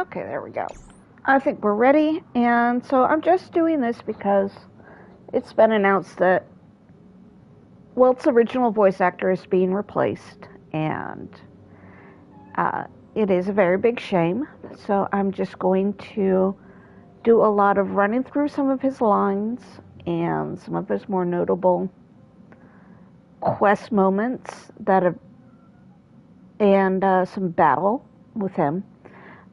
Okay, there we go. I think we're ready, and so I'm just doing this because it's been announced that Welt's original voice actor is being replaced, and it is a very big shame. So I'm just going to do a lot of running through some of his lines and some of his more notable quest moments and some battle with him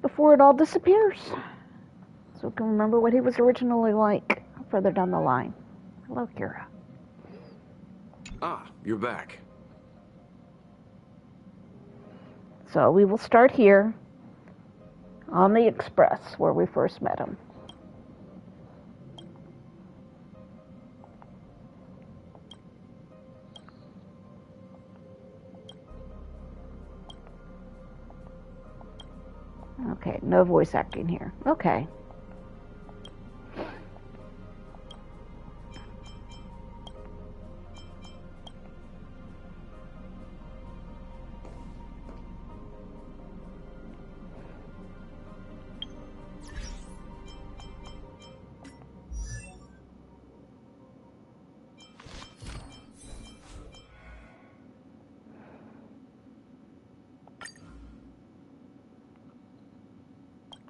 before it all disappears. So we can remember what he was originally like further down the line. Hello, Kira. Ah, you're back. So we will start here on the Express where we first met him. Okay, no voice acting here. Okay.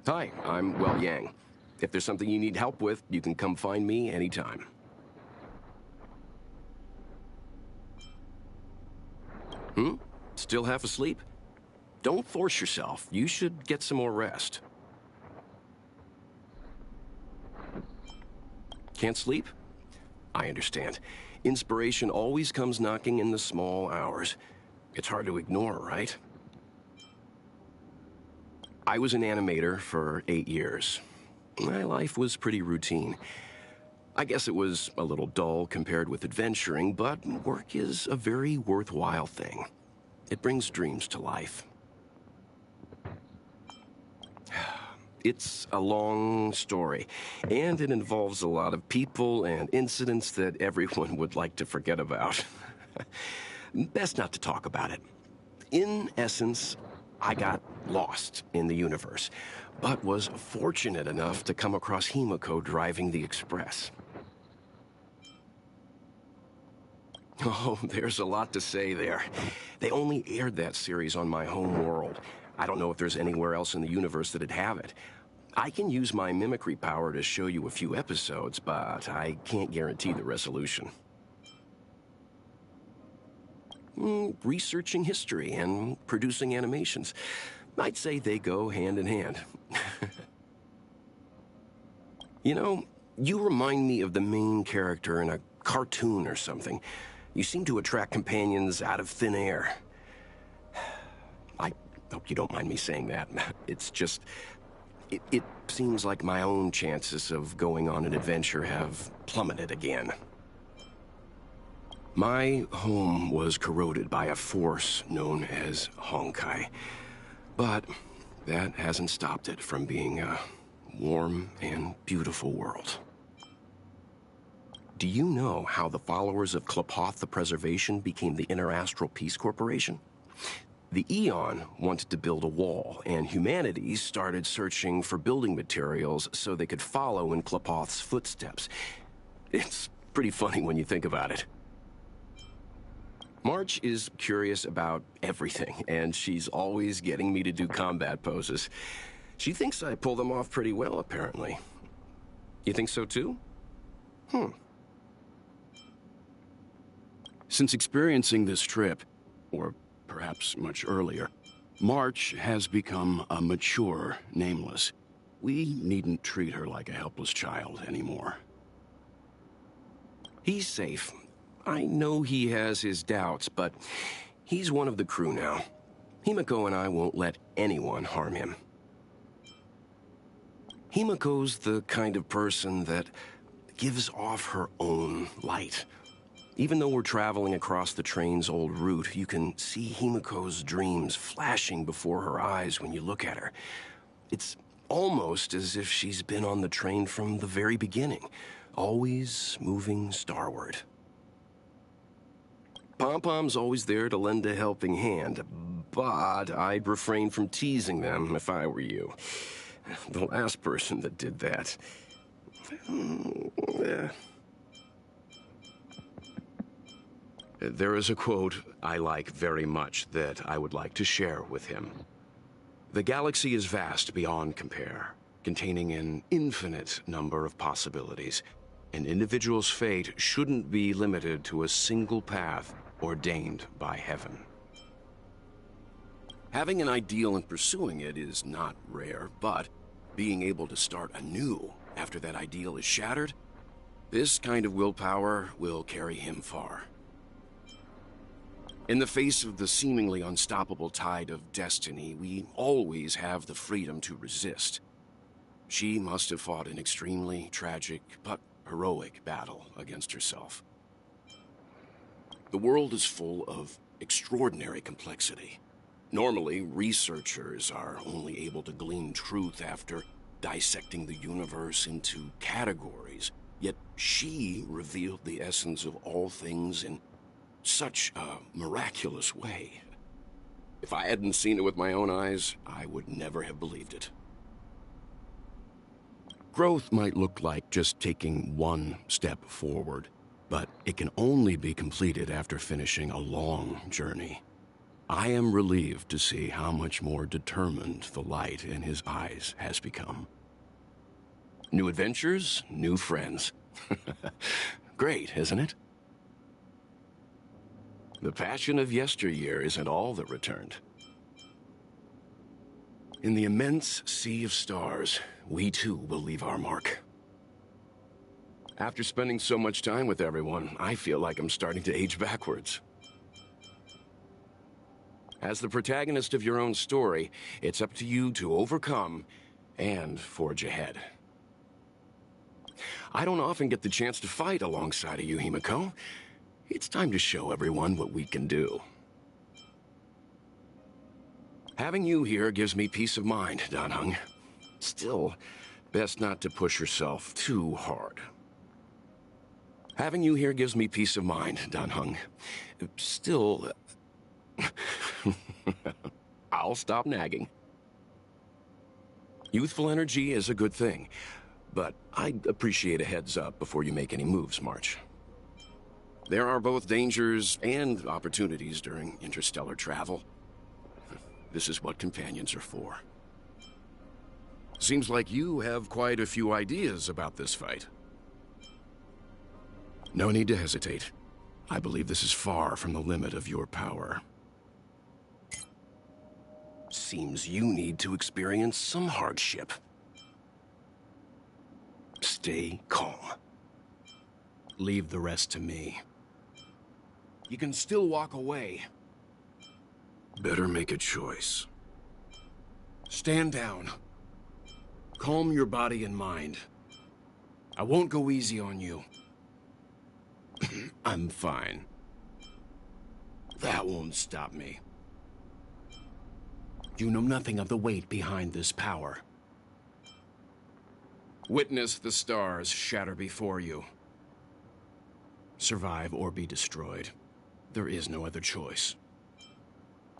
Hi, I'm Welt Yang. If there's something you need help with, you can come find me anytime. Still half asleep? Don't force yourself. You should get some more rest. Can't sleep? I understand. Inspiration always comes knocking in the small hours. It's hard to ignore, right? I was an animator for 8 years. My life was pretty routine. I guess it was a little dull compared with adventuring, but work is a very worthwhile thing. It brings dreams to life. It's a long story, and it involves a lot of people and incidents that everyone would like to forget about. Best not to talk about it. In essence, I got lost in the universe, but was fortunate enough to come across Himiko driving the Express. Oh, there's a lot to say there. They only aired that series on my home world. I don't know if there's anywhere else in the universe that'd have it. I can use my mimicry power to show you a few episodes, but I can't guarantee the resolution. Researching history and producing animations. I'd say they go hand in hand. You know, you remind me of the main character in a cartoon or something. You seem to attract companions out of thin air. I hope you don't mind me saying that. It's just... It seems like my own chances of going on an adventure have plummeted again. My home was corroded by a force known as Honkai. But that hasn't stopped it from being a warm and beautiful world. Do you know how the followers of Klapoth the Preservation became the Interastral Peace Corporation? The Eon wanted to build a wall, and humanity started searching for building materials so they could follow in Klapoth's footsteps. It's pretty funny when you think about it. March is curious about everything, and she's always getting me to do combat poses. She thinks I pull them off pretty well, apparently. You think so too? Since experiencing this trip, or perhaps much earlier, March has become a mature Nameless. We needn't treat her like a helpless child anymore. He's safe. I know he has his doubts, but he's one of the crew now. Himiko and I won't let anyone harm him. Himiko's the kind of person that gives off her own light. Even though we're traveling across the train's old route, you can see Himiko's dreams flashing before her eyes when you look at her. It's almost as if she's been on the train from the very beginning, always moving starward. Pom-Pom's always there to lend a helping hand, but I'd refrain from teasing them if I were you. The last person that did that. There is a quote I like very much that I would like to share with him. The galaxy is vast beyond compare, containing an infinite number of possibilities. An individual's fate shouldn't be limited to a single path ordained by heaven. Having an ideal and pursuing it is not rare, but being able to start anew after that ideal is shattered, this kind of willpower will carry him far. In the face of the seemingly unstoppable tide of destiny, we always have the freedom to resist. She must have fought an extremely tragic but heroic battle against herself. The world is full of extraordinary complexity. Normally, researchers are only able to glean truth after dissecting the universe into categories, yet she revealed the essence of all things in such a miraculous way. If I hadn't seen it with my own eyes, I would never have believed it. Growth might look like just taking one step forward, but it can only be completed after finishing a long journey. I am relieved to see how much more determined the light in his eyes has become. New adventures, new friends. Great, isn't it? The passion of yesteryear isn't all that returned. In the immense sea of stars, we too will leave our mark. After spending so much time with everyone, I feel like I'm starting to age backwards. As the protagonist of your own story, it's up to you to overcome and forge ahead. I don't often get the chance to fight alongside of you, Himiko. It's time to show everyone what we can do. Having you here gives me peace of mind, Dan-heng. Still, best not to push yourself too hard. Having you here gives me peace of mind, Dan-heng. Still... I'll stop nagging. Youthful energy is a good thing, but I'd appreciate a heads up before you make any moves, March. There are both dangers and opportunities during interstellar travel. This is what companions are for. Seems like you have quite a few ideas about this fight. No need to hesitate. I believe this is far from the limit of your power. Seems you need to experience some hardship. Stay calm. Leave the rest to me. You can still walk away. Better make a choice. Stand down. Calm your body and mind. I won't go easy on you. I'm fine. That won't stop me. You know nothing of the weight behind this power. Witness the stars shatter before you. Survive or be destroyed. There is no other choice.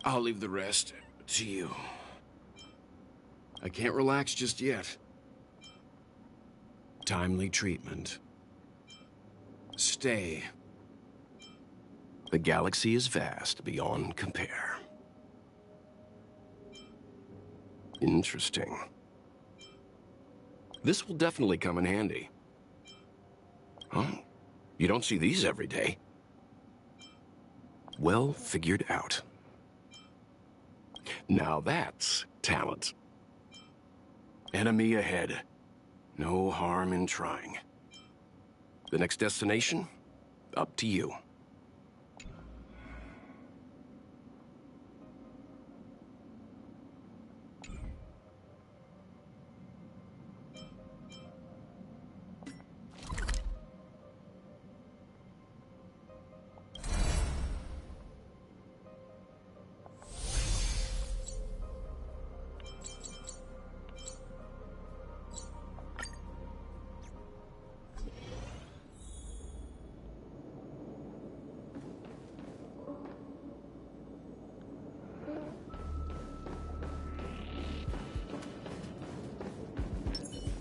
I'll leave the rest to you. I can't relax just yet. Timely treatment. Stay. The galaxy is vast beyond compare. Interesting. This will definitely come in handy. Oh, you don't see these every day. Well figured out. Now that's talent. Enemy ahead. No harm in trying. The next destination? Up to you.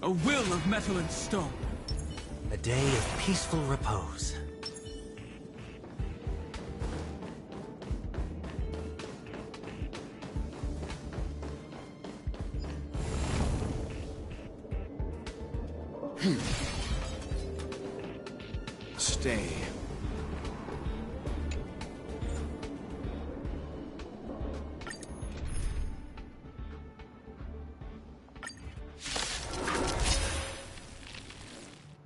A will of metal and stone. A day of peaceful repose. Stay.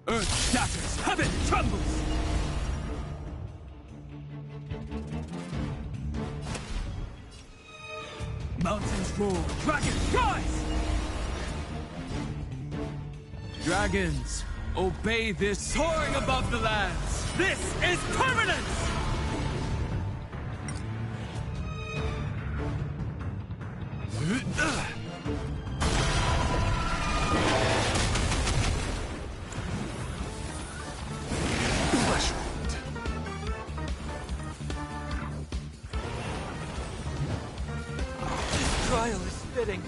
Earth shatters, heaven trembles! Mountains roar, dragons rise! Dragons, obey this soaring above the lands! This is permanence! Trial is fitting.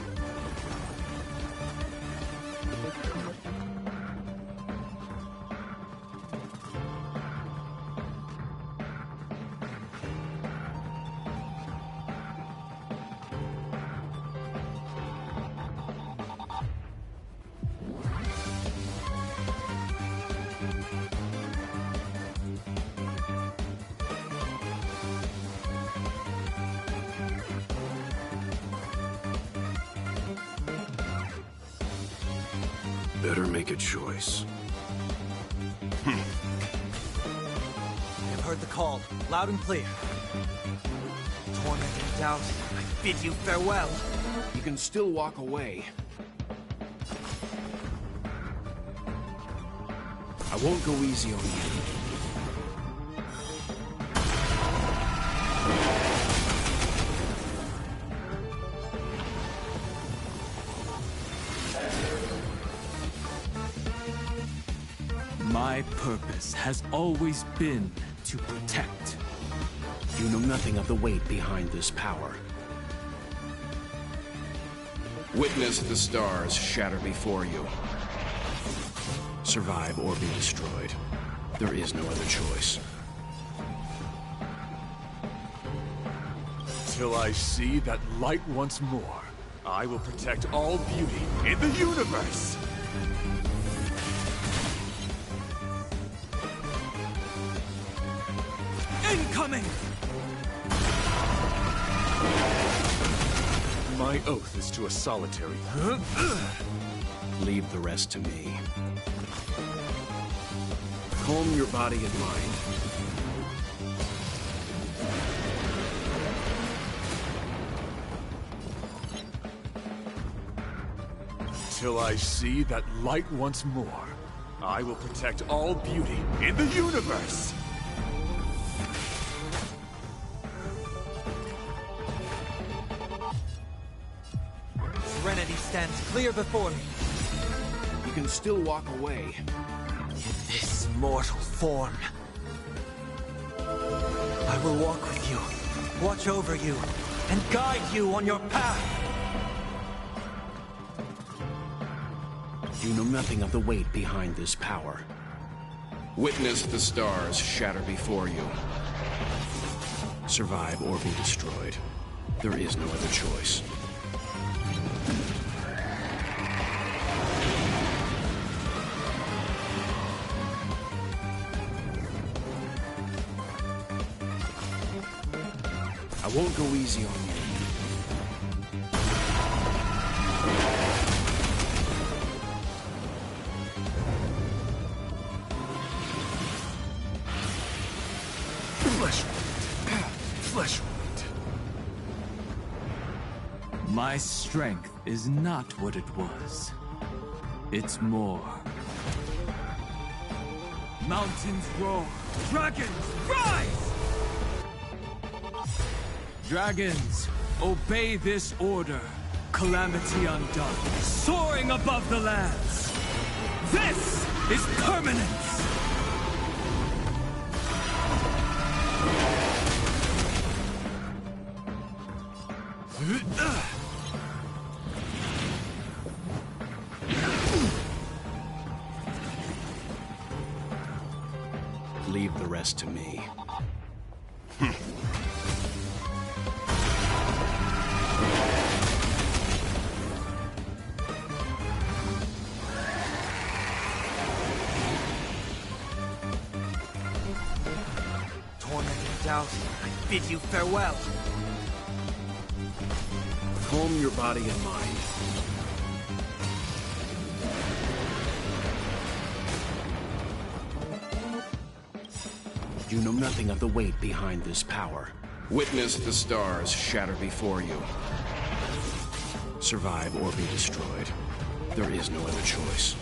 Better make a choice. I have heard the call, loud and clear. Tormenting doubt, I bid you farewell. You can still walk away. I won't go easy on you. My purpose has always been to protect. You know nothing of the weight behind this power. Witness the stars shatter before you. Survive or be destroyed. There is no other choice. Till I see that light once more, I will protect all beauty in the universe! Incoming! My oath is to a solitary. Leave the rest to me. Calm your body and mind. Till I see that light once more, I will protect all beauty in the universe! Serenity stands clear before me. You can still walk away. In this mortal form. I will walk with you, watch over you, and guide you on your path. You know nothing of the weight behind this power. Witness the stars shatter before you. Survive or be destroyed. There is no other choice. I won't go easy on you. Flesh wound. Flesh wound. My strength is not what it was. It's more. Mountains roar, dragons rise! Dragons, obey this order. Calamity undone, soaring above the lands. This is permanence! Leave the rest to me. Torment and doubt, I bid you farewell. Calm your body and mind. You know nothing of the weight behind this power. Witness the stars shatter before you. Survive or be destroyed. There is no other choice.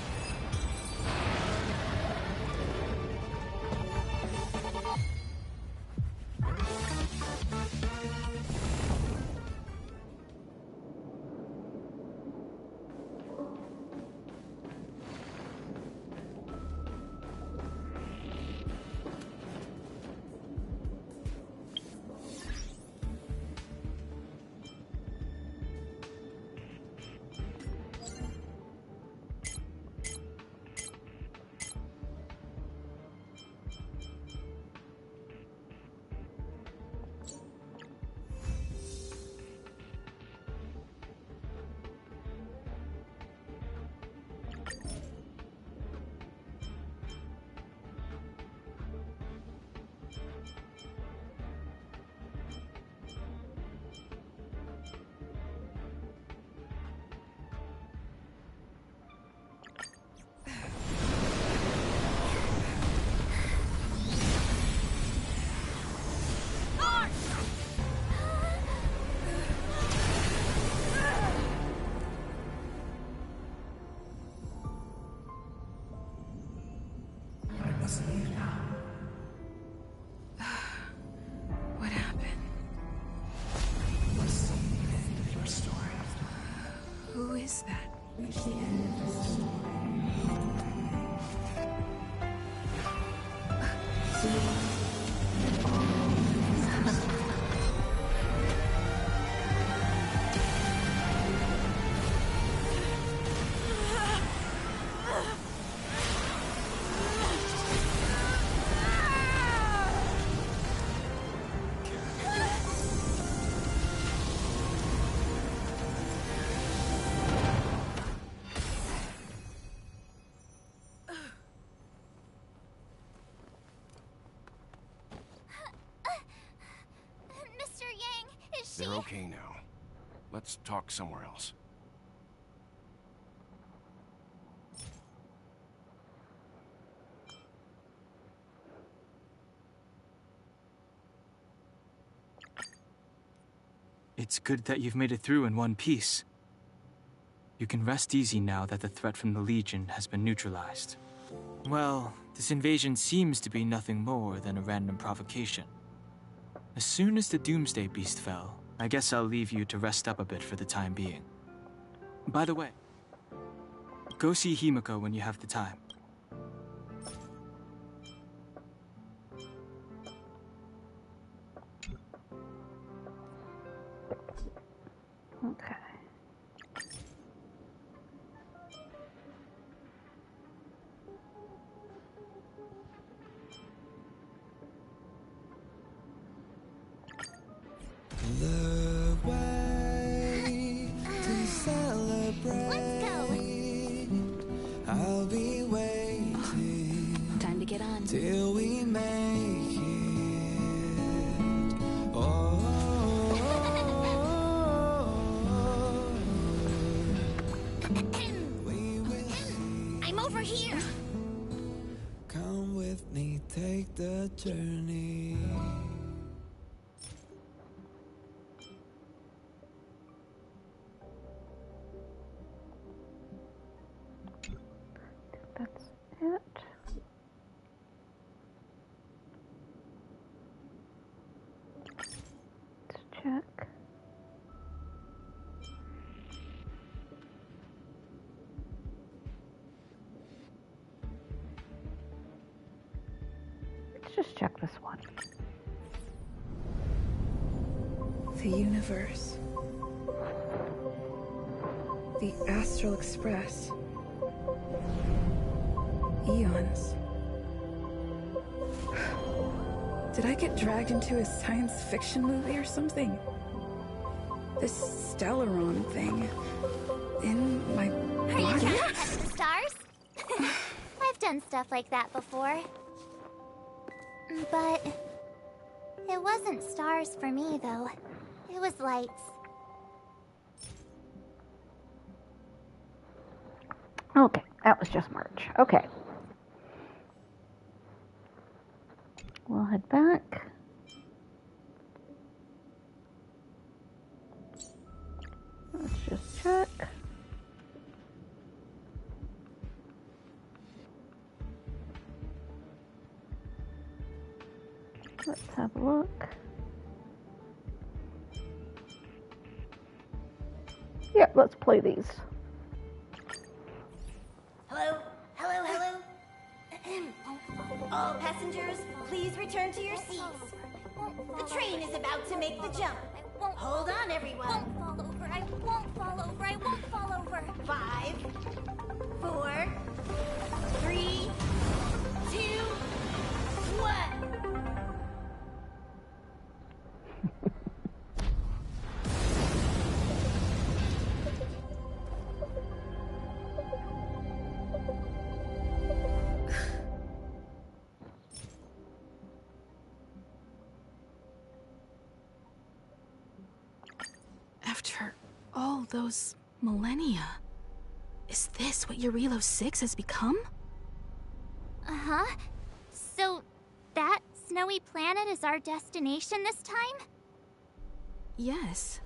What happened? What's the end of your story? Who is that? Reach the end of the They're okay now. Let's talk somewhere else. It's good that you've made it through in one piece. You can rest easy now that the threat from the Legion has been neutralized. Well, this invasion seems to be nothing more than a random provocation. As soon as the Doomsday Beast fell, I guess I'll leave you to rest up a bit for the time being. By the way, go see Himiko when you have the time. Okay. The way to celebrate. Let's go. I'll be waiting. Time to get on. Till we make it. Oh. We will see. I'm over here. Come with me, take the journey. That's it. Let's check. Let's just check this one. The universe. The Astral Express. Eons. Did I get dragged into a science fiction movie or something? This Stellaron thing in my Are you body? trying to touch the stars? I've done stuff like that before. But it wasn't stars for me, though. It was lights. Okay, that was just March. Okay. We'll head back. Let's just check. Let's have a look. Yeah, let's play these. Hello? Hello, hello? All passengers, please return to your seats. The train is about to make the jump. Hold on, everyone. I won't fall over. I won't fall over. I won't fall over. 5, 4, 3, 2, 1. After all those millennia, is this what Eurilo 6 has become? Uh-huh. So, that snowy planet is our destination this time? Yes.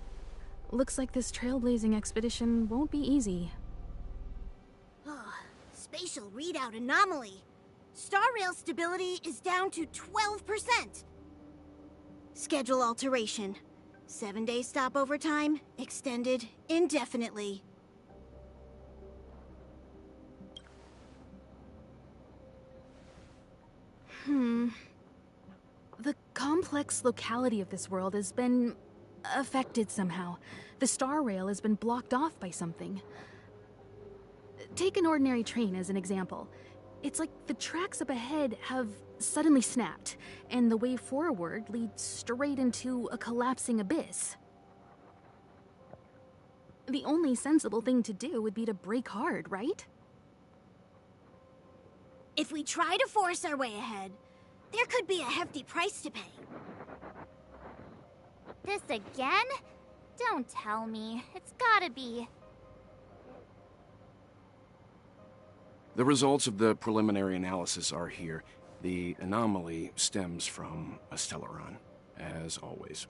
Looks like this trailblazing expedition won't be easy. Spatial readout anomaly. Star rail stability is down to 12%. Schedule alteration. 7-day stopover time extended indefinitely. The complex locality of this world has been affected somehow. The star rail has been blocked off by something. Take an ordinary train as an example. It's like the tracks up ahead have suddenly snapped, and the way forward leads straight into a collapsing abyss. The only sensible thing to do would be to brake hard, right? If we try to force our way ahead, there could be a hefty price to pay. This again? Don't tell me. It's gotta be. The results of the preliminary analysis are here. The anomaly stems from a Stellaron, as always.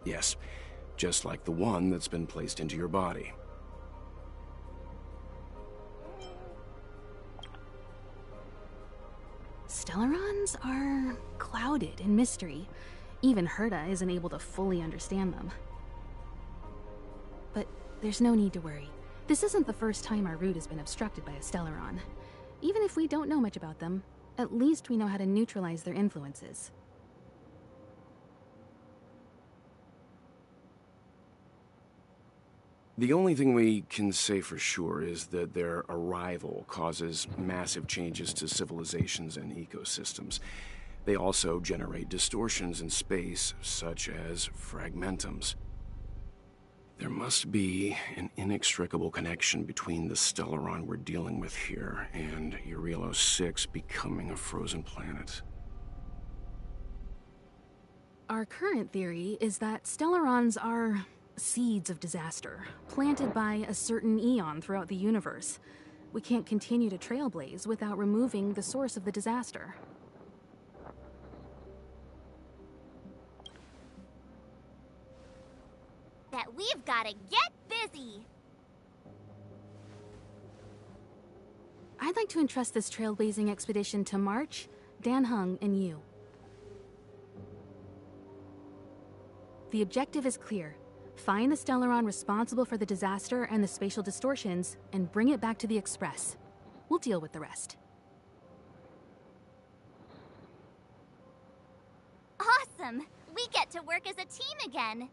Yes, just like the one that's been placed into your body. Stellarons are clouded in mystery. Even Herta isn't able to fully understand them. But there's no need to worry. This isn't the first time our route has been obstructed by a Stellaron. Even if we don't know much about them, at least we know how to neutralize their influences. The only thing we can say for sure is that their arrival causes massive changes to civilizations and ecosystems. They also generate distortions in space, such as fragmentums. There must be an inextricable connection between the Stellaron we're dealing with here and Eurilo 6 becoming a frozen planet. Our current theory is that Stellarons are seeds of disaster, planted by a certain eon throughout the universe. We can't continue to trailblaze without removing the source of the disaster. That we've gotta get busy! I'd like to entrust this trailblazing expedition to March, Dan Hung, and you. The objective is clear. Find the Stellaron responsible for the disaster and the spatial distortions, and bring it back to the Express. We'll deal with the rest. Awesome! We get to work as a team again!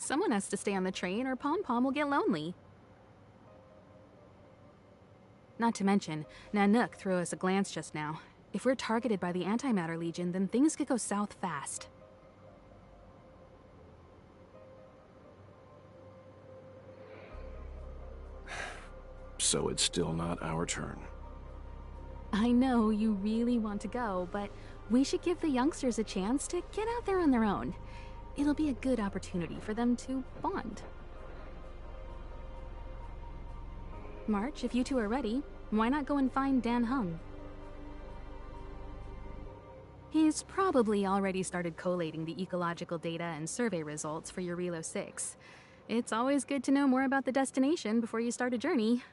Someone has to stay on the train or Pom Pom will get lonely. Not to mention, Nanook threw us a glance just now. If we're targeted by the Antimatter Legion, then things could go south fast. So it's still not our turn. I know you really want to go, but we should give the youngsters a chance to get out there on their own. It'll be a good opportunity for them to bond. March, if you two are ready, why not go and find Dan Hung? He's probably already started collating the ecological data and survey results for Eurilo 6. It's always good to know more about the destination before you start a journey.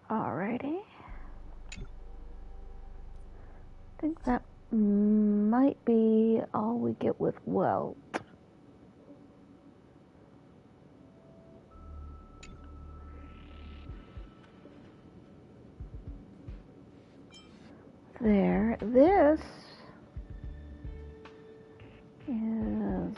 Alrighty. I think that might be all we get with Welt. There. This is...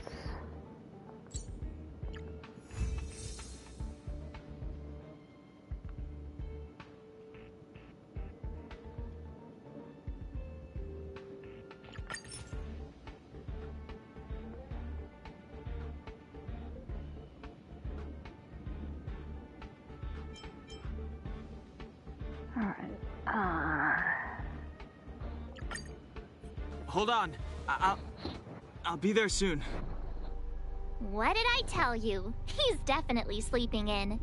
Hold on. I'll be there soon. What did I tell you? He's definitely sleeping in.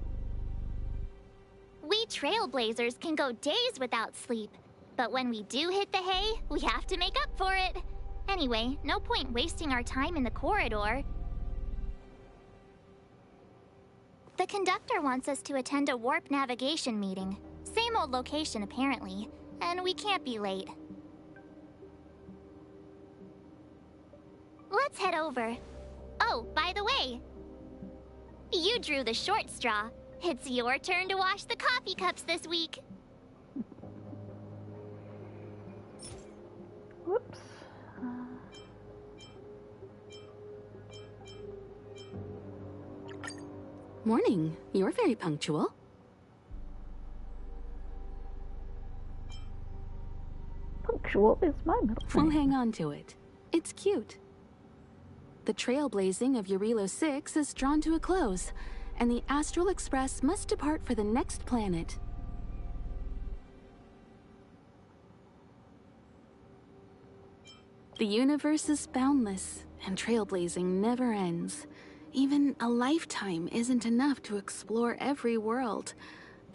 We trailblazers can go days without sleep, but when we do hit the hay, we have to make up for it. Anyway, no point wasting our time in the corridor. The conductor wants us to attend a warp navigation meeting. Same old location, apparently, and we can't be late. Let's head over. Oh, by the way, you drew the short straw. It's your turn to wash the coffee cups this week. Whoops. Morning. You're very punctual. Punctual is my middle We'll name. hang on to it. It's cute. The trailblazing of Eurilo 6 is drawn to a close, and the Astral Express must depart for the next planet. The universe is boundless, and trailblazing never ends. Even a lifetime isn't enough to explore every world.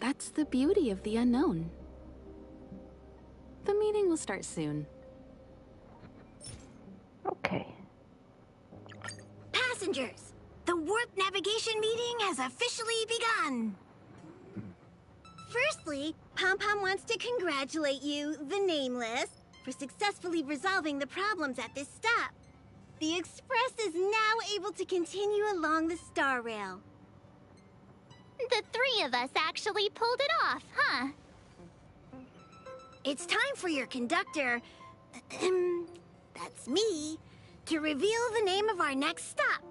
That's the beauty of the unknown. The meeting will start soon. Okay. Passengers, the warp navigation meeting has officially begun. Firstly, Pom Pom wants to congratulate you, the Nameless, for successfully resolving the problems at this stop. The Express is now able to continue along the Star Rail. The three of us actually pulled it off, huh? It's time for your conductor, that's me, to reveal the name of our next stop.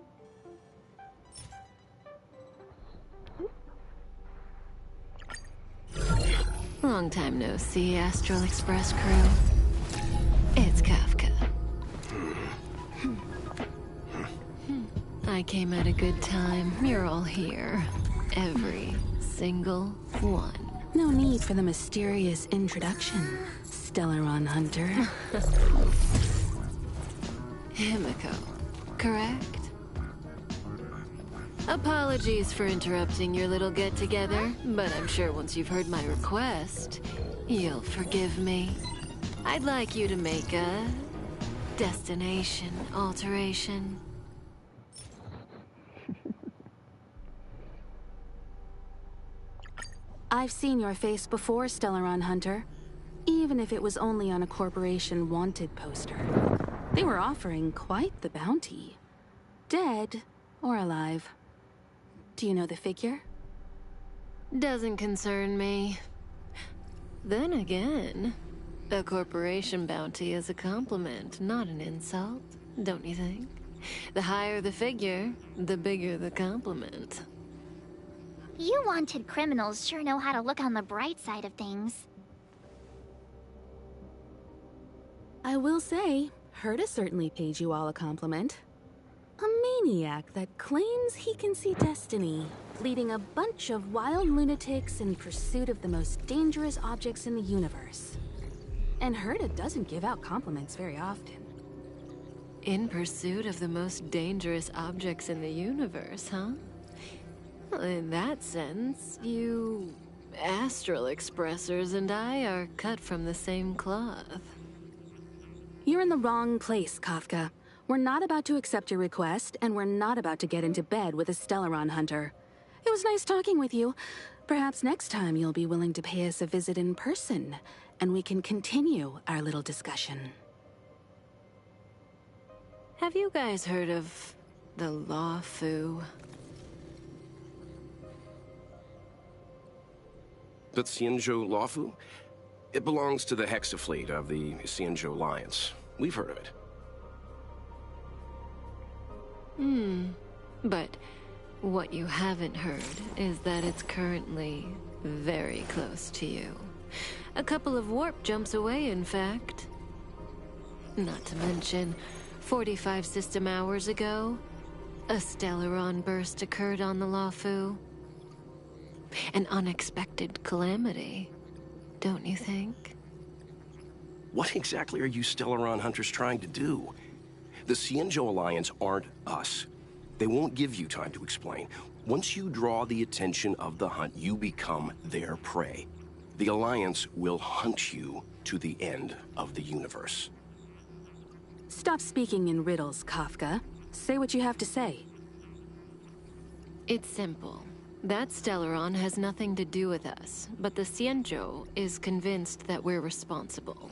Long time no see, Astral Express crew. It's Kafka. I came at a good time. You're all here. Every single one. No need for the mysterious introduction, Stellaron Hunter. Himiko, correct? Apologies for interrupting your little get-together, but I'm sure once you've heard my request, you'll forgive me. I'd like you to make a destination alteration. I've seen your face before, Stellaron Hunter. Even if it was only on a corporation wanted poster. They were offering quite the bounty. Dead or alive. Do you know the figure? Doesn't concern me. Then again, A corporation bounty is a compliment, not an insult, don't you think? The higher the figure, the bigger the compliment. You wanted criminals sure know how to look on the bright side of things. I will say, Herta certainly paid you all a compliment. A maniac that claims he can see destiny, leading a bunch of wild lunatics in pursuit of the most dangerous objects in the universe. And Herta doesn't give out compliments very often. In pursuit of the most dangerous objects in the universe, huh? Well, in that sense, you astral expressors and I are cut from the same cloth. You're in the wrong place, Kafka. We're not about to accept your request, and we're not about to get into bed with a Stellaron hunter. It was nice talking with you. Perhaps next time you'll be willing to pay us a visit in person, and we can continue our little discussion. Have you guys heard of the Law Fu? The Xianzhou Lawfu? It belongs to the Hexafleet of the Xianzhou Alliance. We've heard of it. But what you haven't heard is that it's currently very close to you. A couple of warp jumps away, in fact. Not to mention, 45 system hours ago, a Stellaron burst occurred on the Lawfu. An unexpected calamity, don't you think? What exactly are you Stellaron hunters trying to do? The Xianzhou Alliance aren't us. They won't give you time to explain. Once you draw the attention of the hunt, you become their prey. The Alliance will hunt you to the end of the universe. Stop speaking in riddles, Kafka. Say what you have to say. It's simple. That Stellaron has nothing to do with us, but the Xianzhou is convinced that we're responsible.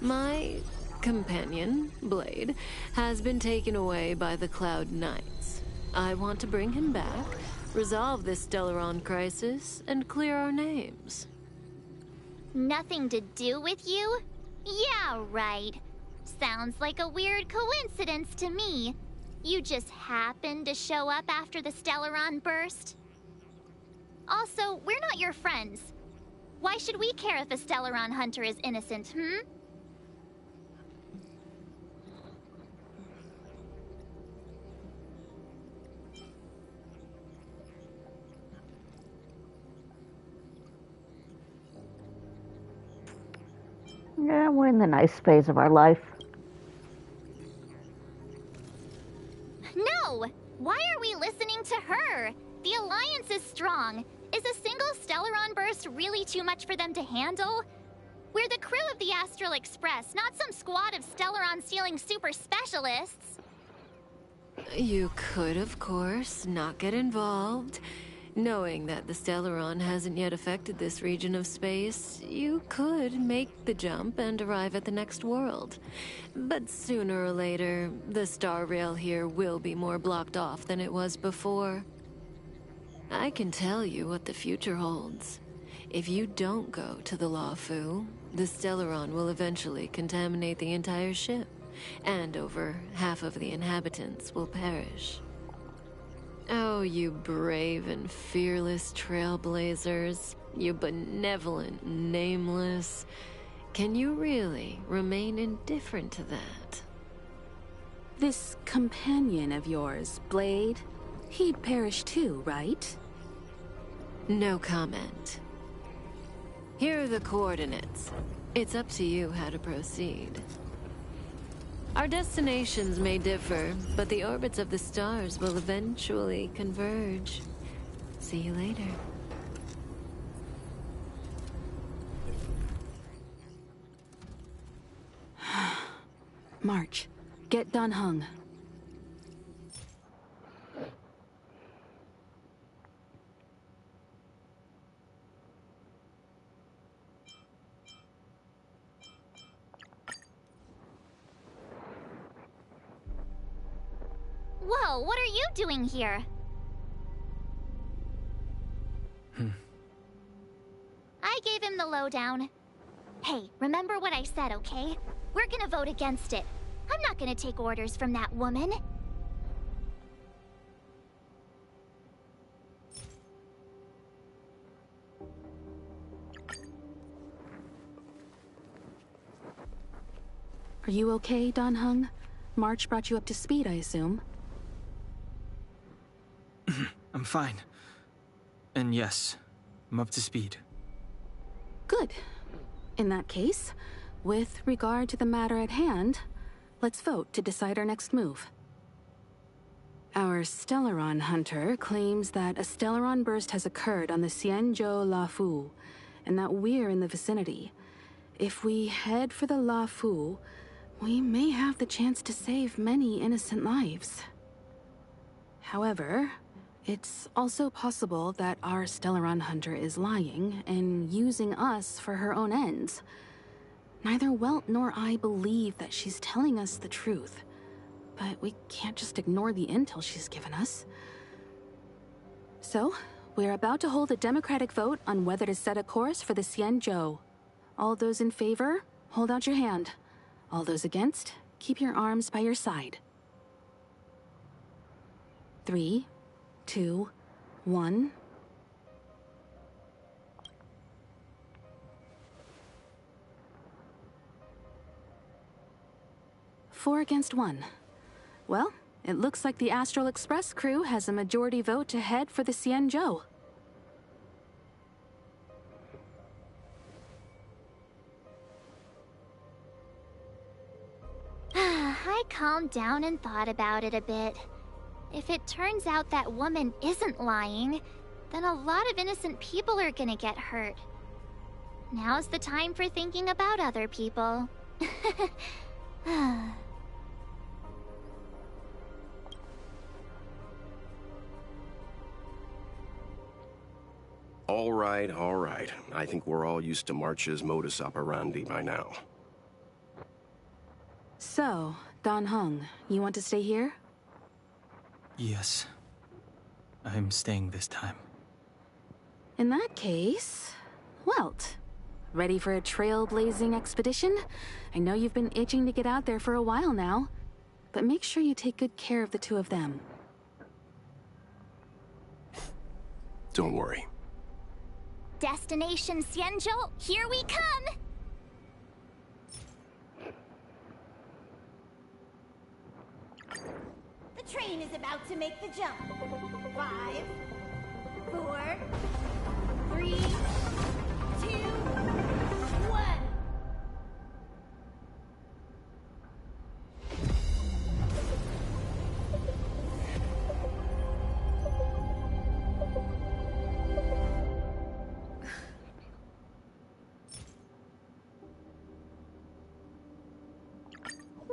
My companion, Blade, has been taken away by the Cloud Knights. I want to bring him back, resolve this Stellaron crisis, and clear our names. Nothing to do with you? Yeah, right. Sounds like a weird coincidence to me. You just happened to show up after the Stellaron burst? Also, we're not your friends. Why should we care if a Stellaron hunter is innocent, Yeah, we're in the nice phase of our life. No! Why are we listening to her? The Alliance is strong. Is a single Stellaron burst really too much for them to handle? We're the crew of the Astral Express, not some squad of Stellaron-stealing super specialists. You could, of course, not get involved. Knowing that the Stellaron hasn't yet affected this region of space, you could make the jump and arrive at the next world. But sooner or later, the star rail here will be more blocked off than it was before. I can tell you what the future holds. If you don't go to the Lawfu, the Stellaron will eventually contaminate the entire ship, and over half of the inhabitants will perish. Oh, you brave and fearless trailblazers, you benevolent nameless. Can you really remain indifferent to that? This companion of yours, Blade, he'd perish too, right? No comment. Here are the coordinates. It's up to you how to proceed. Our destinations may differ, but the orbits of the stars will eventually converge. See you later. March, get Dan Heng. Whoa, what are you doing here? gave him the lowdown. Hey, remember what I said, okay? We're gonna vote against it. I'm not gonna take orders from that woman. Are you okay, Dan Heng? March brought you up to speed, I assume. I'm fine. And yes, I'm up to speed. Good. In that case, with regard to the matter at hand, let's vote to decide our next move. Our Stellaron hunter claims that a Stellaron burst has occurred on the Xianzhou Lafu, and that we're in the vicinity. If we head for the Lafu, we may have the chance to save many innocent lives. However, it's also possible that our Stellaron hunter is lying and using us for her own ends. Neither Welt nor I believe that she's telling us the truth, but we can't just ignore the intel she's given us. So, we're about to hold a democratic vote on whether to set a course for the Xianzhou. All those in favor, hold out your hand. All those against, keep your arms by your side. 3, 2, 1. Four against 1. Well, it looks like the Astral Express crew has a majority vote to head for the Xianzhou. I calmed down and thought about it a bit. If it turns out that woman isn't lying, then a lot of innocent people are gonna get hurt. Now's the time for thinking about other people. All right, all right. I think we're all used to March's modus operandi by now. So, Dan Heng, you want to stay here? Yes. I'm staying this time. In that case, Welt, ready for a trailblazing expedition? I know you've been itching to get out there for a while now, but make sure you take good care of the two of them. Don't worry. Destination Xianzhou, here we come! The train is about to make the jump. 5, 4, 3, 2, 1.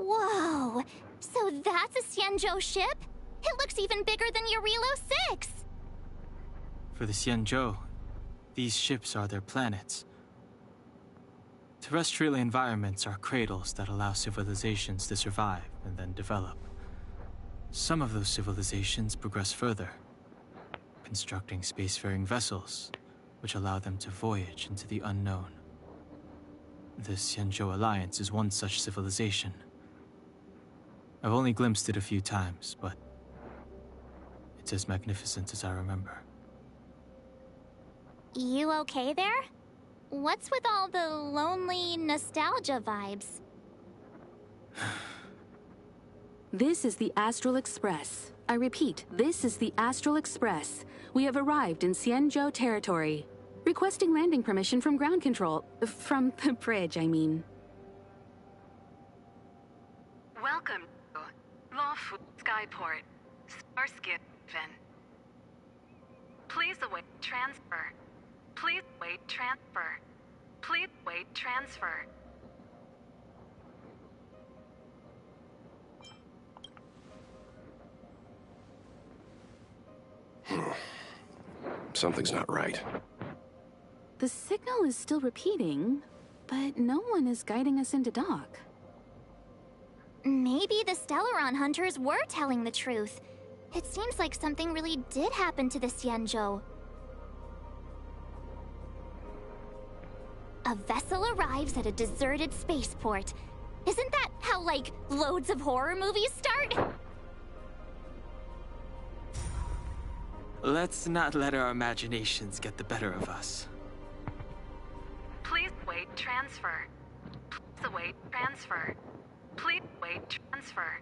Whoa! So that's a Xianzhou ship? It looks even bigger than Eurilo 6! For the Xianzhou, these ships are their planets. Terrestrial environments are cradles that allow civilizations to survive and then develop. Some of those civilizations progress further, constructing spacefaring vessels, which allow them to voyage into the unknown. The Xianzhou Alliance is one such civilization. I've only glimpsed it a few times, but it's as magnificent as I remember. You okay there? What's with all the lonely nostalgia vibes? This is the Astral Express. I repeat, this is the Astral Express. We have arrived in Xianzhou territory. Requesting landing permission from ground control. From the bridge, I mean. Welcome to Lafu Skyport, Starskin. Please await transfer. Please wait transfer. Please wait transfer. Something's not right. The signal is still repeating, but no one is guiding us into dock. Maybe the Stellaron hunters were telling the truth. It seems like something really did happen to the Xianzhou. A vessel arrives at a deserted spaceport. Isn't that how, like, loads of horror movies start? Let's not let our imaginations get the better of us. Please await transfer. Please await transfer. Please await transfer.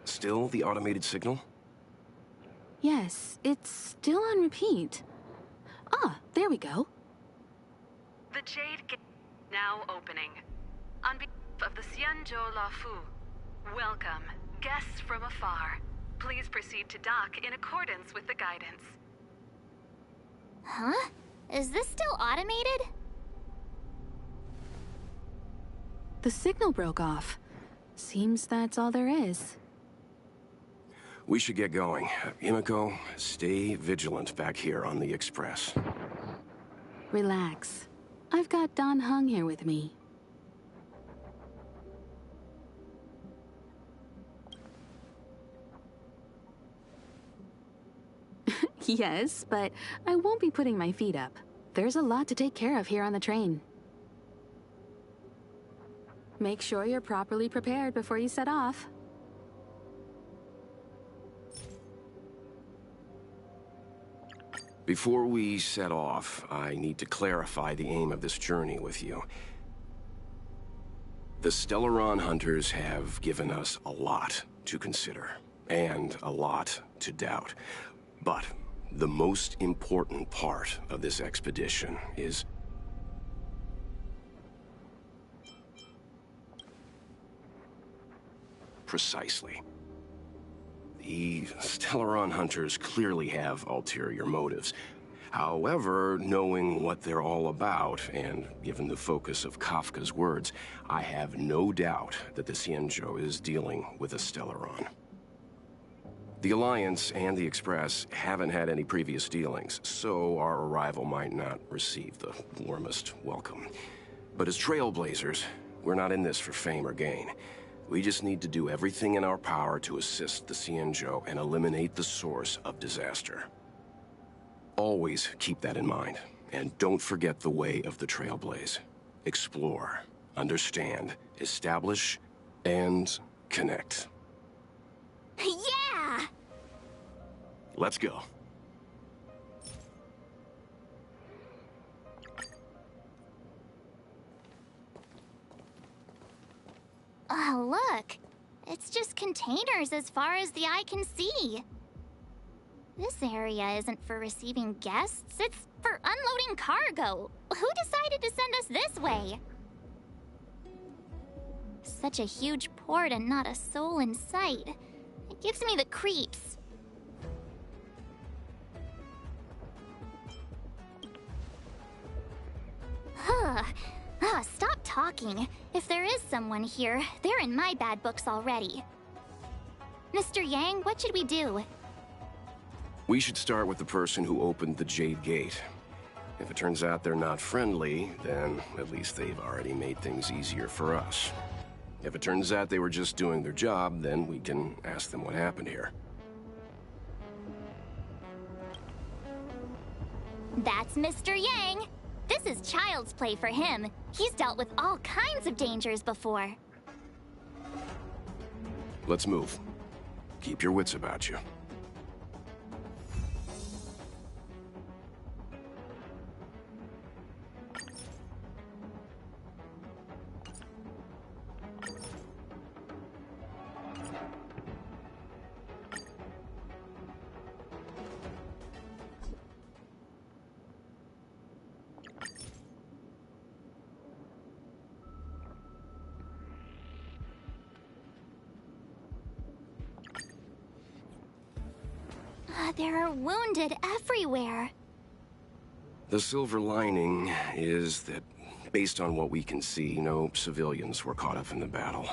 Still the automated signal? Yes, it's still on repeat. Ah, there we go. The Jade Gate now opening. On behalf of the Xianzhou Lafu, welcome, guests from afar. Please proceed to dock in accordance with the guidance. Huh? Is this still automated? The signal broke off. Seems that's all there is. We should get going. Himiko, stay vigilant back here on the Express. Relax. I've got Don Hung here with me. Yes, but I won't be putting my feet up. There's a lot to take care of here on the train. Make sure you're properly prepared before you set off. Before we set off, I need to clarify the aim of this journey with you. The Stellaron hunters have given us a lot to consider, and a lot to doubt. But the most important part of this expedition is... precisely. The Stellaron hunters clearly have ulterior motives. However, knowing what they're all about, and given the focus of Kafka's words, I have no doubt that the Xianzhou is dealing with a Stellaron. The Alliance and the Express haven't had any previous dealings, so our arrival might not receive the warmest welcome. But as trailblazers, we're not in this for fame or gain. We just need to do everything in our power to assist the Xianzhou and eliminate the source of disaster. Always keep that in mind, and don't forget the way of the Trailblaze. Explore, understand, establish, and connect. Yeah! Let's go. Oh, look. It's just containers as far as the eye can see. This area isn't for receiving guests, it's for unloading cargo. Who decided to send us this way? Such a huge port and not a soul in sight. It gives me the creeps. Stop talking. If there is someone here, they're in my bad books already. Mr. Yang, what should we do? We should start with the person who opened the Jade Gate. If it turns out they're not friendly, then at least they've already made things easier for us. If it turns out they were just doing their job, then we can ask them what happened here. That's Mr. Yang. This is child's play for him. He's dealt with all kinds of dangers before. Let's move. Keep your wits about you. There are wounded everywhere. The silver lining is that, based on what we can see, no civilians were caught up in the battle.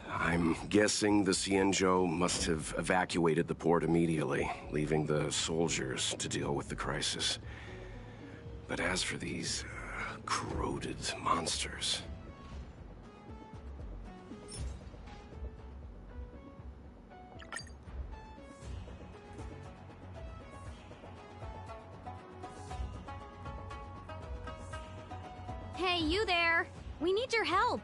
I'm guessing the Xianzhou must have evacuated the port immediately, leaving the soldiers to deal with the crisis. But as for these corroded monsters... Hey, you there! We need your help!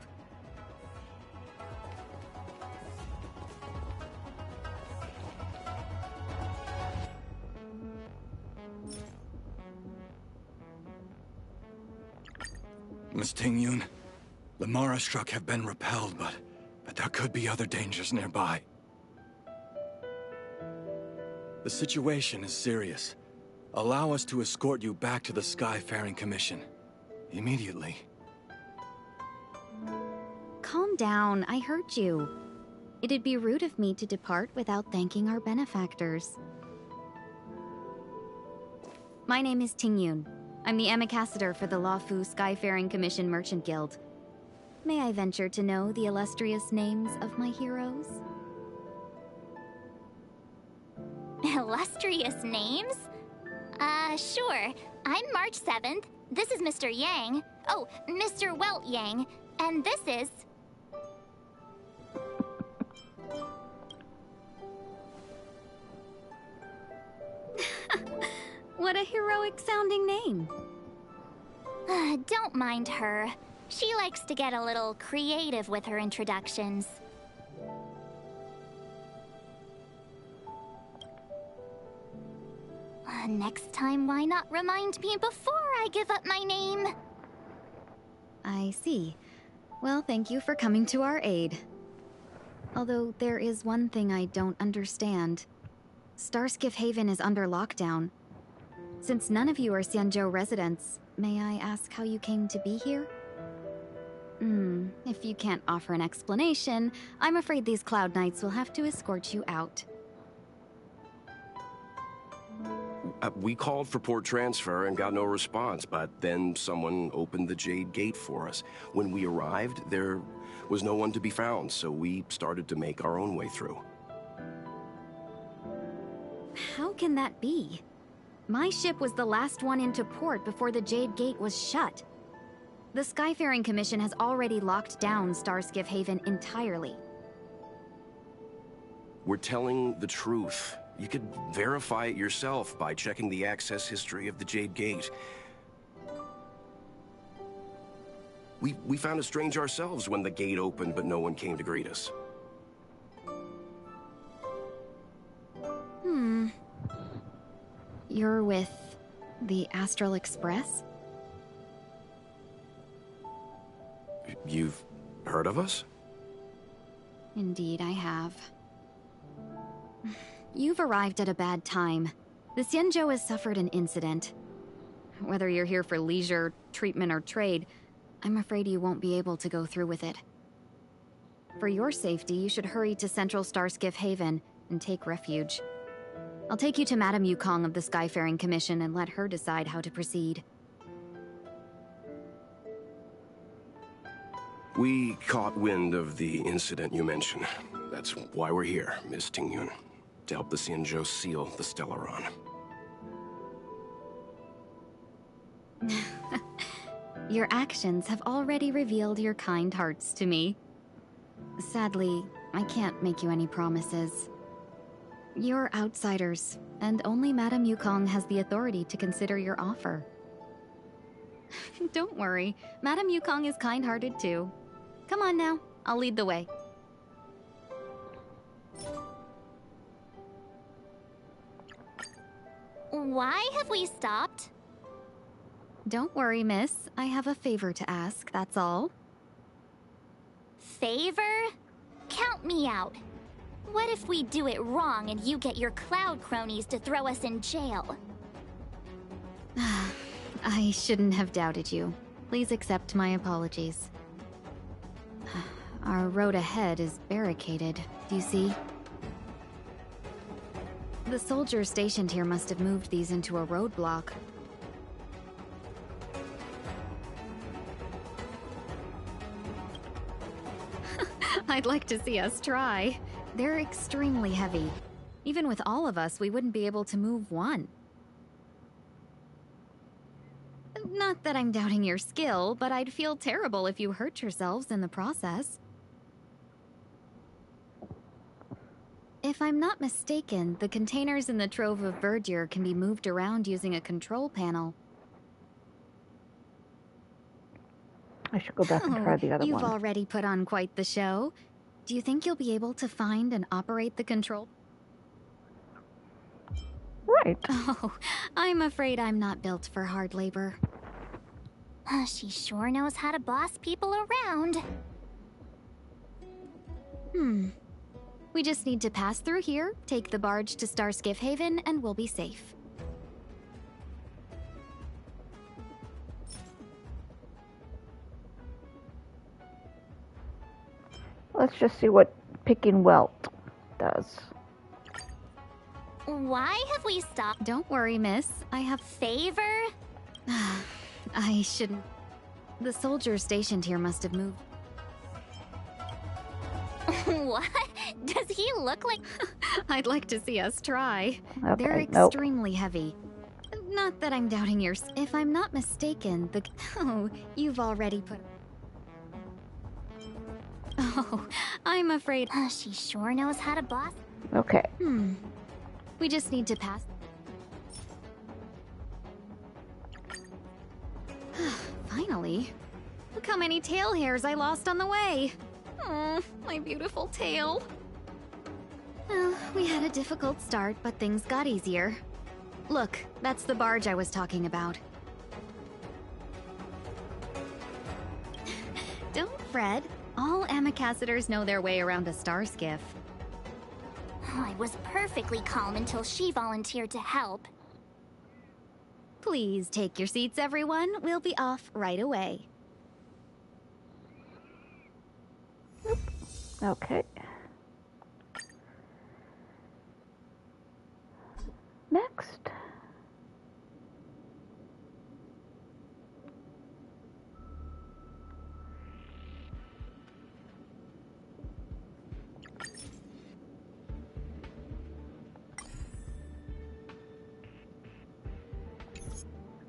Miss Tingyun, the Mara struck have been repelled, but there could be other dangers nearby. The situation is serious. Allow us to escort you back to the Skyfaring Commission. Immediately. Calm down, I heard you. It'd be rude of me to depart without thanking our benefactors. My name is Tingyun. I'm the ambassador for the Lafu Skyfaring Commission Merchant Guild. May I venture to know the illustrious names of my heroes? Illustrious names? Sure. I'm March 7th. This is Mr. Yang. Oh, Mr. Welt Yang. And this is... What a heroic-sounding name. Don't mind her. She likes to get a little creative with her introductions. Next time, why not remind me before I give up my name? I see. Well, thank you for coming to our aid. Although there is one thing I don't understand. Starskiff Haven is under lockdown. Since none of you are Xianzhou residents, may I ask how you came to be here? If you can't offer an explanation, I'm afraid these Cloud Knights will have to escort you out. We called for port transfer and got no response, but then someone opened the Jade Gate for us. When we arrived, there was no one to be found, so we started to make our own way through. How can that be? My ship was the last one into port before the Jade Gate was shut. The Skyfaring Commission has already locked down Starskiff Haven entirely. We're telling the truth. You could verify it yourself by checking the access history of the Jade Gate. We found it strange ourselves when the gate opened, but no one came to greet us. You're with the Astral Express? You've heard of us? Indeed, I have. You've arrived at a bad time. The Xianzhou has suffered an incident. Whether you're here for leisure, treatment, or trade, I'm afraid you won't be able to go through with it. For your safety, you should hurry to Central Starskiff Haven and take refuge. I'll take you to Madame Yukong of the Skyfaring Commission and let her decide how to proceed. We caught wind of the incident you mentioned. That's why we're here, Miss Tingyun. To help the Xianzhou seal the Stellaron. Your actions have already revealed your kind hearts to me. Sadly, I can't make you any promises. You're outsiders, and only Madame Yukong has the authority to consider your offer. Don't worry, Madame Yukong is kind-hearted too. Come on now, I'll lead the way. Why have we stopped? Don't worry, miss. I have a favor to ask, that's all. Favor? Count me out. What if we do it wrong and you get your cloud cronies to throw us in jail? I shouldn't have doubted you. Please accept my apologies. Our road ahead is barricaded, do you see? The soldiers stationed here must have moved these into a roadblock. I'd like to see us try. They're extremely heavy. Even with all of us, we wouldn't be able to move one. Not that I'm doubting your skill, but I'd feel terrible if you hurt yourselves in the process. If I'm not mistaken, the containers in the Trove of Verdure can be moved around using a control panel. I should go back and try the other You've one. already put on quite the show. Do you think you'll be able to find and operate the control? Right. Oh, I'm afraid I'm not built for hard labor. She sure knows how to boss people around. We just need to pass through here, take the barge to Starskiff Haven, and we'll be safe. Let's just see what picking Welt does. Why have we stopped? Don't worry, miss. I have... Favor? I shouldn't... The soldiers stationed here must have moved. What? Does he look like... I'd like to see us try. Okay, They're nope. extremely heavy. Not that I'm doubting yours. If I'm not mistaken, the... Oh, you've already put... Oh, I'm afraid... She sure knows how to boss... Okay. We just need to pass... Finally. Look how many tail hairs I lost on the way. Oh, my beautiful tail. Well, we had a difficult start, but things got easier. Look, that's the barge I was talking about. Don't fret. All amicacetors know their way around a star skiff. I was perfectly calm until she volunteered to help. Please take your seats, everyone. We'll be off right away. Okay. Next.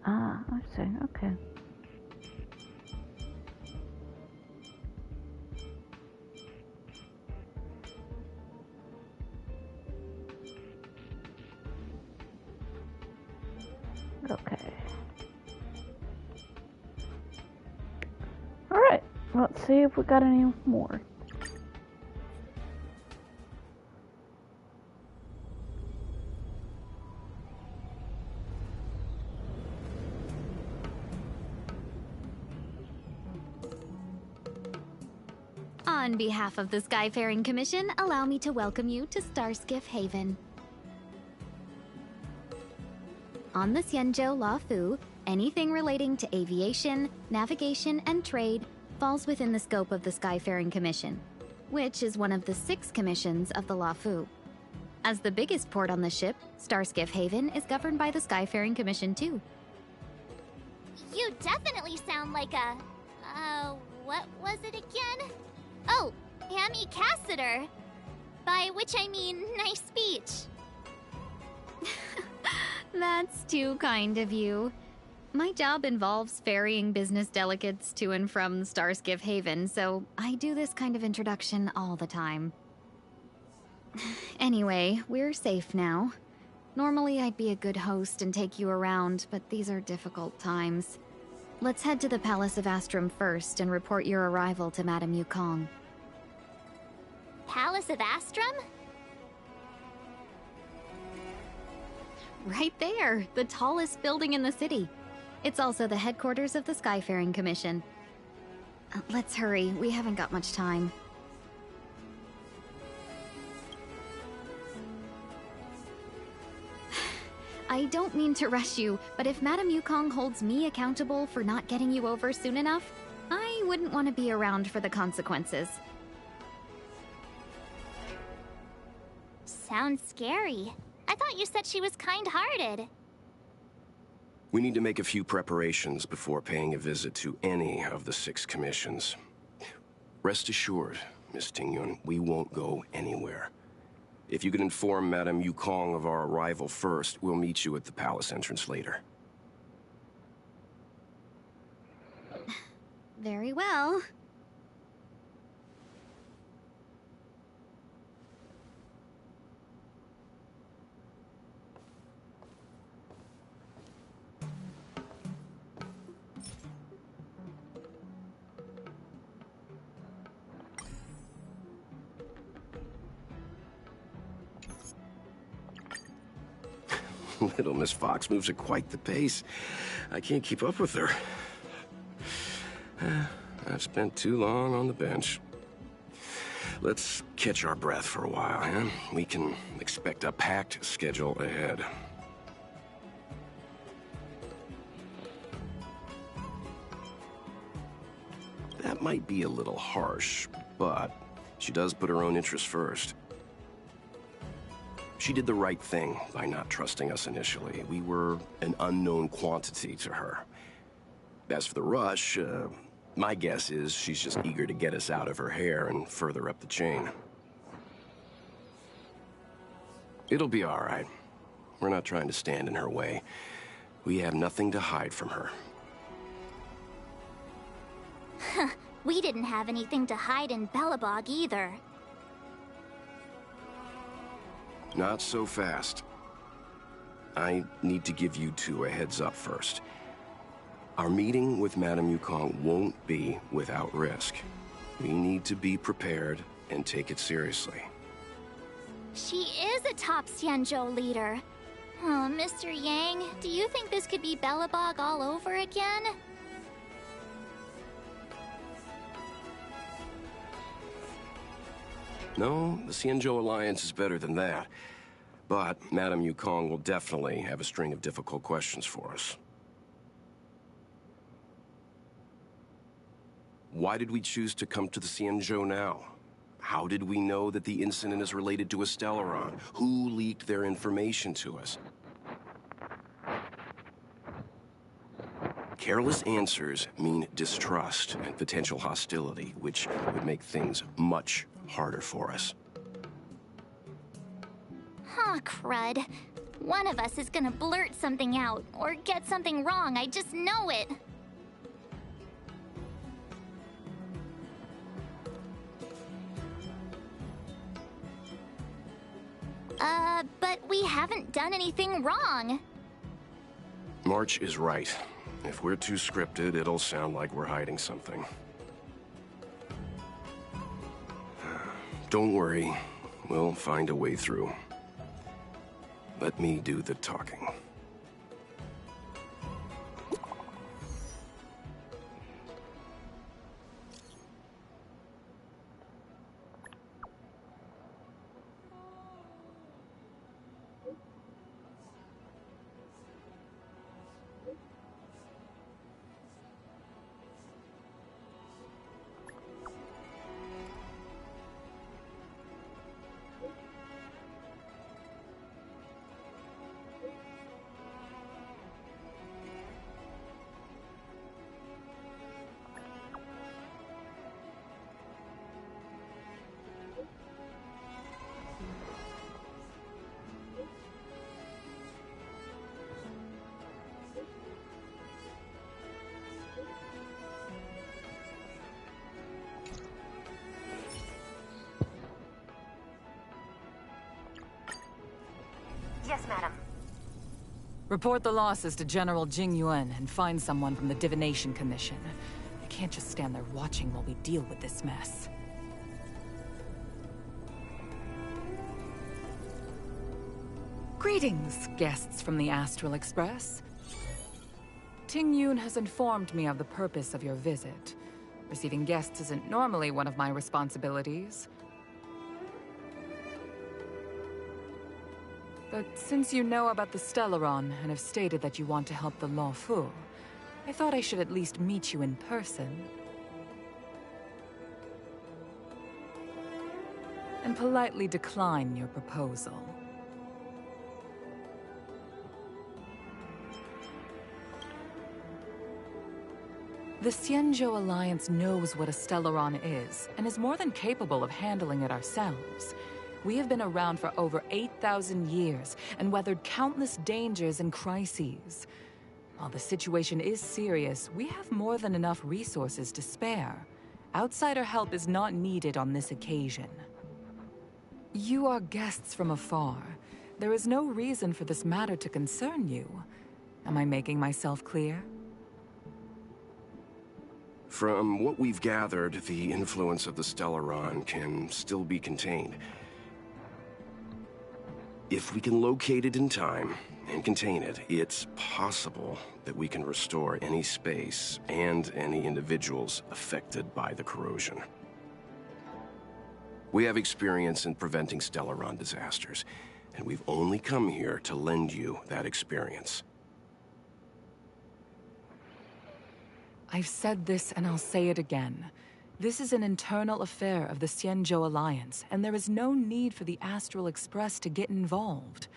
Ah, I see. Okay. Okay. All right. Let's see if we got any more. On behalf of the Skyfaring Commission, allow me to welcome you to Starskiff Haven. On the Xianzhou Lafu, anything relating to aviation, navigation, and trade falls within the scope of the Skyfaring Commission, which is one of the 6 commissions of the Lafu. As the biggest port on the ship, Starskiff Haven is governed by the Skyfaring Commission too. You definitely sound like a... what was it again? Oh, Amy Cassiter. By which I mean, nice speech. That's too kind of you. My job involves ferrying business delegates to and from Starskiff Haven, so I do this kind of introduction all the time. Anyway, we're safe now. Normally I'd be a good host and take you around, but these are difficult times. Let's head to the Palace of Astrum first and report your arrival to Madame Yukong. Palace of Astrum? Right there, the tallest building in the city. It's also the headquarters of the Skyfaring Commission. Let's hurry, we haven't got much time. I don't mean to rush you, but if Madame Yukong holds me accountable for not getting you over soon enough, I wouldn't want to be around for the consequences. Sounds scary. I thought you said she was kind-hearted. We need to make a few preparations before paying a visit to any of the 6 commissions. Rest assured, Miss Tingyun, we won't go anywhere. If you could inform Madame Yukong of our arrival first, we'll meet you at the palace entrance later. Very well. Little Miss Fox moves at quite the pace. I can't keep up with her. I've spent too long on the bench. Let's catch our breath for a while, huh? We can expect a packed schedule ahead. That might be a little harsh, but she does put her own interests first. She did the right thing by not trusting us initially. We were an unknown quantity to her. As for the rush, my guess is she's just eager to get us out of her hair and further up the chain. It'll be all right. We're not trying to stand in her way. We have nothing to hide from her. We didn't have anything to hide in Belobog either. Not so fast. I need to give you two a heads up first. Our meeting with Madame Yukong won't be without risk. We need to be prepared and take it seriously. She is a top Xianzhou leader. Oh, Mr. Yang, do you think this could be Belobog all over again? No, the Xianzhou Alliance is better than that. But Madame Yukong will definitely have a string of difficult questions for us. Why did we choose to come to the Xianzhou now? How did we know that the incident is related to a Stellaron? Who leaked their information to us? Careless answers mean distrust and potential hostility, which would make things much harder for us. Huh, crud. One of us is gonna blurt something out, or get something wrong, I just know it. But we haven't done anything wrong. March is right. If we're too scripted, it'll sound like we're hiding something. Don't worry. We'll find a way through. Let me do the talking. Yes, madam. Report the losses to General Jing Yuan and find someone from the Divination Commission. I can't just stand there watching while we deal with this mess. Greetings, guests from the Astral Express. Ting Yun has informed me of the purpose of your visit. Receiving guests isn't normally one of my responsibilities. But since you know about the Stellaron and have stated that you want to help the Law Fu, I thought I should at least meet you in person. And politely decline your proposal. The Xianzhou Alliance knows what a Stellaron is, and is more than capable of handling it ourselves. We have been around for over 8,000 years, and weathered countless dangers and crises. While the situation is serious, we have more than enough resources to spare. Outsider help is not needed on this occasion. You are guests from afar. There is no reason for this matter to concern you. Am I making myself clear? From what we've gathered, the influence of the Stellaron can still be contained. If we can locate it in time and contain it, it's possible that we can restore any space and any individuals affected by the corrosion. We have experience in preventing Stellaron disasters, and we've only come here to lend you that experience. I've said this and I'll say it again. This is an internal affair of the Xianzhou Alliance, and there is no need for the Astral Express to get involved.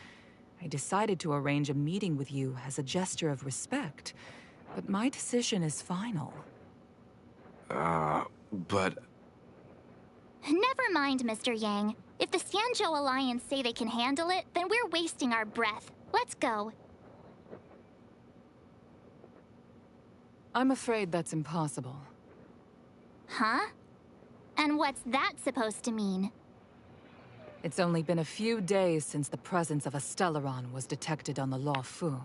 I decided to arrange a meeting with you as a gesture of respect, but my decision is final. But... Never mind, Mr. Yang. If the Xianzhou Alliance say they can handle it, then we're wasting our breath. Let's go. I'm afraid that's impossible. Huh? And what's that supposed to mean? It's only been a few days since the presence of a Stellaron was detected on the Luofu.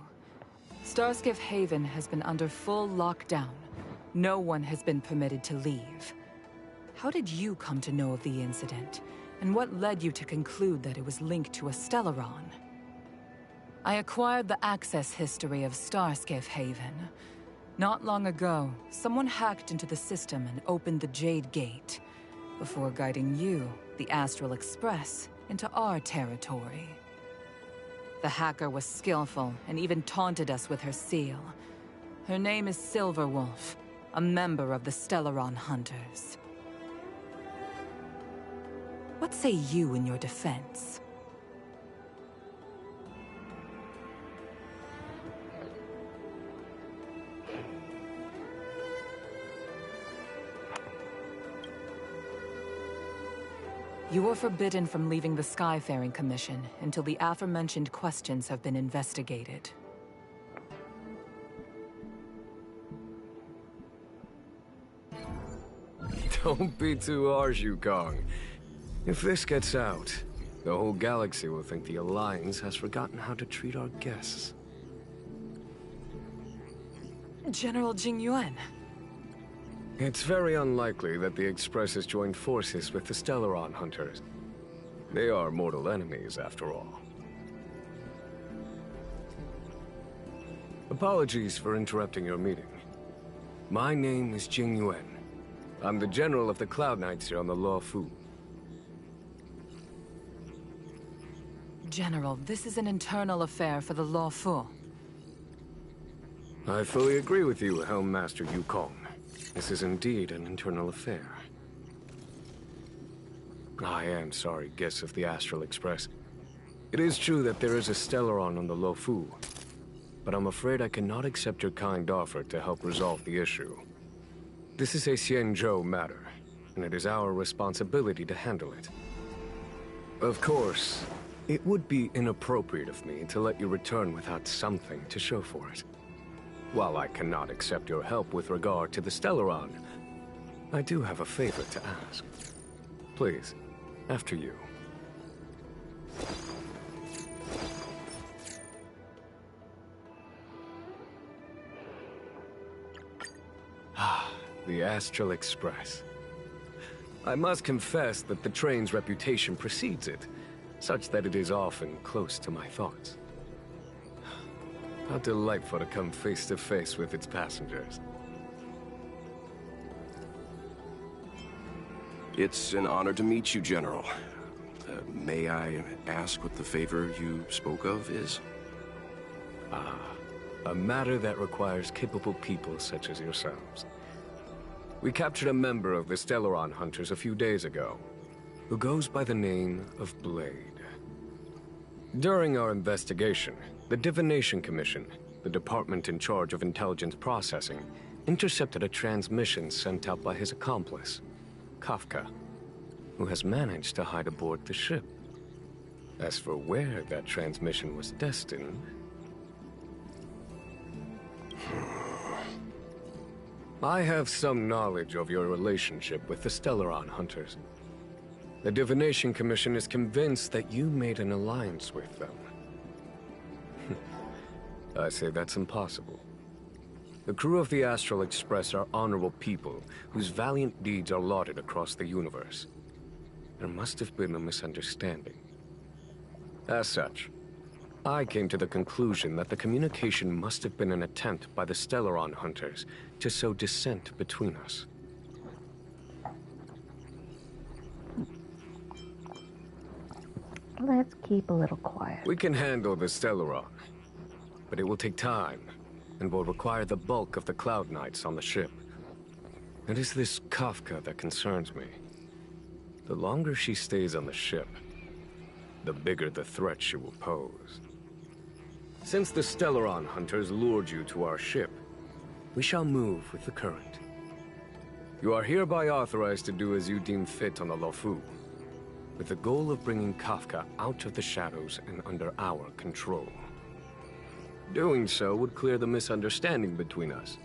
Starskiff Haven has been under full lockdown. No one has been permitted to leave. How did you come to know of the incident? And what led you to conclude that it was linked to a Stellaron? I acquired the access history of Starskiff Haven. Not long ago, someone hacked into the system and opened the Jade Gate, before guiding you, the Astral Express, into our territory. The hacker was skillful and even taunted us with her seal. Her name is Silverwolf, a member of the Stellaron Hunters. What say you in your defense? You are forbidden from leaving the Skyfaring Commission until the aforementioned questions have been investigated. Don't be too harsh, Yukong. If this gets out, the whole galaxy will think the Alliance has forgotten how to treat our guests. General Jing Yuan. It's very unlikely that the Express has joined forces with the Stellaron Hunters. They are mortal enemies, after all. Apologies for interrupting your meeting. My name is Jing Yuan. I'm the General of the Cloud Knights here on the Luofu. General, this is an internal affair for the Luofu. I fully agree with you, Helm Master Yukong. This is indeed an internal affair. I am sorry, guests of the Astral Express. It is true that there is a Stellaron on the Luofu, but I'm afraid I cannot accept your kind offer to help resolve the issue. This is a Xianzhou matter, and it is our responsibility to handle it. Of course, it would be inappropriate of me to let you return without something to show for it. While I cannot accept your help with regard to the Stellaron, I do have a favor to ask. Please, after you. Ah, the Astral Express. I must confess that the train's reputation precedes it, such that it is often close to my thoughts. How delightful to come face to face with its passengers. It's an honor to meet you, General. May I ask what the favor you spoke of is? A matter that requires capable people such as yourselves. We captured a member of the Stellaron Hunters a few days ago, who goes by the name of Blade. During our investigation, the Divination Commission, the department in charge of intelligence processing, intercepted a transmission sent out by his accomplice, Kafka, who has managed to hide aboard the ship. As for where that transmission was destined... I have some knowledge of your relationship with the Stellaron Hunters. The Divination Commission is convinced that you made an alliance with them. I say that's impossible. The crew of the Astral Express are honorable people whose valiant deeds are lauded across the universe. There must have been a misunderstanding. As such, I came to the conclusion that the communication must have been an attempt by the Stellaron hunters to sow dissent between us. Let's keep a little quiet. We can handle the Stellaron, but it will take time and will require the bulk of the Cloud Knights on the ship. It is this Kafka that concerns me. The longer she stays on the ship, the bigger the threat she will pose. Since the Stellaron hunters lured you to our ship, we shall move with the current. You are hereby authorized to do as you deem fit on the Lofu, with the goal of bringing Kafka out of the shadows and under our control. Doing so would clear the misunderstanding between us,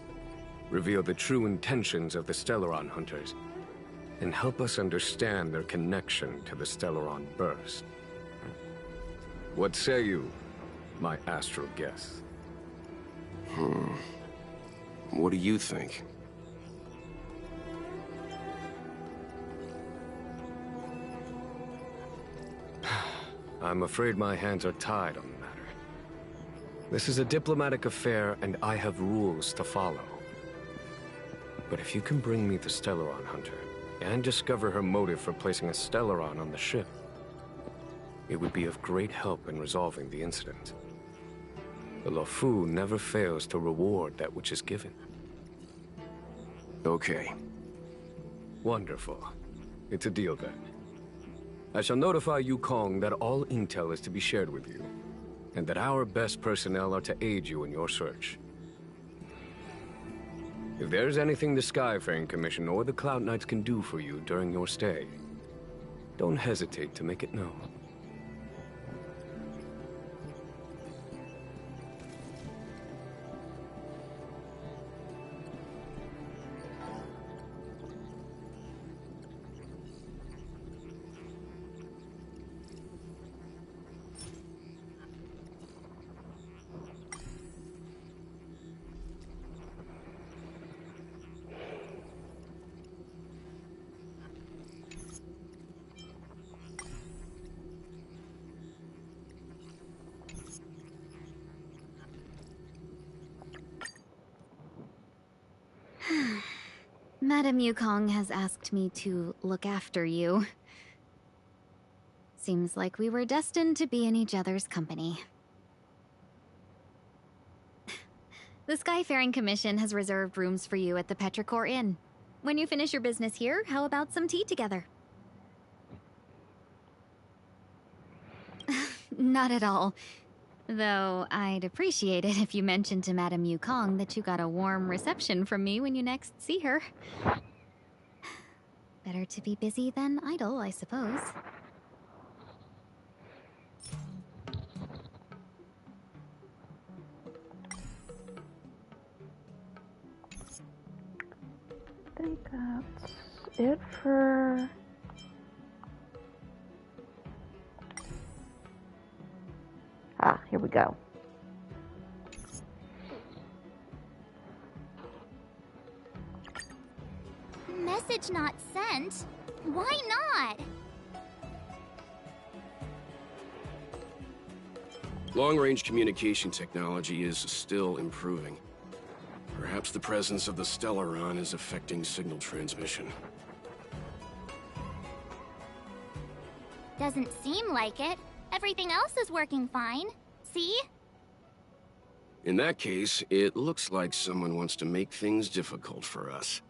reveal the true intentions of the Stellaron hunters, and help us understand their connection to the Stellaron burst. What say you, my astral guest? What do you think? I'm afraid my hands are tied on the matter. This is a diplomatic affair, and I have rules to follow. But if you can bring me the Stellaron hunter, and discover her motive for placing a Stellaron on the ship, it would be of great help in resolving the incident. The Lofu never fails to reward that which is given. Okay. Wonderful. It's a deal then. I shall notify Yukong that all intel is to be shared with you, and that our best personnel are to aid you in your search. If there's anything the Skyfaring Commission or the Cloud Knights can do for you during your stay, don't hesitate to make it known. Madame Yukong has asked me to look after you. Seems like we were destined to be in each other's company. The Skyfaring Commission has reserved rooms for you at the Petrichor Inn. When you finish your business here, how about some tea together? Not at all. Though I'd appreciate it if you mentioned to Madame Yukong that you got a warm reception from me when you next see her. Better to be busy than idle, I suppose. I think that's it for... Ah, here we go. Message not sent? Why not? Long-range communication technology is still improving. Perhaps the presence of the Stellaron is affecting signal transmission. Doesn't seem like it. Everything else is working fine. See? In that case, it looks like someone wants to make things difficult for us.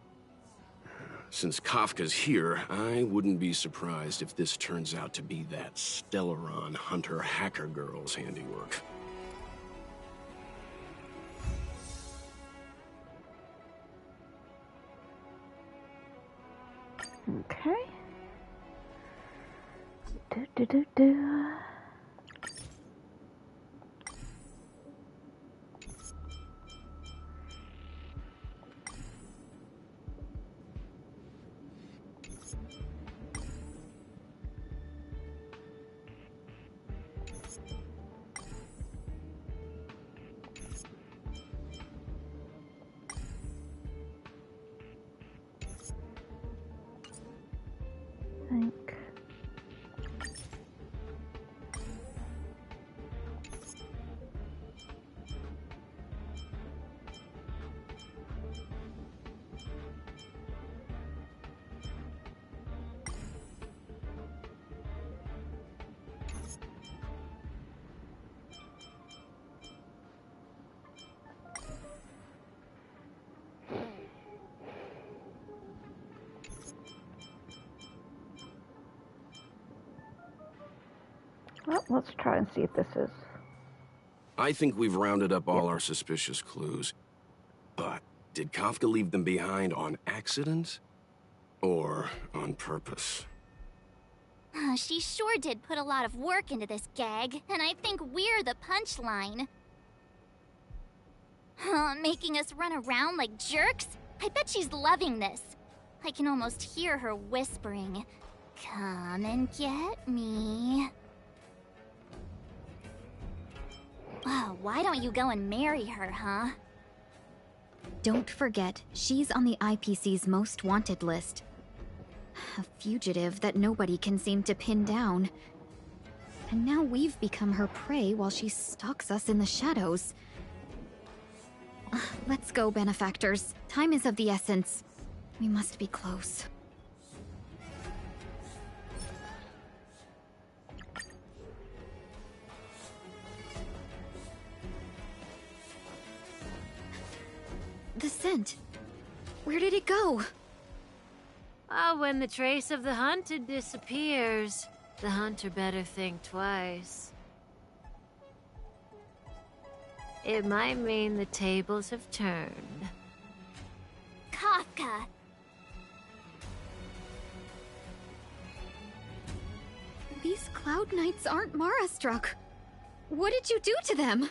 Since Kafka's here, I wouldn't be surprised if this turns out to be that Stellaron hunter hacker girl's handiwork. Okay. Do. Well, let's try and see if this is... I think we've rounded up all our suspicious clues. But did Kafka leave them behind on accident? Or on purpose? She sure did put a lot of work into this gag, and I think we're the punchline. Making us run around like jerks? I bet she's loving this. I can almost hear her whispering, "Come and get me." Why don't you go and marry her, huh? Don't forget, she's on the IPC's most wanted list. A fugitive that nobody can seem to pin down. And now we've become her prey while she stalks us in the shadows. Let's go, benefactors. Time is of the essence. We must be close. The scent. Where did it go? When the trace of the hunted disappears, the hunter better think twice. It might mean the tables have turned. Kafka! These Cloud Knights aren't Mara-struck. What did you do to them?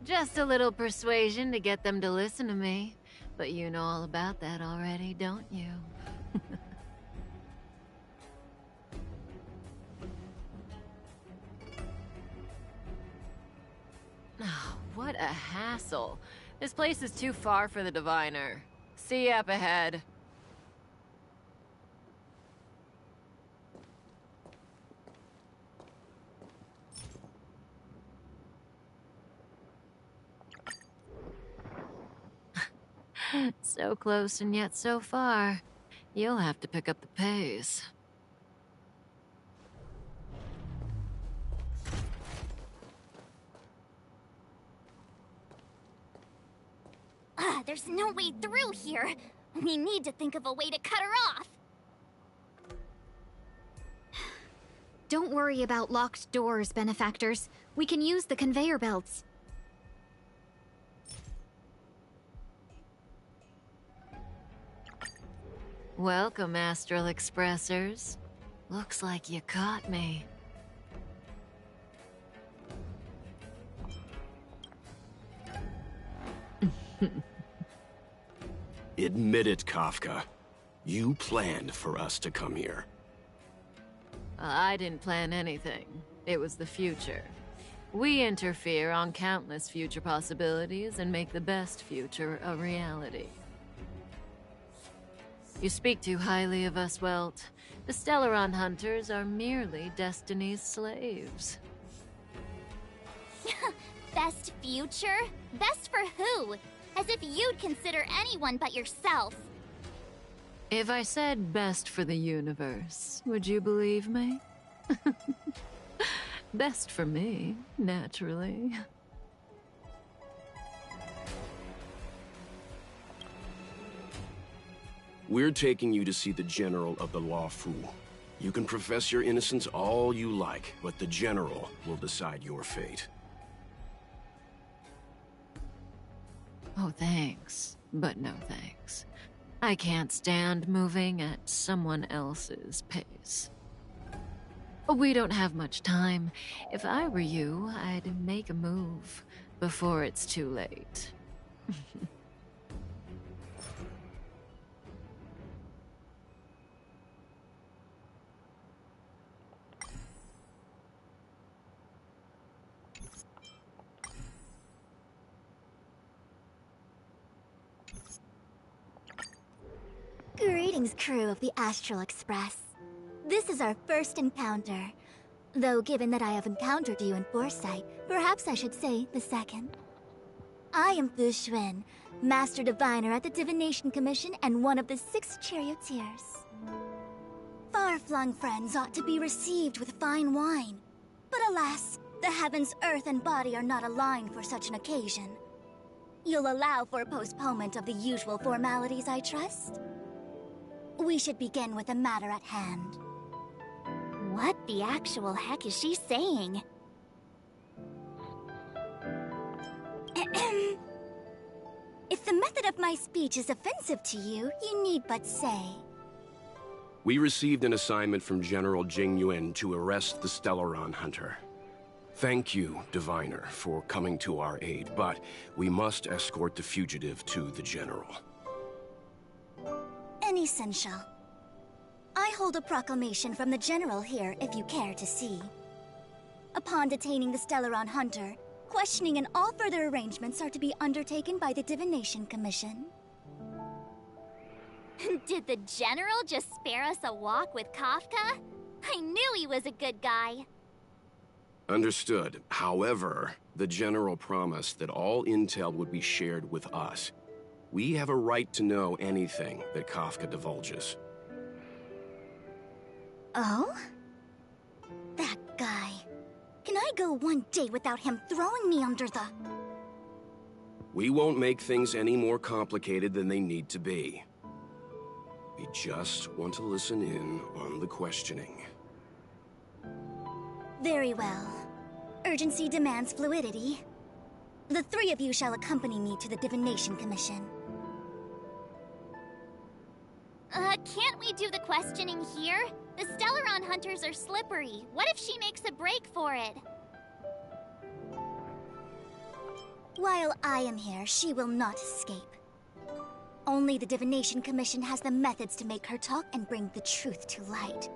Just a little persuasion to get them to listen to me. But you know all about that already, don't you? Oh, what a hassle. This place is too far for the diviner. See you up ahead. So close and yet so far. You'll have to pick up the pace. There's no way through here. We need to think of a way to cut her off. Don't worry about locked doors, benefactors. We can use the conveyor belts. Welcome, Astral Expressors. Looks like you caught me. Admit it, Kafka. You planned for us to come here. I didn't plan anything. It was the future. We interfere on countless future possibilities and make the best future a reality. You speak too highly of us, Welt. The Stellaron hunters are merely Destiny's slaves. Best future? Best for who? As if you'd consider anyone but yourself. If I said best for the universe, would you believe me? Best for me, naturally. We're taking you to see the General of the Lawfu. You can profess your innocence all you like, but the General will decide your fate. Oh, thanks. But no thanks. I can't stand moving at someone else's pace. We don't have much time. If I were you, I'd make a move before it's too late. Greetings, crew of the Astral Express. This is our first encounter. Though given that I have encountered you in foresight, perhaps I should say the second. I am Fu Xuan, Master Diviner at the Divination Commission and one of the 6 charioteers. Far-flung friends ought to be received with fine wine. But alas, the heavens, earth, and body are not aligned for such an occasion. You'll allow for a postponement of the usual formalities, I trust? We should begin with the matter at hand. What the actual heck is she saying? If the method of my speech is offensive to you, you need but say. We received an assignment from General Jing Yuan to arrest the Stellaron hunter. Thank you, Diviner, for coming to our aid, but we must escort the fugitive to the General. Essential. I hold a proclamation from the General here, if you care to see. Upon detaining the Stellaron hunter, questioning and all further arrangements are to be undertaken by the Divination Commission. Did the General just spare us a walk with Kafka? I knew he was a good guy. Understood. However, the General promised that all intel would be shared with us. We have a right to know anything that Kafka divulges. Oh? That guy. Can I go one day without him throwing me under the... We won't make things any more complicated than they need to be. We just want to listen in on the questioning. Very well. Urgency demands fluidity. The three of you shall accompany me to the Divination Commission. Can't we do the questioning here? The Stellaron hunters are slippery. What if she makes a break for it? While I am here, she will not escape. Only the Divination Commission has the methods to make her talk and bring the truth to light.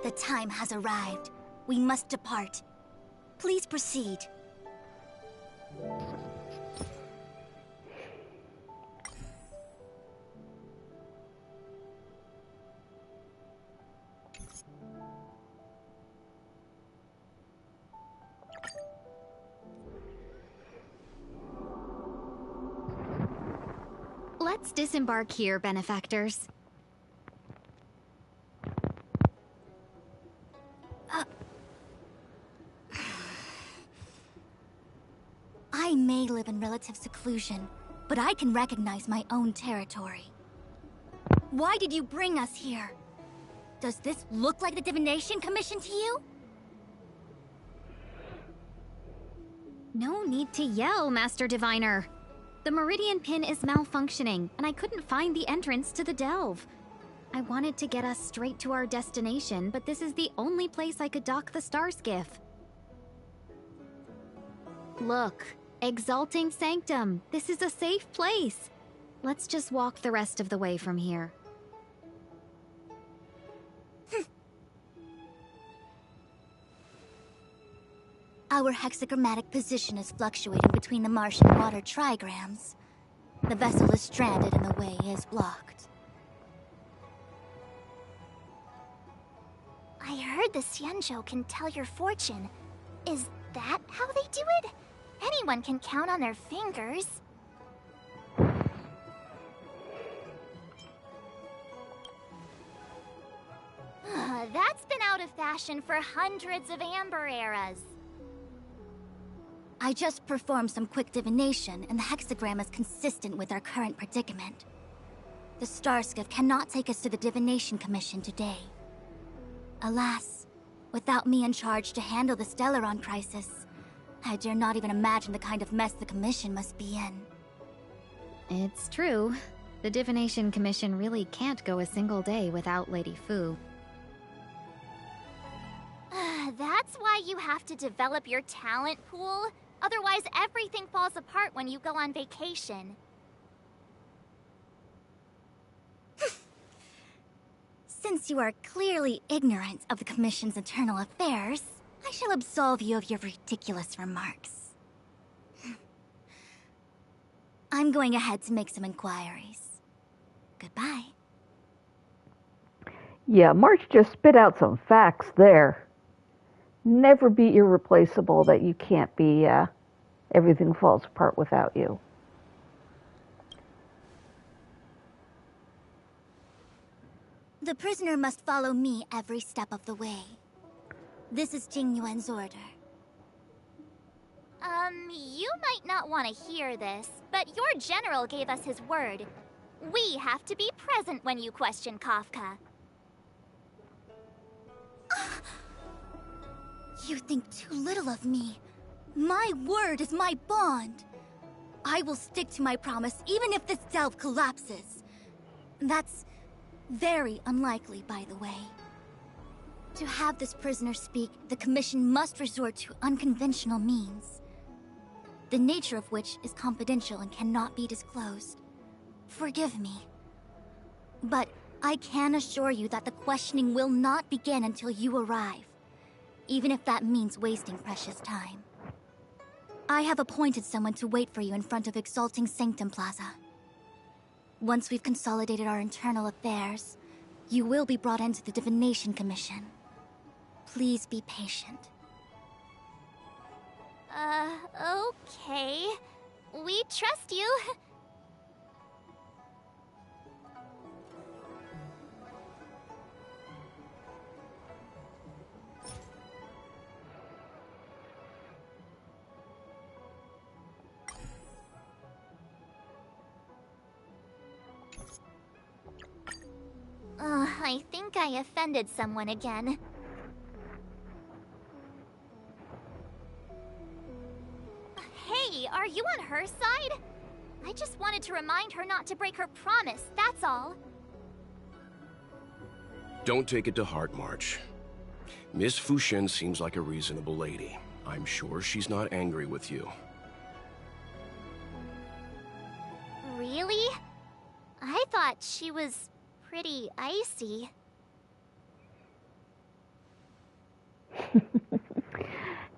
The time has arrived. We must depart. Please proceed. Let's disembark here, benefactors. I may live in relative seclusion, but I can recognize my own territory. Why did you bring us here? Does this look like the Divination Commission to you? No need to yell, Master Diviner. The Meridian Pin is malfunctioning, and I couldn't find the entrance to the delve. I wanted to get us straight to our destination, but this is the only place I could dock the star skiff. Look, Exalting Sanctum, this is a safe place. Let's just walk the rest of the way from here. Our hexagrammatic position is fluctuating between the marsh and water trigrams. The vessel is stranded and the way is blocked. I heard the Xianzhou can tell your fortune. Is that how they do it? Anyone can count on their fingers. That's been out of fashion for hundreds of Amber eras. I just performed some quick divination, and the hexagram is consistent with our current predicament. The star skiff cannot take us to the Divination Commission today. Alas, without me in charge to handle the Stellaron crisis, I dare not even imagine the kind of mess the Commission must be in. It's true. The Divination Commission really can't go a single day without Lady Fu. That's why you have to develop your talent pool. Otherwise, everything falls apart when you go on vacation. Since you are clearly ignorant of the Commission's internal affairs, I shall absolve you of your ridiculous remarks. I'm going ahead to make some inquiries. Goodbye. Yeah, March just spit out some facts there. Never be irreplaceable that you can't be, everything falls apart without you. The prisoner must follow me every step of the way. This is Jing Yuan's order. You might not want to hear this, but your general gave us his word. We have to be present when you question Kafka. You think too little of me. My word is my bond. I will stick to my promise even if this delve collapses. That's very unlikely, by the way. To have this prisoner speak, the Commission must resort to unconventional means, the nature of which is confidential and cannot be disclosed. Forgive me. But I can assure you that the questioning will not begin until you arrive, even if that means wasting precious time. I have appointed someone to wait for you in front of Exalting Sanctum Plaza. Once we've consolidated our internal affairs, you will be brought into the Divination Commission. Please be patient. Okay. We trust you. I think I offended someone again. Hey, are you on her side? I just wanted to remind her not to break her promise, that's all. Don't take it to heart, March. Miss Fushen seems like a reasonable lady. I'm sure she's not angry with you. Really? I thought she was pretty icy.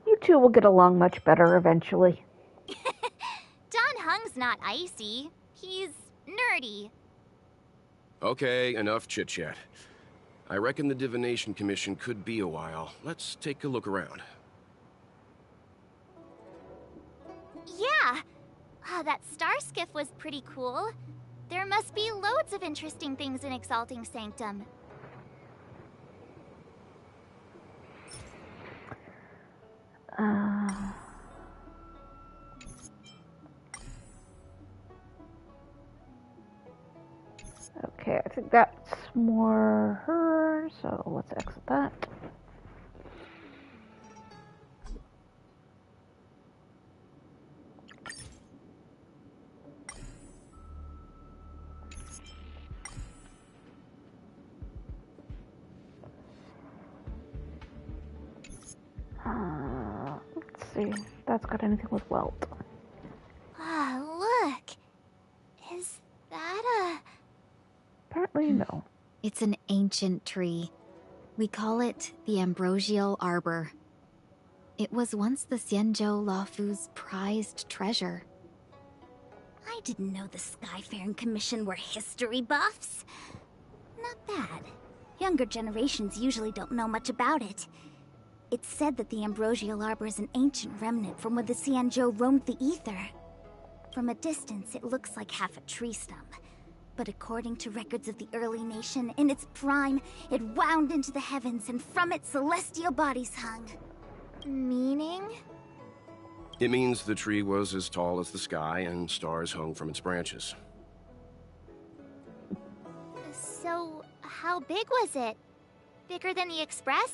You two will get along much better eventually. Don Hung's not icy. He's nerdy. Okay, enough chit-chat. I reckon the Divination Commission could be a while. Let's take a look around. Yeah! That star skiff was pretty cool. There must be loads of interesting things in Exalting Sanctum. Okay, I think that's more her, so let's exit that. Let's see if that's got anything with Welt. Look! Is that Apparently no. It's an ancient tree. We call it the Ambrosial Arbor. It was once the Xianzhou Luofu's prized treasure. I didn't know the Skyfaring Commission were history buffs. Not bad. Younger generations usually don't know much about it. It's said that the Ambrosial Arbor is an ancient remnant from when the Xianzhou roamed the ether. From a distance, it looks like half a tree stump. But according to records of the early nation, in its prime, it wound into the heavens and from it celestial bodies hung. Meaning? It means the tree was as tall as the sky and stars hung from its branches. So, how big was it? Bigger than the Express?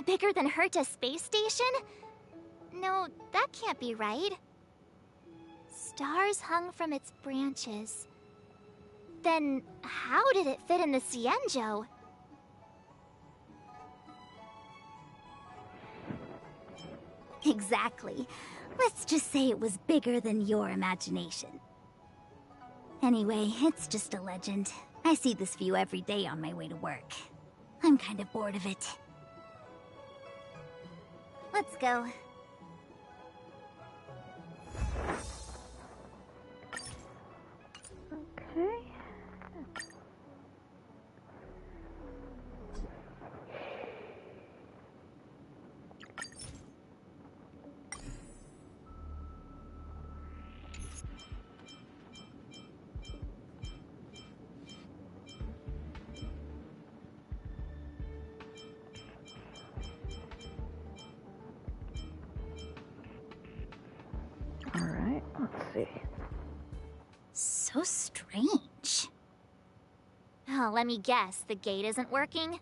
Bigger than Herta Space Station? No, that can't be right. Stars hung from its branches. Then, how did it fit in the Xianzhou? Exactly. Let's just say it was bigger than your imagination. Anyway, it's just a legend. I see this view every day on my way to work. I'm kind of bored of it. Let's go. Okay. All right, let's see. So strange. Oh, let me guess, the gate isn't working?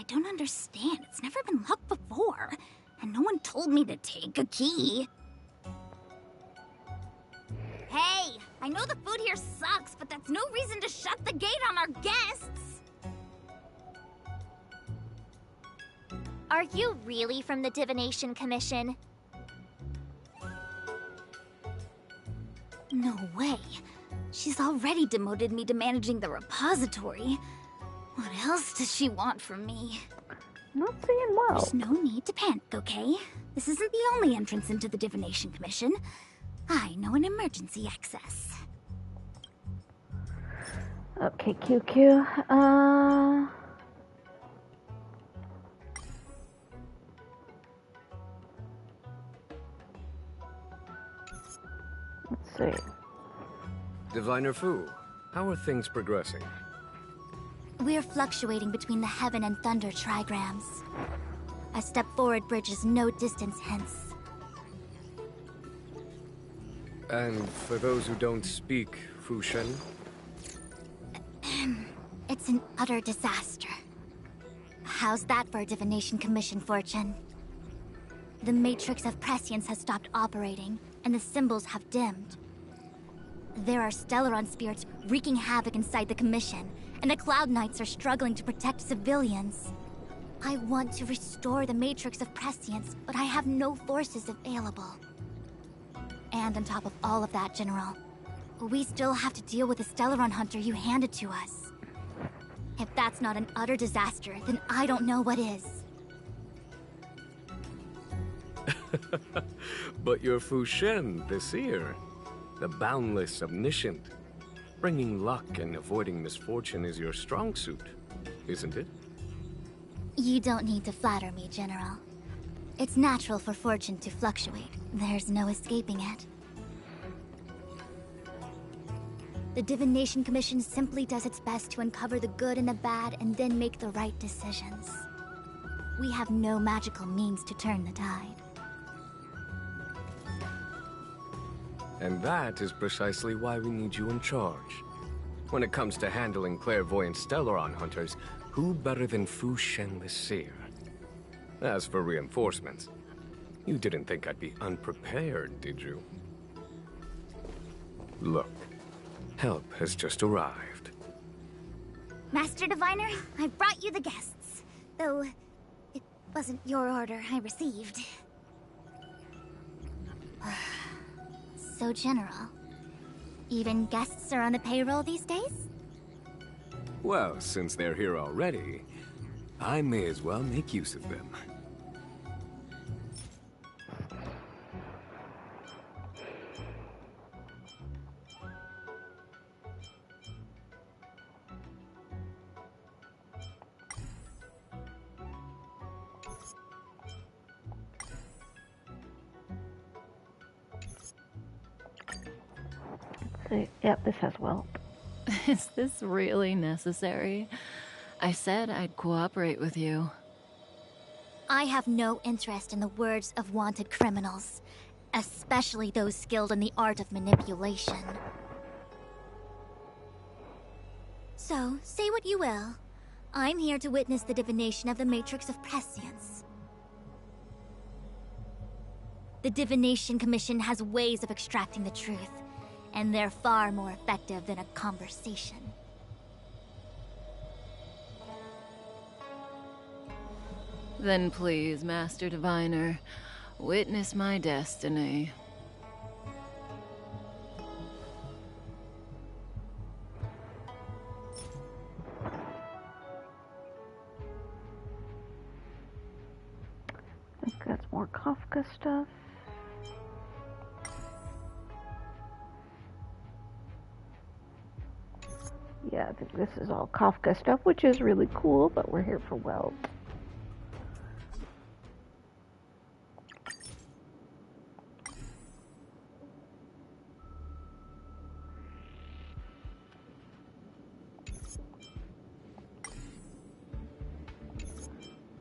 I don't understand. It's never been locked before. And no one told me to take a key. Hey, I know the food here sucks, but that's no reason to shut the gate on our guests. Are you really from the Divination Commission? No way. She's already demoted me to managing the repository. What else does she want from me? Not seeing well. There's no need to panic, okay? This isn't the only entrance into the Divination Commission. I know an emergency access. Okay, QQ. Let's see. Diviner Fu, how are things progressing? We're fluctuating between the Heaven and Thunder trigrams. A step forward bridges no distance hence. And for those who don't speak Fu Shen? It's an utter disaster. How's that for a Divination Commission fortune? The Matrix of Prescience has stopped operating, and the symbols have dimmed. There are Stellaron spirits wreaking havoc inside the Commission, and the Cloud Knights are struggling to protect civilians. I want to restore the Matrix of Prescience, but I have no forces available. And on top of all of that, General, we still have to deal with the Stellaron Hunter you handed to us. If that's not an utter disaster, then I don't know what is. But you're Fu Shen, the seer. The boundless, omniscient. Bringing luck and avoiding misfortune is your strong suit, isn't it? You don't need to flatter me, General. It's natural for fortune to fluctuate. There's no escaping it. The Divination Commission simply does its best to uncover the good and the bad and then make the right decisions. We have no magical means to turn the tide. And that is precisely why we need you in charge. When it comes to handling clairvoyant Stellaron hunters, who better than Fu Shen the Seer? As for reinforcements, you didn't think I'd be unprepared, did you? Look, help has just arrived. Master Diviner, I brought you the guests. Though, it wasn't your order I received. So, General, even guests are on the payroll these days? Well, since they're here already, I may as well make use of them. Yep, this has Welt. Is this really necessary? I said I'd cooperate with you. I have no interest in the words of wanted criminals, especially those skilled in the art of manipulation. So, say what you will. I'm here to witness the divination of the Matrix of Prescience. The Divination Commission has ways of extracting the truth, and they're far more effective than a conversation. Then please, Master Diviner, witness my destiny. I think that's more Kafka stuff. Yeah, I think this is all Kafka stuff, which is really cool, but we're here for Welt.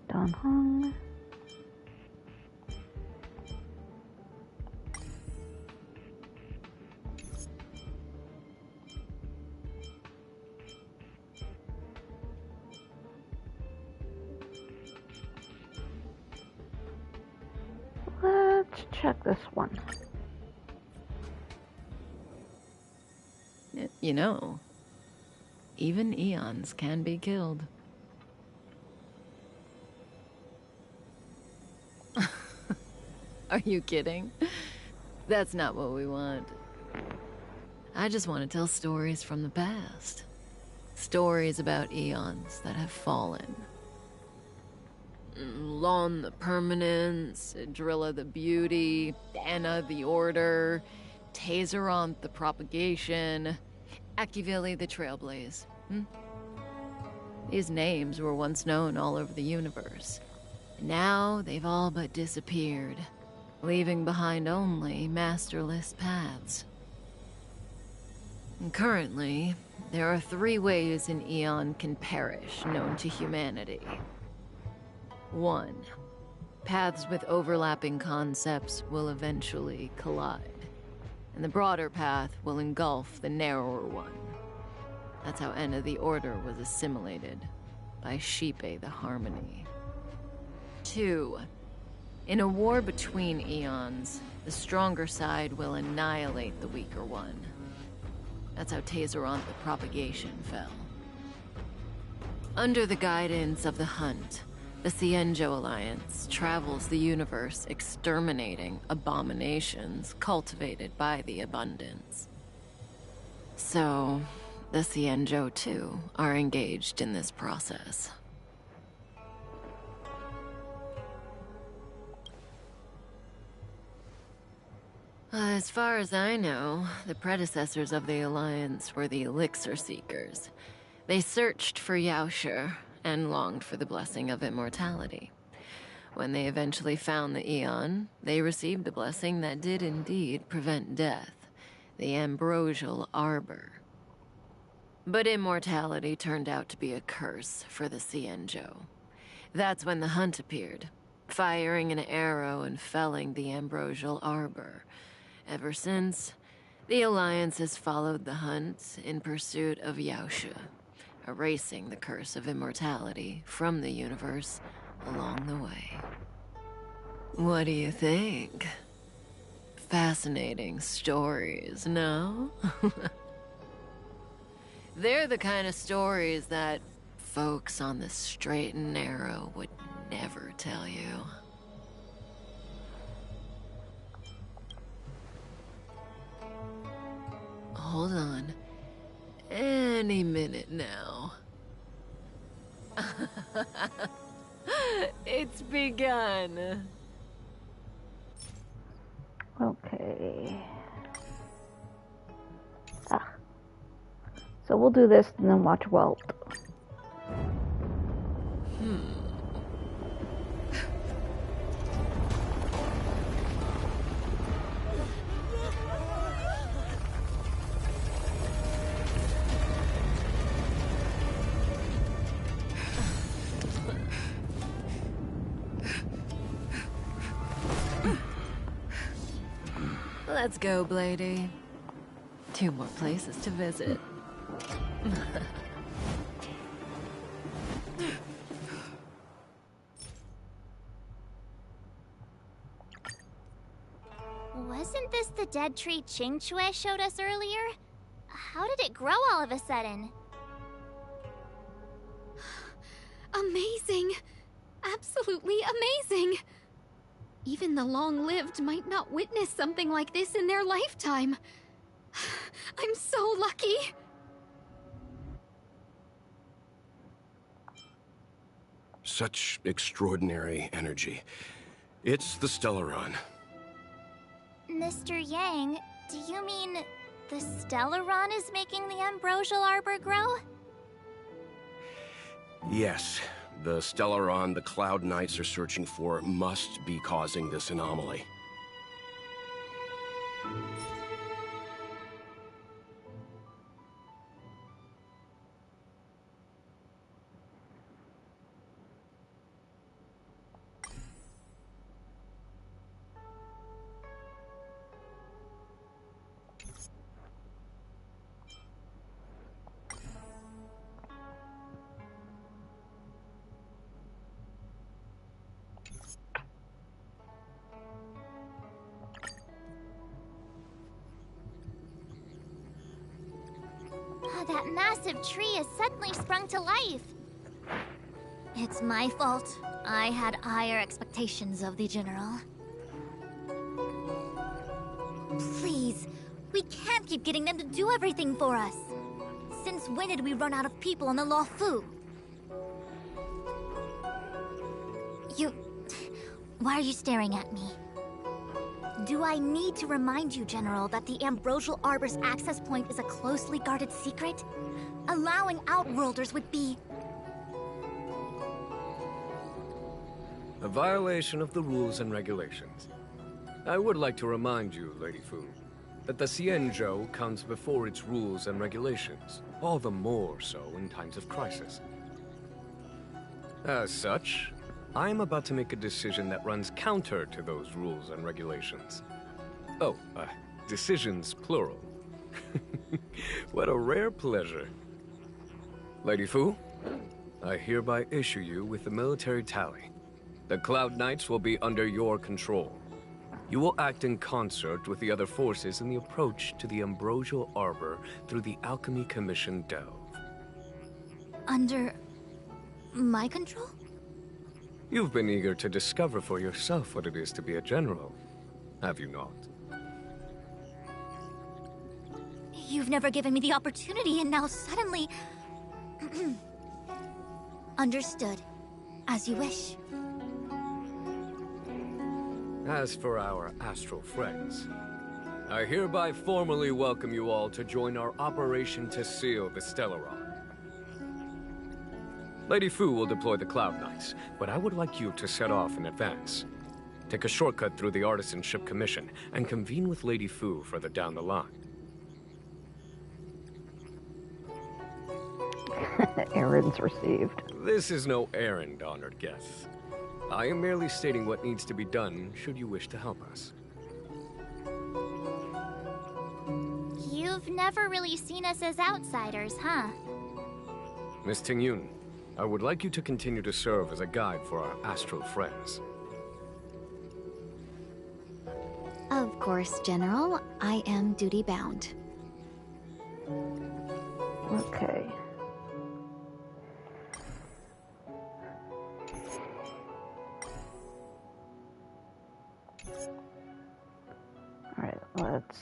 Don Hong. check this one. You know, even eons can be killed. Are you kidding? That's not what we want. I just want to tell stories from the past. Stories about eons that have fallen. Lon the Permanence, Drilla the Beauty, Anna the Order, Tazeronth the Propagation, Akivili the Trailblaze. These names were once known all over the universe. Now they've all but disappeared, leaving behind only masterless paths. And currently, there are 3 ways an eon can perish known to humanity. 1. Paths with overlapping concepts will eventually collide, and the broader path will engulf the narrower one. That's how Enna the Order was assimilated, by Sheepe the Harmony. 2. In a war between eons, the stronger side will annihilate the weaker one. That's how Tazeronth the Propagation fell. Under the guidance of the Hunt, the Cienjo Alliance travels the universe exterminating abominations cultivated by the Abundance. So, the Cienjo, too, are engaged in this process. As far as I know, the predecessors of the Alliance were the Elixir Seekers. They searched for Yaoshi and longed for the blessing of immortality. When they eventually found the Eon, they received a blessing that did indeed prevent death, the Ambrosial Arbor. But immortality turned out to be a curse for the Cienjo. That's when the Hunt appeared, firing an arrow and felling the Ambrosial Arbor. Ever since, the Alliance has followed the Hunt in pursuit of Yaoshi, erasing the curse of immortality from the universe along the way. What do you think? Fascinating stories, no? They're the kind of stories that folks on the straight and narrow would never tell you. Hold on. Any minute now. It's begun. Okay. So we'll do this and then watch Welt. Let's go, Blady. 2 more places to visit. Wasn't this the dead tree Qingque showed us earlier? How did it grow all of a sudden? Amazing! Absolutely amazing! Even the long-lived might not witness something like this in their lifetime. I'm so lucky! Such extraordinary energy. It's the Stellaron. Mr. Yang, do you mean the Stellaron is making the Ambrosial Arbor grow? Yes, the Stellaron the Cloud Knights are searching for must be causing this anomaly. That massive tree has suddenly sprung to life. It's my fault. I had higher expectations of the General. Please, we can't keep getting them to do everything for us. Since when did we run out of people on the Luofu? Why are you staring at me? Do I need to remind you, General, that the Ambrosial Arbor's access point is a closely guarded secret? Allowing Outworlders would be... a violation of the rules and regulations. I would like to remind you, Lady Fu, that the Xianzhou comes before its rules and regulations, all the more so in times of crisis. As such, I am about to make a decision that runs counter to those rules and regulations. Oh, decisions plural. What a rare pleasure. Lady Fu, I hereby issue you with the military tally. The Cloud Knights will be under your control. You will act in concert with the other forces in the approach to the Ambrosial Arbor through the Alchemy Commission Delve. Under... my control? You've been eager to discover for yourself what it is to be a general, have you not? You've never given me the opportunity, and now suddenly... Understood. As you wish. As for our astral friends, I hereby formally welcome you all to join our operation to seal the Stellaron. Lady Fu will deploy the Cloud Knights, but I would like you to set off in advance. Take a shortcut through the Artisanship Commission and convene with Lady Fu further down the line. Errands received. This is no errand, honored guests. I am merely stating what needs to be done should you wish to help us. You've never really seen us as outsiders, huh? Miss Tingyun, I would like you to continue to serve as a guide for our astral friends. Of course, General. I am duty-bound. Okay. Alright, let's...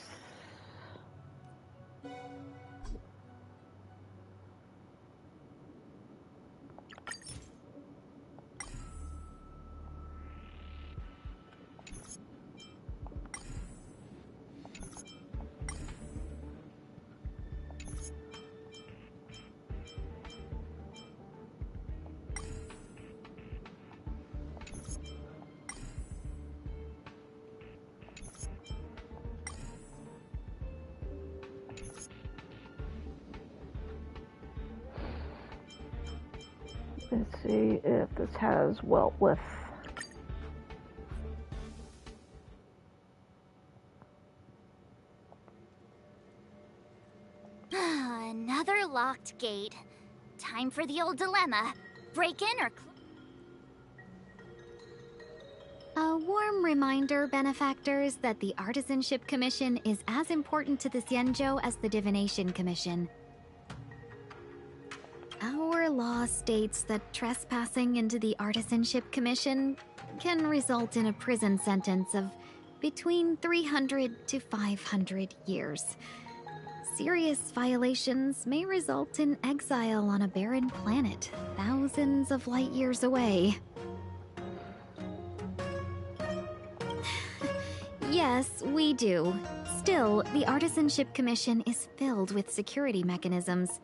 Let's see if this has Welt with. Another locked gate. Time for the old dilemma. Break in or... A warm reminder, benefactors, that the Artisanship Commission is as important to the Xianzhou as the Divination Commission. Our law states that trespassing into the Artisanship Commission can result in a prison sentence of between 300 to 500 years. Serious violations may result in exile on a barren planet, thousands of light years away. Yes, we do. Still, the Artisanship Commission is filled with security mechanisms.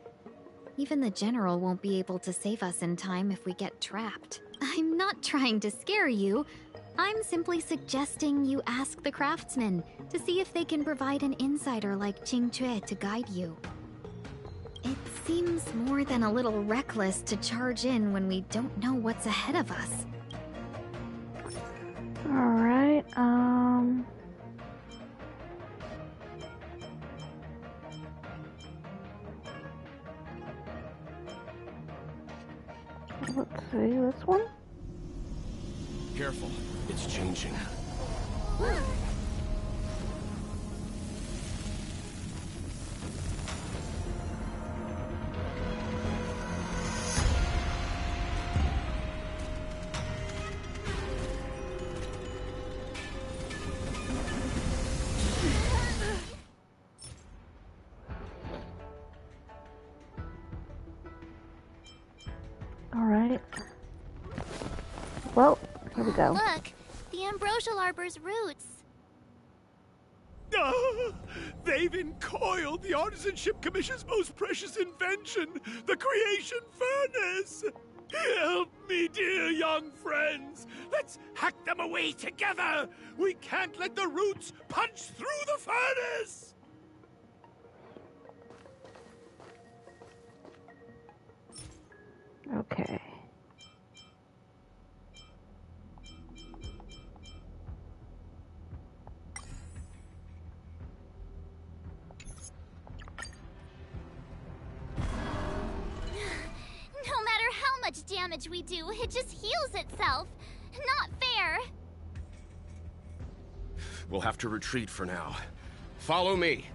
Even the General won't be able to save us in time if we get trapped. I'm not trying to scare you. I'm simply suggesting you ask the craftsmen to see if they can provide an insider like Qing Cue to guide you. It seems more than a little reckless to charge in when we don't know what's ahead of us. Alright, let's see, this one? Careful, it's changing. Alright. Well, here we go. Look, the ambrosial arbor's roots. They've encoiled the Artisanship Commission's most precious invention, the creation furnace! Help me, dear young friends! Let's hack them away together! We can't let the roots punch through the furnace! Okay. No matter how much damage we do, it just heals itself. Not fair. We'll have to retreat for now. Follow me.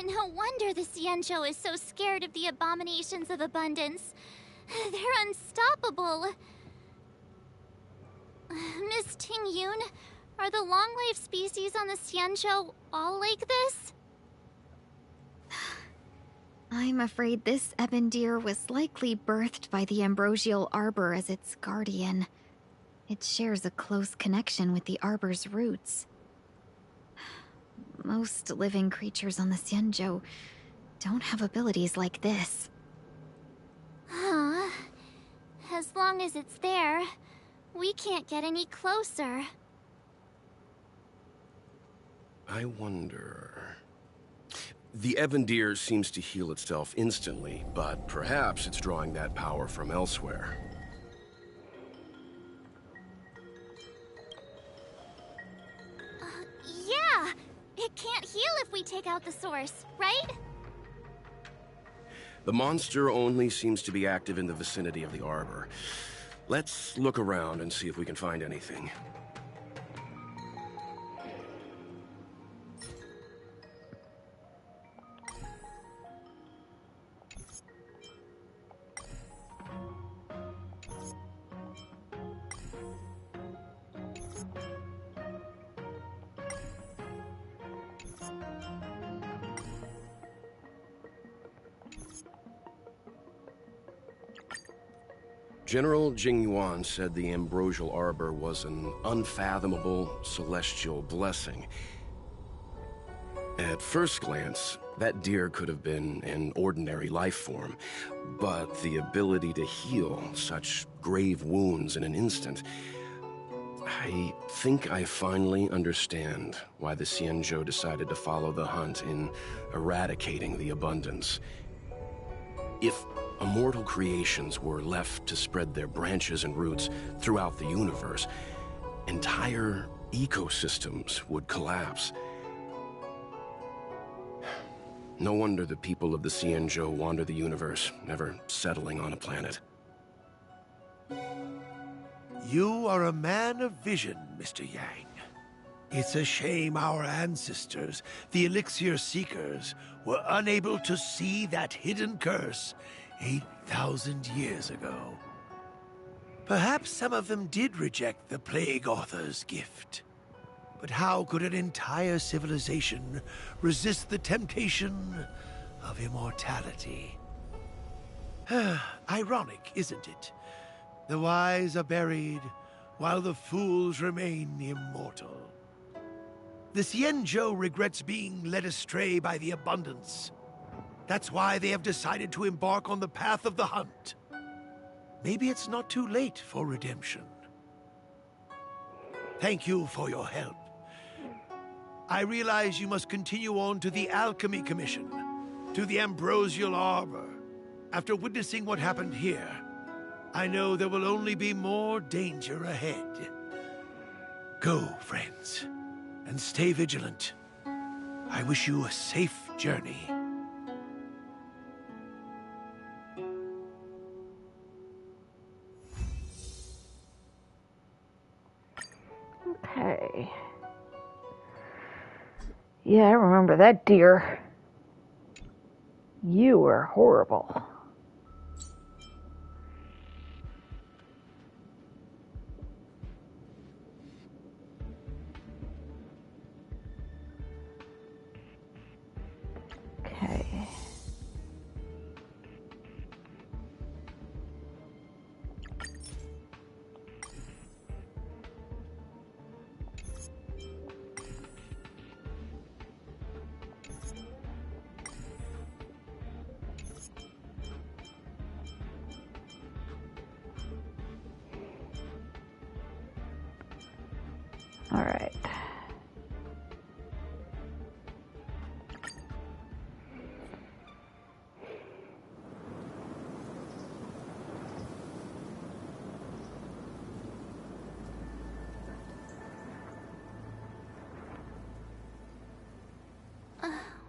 No wonder the Xianzhou is so scared of the abominations of abundance. They're unstoppable. Miss Ting Yun, are the long-life species on the Xianzhou all like this? I'm afraid this ebon deer was likely birthed by the ambrosial arbor as its guardian. It shares a close connection with the arbor's roots. Most living creatures on the Xianzhou don't have abilities like this. Huh. As long as it's there, we can't get any closer. I wonder... The ebon deer seems to heal itself instantly, but perhaps it's drawing that power from elsewhere. Yeah! It can't heal if we take out the source, right? The monster only seems to be active in the vicinity of the arbor. Let's look around and see if we can find anything. General Jingyuan said the ambrosial arbor was an unfathomable celestial blessing. At first glance, that deer could have been an ordinary life form, but the ability to heal such grave wounds in an instant... I think I finally understand why the Xianzhou decided to follow the hunt in eradicating the abundance. If immortal creations were left to spread their branches and roots throughout the universe, entire ecosystems would collapse. No wonder the people of the Xianzhou wander the universe, never settling on a planet. You are a man of vision, Mr. Yang. It's a shame our ancestors, the Elixir Seekers, were unable to see that hidden curse 8,000 years ago. Perhaps some of them did reject the Plague Author's gift. But how could an entire civilization resist the temptation of immortality? Ironic, isn't it? The wise are buried, while the fools remain immortal. The Xianzhou regrets being led astray by the abundance. That's why they have decided to embark on the path of the hunt. Maybe it's not too late for redemption. Thank you for your help. I realize you must continue on to the Alchemy Commission, to the Ambrosial Arbor. After witnessing what happened here, I know there will only be more danger ahead. Go, friends, and stay vigilant. I wish you a safe journey. Okay. Yeah, I remember that deer. You were horrible. Alright.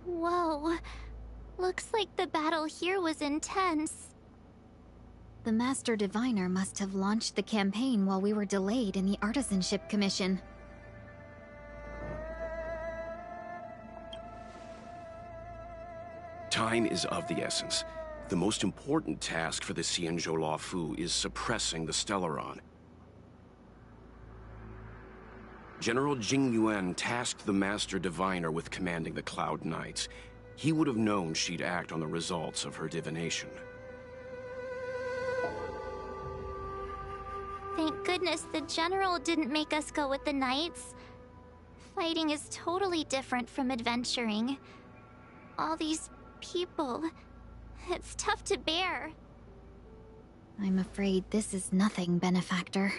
Whoa. Looks like the battle here was intense. The Master Diviner must have launched the campaign while we were delayed in the Artisanship Commission. Time is of the essence. The most important task for the Xianzhou Luofu is suppressing the Stellaron. General Jing Yuan tasked the Master Diviner with commanding the Cloud Knights. He would have known she'd act on the results of her divination. Thank goodness the General didn't make us go with the Knights. Fighting is totally different from adventuring. All these people... It's tough to bear. I'm afraid this is nothing, Benefactor.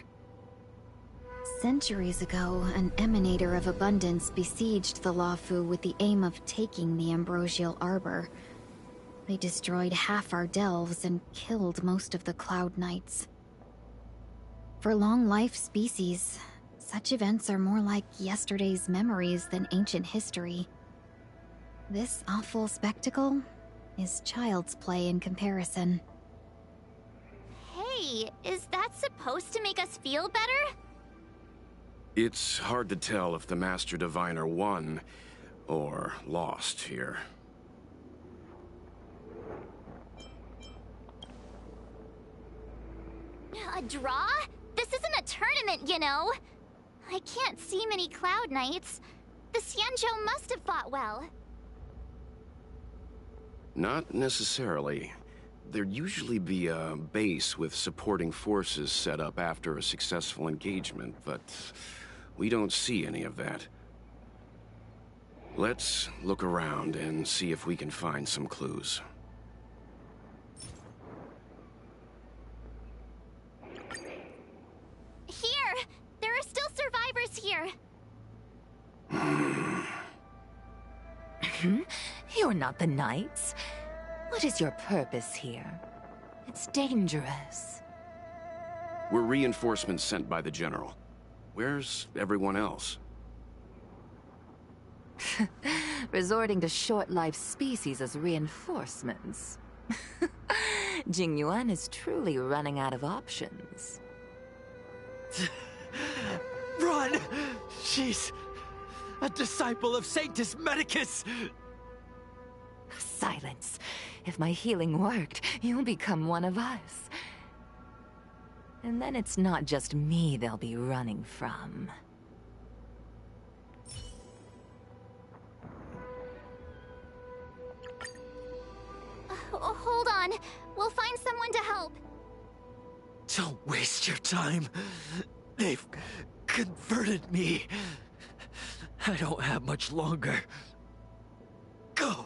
Centuries ago, an emanator of abundance besieged the Luofu with the aim of taking the Ambrosial Arbor. They destroyed half our delves and killed most of the Cloud Knights. For long-life species, such events are more like yesterday's memories than ancient history. This awful spectacle is child's play in comparison. Hey, is that supposed to make us feel better? It's hard to tell if the Master Diviner won or lost here. A draw? This isn't a tournament, you know. I can't see many Cloud Knights. The Xianzhou must have fought well. Not necessarily. There'd usually be a base with supporting forces set up after a successful engagement, but we don't see any of that. Let's look around and see if we can find some clues. Here! There are still survivors here! You're not the Knights. What is your purpose here? It's dangerous. We're reinforcements sent by the General. Where's everyone else? Resorting to short-lived species as reinforcements. Jing Yuan is truly running out of options. Run! She's a disciple of Sanctus Medicus! Silence. If my healing worked, you'll become one of us. And then it's not just me they'll be running from. Hold on. We'll find someone to help. Don't waste your time. They've converted me. I don't have much longer. Go!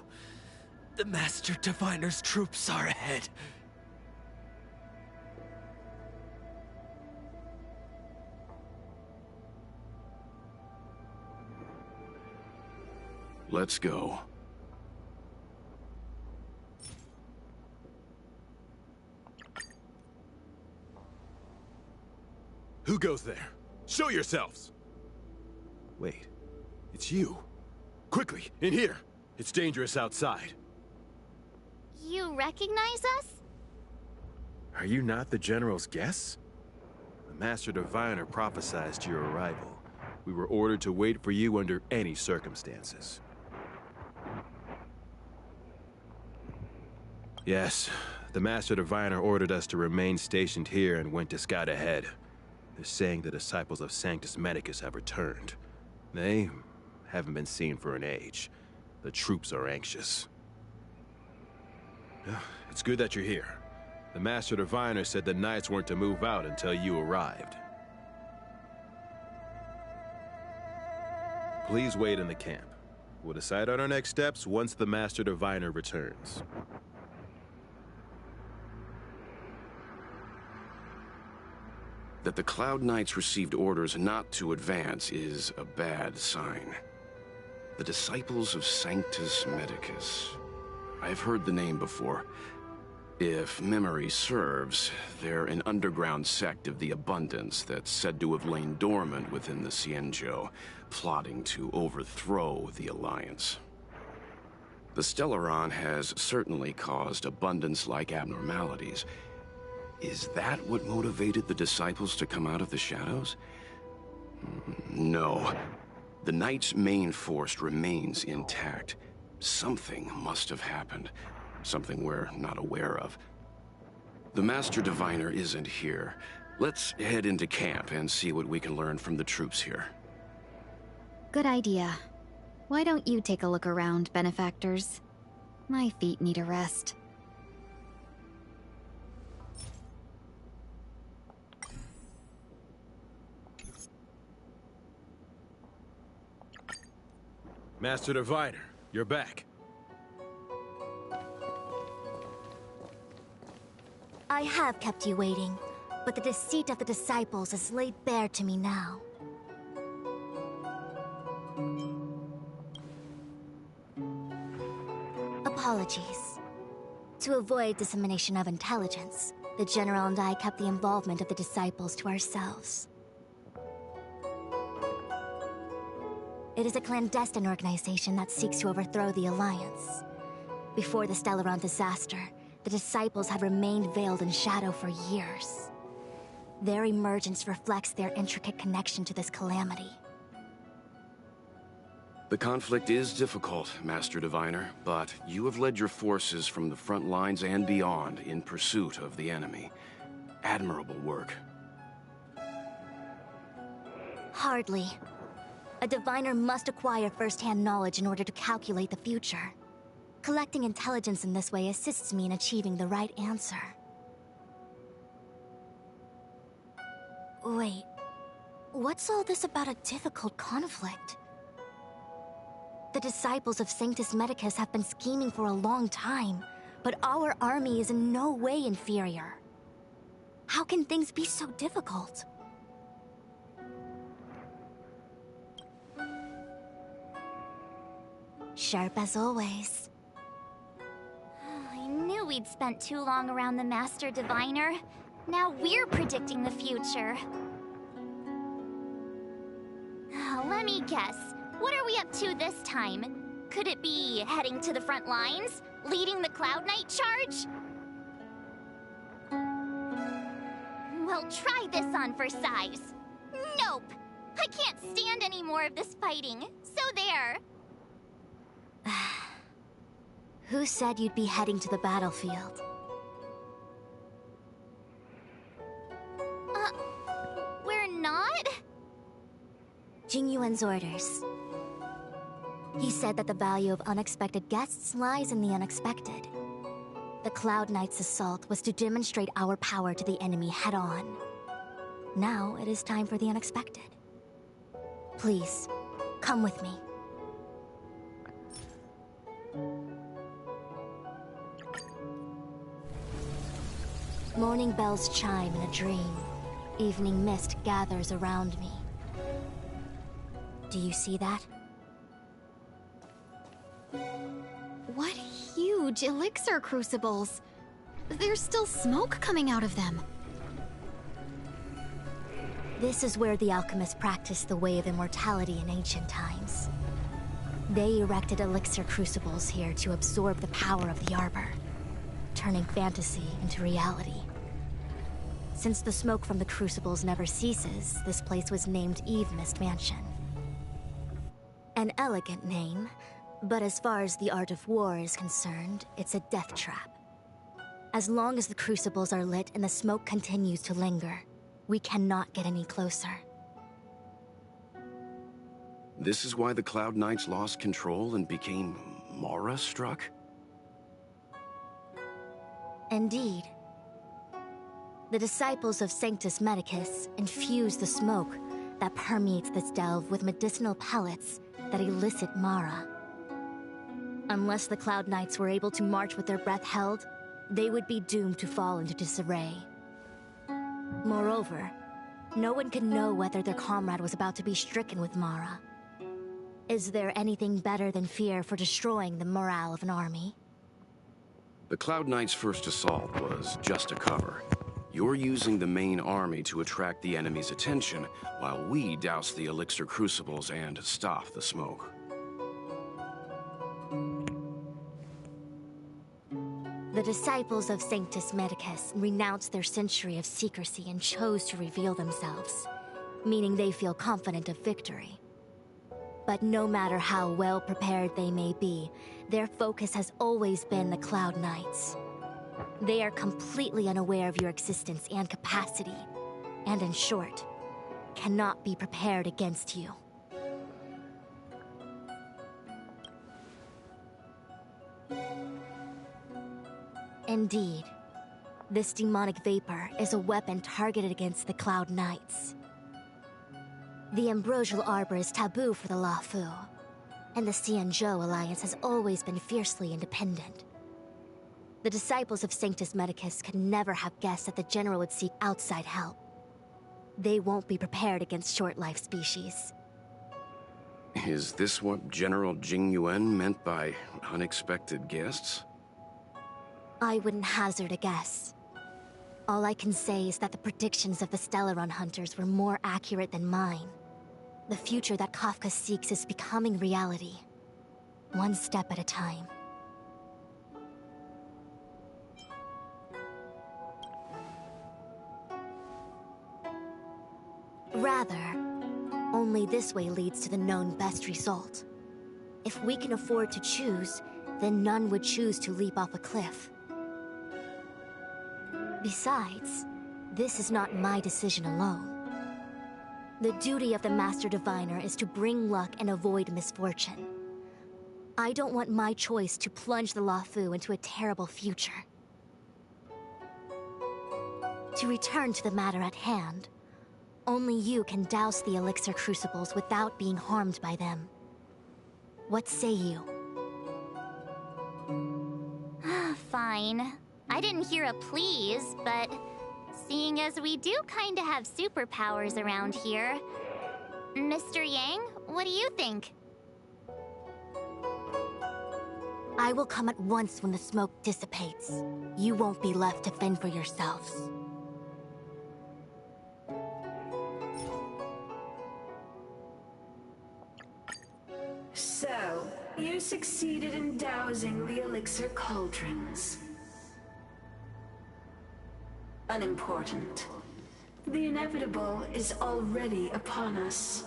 The Master Diviner's troops are ahead. Let's go. Who goes there? Show yourselves! Wait, it's you. Quickly, in here. It's dangerous outside. You recognize us? Are you not the General's guests? The Master Diviner prophesized your arrival. We were ordered to wait for you under any circumstances. Yes, the Master Diviner ordered us to remain stationed here and went to scout ahead. They're saying the disciples of Sanctus Medicus have returned. They haven't been seen for an age. The troops are anxious. It's good that you're here. The Master Diviner said the Knights weren't to move out until you arrived. Please wait in the camp. We'll decide on our next steps once the Master Diviner returns. That the Cloud Knights received orders not to advance is a bad sign. The Disciples of Sanctus Medicus. I've heard the name before. If memory serves, they're an underground sect of the Abundance that's said to have lain dormant within the Xianzhou, plotting to overthrow the Alliance. The Stellaron has certainly caused Abundance-like abnormalities. Is that what motivated the Disciples to come out of the shadows? No. The Knight's main force remains intact. Something must have happened. Something we're not aware of. The Master Diviner isn't here. Let's head into camp and see what we can learn from the troops here. Good idea. Why don't you take a look around, benefactors? My feet need a rest. Master Diviner, you're back. I have kept you waiting, but the deceit of the Disciples is laid bare to me now. Apologies. To avoid dissemination of intelligence, the General and I kept the involvement of the Disciples to ourselves. It is a clandestine organization that seeks to overthrow the Alliance. Before the Stellaron disaster, the Disciples had remained veiled in shadow for years. Their emergence reflects their intricate connection to this calamity. The conflict is difficult, Master Diviner, but you have led your forces from the front lines and beyond in pursuit of the enemy. Admirable work. Hardly. A diviner must acquire first-hand knowledge in order to calculate the future. Collecting intelligence in this way assists me in achieving the right answer. Wait, what's all this about a difficult conflict? The Disciples of Sanctus Medicus have been scheming for a long time, but our army is in no way inferior. How can things be so difficult? Sharp as always. I knew we'd spent too long around the Master Diviner. Now we're predicting the future. Let me guess. What are we up to this time? Could it be heading to the front lines? Leading the Cloud Knight charge? Well, try this on for size. Nope! I can't stand any more of this fighting. So there. Who said you'd be heading to the battlefield? We're not? Jingyuan's orders. He said that the value of unexpected guests lies in the unexpected. The Cloud Knight's assault was to demonstrate our power to the enemy head-on. Now it is time for the unexpected. Please, come with me. Morning bells chime in a dream. Evening mist gathers around me. Do you see that? What huge elixir crucibles! There's still smoke coming out of them. This is where the alchemists practiced the way of immortality in ancient times. They erected elixir crucibles here to absorb the power of the arbor, turning fantasy into reality. Since the smoke from the crucibles never ceases, this place was named Eve Mist Mansion. An elegant name, but as far as the art of war is concerned, it's a death trap. As long as the crucibles are lit and the smoke continues to linger, we cannot get any closer. This is why the Cloud Knights lost control and became Mara-struck? Indeed. The disciples of Sanctus Medicus infuse the smoke that permeates this delve with medicinal pellets that elicit Mara. Unless the Cloud Knights were able to march with their breath held, they would be doomed to fall into disarray. Moreover, No one could know whether their comrade was about to be stricken with Mara. Is there anything better than fear for destroying the morale of an army? The Cloud Knight's first assault was just a cover. You're using the main army to attract the enemy's attention, while we douse the elixir crucibles and stop the smoke. The disciples of Sanctus Medicus renounced their century of secrecy and chose to reveal themselves, meaning they feel confident of victory. But no matter how well prepared they may be, their focus has always been the Cloud Knights. They are completely unaware of your existence and capacity, and in short, cannot be prepared against you. Indeed, this demonic vapor is a weapon targeted against the Cloud Knights. The Ambrosial Arbor is taboo for the Luofu, and the Xianzhou Alliance has always been fiercely independent. The disciples of Sanctus Medicus could never have guessed that the General would seek outside help. They won't be prepared against short-life species. Is this what General Jing Yuan meant by unexpected guests? I wouldn't hazard a guess. All I can say is that the predictions of the Stellaron hunters were more accurate than mine. The future that Kafka seeks is becoming reality, one step at a time. Rather, only this way leads to the known best result. If we can afford to choose, then none would choose to leap off a cliff. Besides, this is not my decision alone. The duty of the Master Diviner is to bring luck and avoid misfortune. I don't want my choice to plunge the Luofu into a terrible future. To return to the matter at hand, only you can douse the elixir crucibles without being harmed by them. What say you? Fine. I didn't hear a please, but seeing as we do kinda have superpowers around here, Mr. Yang, what do you think? I will come at once when the smoke dissipates. You won't be left to fend for yourselves. So, you succeeded in dousing the elixir cauldrons. Unimportant. The inevitable is already upon us.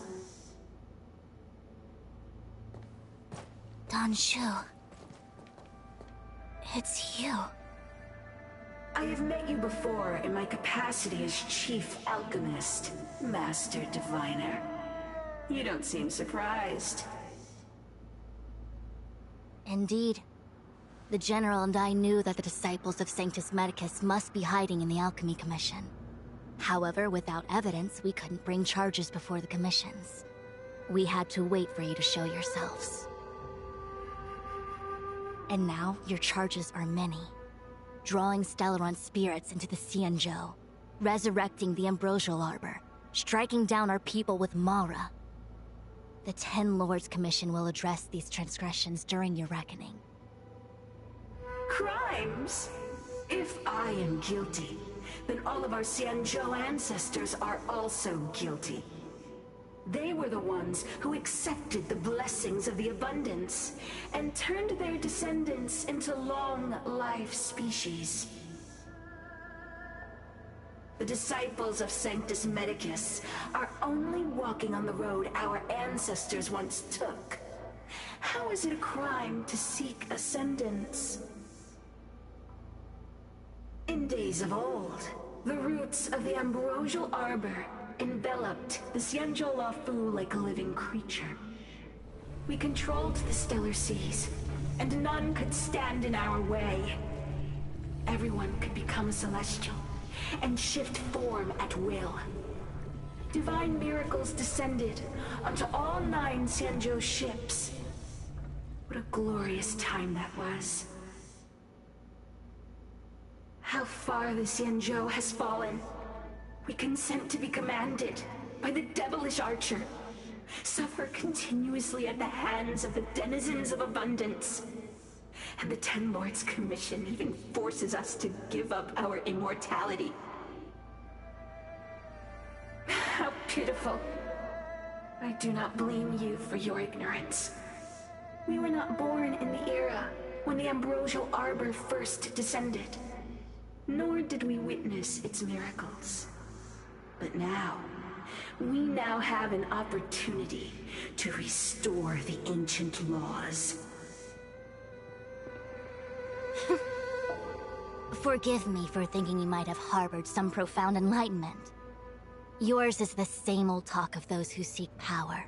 Danshu. It's you. I have met you before in my capacity as Chief Alchemist, Master Diviner. You don't seem surprised. Indeed. The General and I knew that the disciples of Sanctus Medicus must be hiding in the Alchemy Commission. However, without evidence, we couldn't bring charges before the commissions. We had to wait for you to show yourselves. And now, your charges are many. Drawing Stellaron spirits into the Xianzhou, resurrecting the Ambrosial Arbor, striking down our people with Mara. The Ten Lords Commission will address these transgressions during your reckoning. Crimes? If I am guilty, then all of our Xianzhou ancestors are also guilty. They were the ones who accepted the blessings of the abundance and turned their descendants into long-life species. The disciples of Sanctus Medicus are only walking on the road our ancestors once took. How is it a crime to seek ascendance? In days of old, the roots of the Ambrosial Arbor enveloped the Xianzhou Luofu like a living creature. We controlled the stellar seas, and none could stand in our way. Everyone could become celestial and shift form at will. Divine miracles descended onto all 9 Xianzhou ships. What a glorious time that was. How far the Xianzhou has fallen. We consent to be commanded by the devilish archer. Suffer continuously at the hands of the denizens of abundance. And the Ten Lords Commission even forces us to give up our immortality. How pitiful. I do not blame you for your ignorance. We were not born in the era when the Ambrosial Arbor first descended, nor did we witness its miracles. But now, we now have an opportunity to restore the ancient laws. Forgive me for thinking you might have harbored some profound enlightenment. Yours is the same old talk of those who seek power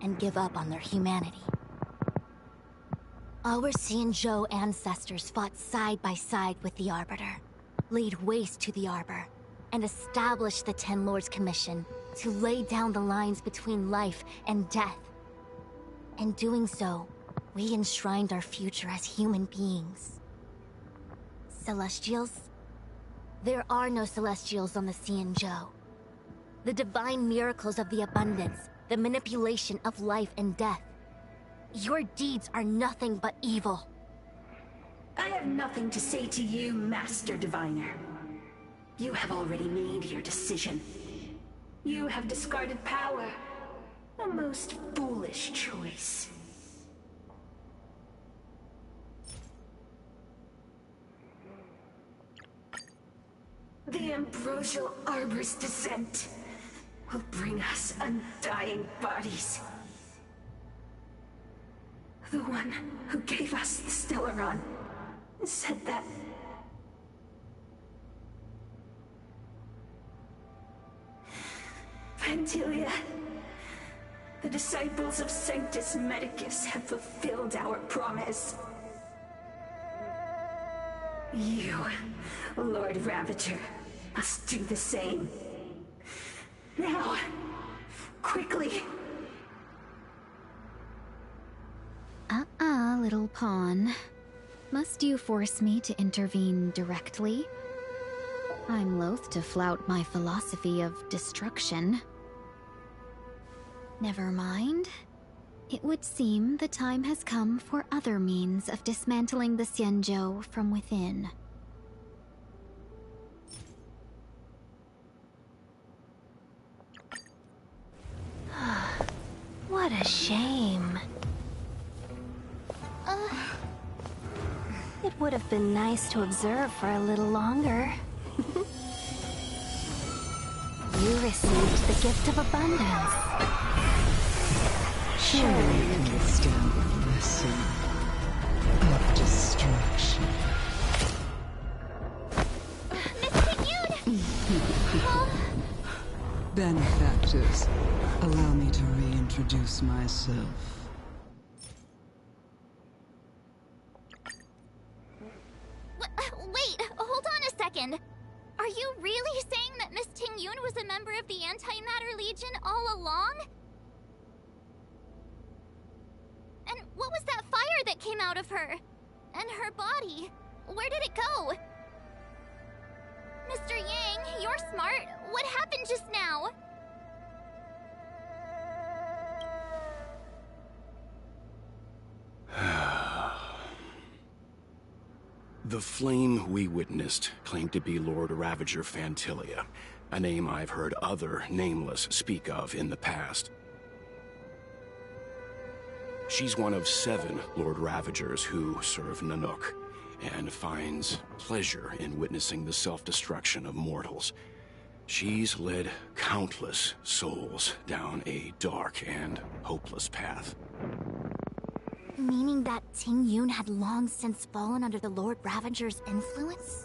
and give up on their humanity. Our Xianzhou ancestors fought side by side with the Arbiter, laid waste to the Arbor, and established the Ten Lords Commission to lay down the lines between life and death. In doing so, we enshrined our future as human beings. Celestials? There are no Celestials on the Xianzhou. The divine miracles of the abundance, the manipulation of life and death. Your deeds are nothing but evil. I have nothing to say to you, Master Diviner. You have already made your decision. You have discarded power. A most foolish choice. The Ambrosial Arbor's descent will bring us undying bodies. The one who gave us the Stellaron said that... Pantilia, the disciples of Sanctus Medicus have fulfilled our promise. You, Lord Ravager, must do the same. Now, quickly. Little pawn. Must you force me to intervene directly? I'm loath to flout my philosophy of destruction. Never mind. It would seem the time has come for other means of dismantling the Xianzhou from within. What a shame. It would have been nice to observe for a little longer. You received the gift of abundance. Surely you can stand the lesson of destruction. Benefactors, allow me to reintroduce myself. Wait, hold on a second. Are you really saying that Miss Tingyun was a member of the Antimatter Legion all along? And what was that fire that came out of her? And her body? Where did it go? Mr. Yang, you're smart. What happened just now? The flame we witnessed claimed to be Lord Ravager Phantilia, a name I've heard other Nameless speak of in the past. She's one of 7 Lord Ravagers who serve Nanook, and finds pleasure in witnessing the self-destruction of mortals. She's led countless souls down a dark and hopeless path. Meaning that Tingyun had long since fallen under the Lord Ravager's influence?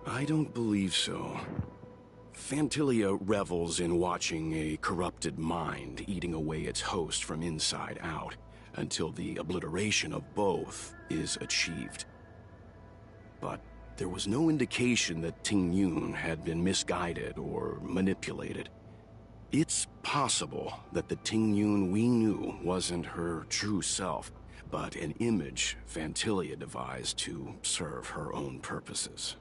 I don't believe so. Phantilia revels in watching a corrupted mind eating away its host from inside out, until the obliteration of both is achieved. But there was no indication that Tingyun had been misguided or manipulated. It's possible that the Tingyun we knew wasn't her true self, but an image Phantilia devised to serve her own purposes.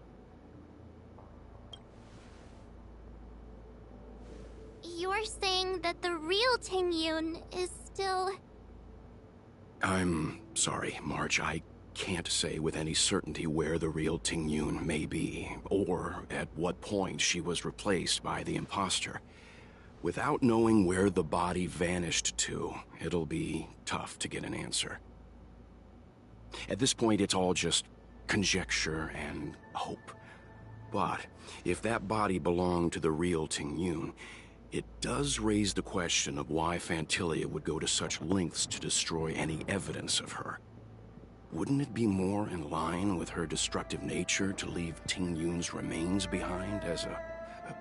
You're saying that the real Tingyun is still... I'm sorry, March. I can't say with any certainty where the real Tingyun may be, or at what point she was replaced by the imposter. Without knowing where the body vanished to, it'll be tough to get an answer. At this point, it's all just conjecture and hope. But if that body belonged to the real Tingyun, it does raise the question of why Phantilia would go to such lengths to destroy any evidence of her. Wouldn't it be more in line with her destructive nature to leave Tingyun's remains behind as a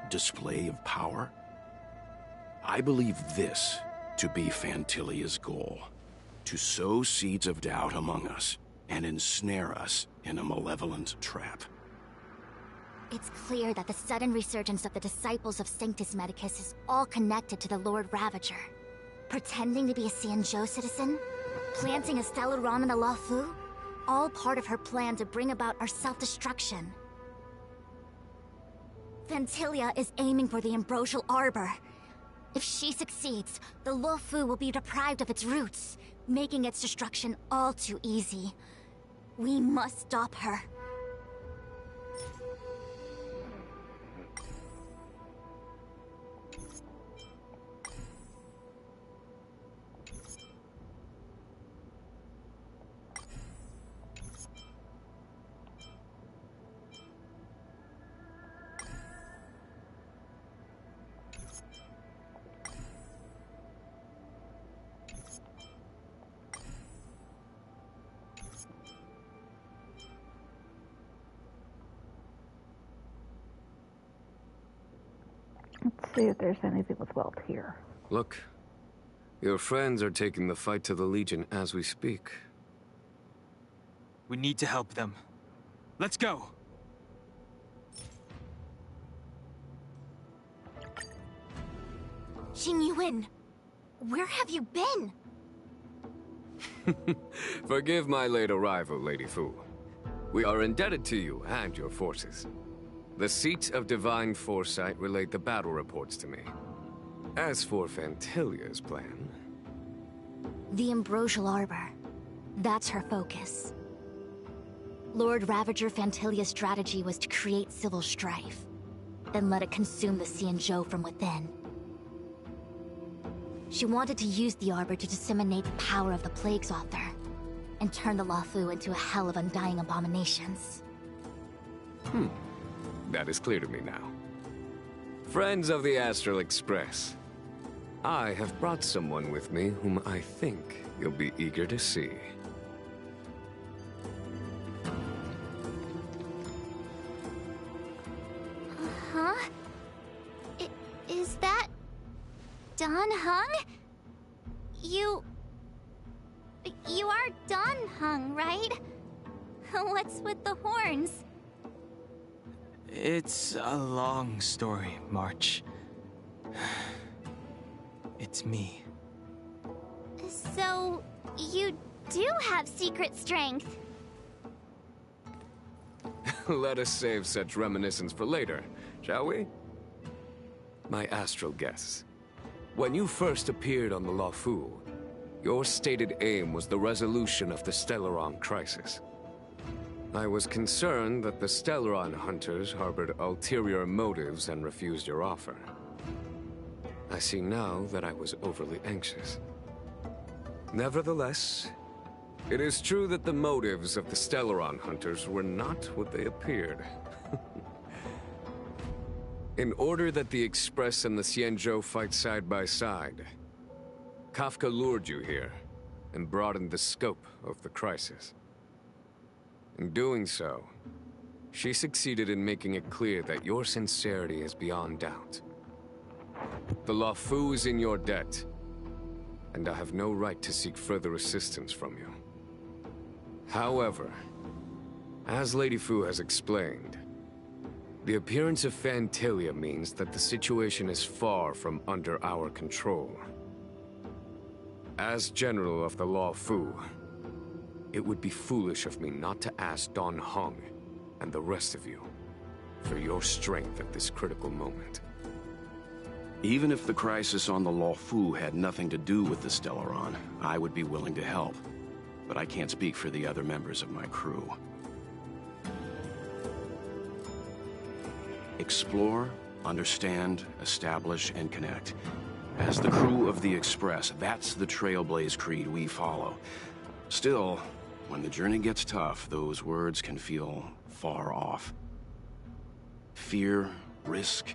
display of power? I believe this to be Phantilia's goal: to sow seeds of doubt among us and ensnare us in a malevolent trap. It's clear that the sudden resurgence of the disciples of Sanctus Medicus is all connected to the Lord Ravager. Pretending to be a Xianzhou citizen? Planting a Stellaron in the Luofu? All part of her plan to bring about our self-destruction. Phantilia is aiming for the Ambrosial Arbor. If she succeeds, the Luofu will be deprived of its roots, making its destruction all too easy. We must stop her. Let's see if there's anything with Welt here. Look, your friends are taking the fight to the Legion as we speak. We need to help them. Let's go! Xingyuan, where have you been? Forgive my late arrival, Lady Fu. We are indebted to you and your forces. The Seat of Divine Foresight relayed the battle reports to me. As for Phantilia's plan... The Ambrosial Arbor. That's her focus. Lord Ravager Phantilia's strategy was to create civil strife, then let it consume the Xianzhou from within. She wanted to use the Arbor to disseminate the power of the Plague's author, and turn the Luofu into a hell of undying abominations. That is clear to me now. Friends of the Astral Express, I have brought someone with me whom I think you'll be eager to see. Huh? Is that... Dan Heng? You are Dan Heng, right? What's with the horns? It's a long story, March. It's me. So, you do have secret strength. Let us save such reminiscence for later, shall we? My astral guests. When you first appeared on the Luofu, your stated aim was the resolution of the Stellaron crisis. I was concerned that the Stellaron hunters harbored ulterior motives and refused your offer. I see now that I was overly anxious. Nevertheless, it is true that the motives of the Stellaron hunters were not what they appeared. In order that the Express and the Xianzhou fight side by side, Kafka lured you here and broadened the scope of the crisis. In doing so, she succeeded in making it clear that your sincerity is beyond doubt. The Luofu is in your debt, and I have no right to seek further assistance from you. However, as Lady Fu has explained, the appearance of Phantilia means that the situation is far from under our control. As General of the Luofu, it would be foolish of me not to ask Don Hong and the rest of you for your strength at this critical moment. Even if the crisis on the Luofu had nothing to do with the Stellaron, I would be willing to help. But I can't speak for the other members of my crew. Explore, understand, establish, and connect. As the crew of the Express, that's the Trailblaze creed we follow. Still, when the journey gets tough, those words can feel far off. Fear, risk,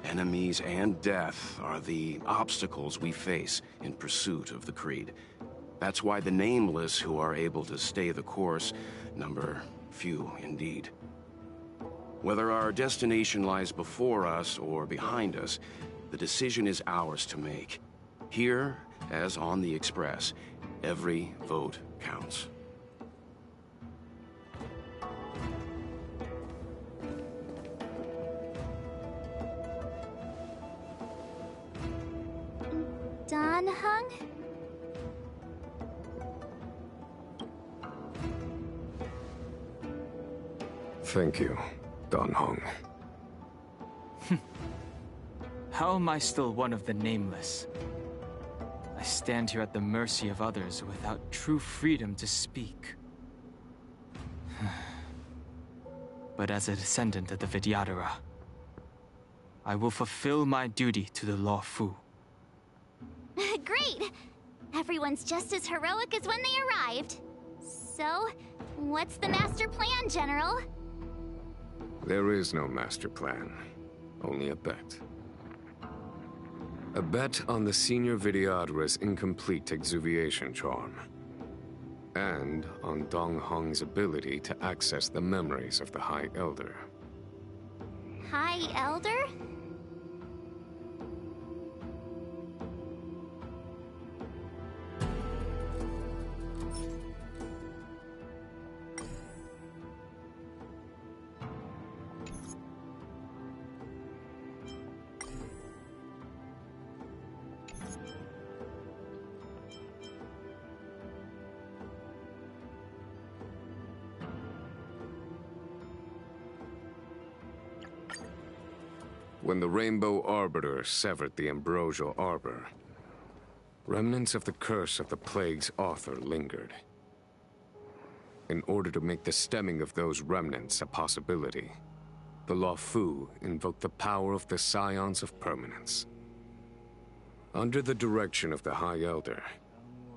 enemies, and death are the obstacles we face in pursuit of the creed. That's why the nameless who are able to stay the course number few indeed. Whether our destination lies before us or behind us, the decision is ours to make. Here, as on the Express, every vote counts. Don Hung? Thank you, Don Hong. How am I still one of the nameless? I stand here at the mercy of others without true freedom to speak. But as a descendant of the Vidyadhara, I will fulfill my duty to the Luofu. Great! Everyone's just as heroic as when they arrived. So, what's the master plan, General? There is no master plan, only a bet. A bet on the senior Vidyadhara's incomplete exuviation charm. And on Dong Hong's ability to access the memories of the High Elder. High Elder? When the Rainbow Arbiter severed the Ambrosial Arbor, remnants of the curse of the plague's author lingered. In order to make the stemming of those remnants a possibility, the Luofu invoked the power of the Scions of Permanence. Under the direction of the High Elder,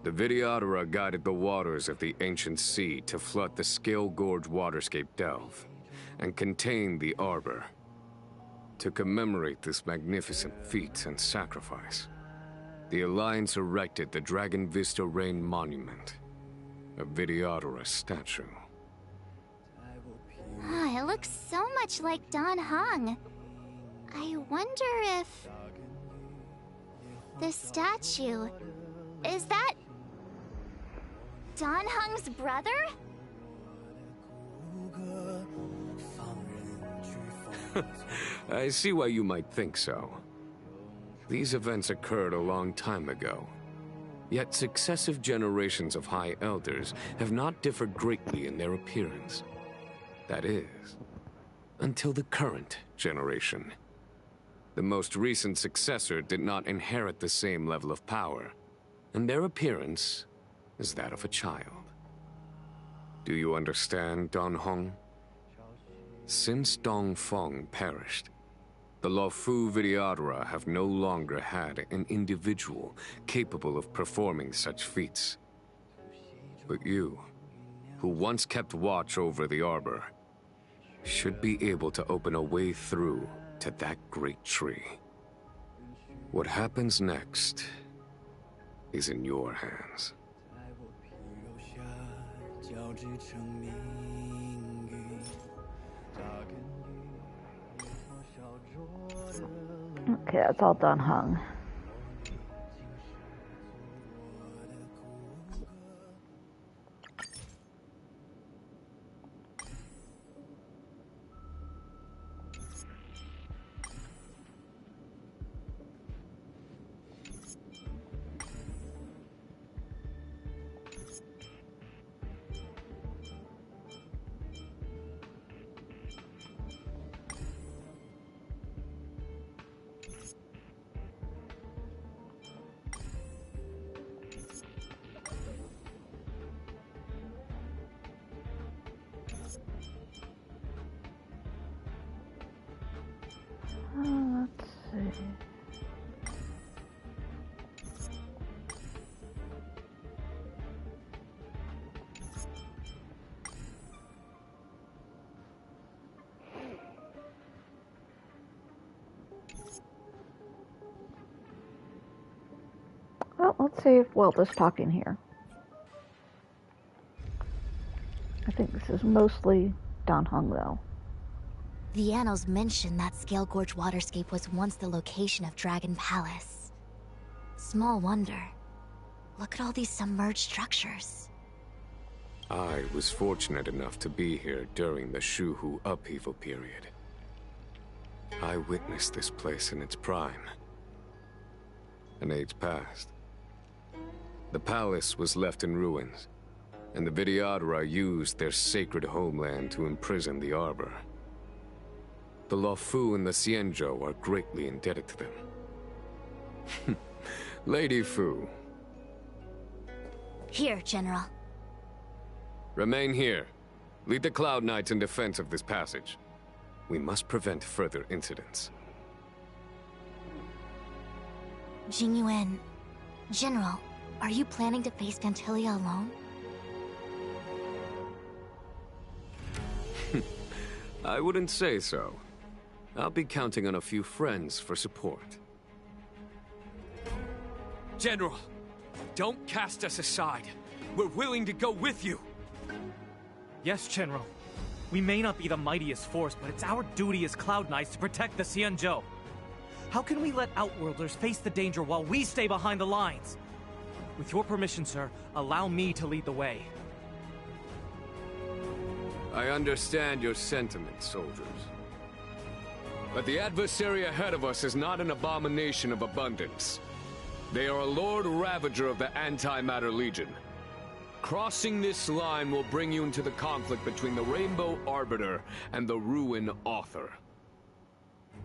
the Vidyadhara guided the waters of the ancient sea to flood the Scale Gorge waterscape delve and contain the Arbor. To commemorate this magnificent feat and sacrifice, the Alliance erected the Dragon Vista Rain Monument, a Vidyadhara statue. Oh, it looks so much like Don Hong. I wonder if... this statue... is that... Don Hong's brother? I see why you might think so. These events occurred a long time ago. Yet successive generations of High Elders have not differed greatly in their appearance. That is, until the current generation. The most recent successor did not inherit the same level of power, and their appearance is that of a child. Do you understand, Don Hong? Since Dong Feng perished, the Luofu Vidyadhara have no longer had an individual capable of performing such feats. But you, who once kept watch over the Arbor, should be able to open a way through to that great tree. What happens next is in your hands. Okay, that's all done hung. Well, let's see if Welt is talking here. I think this is mostly Dan Heng, though. The annals mention that Scale Gorge waterscape was once the location of Dragon Palace. Small wonder. Look at all these submerged structures. I was fortunate enough to be here during the Shuhu upheaval period. I witnessed this place in its prime. An age passed. The palace was left in ruins, and the Vidyadhara used their sacred homeland to imprison the Arbor. The Luofu and the Xianzhou are greatly indebted to them. Lady Fu. Here, General. Remain here. Lead the Cloud Knights in defense of this passage. We must prevent further incidents. Jingyuan, General, are you planning to face Phantilia alone? I wouldn't say so. I'll be counting on a few friends for support. General, don't cast us aside. We're willing to go with you. Yes, General. We may not be the mightiest force, but it's our duty as Cloud Knights to protect the Xianzhou. How can we let Outworlders face the danger while we stay behind the lines? With your permission, sir, allow me to lead the way. I understand your sentiments, soldiers. But the adversary ahead of us is not an abomination of abundance. They are a Lord Ravager of the Antimatter Legion. Crossing this line will bring you into the conflict between the Rainbow Arbiter and the Ruin Author.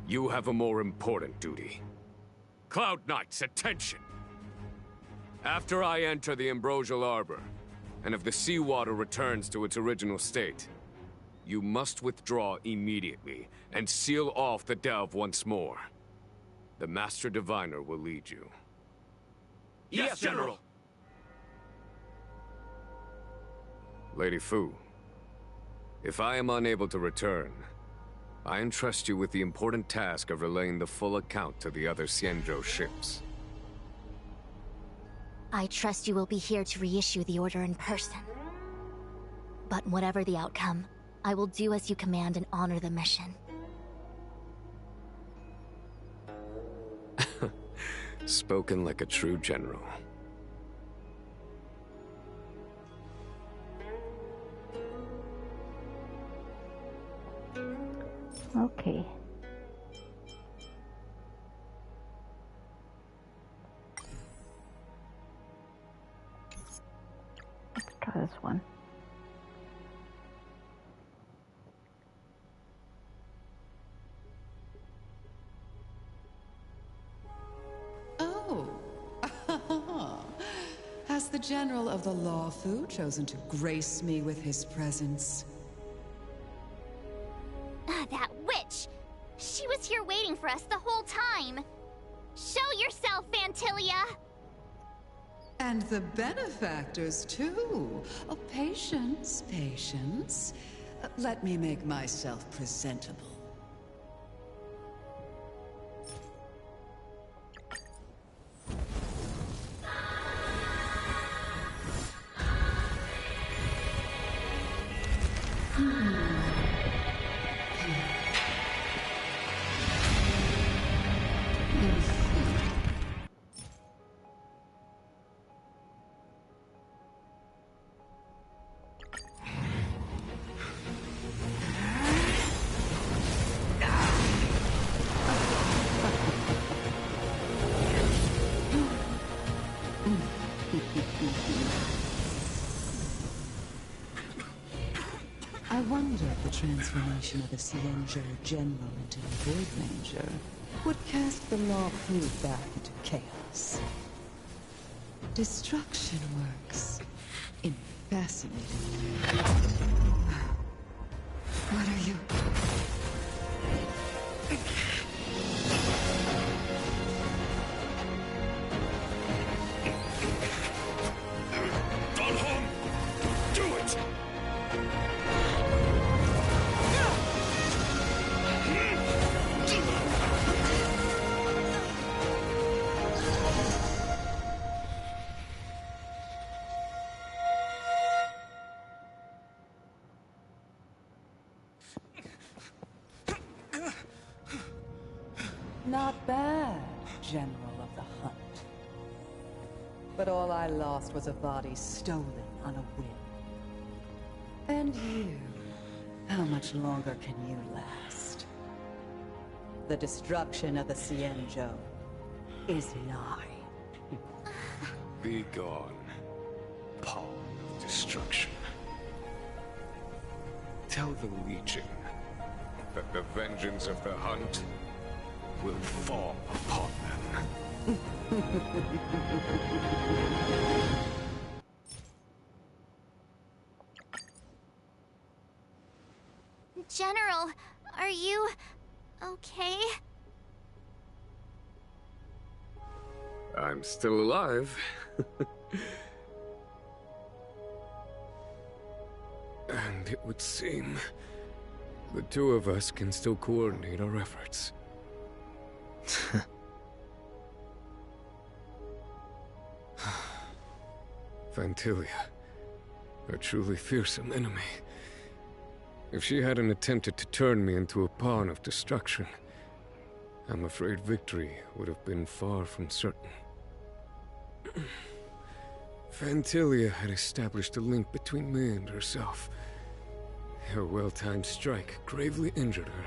You have a more important duty. Cloud Knights, attention! After I enter the Ambrosial Arbor, and if the seawater returns to its original state, you must withdraw immediately and seal off the delve once more. The Master Diviner will lead you. Yes, General! Lady Fu, if I am unable to return, I entrust you with the important task of relaying the full account to the other Xianzhou ships. I trust you will be here to reissue the order in person. But whatever the outcome, I will do as you command and honor the mission. Spoken like a true general. Okay. Let's try this one. Oh. Has the General of the Luofu chosen to grace me with his presence? That witch! She was here waiting for us the whole time! Show yourself, Phantilia! And the benefactors, too. Oh, patience, patience. Let me make myself presentable. I wonder if the transformation of the Xianzhou General into a Void Ranger would cast the Luofu back into chaos. Destruction works in fascinating ways. What are you? Not bad, General of the Hunt. But all I lost was a body stolen on a whim. And you, how much longer can you last? The destruction of the Xianzhou is nigh. Be gone, pawn of destruction. Tell the Legion that the vengeance of the Hunt will fall upon them. General, are you okay? I'm still alive. And it would seem the two of us can still coordinate our efforts. Phantilia, a truly fearsome enemy. If she hadn't attempted to turn me into a pawn of destruction, I'm afraid victory would have been far from certain. Phantilia had established a link between me and herself. Her well-timed strike gravely injured her.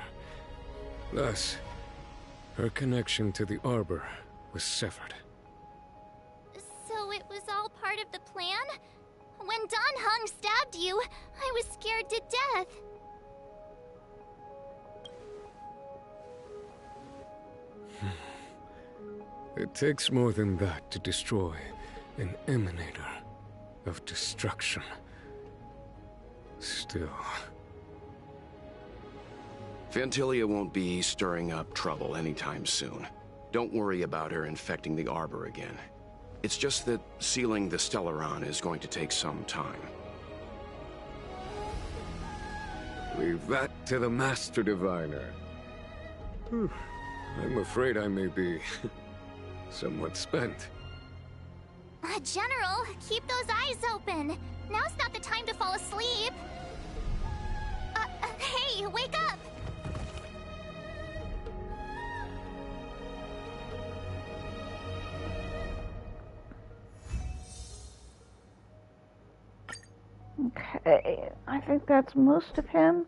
Thus, her connection to the Arbor was severed. So it was all part of the plan? When Dan Heng stabbed you, I was scared to death. It takes more than that to destroy an emanator of destruction. Still... Phantilia won't be stirring up trouble anytime soon. Don't worry about her infecting the Arbor again. It's just that sealing the Stellaron is going to take some time. Leave that to the Master Diviner. I'm afraid I may be somewhat spent. General, keep those eyes open. Now's not the time to fall asleep. Hey, wake up! Okay, I think that's most of him.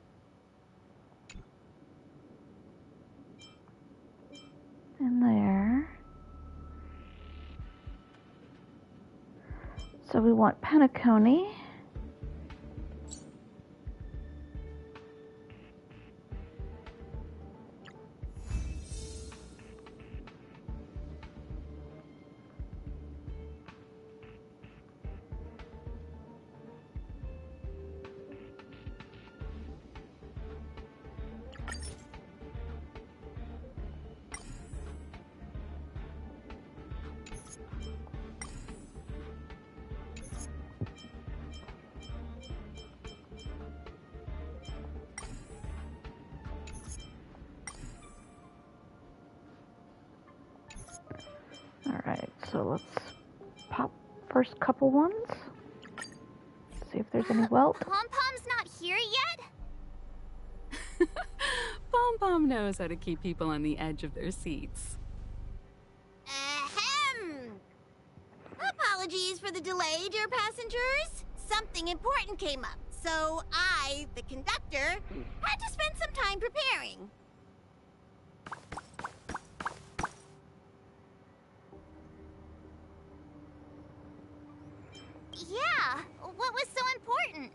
In there. So we want Penacony. Alright, so let's pop first couple ones. See if there's any Welt. Pom-Pom's not here yet? Pom-Pom knows how to keep people on the edge of their seats. Ahem! Apologies for the delay, dear passengers. Something important came up, so I, the conductor, had to spend some time preparing. Yeah, what was so important?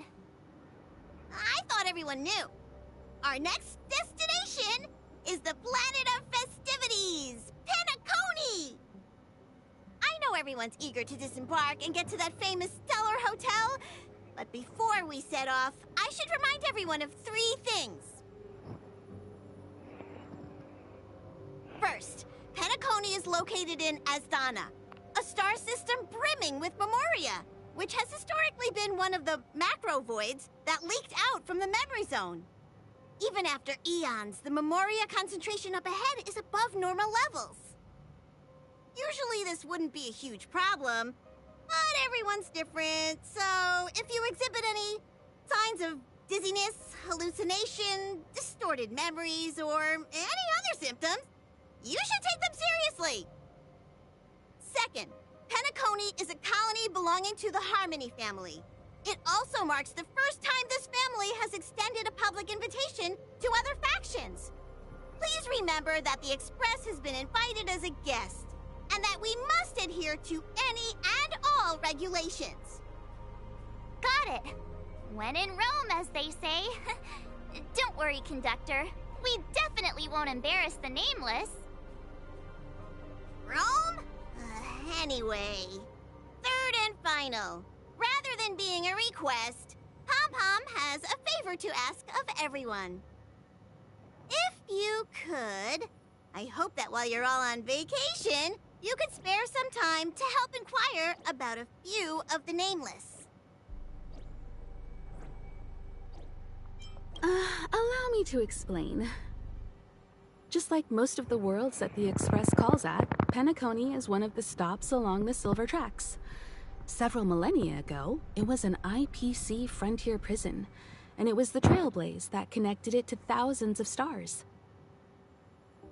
I thought everyone knew. Our next destination is the planet of festivities, Penacony! I know everyone's eager to disembark and get to that famous Stellar Hotel, but before we set off, I should remind everyone of 3 things. First, Penacony is located in Asdana, a star system brimming with Memoria, which has historically been one of the macro voids that leaked out from the memory zone. Even after eons, the Memoria concentration up ahead is above normal levels. Usually this wouldn't be a huge problem, but everyone's different, so if you exhibit any signs of dizziness, hallucination, distorted memories, or any other symptoms, You should take them seriously! Second, Penacony is a colony belonging to the Harmony family. It also marks the first time this family has extended a public invitation to other factions. Please remember that the Express has been invited as a guest, and that we must adhere to any and all regulations. Got it. When in Rome, as they say. Don't worry, Conductor. We definitely won't embarrass the Nameless. Rome? Anyway, third and final. Rather than being a request, Pom-Pom has a favor to ask of everyone. If you could, I hope that while you're all on vacation, you could spare some time to help inquire about a few of the Nameless. Allow me to explain. Just like most of the worlds that the Express calls at, Penacony is one of the stops along the Silver Tracks. Several millennia ago, it was an IPC frontier prison, and it was the Trailblaze that connected it to thousands of stars.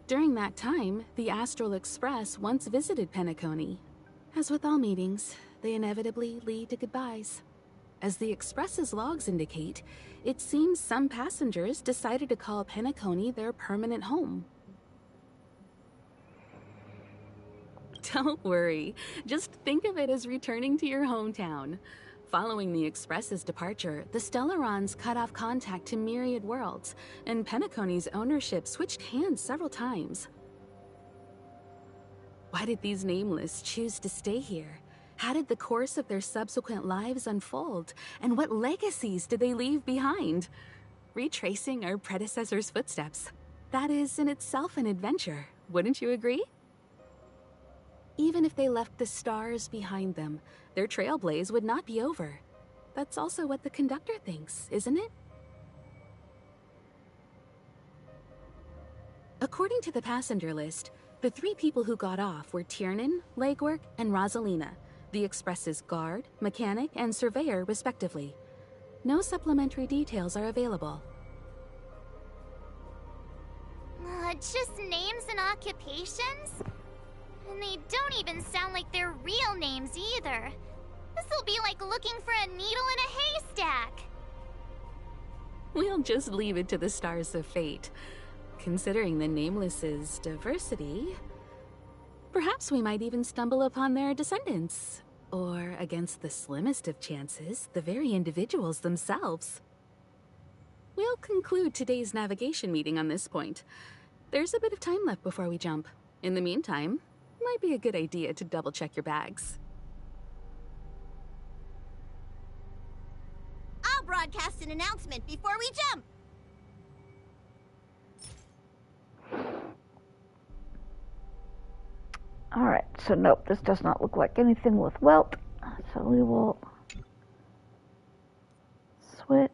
During that time, the Astral Express once visited Penacony. As with all meetings, they inevitably lead to goodbyes. As the Express's logs indicate, it seems some passengers decided to call Penacony their permanent home. Don't worry, just think of it as returning to your hometown. Following the Express's departure, the Stellarons cut off contact to myriad worlds, and Penacony's ownership switched hands several times. Why did these Nameless choose to stay here? How did the course of their subsequent lives unfold? And what legacies did they leave behind? Retracing our predecessors' footsteps. That is in itself an adventure, wouldn't you agree? Even if they left the stars behind them, their trailblaze would not be over. That's also what the Conductor thinks, isn't it? According to the passenger list, the 3 people who got off were Tiernan, Legwork, and Rosalina, the Express's guard, mechanic, and surveyor, respectively. No supplementary details are available. Just names and occupations? And they don't even sound like their real names either. This'll be like looking for a needle in a haystack. We'll just leave it to the stars of fate. Considering the Nameless's diversity, perhaps we might even stumble upon their descendants. Or, against the slimmest of chances, the very individuals themselves. We'll conclude today's navigation meeting on this point. There's a bit of time left before we jump. In the meantime, might be a good idea to double-check your bags. I'll broadcast an announcement before we jump! Alright, so nope, this does not look like anything with Welt, so we will switch.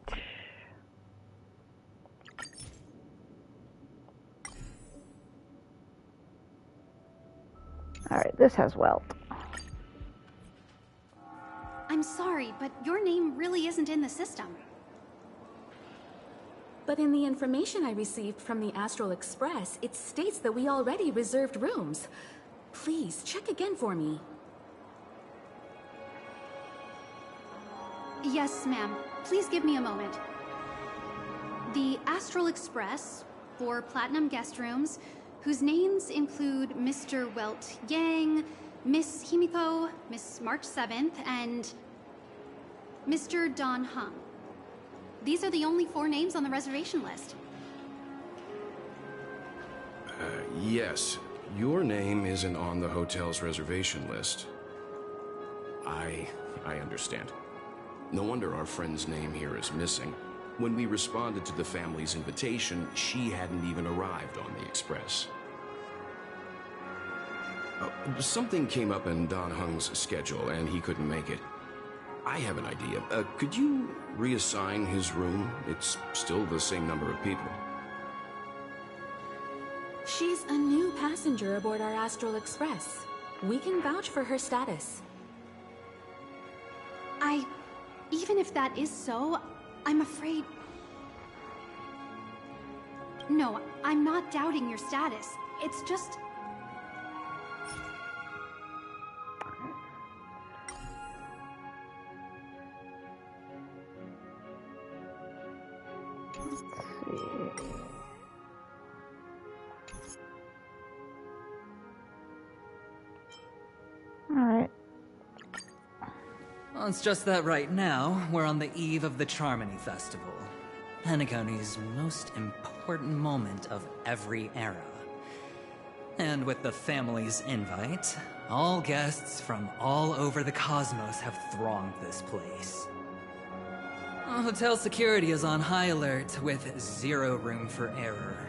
Alright, this has Welt. I'm sorry, but your name really isn't in the system. But in the information I received from the Astral Express, it states that we already reserved rooms. Please, check again for me. Yes, ma'am. Please give me a moment. The Astral Express, 4 platinum guest rooms, whose names include Mr. Welt Yang, Miss Himiko, Miss March 7th, and Mr. Don Hung. These are the only 4 names on the reservation list. Yes. Your name isn't on the hotel's reservation list. I understand. No wonder our friend's name here is missing. When we responded to the family's invitation, she hadn't even arrived on the Express. Something came up in Don Hung's schedule, and he couldn't make it. I have an idea. Could you reassign his room? It's still the same number of people. She's a new passenger aboard our Astral Express. We can vouch for her status. Even if that is so, I'm afraid... No, I'm not doubting your status. It's just, Well, it's just that right now, we're on the eve of the Charmony Festival. Penacony's most important moment of every era. And with the family's invite, all guests from all over the cosmos have thronged this place. Hotel security is on high alert with zero room for error.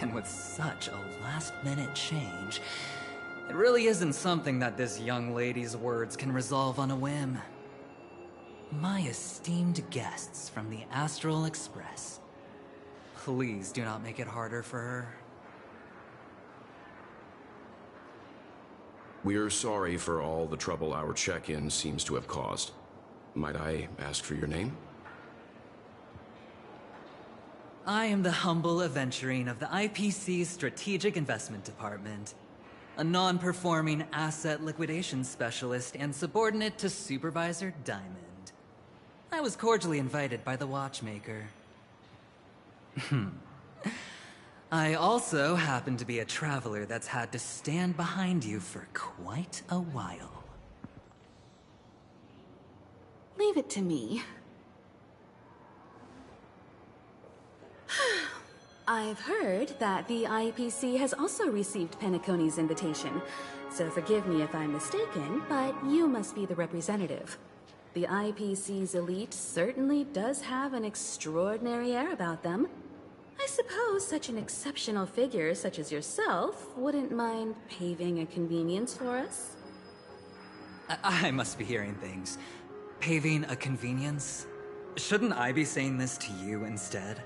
And with such a last-minute change, it really isn't something that this young lady's words can resolve on a whim. My esteemed guests from the Astral Express, please do not make it harder for her. We're sorry for all the trouble our check-in seems to have caused. Might I ask for your name? I am the humble aventurine of the IPC's Strategic Investment Department, a non-performing asset liquidation specialist and subordinate to Supervisor Diamond. I was cordially invited by the watchmaker. I also happen to be a traveler that's had to stand behind you for quite a while. Leave it to me. I've heard that the IPC has also received Penacony's invitation, so forgive me if I'm mistaken, but you must be the representative. The IPC's elite certainly does have an extraordinary air about them. I suppose such an exceptional figure such as yourself wouldn't mind paving a convenience for us? I must be hearing things. Paving a convenience? Shouldn't I be saying this to you instead?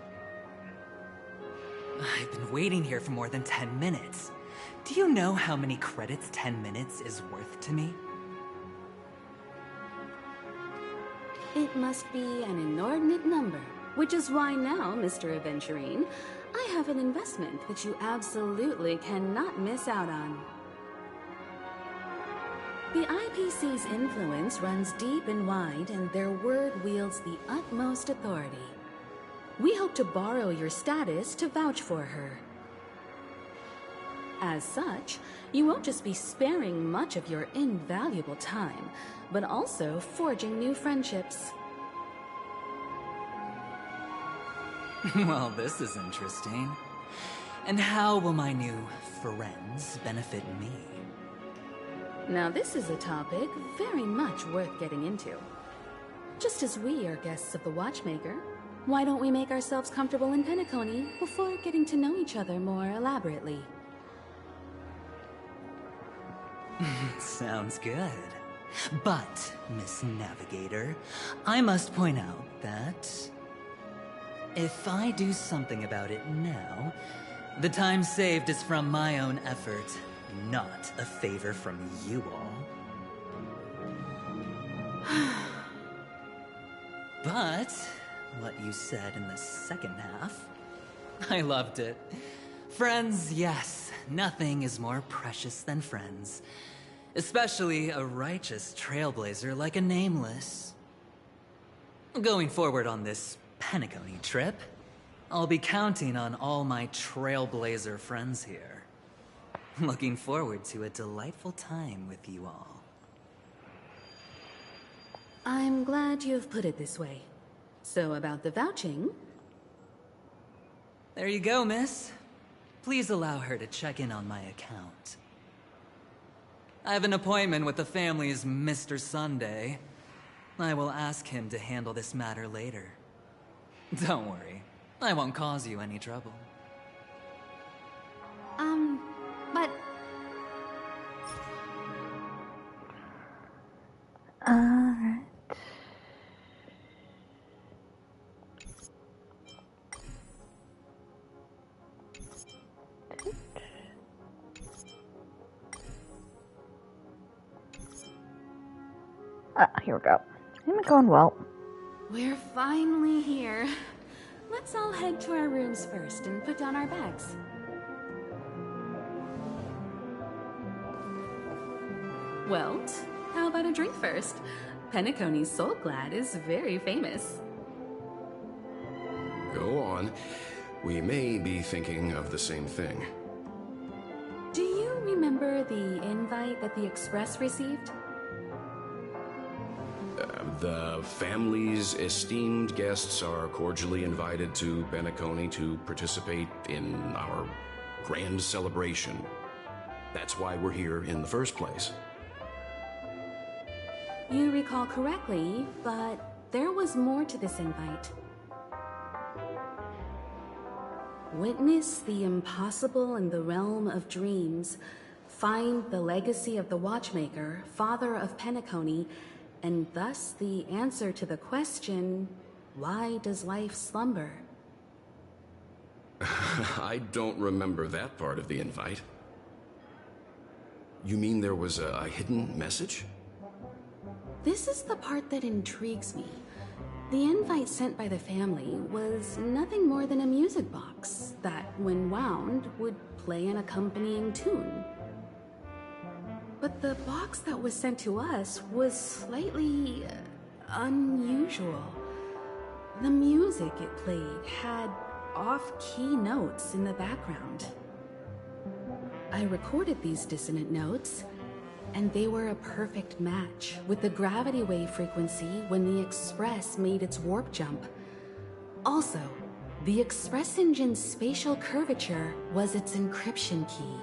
I've been waiting here for more than 10 minutes. Do you know how many credits 10 minutes is worth to me? It must be an inordinate number, which is why now, Mr. Aventurine, I have an investment that you absolutely cannot miss out on. The IPC's influence runs deep and wide, and their word wields the utmost authority. We hope to borrow your status to vouch for her. As such, you won't just be sparing much of your invaluable time, but also forging new friendships. Well, this is interesting. And how will my new friends benefit me? Now this is a topic very much worth getting into. Just as we are guests of the Watchmaker, why don't we make ourselves comfortable in Penacony before getting to know each other more elaborately? Sounds good. But, Miss Navigator, I must point out that if I do something about it now, the time saved is from my own effort, not a favor from you all. But what you said in the second half, I loved it. Friends, yes, nothing is more precious than friends. Especially a righteous trailblazer like a Nameless. Going forward on this Penacony trip, I'll be counting on all my trailblazer friends here. Looking forward to a delightful time with you all. I'm glad you've put it this way. So about the vouching... There you go, miss. Please allow her to check in on my account. I have an appointment with the family's Mr. Sunday. I will ask him to handle this matter later. Don't worry, I won't cause you any trouble. But... Alright. Here we go. I'm going well. We're finally here. Let's all head to our rooms first and put down our bags. Welt, how about a drink first? Penacony's Soul Glad is very famous. Go on. We may be thinking of the same thing. Do you remember the invite that the Express received? The family's esteemed guests are cordially invited to Penacony to participate in our grand celebration. That's why we're here in the first place. You recall correctly, but there was more to this invite. Witness the impossible in the realm of dreams. Find the legacy of the Watchmaker, father of Penacony, and thus the answer to the question, why does life slumber? I don't remember that part of the invite. You mean there was a hidden message? This is the part that intrigues me. The invite sent by the family was nothing more than a music box that, when wound, would play an accompanying tune. But the box that was sent to us was slightly unusual. The music it played had off-key notes in the background. I recorded these dissonant notes, and they were a perfect match with the gravity wave frequency when the Express made its warp jump. Also, the Express engine's spatial curvature was its encryption key.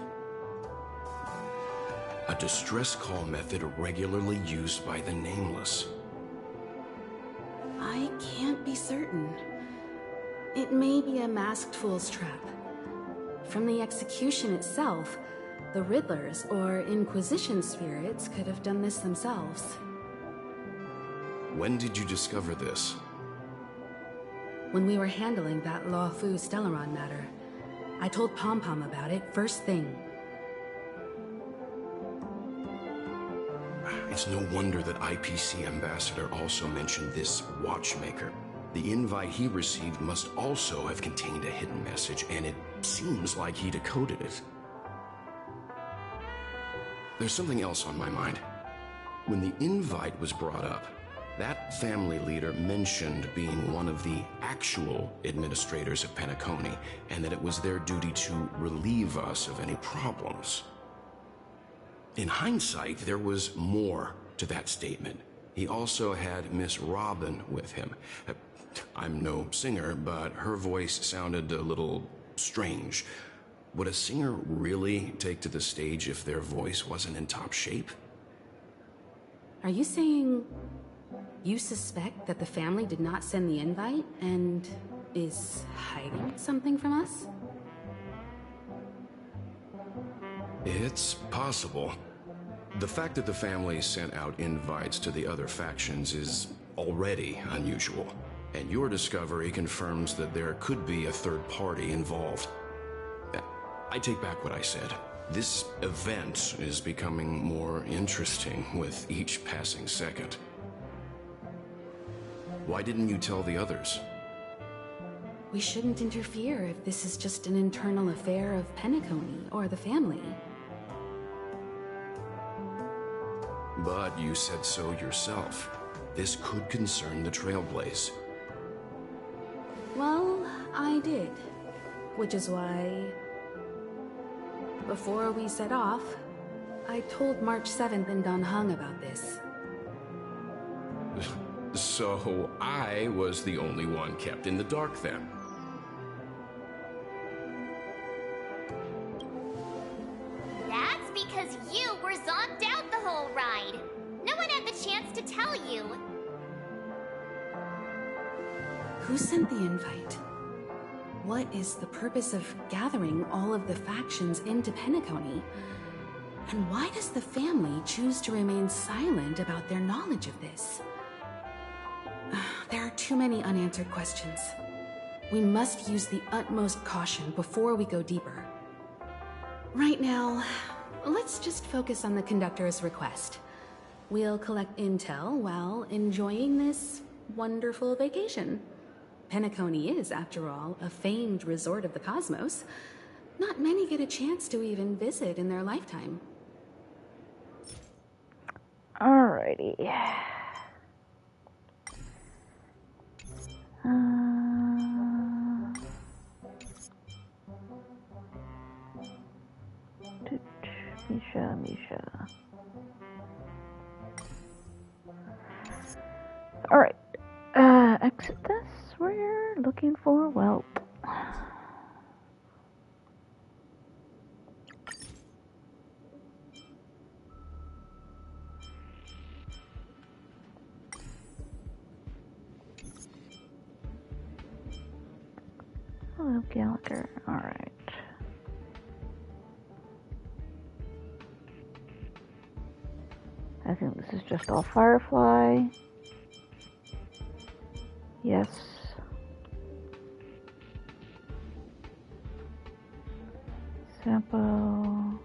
A distress call method regularly used by the Nameless. I can't be certain. It may be a masked fool's trap. From the execution itself, the Riddlers or Inquisition spirits could have done this themselves. When did you discover this? When we were handling that Law Fu Stellaron matter, I told Pom Pom about it first thing. It's no wonder that IPC Ambassador also mentioned this Watchmaker. The invite he received must also have contained a hidden message, and it seems like he decoded it. There's something else on my mind. When the invite was brought up, that family leader mentioned being one of the actual administrators of Penacony, and that it was their duty to relieve us of any problems. In hindsight, there was more to that statement. He also had Miss Robin with him. I'm no singer, but her voice sounded a little strange. Would a singer really take to the stage if their voice wasn't in top shape? Are you saying you suspect that the family did not send the invite and is hiding something from us? It's possible. The fact that the family sent out invites to the other factions is already unusual, and your discovery confirms that there could be a third party involved. I take back what I said. This event is becoming more interesting with each passing second. Why didn't you tell the others? We shouldn't interfere if this is just an internal affair of Penacony or the family. But you said so yourself. This could concern the Trailblaze. Well, I did. Which is why, before we set off, I told March 7th and Don Hung about this. So I was the only one kept in the dark then. That's because you were zonked out the whole ride. No one had the chance to tell you. Who sent the invite? What is the purpose of gathering all of the factions into Penacony? And why does the family choose to remain silent about their knowledge of this? There are too many unanswered questions. We must use the utmost caution before we go deeper. Right now, let's just focus on the conductor's request. We'll collect intel while enjoying this wonderful vacation. Penacony is, after all, a famed resort of the cosmos. Not many get a chance to even visit in their lifetime. Alrighty. Misha. Alright. Exit this. We're looking for Welt. Hello, Gallagher. Alright. I think this is just all Firefly. Yes. Sample.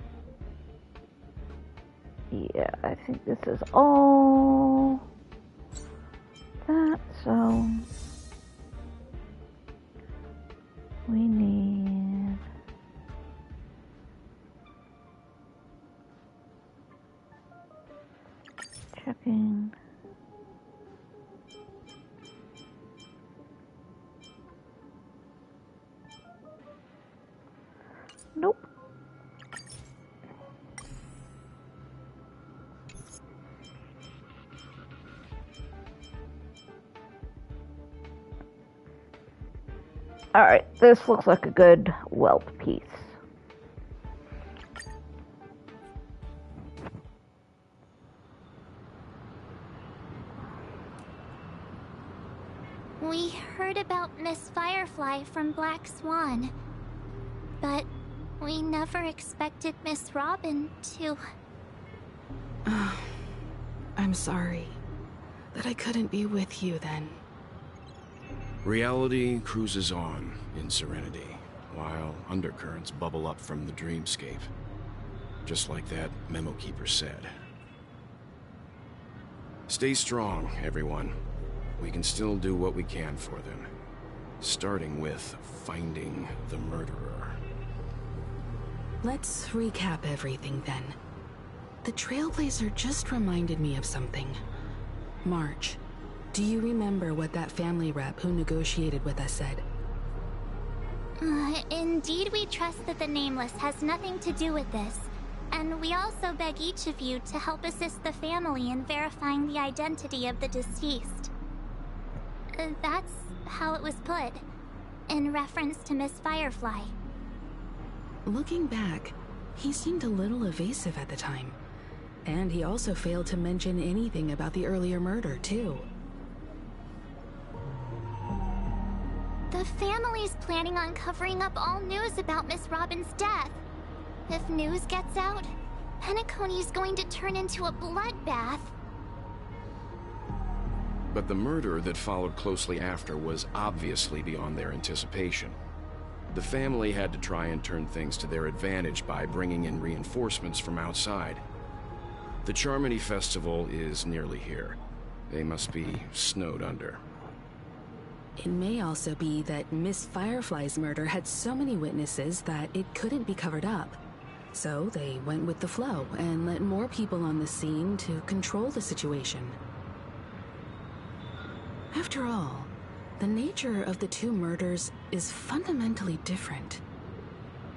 Yeah, I think this is all that, so we need checking. Nope. Alright, this looks like a good Welt piece. We heard about Miss Firefly from Black Swan, but we never expected Miss Robin to... I'm sorry that I couldn't be with you then. Reality cruises on in serenity, while undercurrents bubble up from the dreamscape. Just like that memo keeper said. Stay strong, everyone. We can still do what we can for them. Starting with finding the murderer. Let's recap everything then. The Trailblazer just reminded me of something. March, do you remember what that family rep who negotiated with us said? Indeed, we trust that the Nameless has nothing to do with this. And we also beg each of you to help assist the family in verifying the identity of the deceased. That's how it was put, in reference to Miss Firefly. Looking back, he seemed a little evasive at the time. And he also failed to mention anything about the earlier murder, too. The family's planning on covering up all news about Miss Robin's death. If news gets out, Penacony's going to turn into a bloodbath. But the murder that followed closely after was obviously beyond their anticipation. The family had to try and turn things to their advantage by bringing in reinforcements from outside. The Charmony Festival is nearly here. They must be snowed under. It may also be that Miss Firefly's murder had so many witnesses that it couldn't be covered up. So they went with the flow and let more people on the scene to control the situation. After all, the nature of the two murders is fundamentally different.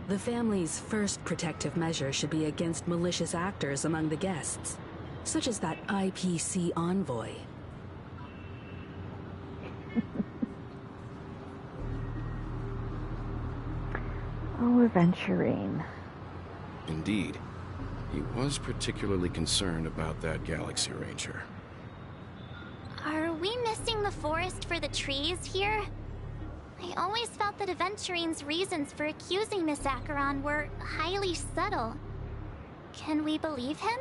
The family's first protective measure should be against malicious actors among the guests, such as that IPC envoy. Oh, Aventurine. Indeed. He was particularly concerned about that Galaxy Ranger. Are we missing the forest for the trees here? I always felt that Aventurine's reasons for accusing Miss Acheron were highly subtle. Can we believe him?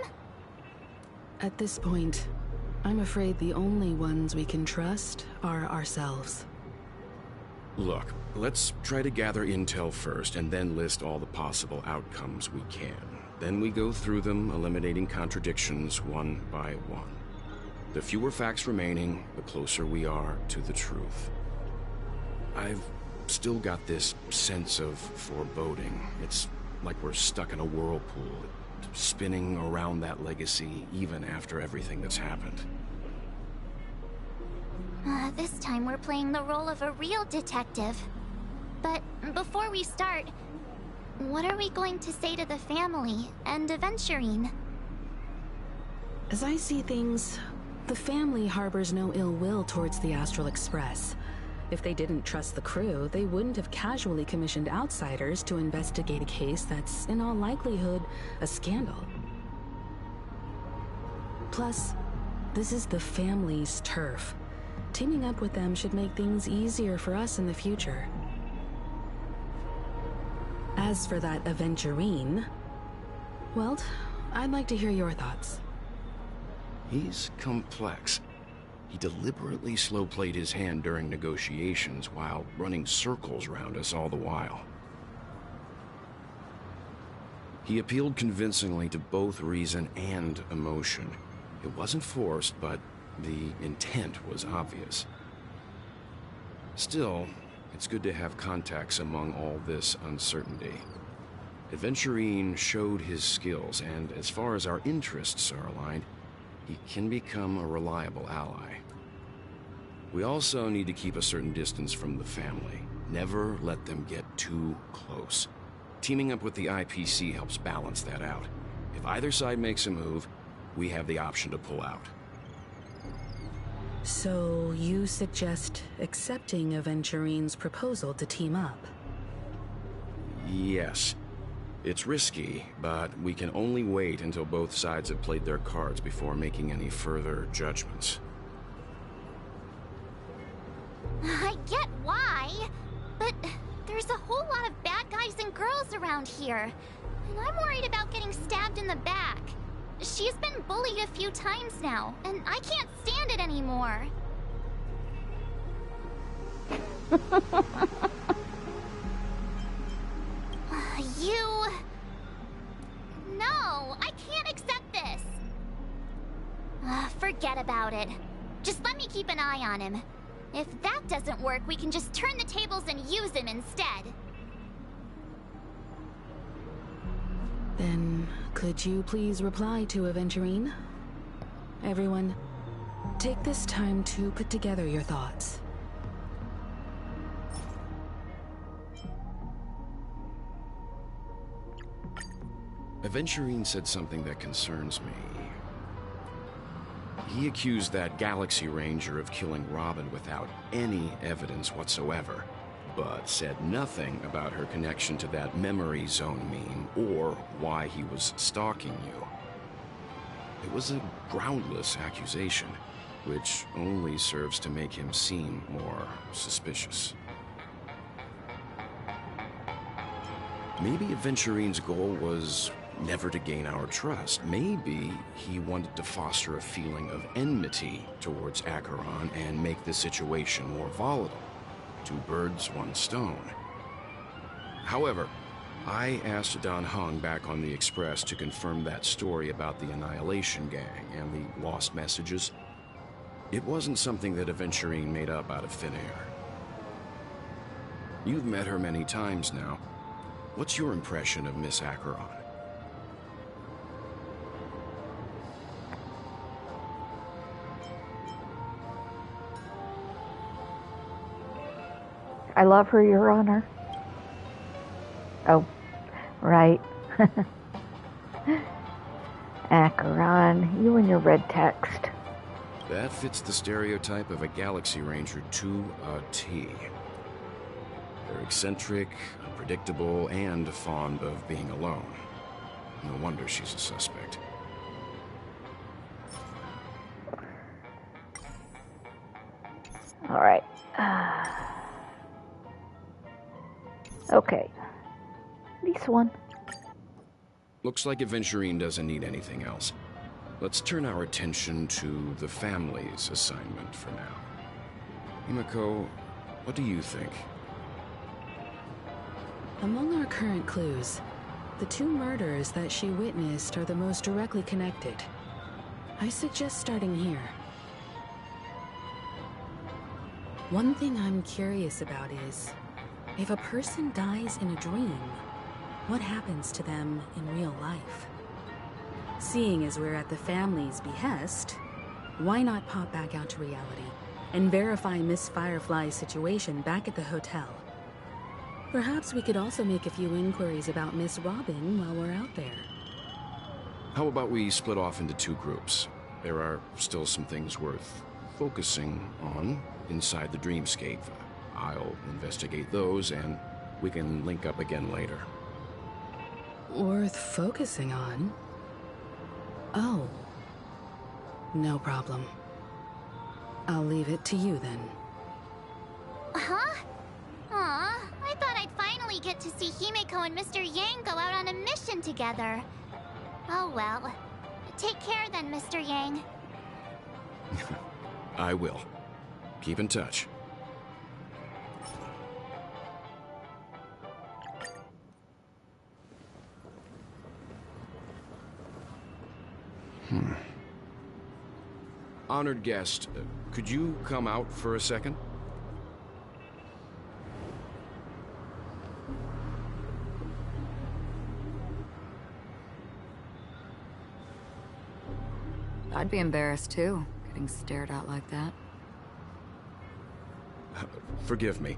At this point, I'm afraid the only ones we can trust are ourselves. Look, let's try to gather intel first and then list all the possible outcomes we can. Then we go through them, eliminating contradictions one by one. The fewer facts remaining, the closer we are to the truth. I've still got this sense of foreboding. It's like we're stuck in a whirlpool, spinning around that legacy even after everything that's happened. This time we're playing the role of a real detective. But before we start, what are we going to say to the family and Aventurine? As I see things, The family harbors no ill will towards the Astral Express. If they didn't trust the crew, they wouldn't have casually commissioned outsiders to investigate a case that's, in all likelihood, a scandal. Plus, this is the family's turf. Teaming up with them should make things easier for us in the future. As for that aventurine, Welt, I'd like to hear your thoughts. He's complex. He deliberately slow-played his hand during negotiations while running circles around us all the while. He appealed convincingly to both reason and emotion. It wasn't forced, but the intent was obvious. Still, it's good to have contacts among all this uncertainty. Aventurine showed his skills, and as far as our interests are aligned, he can become a reliable ally. We also need to keep a certain distance from the family. Never let them get too close. Teaming up with the IPC helps balance that out. If either side makes a move, we have the option to pull out. So, you suggest accepting Aventurine's proposal to team up? Yes. It's risky, but we can only wait until both sides have played their cards before making any further judgments. I get why, but there's a whole lot of bad guys and girls around here, and I'm worried about getting stabbed in the back. She's been bullied a few times now, and I can't stand it anymore. You... No, I can't accept this. Forget about it. Just let me keep an eye on him. If that doesn't work, we can just turn the tables and use him instead. Then, could you please reply to Aventurine? Everyone, take this time to put together your thoughts. Aventurine said something that concerns me. He accused that Galaxy Ranger of killing Robin without any evidence whatsoever, but said nothing about her connection to that memory zone meme or why he was stalking you. It was a groundless accusation, which only serves to make him seem more suspicious. Maybe Aventurine's goal was never to gain our trust. Maybe he wanted to foster a feeling of enmity towards Acheron and make the situation more volatile. Two birds, one stone. However, I asked Don Hung back on the Express to confirm that story about the Annihilation Gang and the lost messages. It wasn't something that Aventurine made up out of thin air. You've met her many times now. What's your impression of Miss Acheron? I love her, Your Honor. Oh, right. Acheron, you and your red text. That fits the stereotype of a Galaxy Ranger to a T. They're eccentric, unpredictable, and fond of being alone. No wonder she's a suspect. All right. Okay. This one. Looks like Aventurine doesn't need anything else. Let's turn our attention to the family's assignment for now. Himiko, what do you think? Among our current clues, the two murders that she witnessed are the most directly connected. I suggest starting here. One thing I'm curious about is, if a person dies in a dream, what happens to them in real life? Seeing as we're at the family's behest, why not pop back out to reality and verify Miss Firefly's situation back at the hotel? Perhaps we could also make a few inquiries about Miss Robin while we're out there. How about we split off into two groups? there are still some things worth focusing on inside the dreamscape. I'll investigate those, and we can link up again later. Worth focusing on? Oh. No problem. I'll leave it to you then. Huh? Aw, I thought I'd finally get to see Himeko and Mr. Yang go out on a mission together. Oh well. Take care then, Mr. Yang. I will. Keep in touch. Honored guest, could you come out for a second? I'd be embarrassed too, getting stared at like that. Forgive me.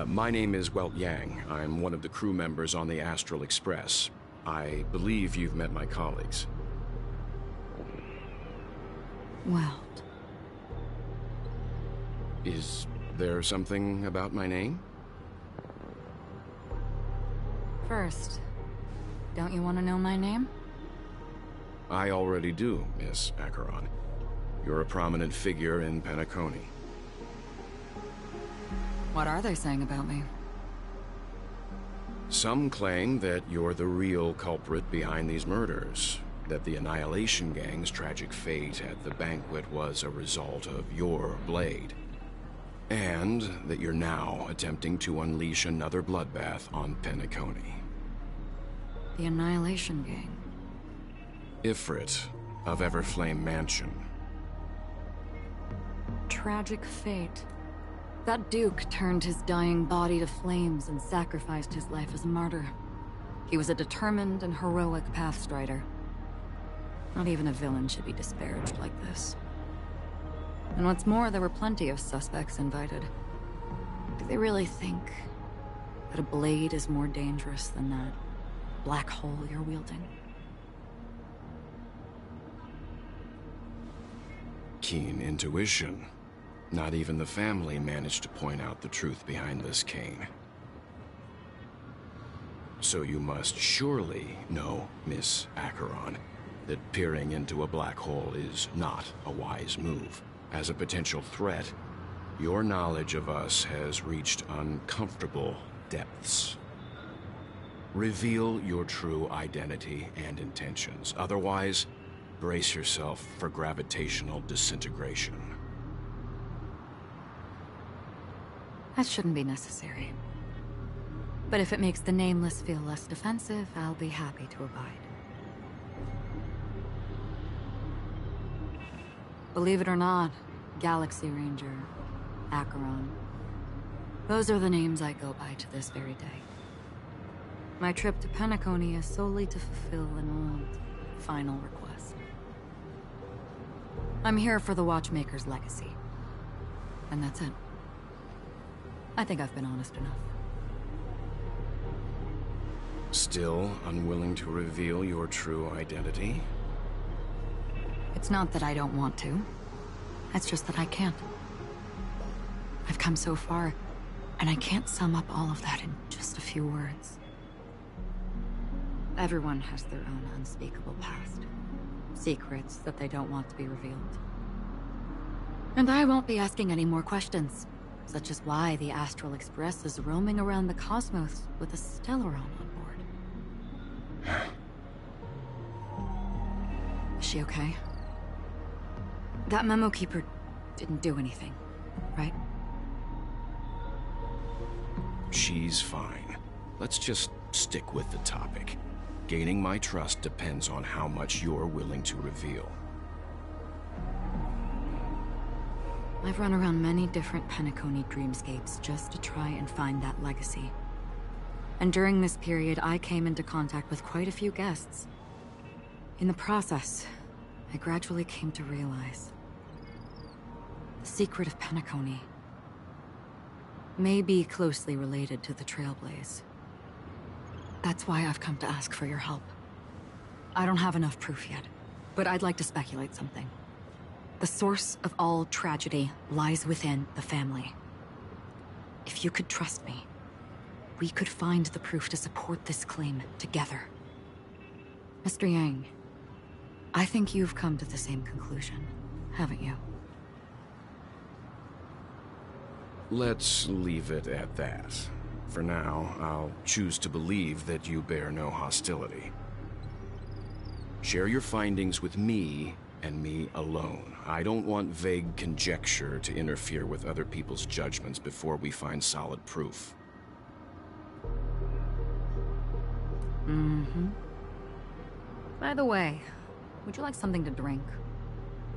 My name is Welt Yang. I'm one of the crew members on the Astral Express. I believe you've met my colleagues. Welt. Is there something about my name? First, don't you want to know my name? I already do, Miss Acheron. You're a prominent figure in Penacony. What are they saying about me? Some claim that you're the real culprit behind these murders, that the Annihilation Gang's tragic fate at the banquet was a result of your blade, and that you're now attempting to unleash another bloodbath on Penacony. The Annihilation Gang? Ifrit of Everflame Mansion. Tragic fate. That Duke turned his dying body to flames and sacrificed his life as a martyr. He was a determined and heroic pathstrider. Not even a villain should be disparaged like this. And what's more, there were plenty of suspects invited. Do they really think that a blade is more dangerous than that black hole you're wielding? Keen intuition. Not even the family managed to point out the truth behind this cane. So you must surely know, Miss Acheron, that peering into a black hole is not a wise move. As a potential threat, your knowledge of us has reached uncomfortable depths. Reveal your true identity and intentions. Otherwise, brace yourself for gravitational disintegration. That shouldn't be necessary. But if it makes the Nameless feel less defensive, I'll be happy to abide. Believe it or not, Galaxy Ranger, Acheron. Those are the names I go by to this very day. My trip to Penacony is solely to fulfill an old, final request. I'm here for the Watchmaker's legacy. And that's it. I think I've been honest enough. Still unwilling to reveal your true identity? It's not that I don't want to. It's just that I can't. I've come so far, and I can't sum up all of that in just a few words. Everyone has their own unspeakable past. Secrets that they don't want to be revealed. And I won't be asking any more questions. Such as why the Astral Express is roaming around the cosmos with a Stellaron on board. Is she okay? That memo keeper didn't do anything, right? She's fine. Let's just stick with the topic. Gaining my trust depends on how much you're willing to reveal. I've run around many different Penacony dreamscapes just to try and find that legacy. And during this period, I came into contact with quite a few guests. In the process, I gradually came to realize the secret of Penacony may be closely related to the Trailblaze. That's why I've come to ask for your help. I don't have enough proof yet, but I'd like to speculate something. The source of all tragedy lies within the family. If you could trust me, we could find the proof to support this claim together. Mr. Yang, I think you've come to the same conclusion, haven't you? Let's leave it at that. For now, I'll choose to believe that you bear no hostility. Share your findings with me, and me alone. I don't want vague conjecture to interfere with other people's judgments before we find solid proof. Mm-hmm. By the way, would you like something to drink?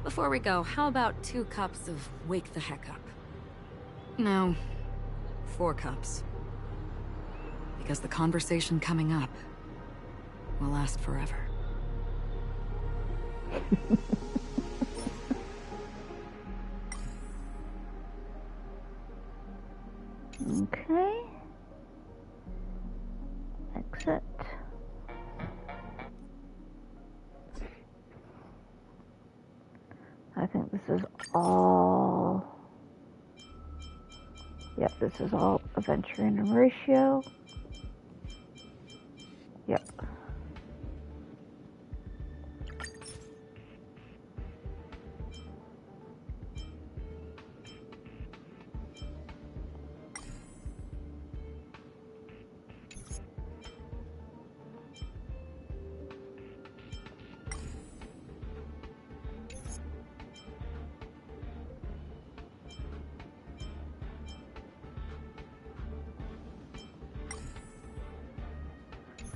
Before we go, how about 2 cups of Wake the Heck Up? No, 4 cups. Because the conversation coming up will last forever. Okay. Exit. I think this is all... Yep, this is all adventure and ratio. Yep.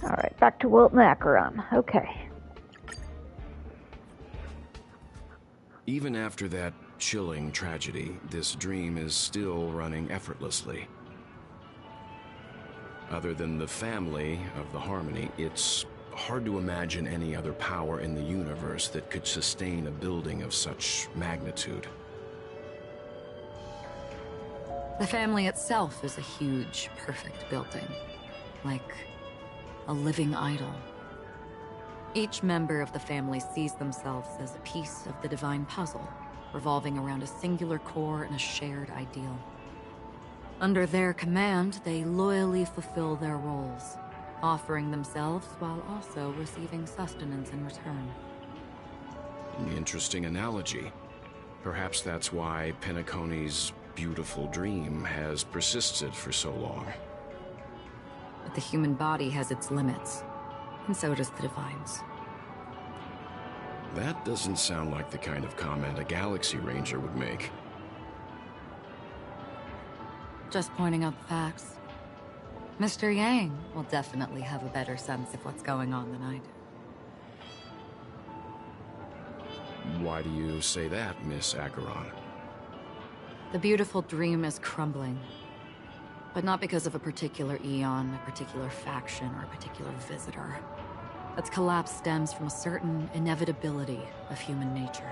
Alright, back to Welt and Acheron. Okay. Even after that chilling tragedy, this dream is still running effortlessly. Other than the family of the Harmony, it's hard to imagine any other power in the universe that could sustain a building of such magnitude. The family itself is a huge, perfect building. Like a living idol. Each member of the family sees themselves as a piece of the divine puzzle, revolving around a singular core and a shared ideal. Under their command, they loyally fulfill their roles, offering themselves while also receiving sustenance in return. An interesting analogy. Perhaps that's why Penacony's beautiful dream has persisted for so long. But the human body has its limits, and so does the divine's. That doesn't sound like the kind of comment a Galaxy Ranger would make. Just pointing out the facts. Mr. Yang will definitely have a better sense of what's going on than I do. Why do you say that, Miss Acheron? The beautiful dream is crumbling. But not because of a particular eon, a particular faction, or a particular visitor. Its collapse stems from a certain inevitability of human nature.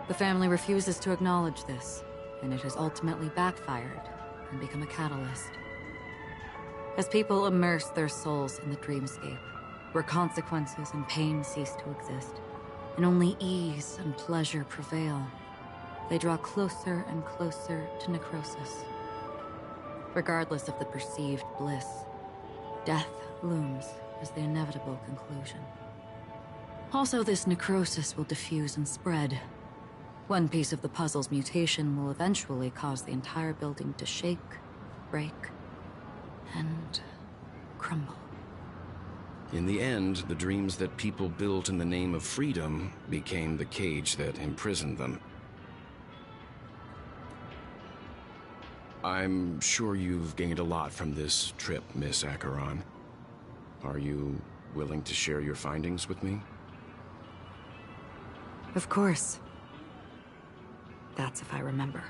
The family refuses to acknowledge this, and it has ultimately backfired and become a catalyst. As people immerse their souls in the dreamscape, where consequences and pain cease to exist, and only ease and pleasure prevail, they draw closer and closer to necrosis. Regardless of the perceived bliss, death looms as the inevitable conclusion. Also, this necrosis will diffuse and spread. One piece of the puzzle's mutation will eventually cause the entire building to shake, break, and crumble. In the end, the dreams that people built in the name of freedom became the cage that imprisoned them. I'm sure you've gained a lot from this trip, Miss Acheron. Are you willing to share your findings with me? Of course. That's if I remember.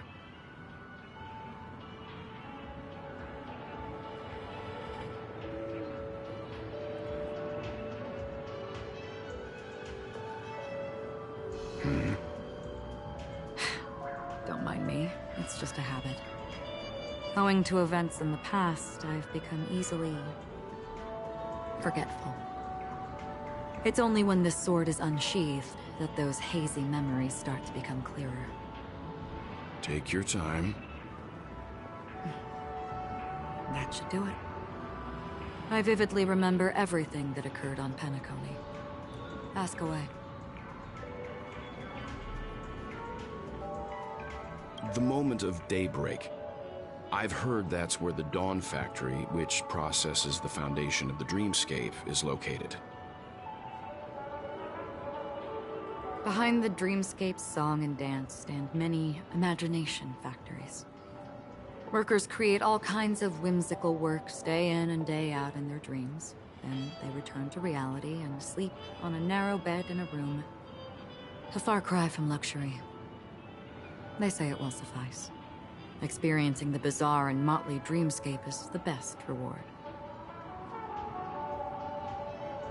Don't mind me. It's just a habit. Owing to events in the past, I've become easily forgetful. It's only when this sword is unsheathed that those hazy memories start to become clearer. Take your time. That should do it. I vividly remember everything that occurred on Penacony. Ask away. The moment of daybreak. I've heard that's where the Dawn Factory, which processes the foundation of the dreamscape, is located. Behind the dreamscape's song and dance stand many imagination factories. Workers create all kinds of whimsical works day in and day out in their dreams. Then they return to reality and sleep on a narrow bed in a room. A far cry from luxury. They say it will suffice. Experiencing the bizarre and motley dreamscape is the best reward.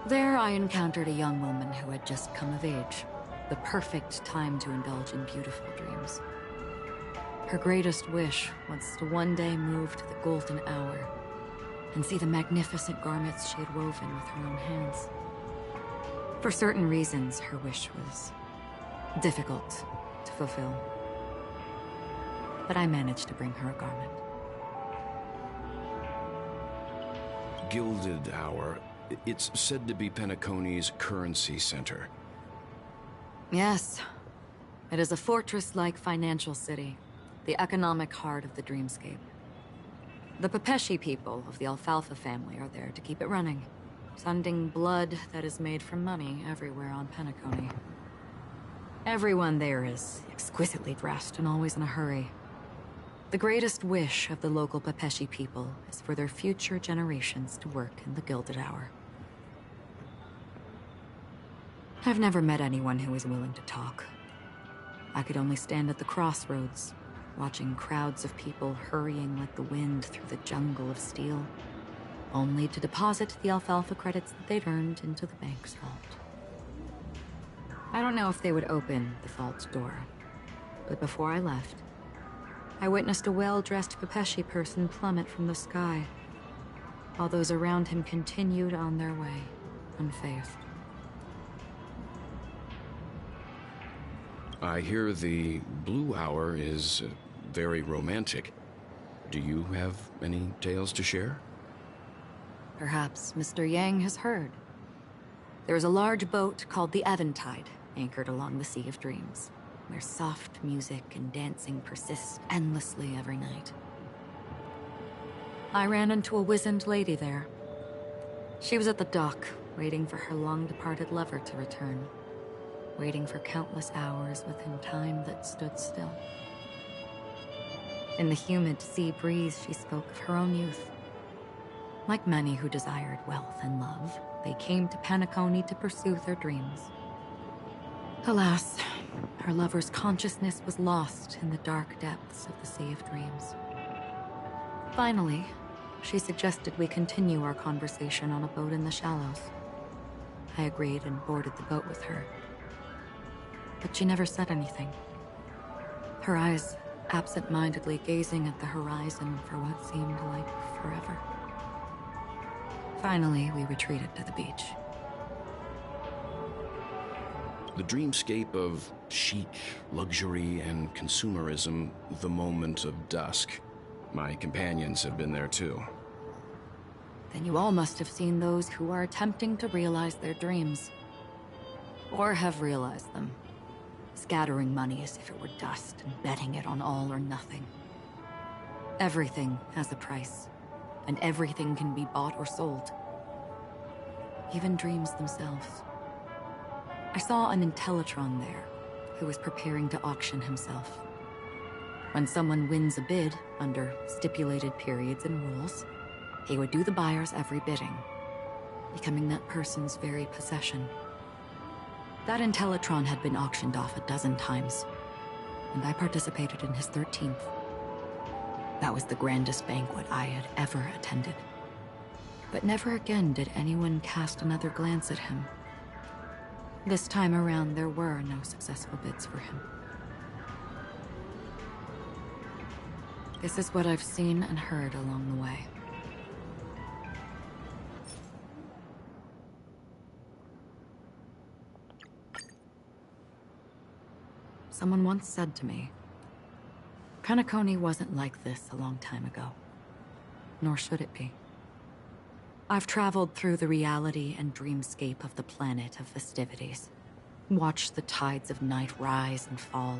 There I encountered a young woman who had just come of age. The perfect time to indulge in beautiful dreams. Her greatest wish was to one day move to the golden hour and see the magnificent garments she had woven with her own hands. For certain reasons, her wish was difficult to fulfill. But I managed to bring her a garment. Gilded Hour. It's said to be Penacony's currency center. Yes. It is a fortress-like financial city, the economic heart of the dreamscape. The Pepeshi people of the Alfalfa family are there to keep it running, sending blood that is made from money everywhere on Penacony. Everyone there is exquisitely dressed and always in a hurry. The greatest wish of the local Pepeshi people is for their future generations to work in the Gilded Hour. I've never met anyone who is willing to talk. I could only stand at the crossroads, watching crowds of people hurrying like the wind through the jungle of steel, only to deposit the alfalfa credits that they'd earned into the bank's vault. I don't know if they would open the vault door, but before I left, I witnessed a well-dressed Pepeshi person plummet from the sky, while those around him continued on their way, unfazed. I hear the Blue Hour is very romantic. Do you have any tales to share? Perhaps Mr. Yang has heard. There is a large boat called the Eventide, anchored along the Sea of Dreams, where soft music and dancing persist endlessly every night. I ran into a wizened lady there. She was at the dock, waiting for her long-departed lover to return, waiting for countless hours within time that stood still. In the humid sea breeze, she spoke of her own youth. Like many who desired wealth and love, they came to Penacony to pursue their dreams. Alas, her lover's consciousness was lost in the dark depths of the Sea of Dreams. Finally, she suggested we continue our conversation on a boat in the shallows. I agreed and boarded the boat with her. But she never said anything. Her eyes absent-mindedly gazing at the horizon for what seemed like forever. Finally, we retreated to the beach. The dreamscape of chic, luxury, and consumerism, the moment of dusk. My companions have been there too. Then you all must have seen those who are attempting to realize their dreams. Or have realized them. Scattering money as if it were dust and betting it on all or nothing. Everything has a price, and everything can be bought or sold. Even dreams themselves. I saw an Intellitron there, who was preparing to auction himself. When someone wins a bid, under stipulated periods and rules, he would do the buyer's every bidding, becoming that person's very possession. That Intellitron had been auctioned off 12 times, and I participated in his 13th. That was the grandest banquet I had ever attended. But never again did anyone cast another glance at him. This time around, there were no successful bids for him. This is what I've seen and heard along the way. Someone once said to me, Penacony wasn't like this a long time ago. Nor should it be. I've traveled through the reality and dreamscape of the planet of festivities. Watched the tides of night rise and fall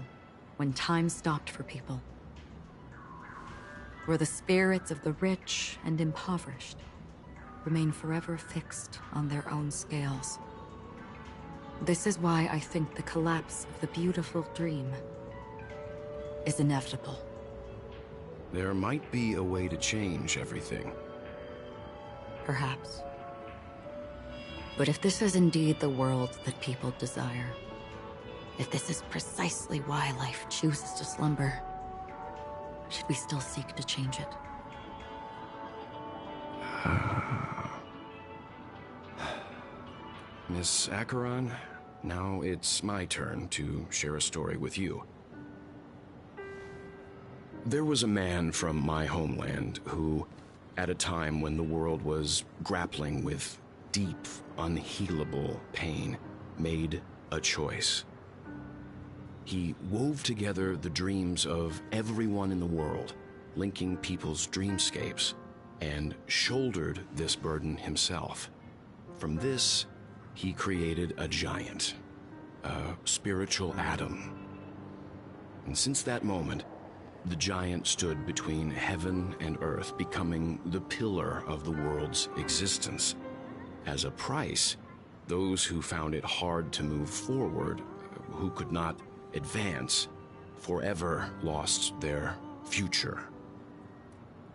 when time stopped for people. Where the spirits of the rich and impoverished remain forever fixed on their own scales. This is why I think the collapse of the beautiful dream is inevitable. There might be a way to change everything. Perhaps. But if this is indeed the world that people desire, if this is precisely why life chooses to slumber, should we still seek to change it? Miss Acheron, now it's my turn to share a story with you. There was a man from my homeland who, at a time when the world was grappling with deep, unhealable pain, made a choice. He wove together the dreams of everyone in the world, linking people's dreamscapes, and shouldered this burden himself. From this, he created a giant, a spiritual atom. And since that moment, the giant stood between heaven and earth, becoming the pillar of the world's existence. As a price, those who found it hard to move forward, who could not advance, forever lost their future.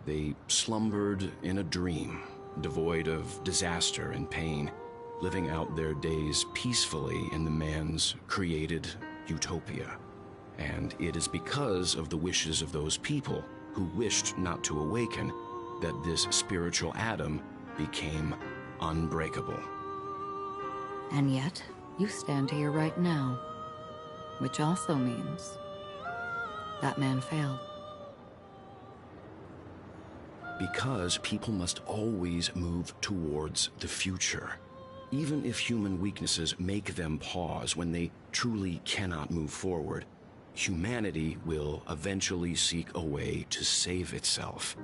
They slumbered in a dream, devoid of disaster and pain, living out their days peacefully in the man's created utopia. And it is because of the wishes of those people who wished not to awaken that this spiritual atom became unbreakable. And yet, you stand here right now, which also means that man failed. Because people must always move towards the future. Even if human weaknesses make them pause when they truly cannot move forward, humanity will eventually seek a way to save itself.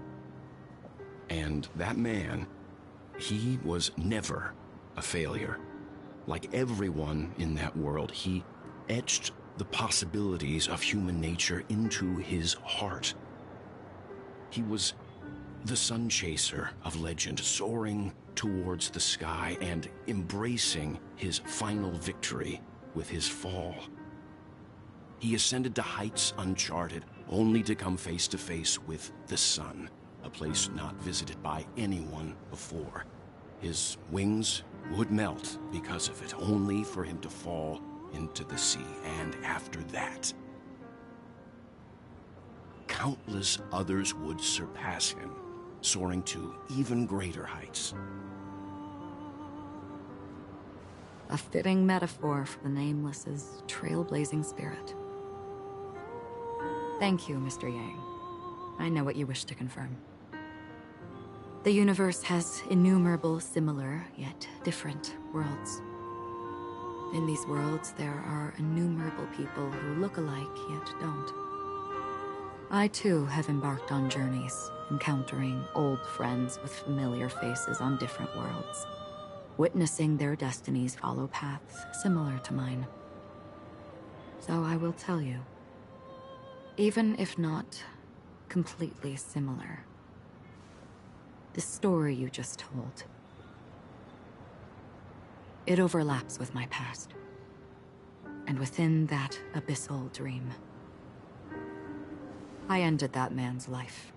And that man, he was never a failure. Like everyone in that world, he etched the possibilities of human nature into his heart. He was the sun chaser of legend, soaring towards the sky and embracing his final victory with his fall. He ascended to heights uncharted, only to come face to face with the sun, a place not visited by anyone before. His wings would melt because of it, only for him to fall into the sea. And after that, countless others would surpass him, soaring to even greater heights. A fitting metaphor for the Nameless's trailblazing spirit. Thank you, Mr. Yang. I know what you wish to confirm. The universe has innumerable similar, yet different worlds. In these worlds, there are innumerable people who look alike, yet don't. I too have embarked on journeys, encountering old friends with familiar faces on different worlds, witnessing their destinies follow paths similar to mine. So I will tell you, even if not completely similar, the story you just told, it overlaps with my past, and within that abyssal dream, I ended that man's life,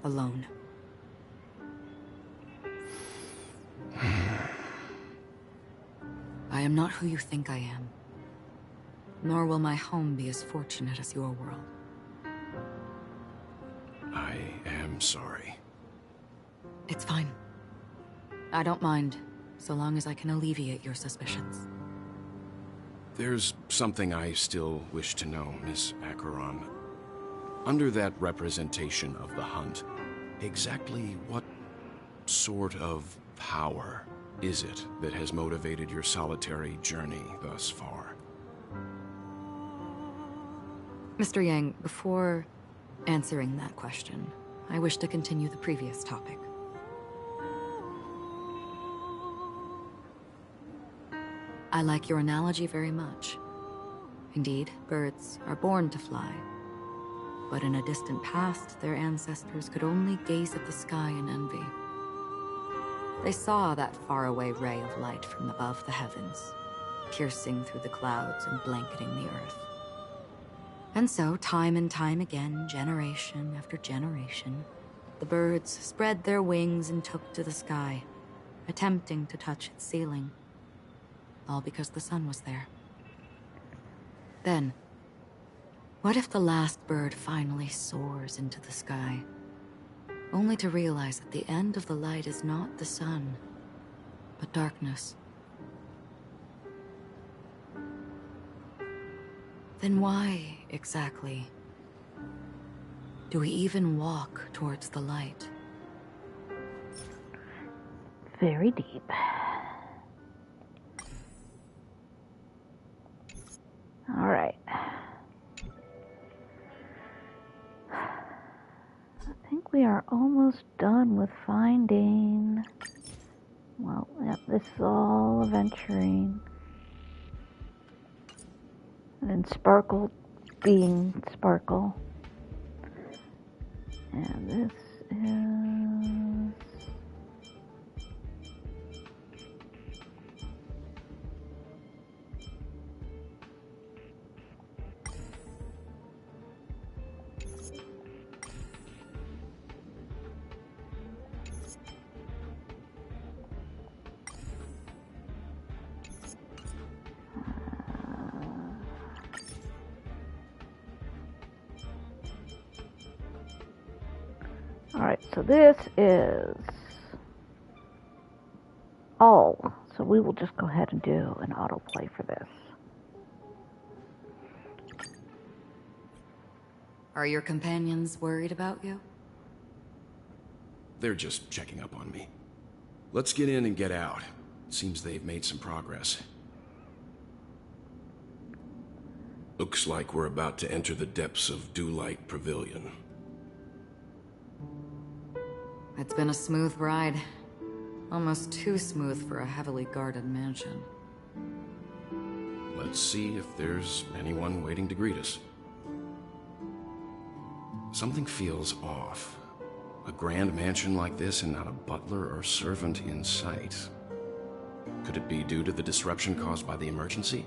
alone. I am not who you think I am, nor will my home be as fortunate as your world. I am sorry. It's fine. I don't mind, so long as I can alleviate your suspicions. There's something I still wish to know, Miss Acheron. Under that representation of the hunt, exactly what sort of power is it that has motivated your solitary journey thus far? Mr. Yang, before answering that question, I wish to continue the previous topic. I like your analogy very much. Indeed, birds are born to fly. But in a distant past, their ancestors could only gaze at the sky in envy. They saw that faraway ray of light from above the heavens, piercing through the clouds and blanketing the earth. And so, time and time again, generation after generation, the birds spread their wings and took to the sky, attempting to touch its ceiling. All because the sun was there. Then, what if the last bird finally soars into the sky, only to realize that the end of the light is not the sun, but darkness? Then why, exactly, do we even walk towards the light? Very deep. All right. I think we are almost done with finding... Well, yep, this is all aventurine. And then Sparkle being Sparkle. And this is... Alright, so this is all. So we will just go ahead and do an autoplay for this. Are your companions worried about you? They're just checking up on me. Let's get in and get out. Seems they've made some progress. Looks like we're about to enter the depths of Dewlight Pavilion. It's been a smooth ride. Almost too smooth for a heavily guarded mansion. Let's see if there's anyone waiting to greet us. Something feels off. A grand mansion like this and not a butler or servant in sight. Could it be due to the disruption caused by the emergency?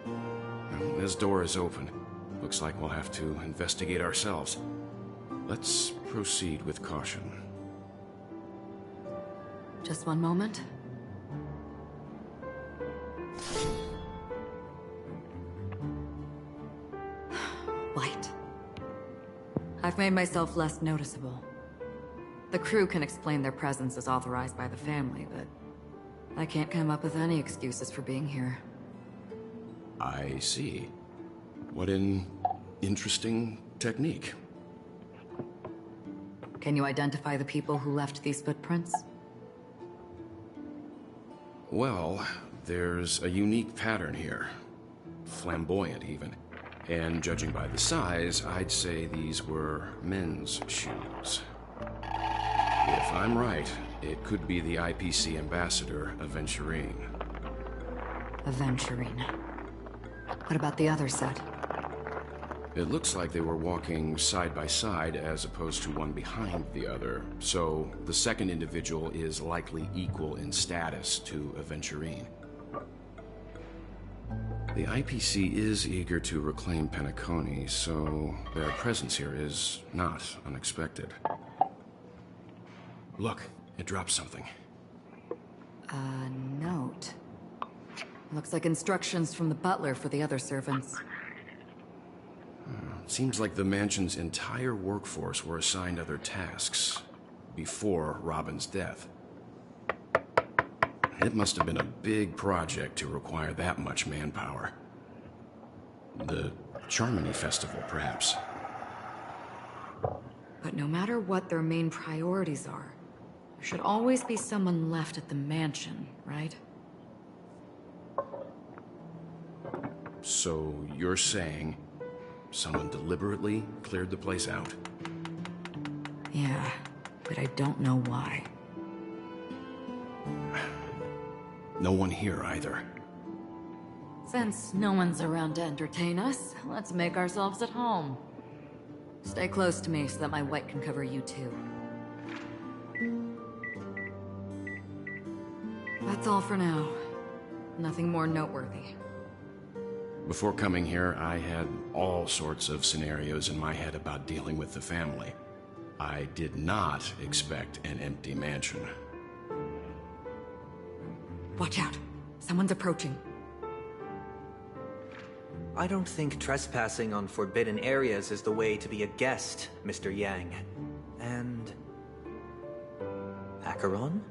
Well, this door is open. Looks like we'll have to investigate ourselves. Let's proceed with caution. Just one moment. Light. I've made myself less noticeable. The crew can explain their presence as authorized by the family, but I can't come up with any excuses for being here. I see. What an interesting technique. Can you identify the people who left these footprints? Well, there's a unique pattern here. Flamboyant, even. And judging by the size, I'd say these were men's shoes. If I'm right, it could be the IPC ambassador, Aventurine. Aventurine. What about the other set? It looks like they were walking side by side as opposed to one behind the other, so the second individual is likely equal in status to Aventurine. The IPC is eager to reclaim Penacony, so their presence here is not unexpected. Look, it dropped something. A note. Looks like instructions from the butler for the other servants. Seems like the mansion's entire workforce were assigned other tasks before Robin's death. It must have been a big project to require that much manpower. The Charmony Festival, perhaps. But no matter what their main priorities are, there should always be someone left at the mansion, right? So you're saying someone deliberately cleared the place out? Yeah, but I don't know why. No one here either. Since no one's around to entertain us, let's make ourselves at home. Stay close to me so that my white can cover you too. That's all for now. Nothing more noteworthy. Before coming here, I had all sorts of scenarios in my head about dealing with the family. I did not expect an empty mansion. Watch out. Someone's approaching. I don't think trespassing on forbidden areas is the way to be a guest, Mr. Yang. And... Acheron?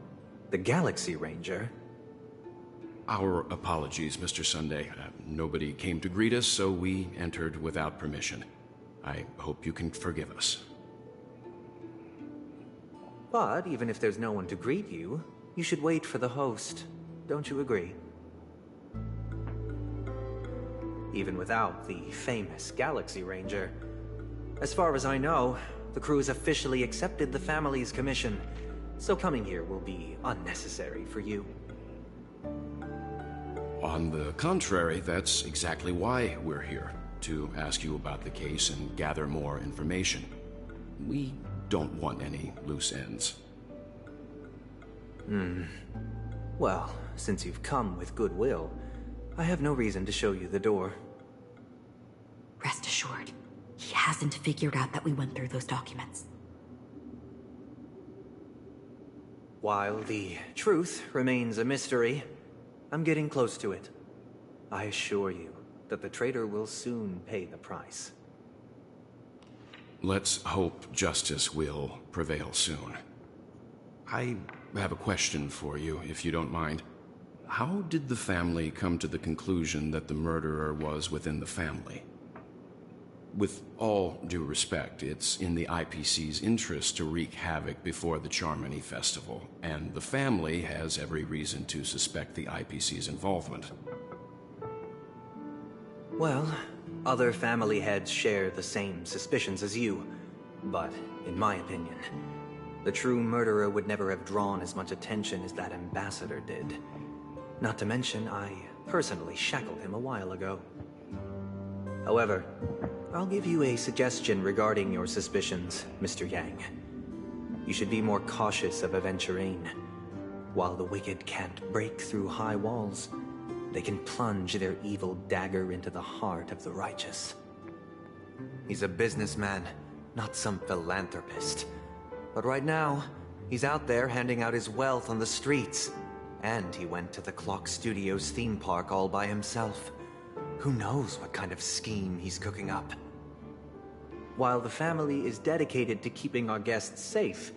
The Galaxy Ranger? Our apologies, Mr. Sunday. Nobody came to greet us, so we entered without permission. I hope you can forgive us. But even if there's no one to greet you, you should wait for the host. Don't you agree? Even without the famous Galaxy Ranger. As far as I know, the crew has officially accepted the family's commission, so coming here will be unnecessary for you. On the contrary, that's exactly why we're here, to ask you about the case and gather more information. We don't want any loose ends. Well, since you've come with goodwill, I have no reason to show you the door. Rest assured, he hasn't figured out that we went through those documents. While the truth remains a mystery, I'm getting close to it. I assure you that the traitor will soon pay the price. Let's hope justice will prevail soon. I have a question for you, if you don't mind. How did the family come to the conclusion that the murderer was within the family? With all due respect, it's in the IPC's interest to wreak havoc before the Charmony Festival, and the family has every reason to suspect the IPC's involvement. Well, other family heads share the same suspicions as you, but in my opinion, the true murderer would never have drawn as much attention as that ambassador did. Not to mention, I personally shackled him a while ago. However, I'll give you a suggestion regarding your suspicions, Mr. Yang. You should be more cautious of Aventurine. While the wicked can't break through high walls, they can plunge their evil dagger into the heart of the righteous. He's a businessman, not some philanthropist. But right now, he's out there handing out his wealth on the streets. And he went to the Clock Studios theme park all by himself. Who knows what kind of scheme he's cooking up? While the family is dedicated to keeping our guests safe,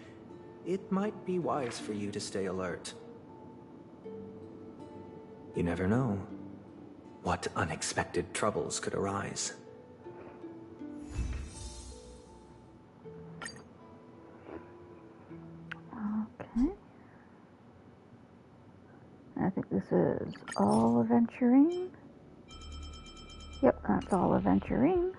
it might be wise for you to stay alert. You never know what unexpected troubles could arise. Okay. I think this is all Aventurine. Yep, that's all Aventurine.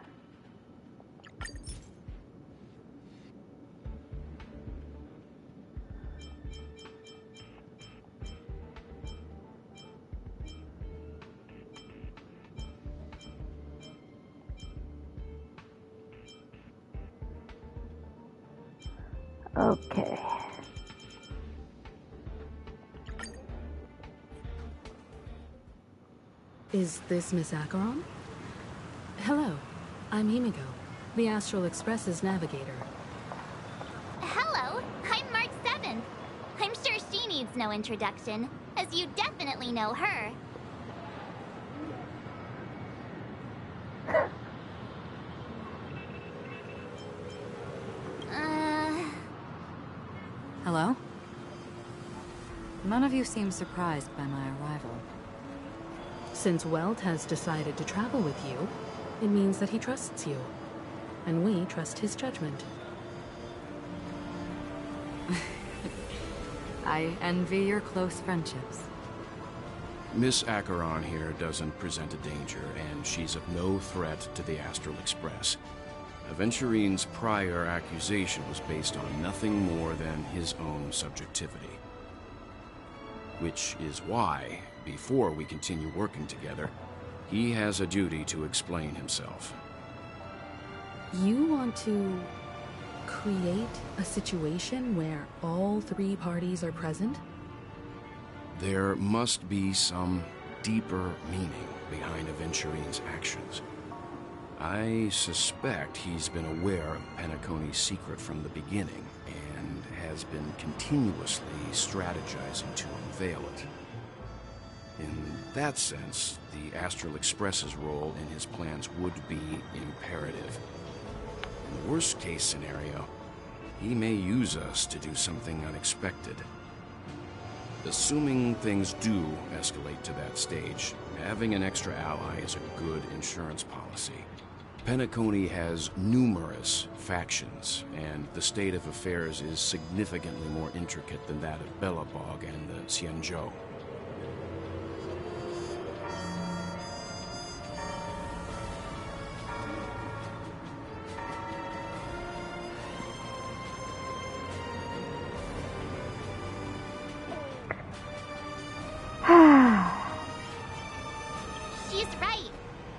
Okay. Is this Miss Acheron? Hello, I'm Himiko, the Astral Express's navigator. Hello, I'm Mark 7th. I'm sure she needs no introduction, as you definitely know her. Hello? None of you seem surprised by my arrival. Since Welt has decided to travel with you, it means that he trusts you. And we trust his judgment. I envy your close friendships. Miss Acheron here doesn't present a danger, and she's of no threat to the Astral Express. Aventurine's prior accusation was based on nothing more than his own subjectivity. Which is why, before we continue working together, he has a duty to explain himself. You want to create a situation where all three parties are present? There must be some deeper meaning behind Aventurine's actions. I suspect he's been aware of Penacony's secret from the beginning, and has been continuously strategizing to unveil it. In that sense, the Astral Express's role in his plans would be imperative. In the worst-case scenario, he may use us to do something unexpected. Assuming things do escalate to that stage, having an extra ally is a good insurance policy. Penacony has numerous factions, and the state of affairs is significantly more intricate than that of Belobog and the Xianzhou. She's right.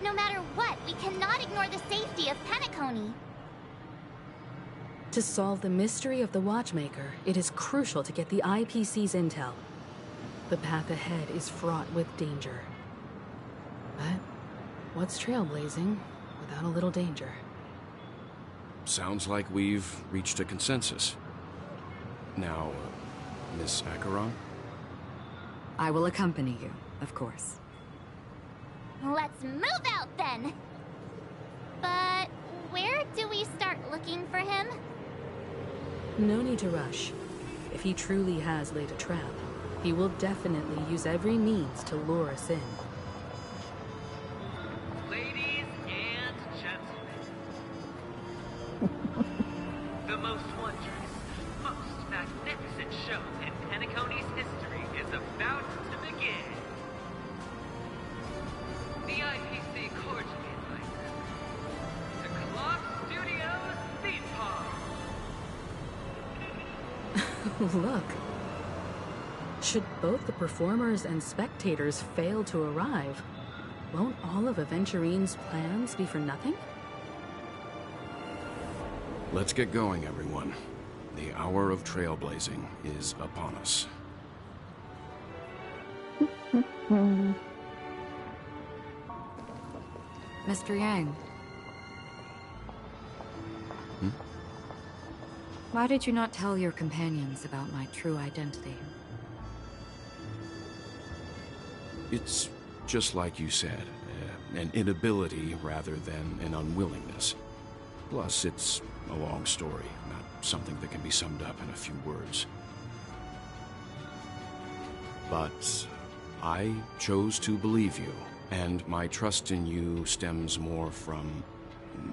No matter what, we cannot ignore the safety of Penacony. To solve the mystery of the Watchmaker, it is crucial to get the IPC's intel. The path ahead is fraught with danger. But what's trailblazing without a little danger? Sounds like we've reached a consensus. Now, Miss Acheron? I will accompany you, of course. Let's move out then! But where do we start looking for him? No need to rush. If he truly has laid a trap, he will definitely use every means to lure us in. Ladies and gentlemen, the most wondrous, most magnificent show in Penacony's history is about to begin. The IPC cordially invites to Clock Studios Theme Park. Look. Should both the performers and spectators fail to arrive, won't all of Aventurine's plans be for nothing? Let's get going, everyone. The hour of trailblazing is upon us. Mr. Yang. Why did you not tell your companions about my true identity? It's just like you said, an inability rather than an unwillingness. Plus, it's a long story, not something that can be summed up in a few words. But I chose to believe you, and my trust in you stems more from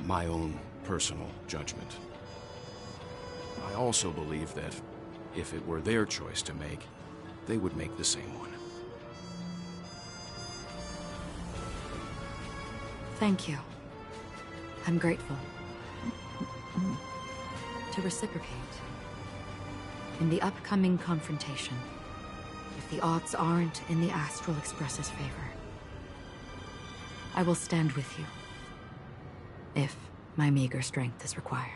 my own personal judgment. I also believe that if it were their choice to make, they would make the same one. Thank you. I'm grateful. To reciprocate, in the upcoming confrontation, if the odds aren't in the Astral Express's favor, I will stand with you, if my meager strength is required.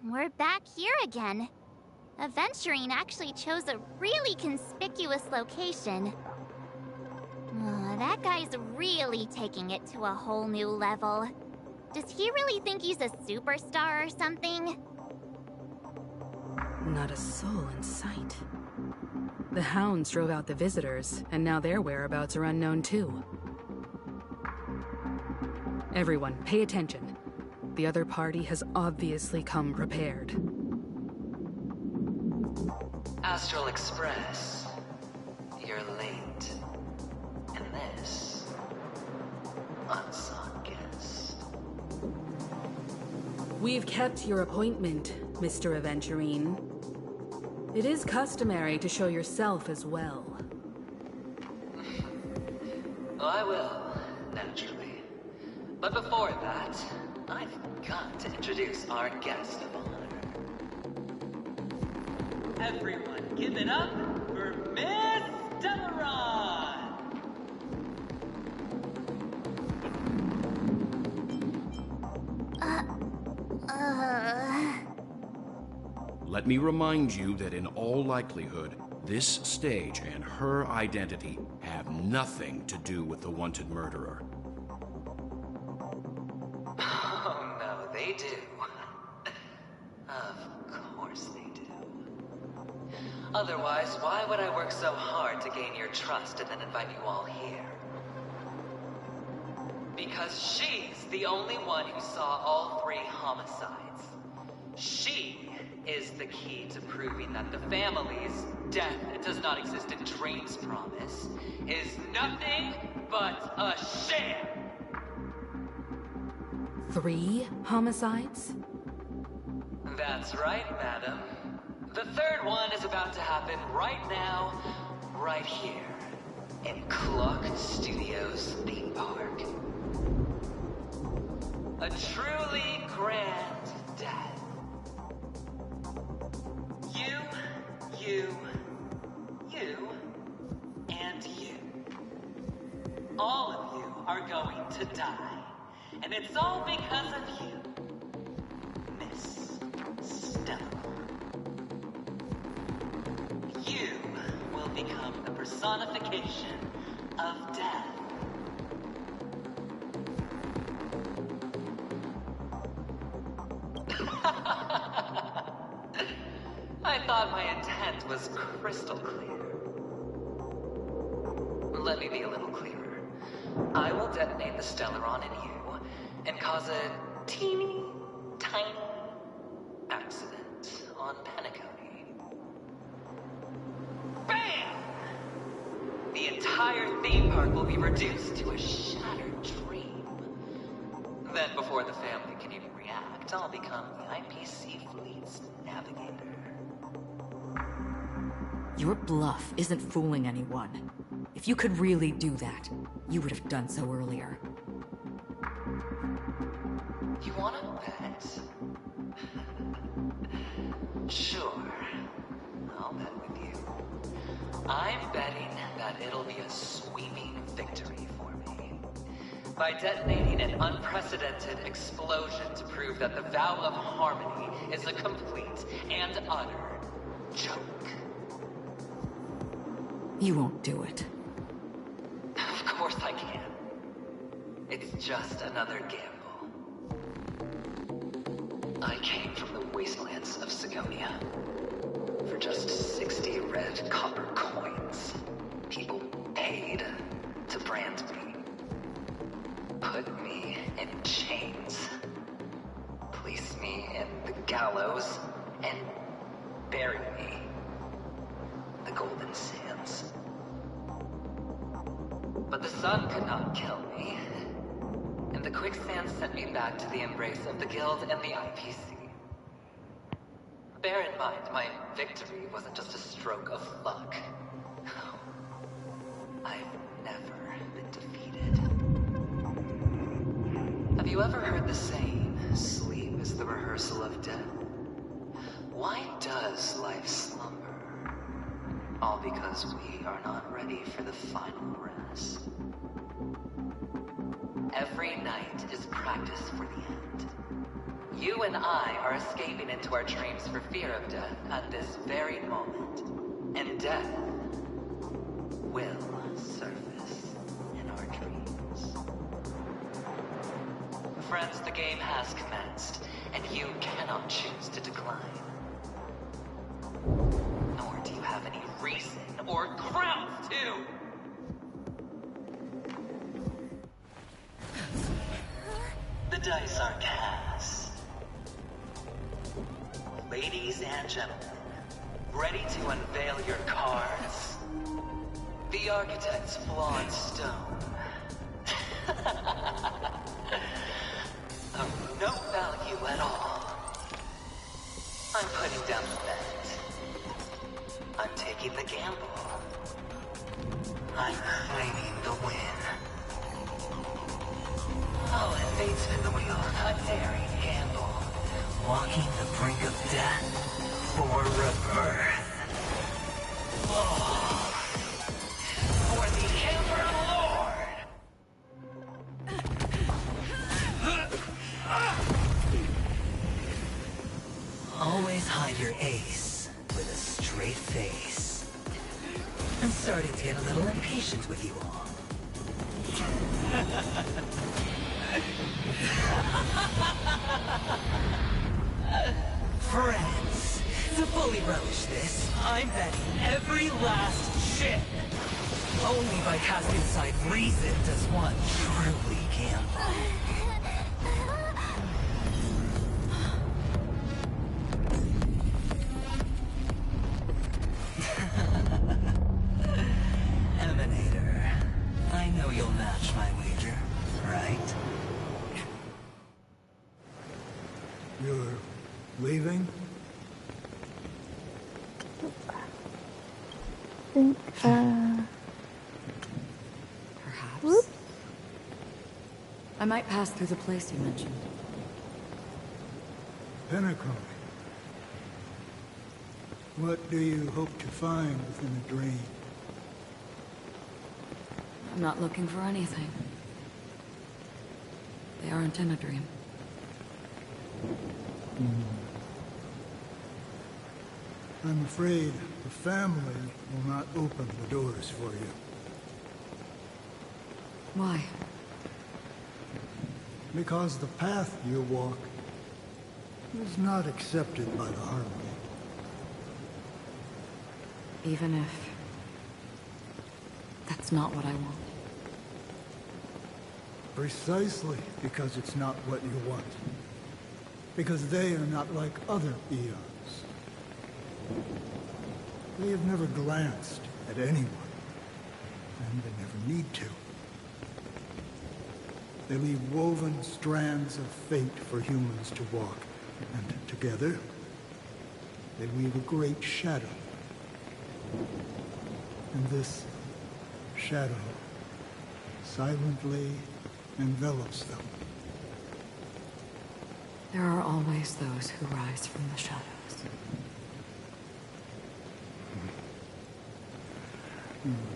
We're back here again. Aventurine actually chose a really conspicuous location. That guy's really taking it to a whole new level. Does he really think he's a superstar or something? Not a soul in sight. The hounds drove out the visitors, and now their whereabouts are unknown too. Everyone, pay attention. The other party has obviously come prepared. Astral Express, you're late. And this, unsung guest. We've kept your appointment, Mr. Aventurine. It is customary to show yourself as well. I will, naturally. But before that, I've got to introduce our guest of honor. Everyone, give it up for Miss Delaron! Let me remind you that in all likelihood, this stage and her identity have nothing to do with the wanted murderer. Oh no, they do. Of course they do. Otherwise, why would I work so hard to gain your trust and then invite you all here? Because she's the only one who saw all 3 homicides. She is the key to proving that the family's death does not exist in Dream's promise is nothing but a sham! 3 homicides? That's right, madam. The 3rd one is about to happen right now, right here, in Clock Studios theme park. A truly grand death. You, and you. All of you are going to die. And it's all because of you, Miss Stella. You will become the personification of death. I thought my intent was crystal clear. Let me be a little clearer. I will detonate the Stellaron in you and cause a teeny, tiny accident on Penacony. BAM! The entire theme park will be reduced to a shattered dream. Then before the family can even react, I'll become the IPC fleet's navigator. Your bluff isn't fooling anyone. If you could really do that, you would have done so earlier. You wanna bet? Sure. I'll bet with you. I'm betting that it'll be a sweeping victory for me. By detonating an unprecedented explosion to prove that the vow of harmony is a complete and utter joke. You won't do it. Of course I can. It's just another gamble. I came from the wastelands of Sigonia. For just 60 red copper coins, people paid to brand me. Put me in chains. Place me in the gallows and bury me in the golden sands. But the sun could not kill me, and the quicksand sent me back to the embrace of the Guild and the IPC. Bear in mind, my victory wasn't just a stroke of luck. I've never been defeated. Have you ever heard the saying, sleep is the rehearsal of death? Why does life slumber? All because we are not ready for the final rest. Every night is practice for the end. You and I are escaping into our dreams for fear of death at this very moment. And death will surface in our dreams. Friends, the game has commenced, and you cannot choose to decline. Nor do you have any reason or grounds to! The dice are cast. Ladies and gentlemen, ready to unveil your cards? The architect's flawed stone. Of no value at all. I'm putting down the bet. taking the gamble. I'm claiming the win. I'll let fate spin the wheel, a daring gamble. Walking the brink of death for rebirth. Oh, for the Emperor Lord! Always hide your ace with a straight face. I'm starting to get a little impatient with you all. Friends, to fully relish this, I'm betting every last chip. Only by casting aside reason does one truly gamble. Emanator, I know you'll match my wager, right? You're leaving? Think, Perhaps. Whoops. I might pass through the place you mentioned. Pinnacle. What do you hope to find within a dream? I'm not looking for anything. They aren't in a dream. I'm afraid the family will not open the doors for you. Why? Because the path you walk is not accepted by the Harmony. Even if that's not what I want. Precisely because it's not what you want. Because they are not like other eons. They have never glanced at anyone, and they never need to. They leave woven strands of fate for humans to walk, and together, they weave a great shadow. And this shadow silently envelops them. There are always those who rise from the shadows.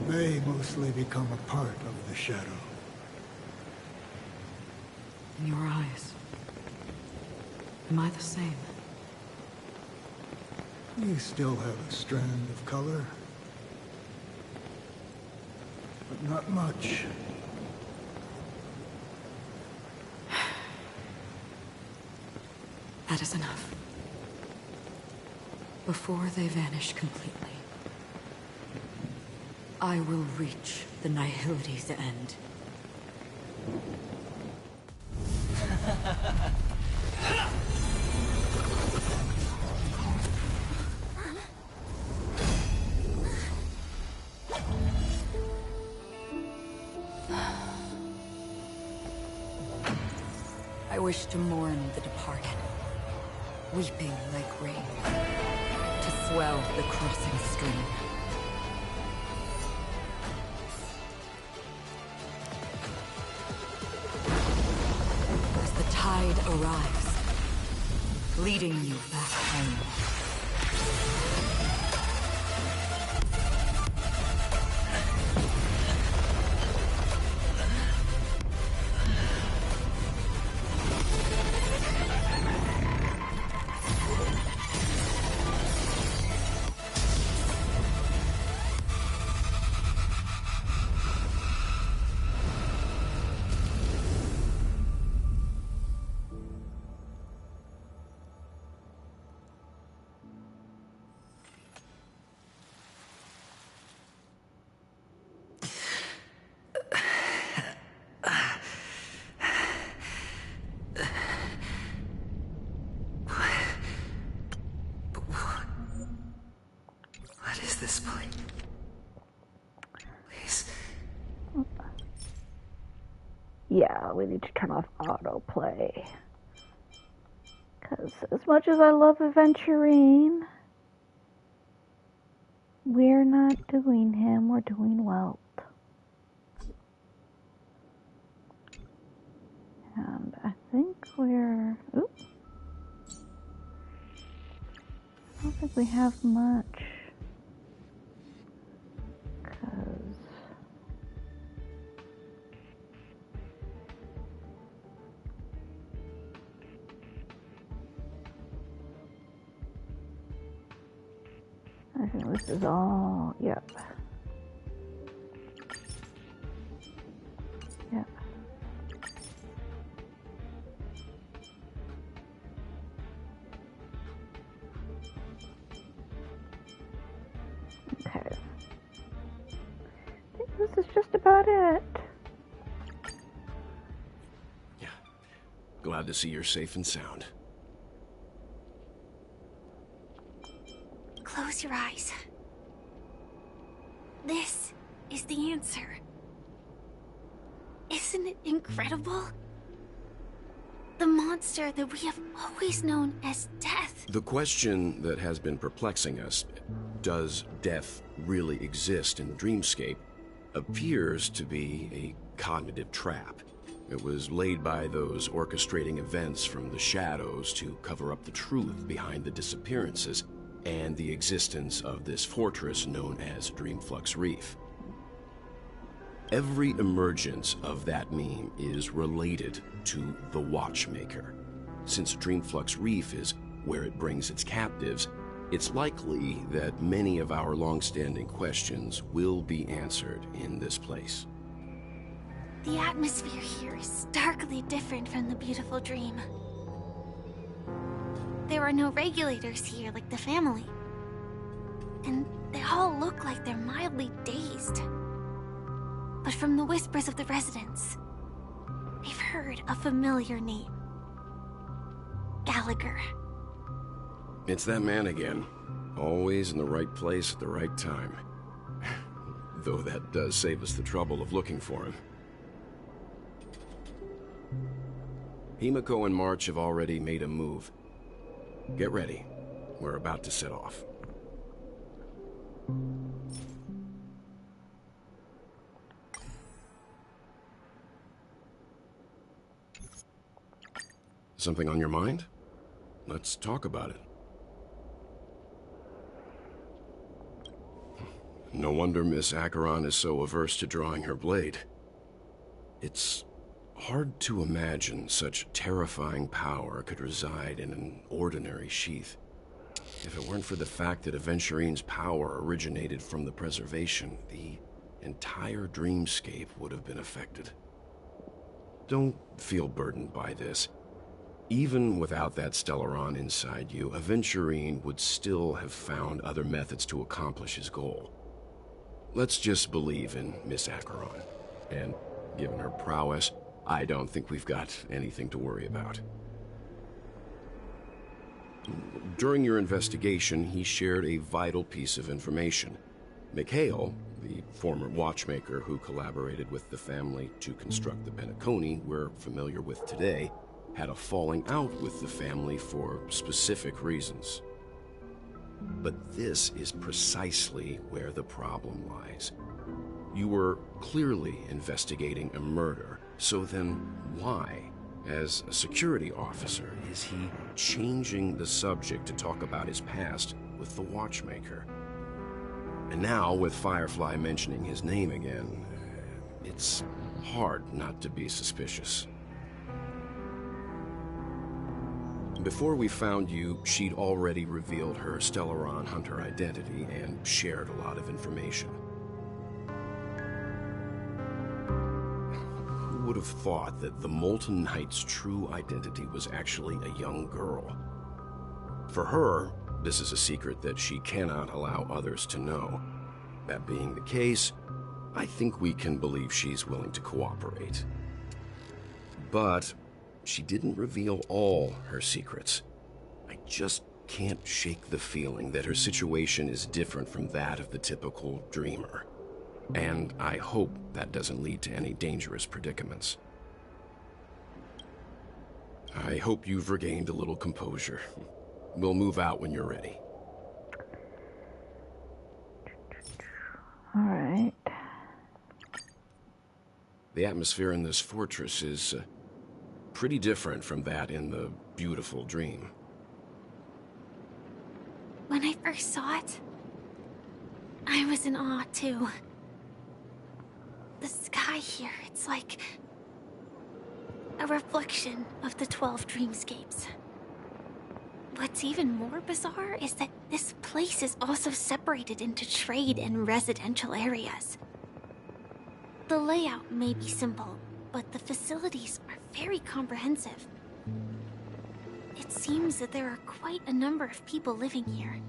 They mostly become a part of the shadow. In your eyes, am I the same? You still have a strand of color. But not much. That is enough. Before they vanish completely, I will reach the nihility's end. I wish to mourn the departed, weeping like rain, to swell the crossing stream. As the tide arrives, leading you back home. What is this place? Please. Yeah, we need to turn off autoplay. Because as much as I love adventuring, We're not doing him, we're doing Welt. And I think we're... Oop. I don't think we have much. I think this is all... Yep. Yep. Okay. I think this is just about it. Yeah. Glad to see you're safe and sound. Close your eyes. This is the answer. Isn't it incredible? The monster that we have always known as death. The question that has been perplexing us, does death really exist in the dreamscape, appears to be a cognitive trap. It was laid by those orchestrating events from the shadows to cover up the truth behind the disappearances and the existence of this fortress known as Dreamflux Reef. Every emergence of that meme is related to the Watchmaker. Since Dreamflux Reef is where it brings its captives, it's likely that many of our long-standing questions will be answered in this place. The atmosphere here is starkly different from the beautiful dream. There are no regulators here like the family. And they all look like they're mildly dazed. But from the whispers of the residents, they've heard a familiar name. Gallagher. It's that man again. Always in the right place at the right time. Though that does save us the trouble of looking for him. Himiko and March have already made a move. Get ready. We're about to set off. Something on your mind? Let's talk about it. No wonder Miss Acheron is so averse to drawing her blade. It's hard to imagine such terrifying power could reside in an ordinary sheath. If it weren't for the fact that Aventurine's power originated from the preservation, the entire dreamscape would have been affected. Don't feel burdened by this. Even without that Stellaron inside you, Aventurine would still have found other methods to accomplish his goal. Let's just believe in Miss Acheron. And given her prowess, I don't think we've got anything to worry about. During your investigation, he shared a vital piece of information. Mikhail, the former watchmaker who collaborated with the family to construct the Penacony we're familiar with today, had a falling out with the family for specific reasons. But this is precisely where the problem lies. You were clearly investigating a murder, so then why, as a security officer, is he changing the subject to talk about his past with the watchmaker? And now, with Firefly mentioning his name again, it's hard not to be suspicious. Before we found you, she'd already revealed her Stellaron Hunter identity and shared a lot of information. Who would have thought that the Molten Knight's true identity was actually a young girl? For her, this is a secret that she cannot allow others to know. That being the case, I think we can believe she's willing to cooperate. But she didn't reveal all her secrets. I just can't shake the feeling that her situation is different from that of the typical dreamer. And I hope that doesn't lead to any dangerous predicaments. I hope you've regained a little composure. We'll move out when you're ready. Alright. The atmosphere in this fortress is pretty different from that in the beautiful dream. When I first saw it, I was in awe too. The sky here, it's like a reflection of the 12 dreamscapes. What's even more bizarre is that this place is also separated into trade and residential areas. The layout may be simple, but the facilities are very comprehensive. It seems that there are quite a number of people living here.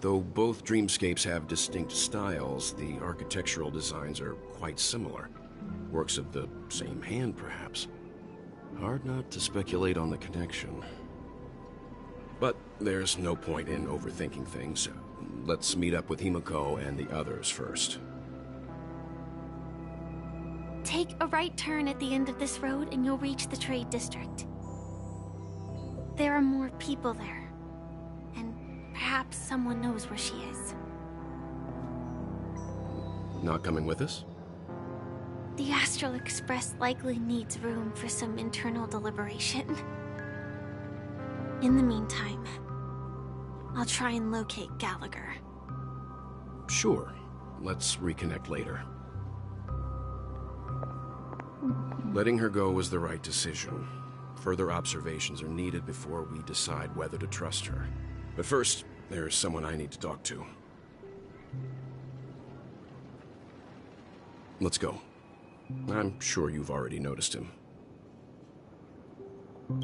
Though both dreamscapes have distinct styles, the architectural designs are quite similar. Works of the same hand, perhaps. Hard not to speculate on the connection. But there's no point in overthinking things. Let's meet up with Himiko and the others first. Take a right turn at the end of this road and you'll reach the trade district. There are more people there, and perhaps someone knows where she is. Not coming with us? The Astral Express likely needs room for some internal deliberation. In the meantime, I'll try and locate Gallagher. Sure. Let's reconnect later. Letting her go was the right decision. Further observations are needed before we decide whether to trust her. But first, there's someone I need to talk to. Let's go. I'm sure you've already noticed him.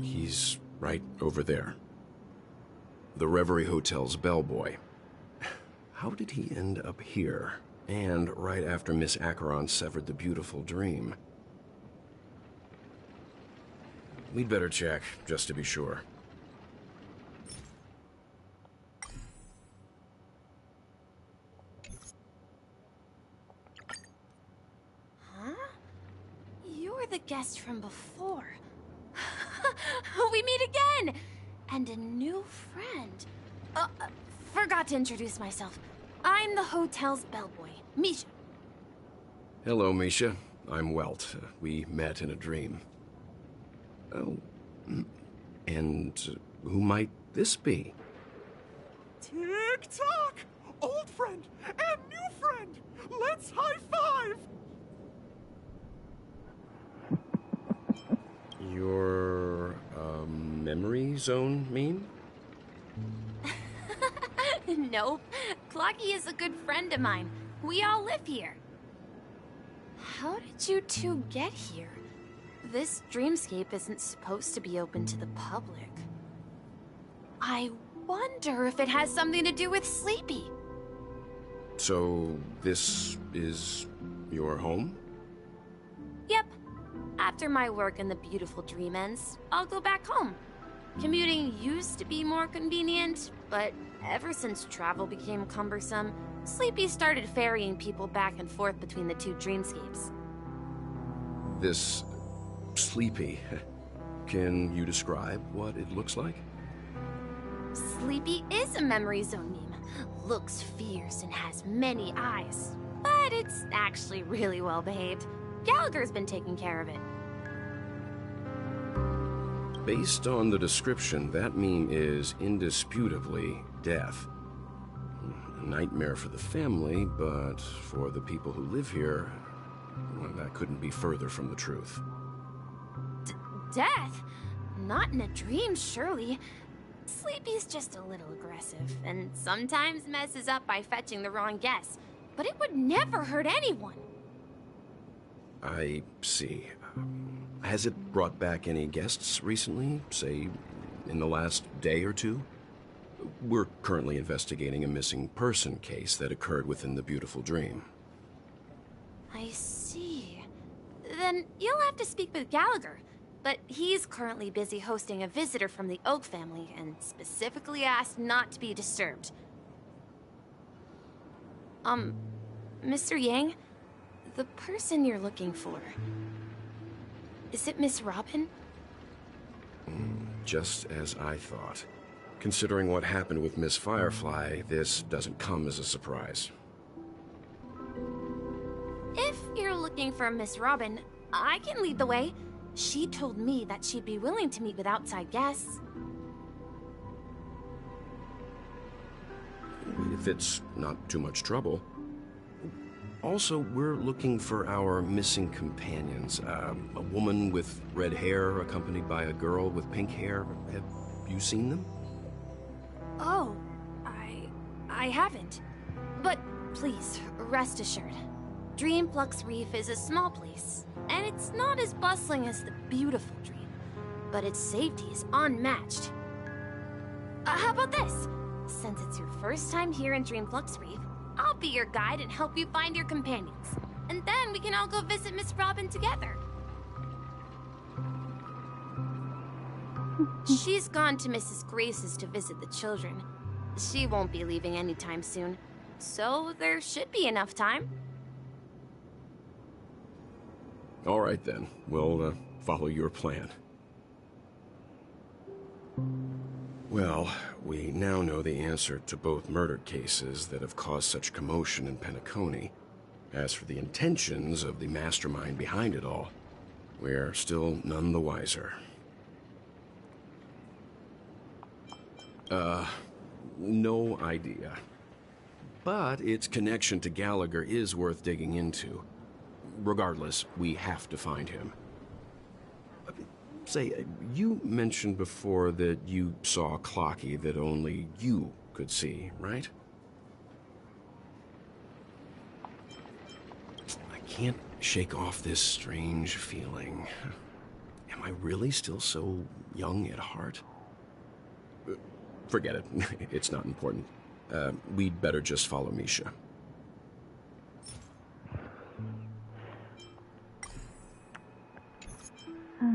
He's right over there. The Reverie Hotel's bellboy. How did he end up here? And right after Miss Acheron severed the beautiful dream. We'd better check, just to be sure. Huh? You're the guest from before. We meet again! And a new friend. Forgot to introduce myself. I'm the hotel's bellboy, Misha. Hello, Misha. I'm Welt. We met in a dream. Oh, and who might this be? Tick-tock! Old friend and new friend! Let's high-five! Your, memory zone mean? Nope. Clocky is a good friend of mine. We all live here. How did you two get here? This dreamscape isn't supposed to be open to the public. I wonder if it has something to do with Sleepy. So, this is your home? Yep. After my work in the beautiful dream ends, I'll go back home. Commuting used to be more convenient, but ever since travel became cumbersome, Sleepy started ferrying people back and forth between the two dreamscapes. This Sleepy. Can you describe what it looks like? Sleepy is a memory zone meme. Looks fierce and has many eyes. But it's actually really well behaved. Gallagher's been taking care of it. Based on the description, that meme is indisputably death. A nightmare for the family, but for the people who live here, well, that couldn't be further from the truth. Death? Not in a dream, surely. Sleepy's just a little aggressive, and sometimes messes up by fetching the wrong guess. But it would never hurt anyone. I see. Has it brought back any guests recently? Say, in the last day or two? We're currently investigating a missing person case that occurred within the beautiful dream. I see. Then you'll have to speak with Gallagher. But he's currently busy hosting a visitor from the Oak family and specifically asked not to be disturbed. Mr. Yang, the person you're looking for, is it Miss Robin? Just as I thought. Considering what happened with Miss Firefly, this doesn't come as a surprise. looking for Miss Robin, I can lead the way. She told me that she'd be willing to meet with outside guests. If it's not too much trouble. Also, we're looking for our missing companions. A woman with red hair accompanied by a girl with pink hair. Have you seen them? Oh, I haven't. But please, rest assured. Dreamflux Reef is a small place, and it's not as bustling as the beautiful Dream, but its safety is unmatched. How about this? Since it's your first time here in Dreamflux Reef, I'll be your guide and help you find your companions. And then we can all go visit Miss Robin together. She's gone to Mrs. Grace's to visit the children. She won't be leaving anytime soon, so there should be enough time. All right then, we'll follow your plan. Well, we now know the answer to both murder cases that have caused such commotion in Penacony. As for the intentions of the mastermind behind it all, we're still none the wiser. No idea. But its connection to Gallagher is worth digging into. Regardless, we have to find him. Say, you mentioned before that you saw Clocky that only you could see, right? I can't shake off this strange feeling. Am I really still so young at heart? Forget it. It's not important. We'd better just follow Misha. I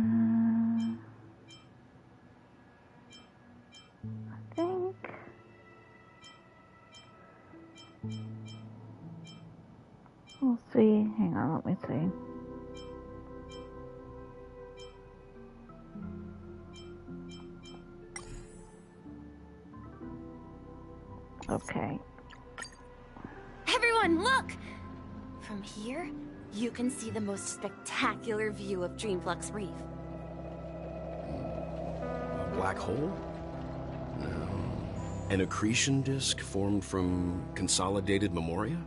think... We'll see. Hang on, let me see. Okay. Everyone, look! From here, you can see the most spectacular view of Dreamflux Reef. A black hole? No. An accretion disk formed from consolidated memoria?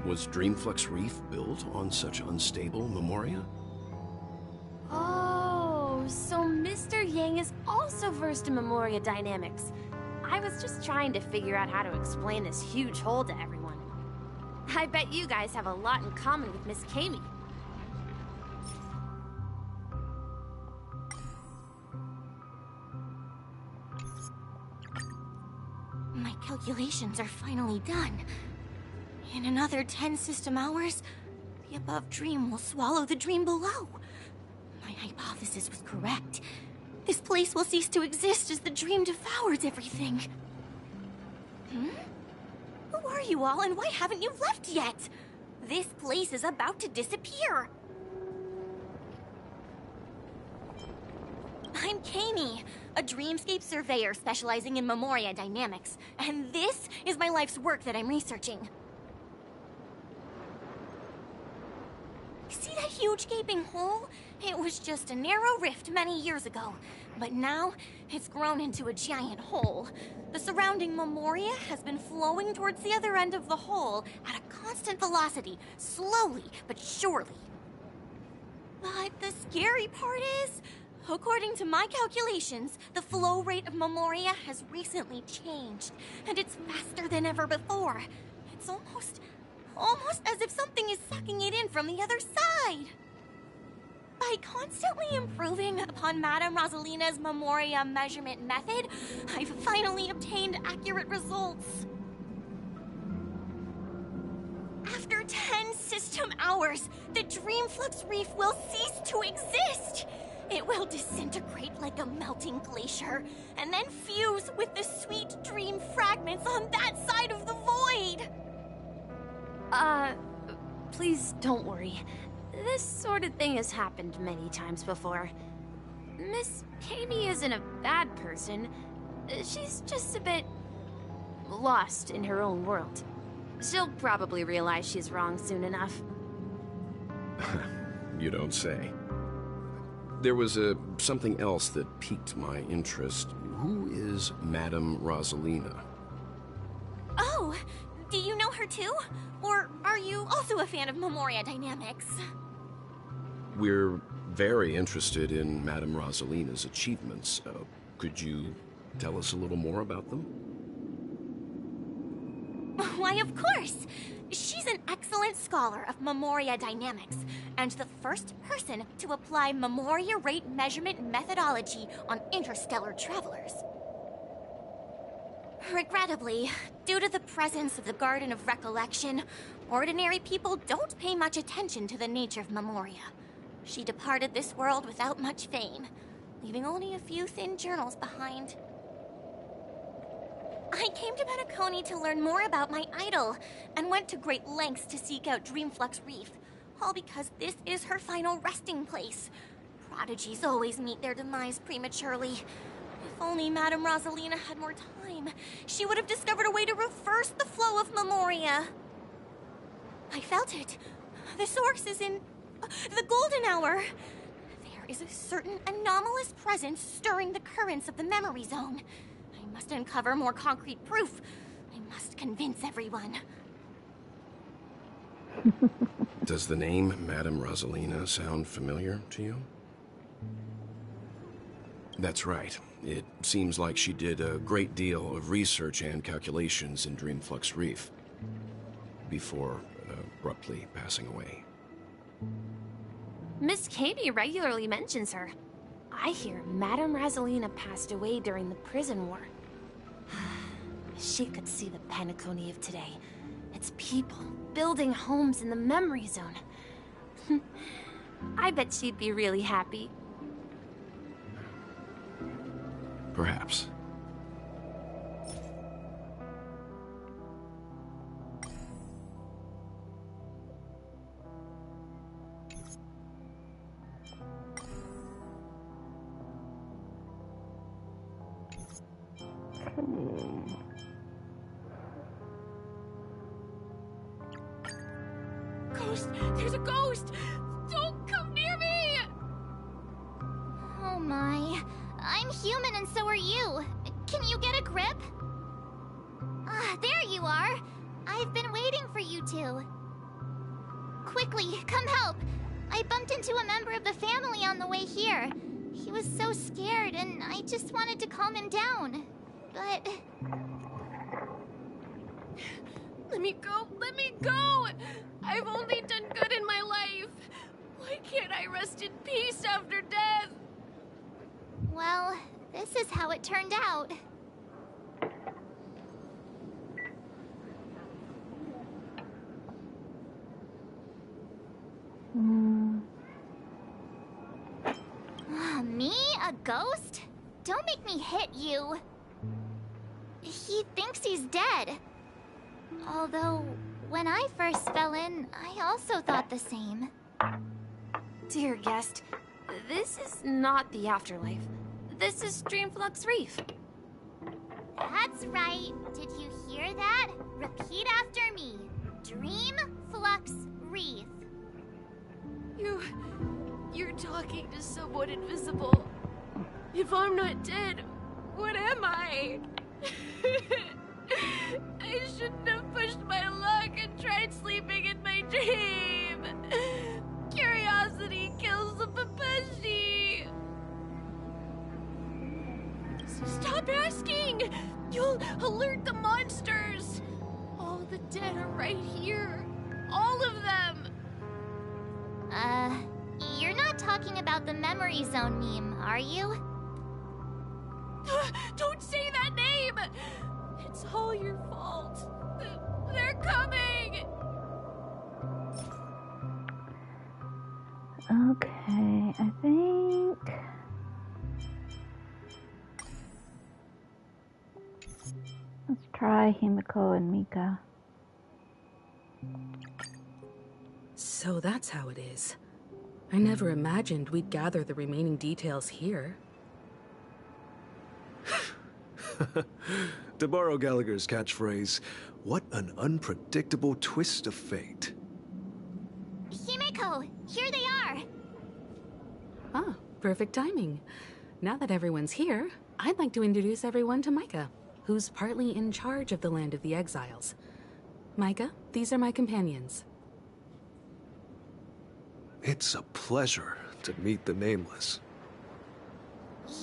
Was Dreamflux Reef built on such unstable memoria? Oh, so Mr. Yang is also versed in memoria dynamics. I was just trying to figure out how to explain this huge hole to everyone. I bet you guys have a lot in common with Miss Kami. My calculations are finally done. In another 10 system hours, the above dream will swallow the dream below. My hypothesis was correct. This place will cease to exist as the dream devours everything. Who are you all, and why haven't you left yet? This place is about to disappear. I'm Kami, a dreamscape surveyor specializing in memoria dynamics, and this is my life's work that I'm researching. See that huge gaping hole? It was just a narrow rift many years ago, but now it's grown into a giant hole. The surrounding memoria has been flowing towards the other end of the hole at a constant velocity, slowly but surely. But the scary part is, according to my calculations, the flow rate of memoria has recently changed, and it's faster than ever before. It's almost as if something is sucking it in from the other side. By constantly improving upon Madame Rosalina's memoria measurement method, I've finally obtained accurate results. After 10 system hours, the Dreamflux Reef will cease to exist. It will disintegrate like a melting glacier, and then fuse with the sweet dream fragments on that side of the void. Please don't worry. This sort of thing has happened many times before. Miss Kami isn't a bad person. She's just a bit lost in her own world. She'll probably realize she's wrong soon enough. You don't say. There was something else that piqued my interest. Who is Madame Rosalina? Oh, do you know her too? Or are you also a fan of Memoria Dynamics? We're very interested in Madame Rosalina's achievements. Could you tell us a little more about them? Why, of course! She's an excellent scholar of Memoria Dynamics, and the first person to apply Memoria rate measurement methodology on interstellar travelers. Regrettably, due to the presence of the Garden of Recollection, ordinary people don't pay much attention to the nature of Memoria. She departed this world without much fame, leaving only a few thin journals behind. I came to Penacony to learn more about my idol, and went to great lengths to seek out Dreamflux Reef, all because this is her final resting place. Prodigies always meet their demise prematurely. If only Madame Rosalina had more time, she would have discovered a way to reverse the flow of Memoria. I felt it. The source is in the golden hour. There is a certain anomalous presence stirring the currents of the memory zone. I must uncover more concrete proof. I must convince everyone. Does the name Madame Rosalina sound familiar to you? That's right. It seems like she did a great deal of research and calculations in Dreamflux Reef before abruptly passing away. Miss Katie regularly mentions her. I hear Madame Rosalina passed away during the prison war. She could see the Penacony of today. Its people building homes in the memory zone. I bet she'd be really happy. Perhaps. Ghost! There's a ghost! Don't come near me! Oh my. I'm human and so are you. Can you get a grip? Ah, there you are. I've been waiting for you two. Quickly, come help. I bumped into a member of the family on the way here. He was so scared and I just wanted to calm him down. But... Let me go! Let me go! I've only done good in my life. Why can't I rest in peace after death? Well, this is how it turned out. Me? A ghost? Don't make me hit you. He thinks he's dead. Although, when I first fell in, I also thought the same. Dear guest, this is not the afterlife. This is Dreamflux Reef. That's right. Did you hear that? Repeat after me. Dreamflux Reef. You're talking to someone invisible. If I'm not dead, what am I? I shouldn't have pushed my luck and tried sleeping in my dream. Curiosity kills the Papeshi. Stop asking! You'll alert the monsters. All the dead are right here. All of them. You're not talking about the memory zone meme, are you? Don't say that name! It's all your fault. They're coming! Okay, I think... Let's try Himiko and Mika. So that's how it is. I never imagined we'd gather the remaining details here. To borrow Gallagher's catchphrase, what an unpredictable twist of fate. Himiko, Here they are! Ah, perfect timing. Now that everyone's here, I'd like to introduce everyone to Micah, who's partly in charge of the Land of the Exiles. Micah, these are my companions. It's a pleasure to meet the Nameless.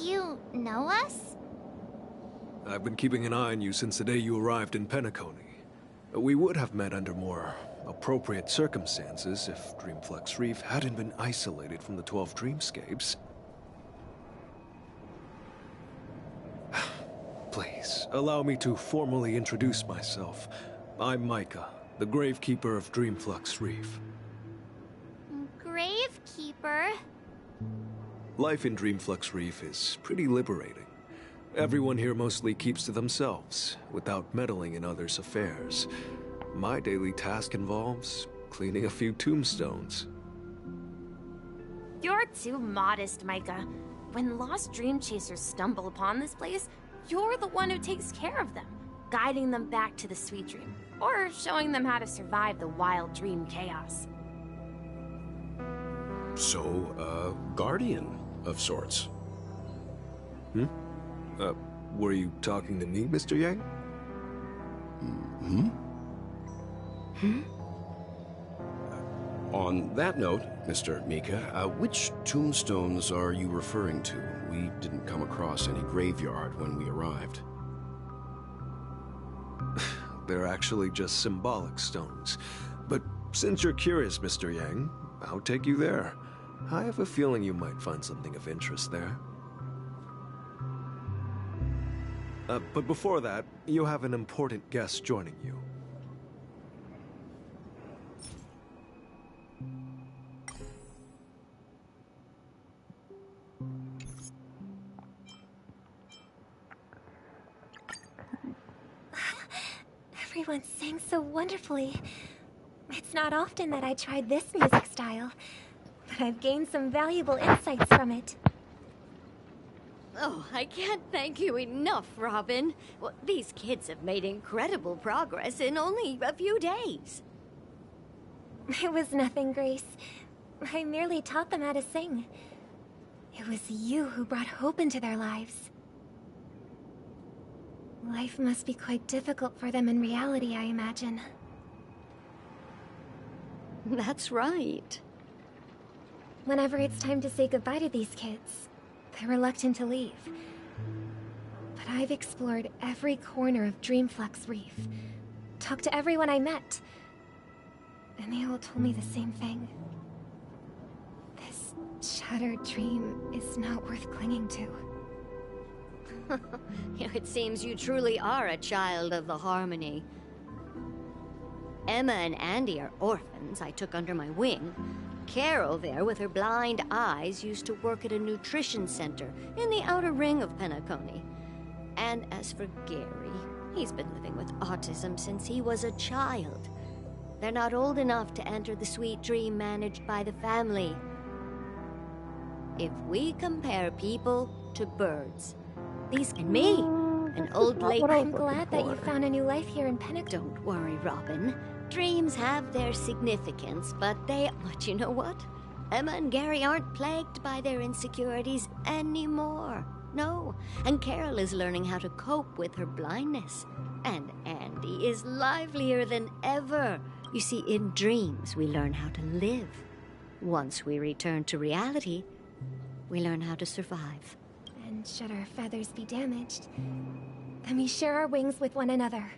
You know us? I've been keeping an eye on you since the day you arrived in Penacony. We would have met under more appropriate circumstances if Dreamflux Reef hadn't been isolated from the 12 Dreamscapes. Please, allow me to formally introduce myself. I'm Micah, the Gravekeeper of Dreamflux Reef. Gravekeeper? Life in Dreamflux Reef is pretty liberating. Everyone here mostly keeps to themselves, without meddling in others' affairs. My daily task involves cleaning a few tombstones. You're too modest, Micah. When lost dream chasers stumble upon this place, you're the one who takes care of them, guiding them back to the sweet dream, or showing them how to survive the wild dream chaos. So, guardian of sorts. Were you talking to me, Mr. Yang? On that note, Mr. Mika, which tombstones are you referring to? We didn't come across any graveyard when we arrived. They're actually just symbolic stones. But since you're curious, Mr. Yang, I'll take you there. I have a feeling you might find something of interest there. But before that, you have an important guest joining you. Everyone sang so wonderfully. It's not often that I tried this music style, but I've gained some valuable insights from it. Oh, I can't thank you enough, Robin. Well, these kids have made incredible progress in only a few days. It was nothing, Grace. I merely taught them how to sing. It was you who brought hope into their lives. Life must be quite difficult for them in reality, I imagine. That's right. Whenever it's time to say goodbye to these kids, they're reluctant to leave. But I've explored every corner of Dreamflux Reef, talked to everyone I met, and they all told me the same thing. This shattered dream is not worth clinging to. It seems you truly are a child of the Harmony. Emma and Andy are orphans I took under my wing. Carol there, with her blind eyes, used to work at a nutrition center in the outer ring of Penacony. And as for Gary, he's been living with autism since he was a child. They're not old enough to enter the sweet dream managed by the family. If we compare people to birds, these and me, an old lady... I'm glad that you found a new life here in Penacony. Don't worry, Robin. Dreams have their significance, but you know what? Emma and Gary aren't plagued by their insecurities anymore. No, and Carol is learning how to cope with her blindness. And Andy is livelier than ever. You see, in dreams, we learn how to live. Once we return to reality, we learn how to survive. And should our feathers be damaged, then we share our wings with one another.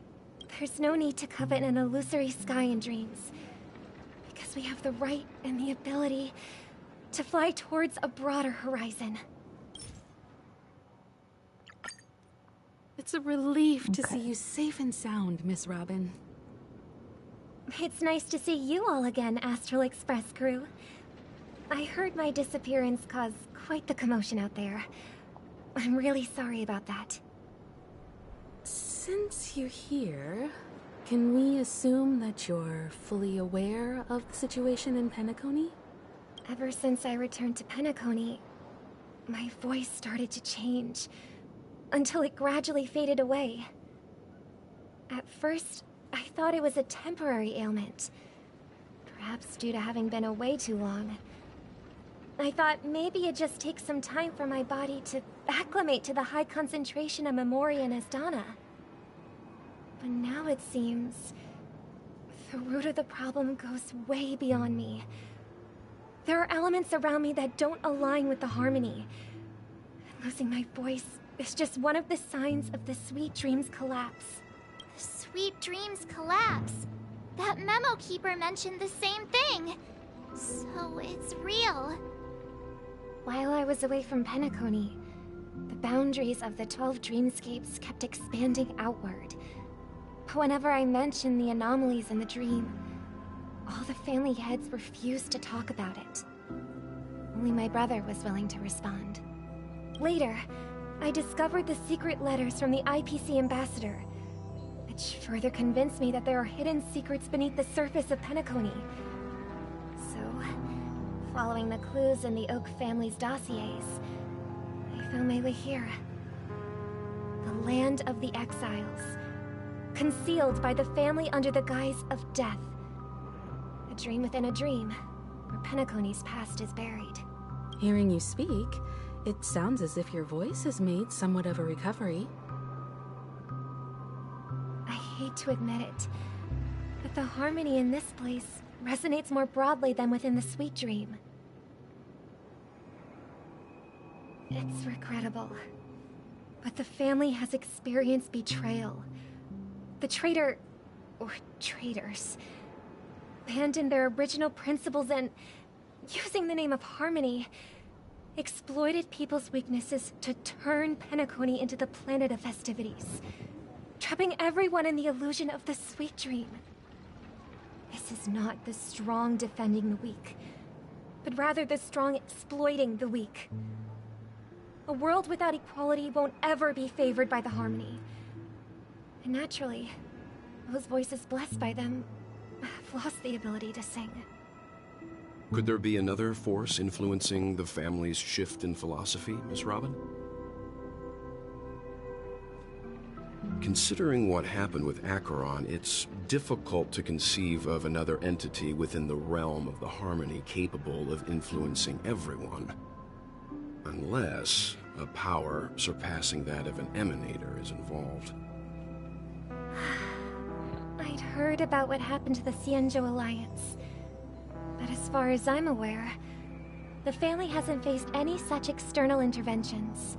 There's no need to covet an illusory sky in dreams, because we have the right and the ability to fly towards a broader horizon. It's a relief to see you safe and sound, Miss Robin. It's nice to see you all again, Astral Express crew. I heard my disappearance caused quite the commotion out there. I'm really sorry about that. Since you're here, can we assume that you're fully aware of the situation in Penacony? Ever since I returned to Penacony, my voice started to change, until it gradually faded away. At first, I thought it was a temporary ailment. Perhaps due to having been away too long. I thought maybe it just takes some time for my body to acclimate to the high concentration of memoria and Asdana. But now it seems the root of the problem goes way beyond me. There are elements around me that don't align with the harmony. Losing my voice is just one of the signs of the Sweet Dreams collapse. The Sweet Dreams collapse? That memo keeper mentioned the same thing. So it's real. While I was away from Penacony, the boundaries of the 12 dreamscapes kept expanding outward. But whenever I mentioned the anomalies in the dream, all the family heads refused to talk about it. Only my brother was willing to respond. Later, I discovered the secret letters from the IPC ambassador, which further convinced me that there are hidden secrets beneath the surface of Penacony. So, following the clues in the Oak family's dossiers, I found my way here. The land of the exiles, concealed by the family under the guise of death. A dream within a dream, where Penacony's past is buried. Hearing you speak, it sounds as if your voice has made somewhat of a recovery. I hate to admit it, but the harmony in this place resonates more broadly than within the Sweet Dream. It's regrettable, but the family has experienced betrayal. The traitor, or traitors, abandoned their original principles and, using the name of harmony, exploited people's weaknesses to turn Penacony into the planet of festivities, trapping everyone in the illusion of the Sweet Dream. This is not the strong defending the weak, but rather the strong exploiting the weak. A world without equality won't ever be favored by the harmony. And naturally, those voices blessed by them have lost the ability to sing. Could there be another force influencing the family's shift in philosophy, Miss Robin? Considering what happened with Acheron, it's difficult to conceive of another entity within the realm of the harmony capable of influencing everyone. Unless a power surpassing that of an emanator is involved. I'd heard about what happened to the Xianzhou Alliance. But as far as I'm aware, the family hasn't faced any such external interventions.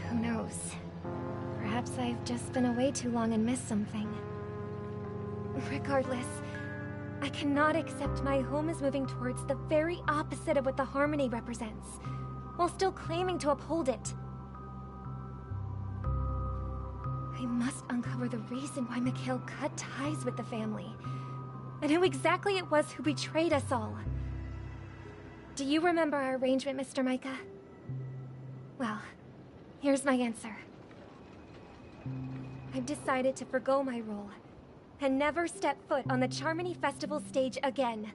Who knows? Perhaps I've just been away too long and missed something. Regardless, I cannot accept my home is moving towards the very opposite of what the harmony represents, while still claiming to uphold it. I must uncover the reason why Mikhail cut ties with the family, and who exactly it was who betrayed us all. Do you remember our arrangement, Mr. Micah? Well, here's my answer. I've decided to forgo my role, and never step foot on the Charmony Festival stage again.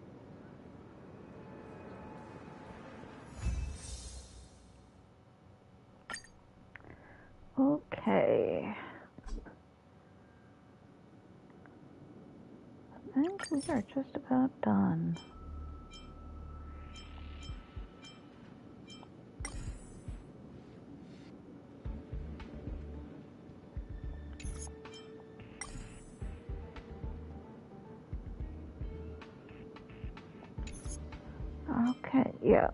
Okay. I think we are just about done. Okay, yeah.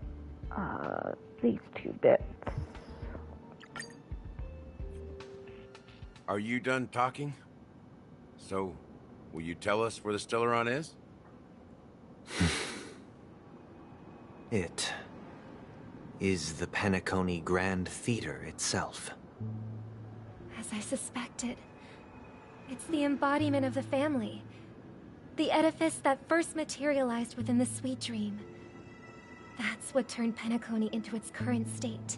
These two bits. Are you done talking? So, will you tell us where the Stellaron is? It is the Penacony Grand Theater itself. As I suspected, it's the embodiment of the family. The edifice that first materialized within the Sweet Dream. That's what turned Penacony into its current state.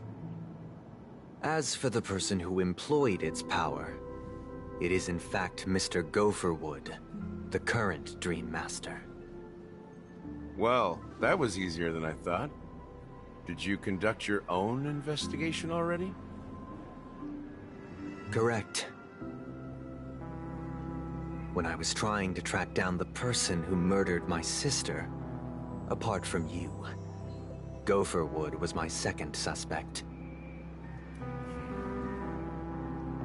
As for the person who employed its power, it is in fact Mr. Gopherwood, the current Dream Master. Well, that was easier than I thought. Did you conduct your own investigation already? Correct. when I was trying to track down the person who murdered my sister, apart from you. Gopherwood was my second suspect.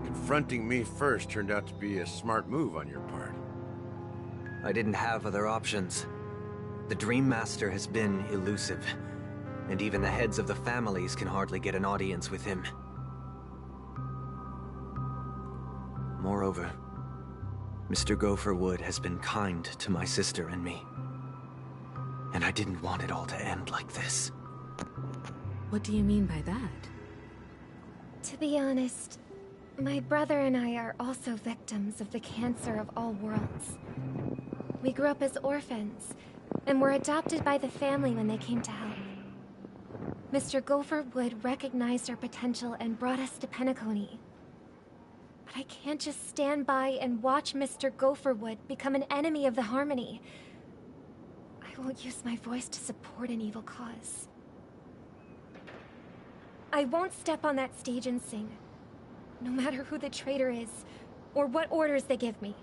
Confronting me first turned out to be a smart move on your part. I didn't have other options. The Dream Master has been elusive, and even the heads of the families can hardly get an audience with him. Moreover, Mr. Gopherwood has been kind to my sister and me. And I didn't want it all to end like this. What do you mean by that? To be honest, my brother and I are also victims of the cancer of all worlds. We grew up as orphans, and were adopted by the family when they came to help. Mr. Gopherwood recognized our potential and brought us to Penacony. But I can't just stand by and watch Mr. Gopherwood become an enemy of the Harmony. I won't use my voice to support an evil cause. I won't step on that stage and sing, no matter who the traitor is, or what orders they give me.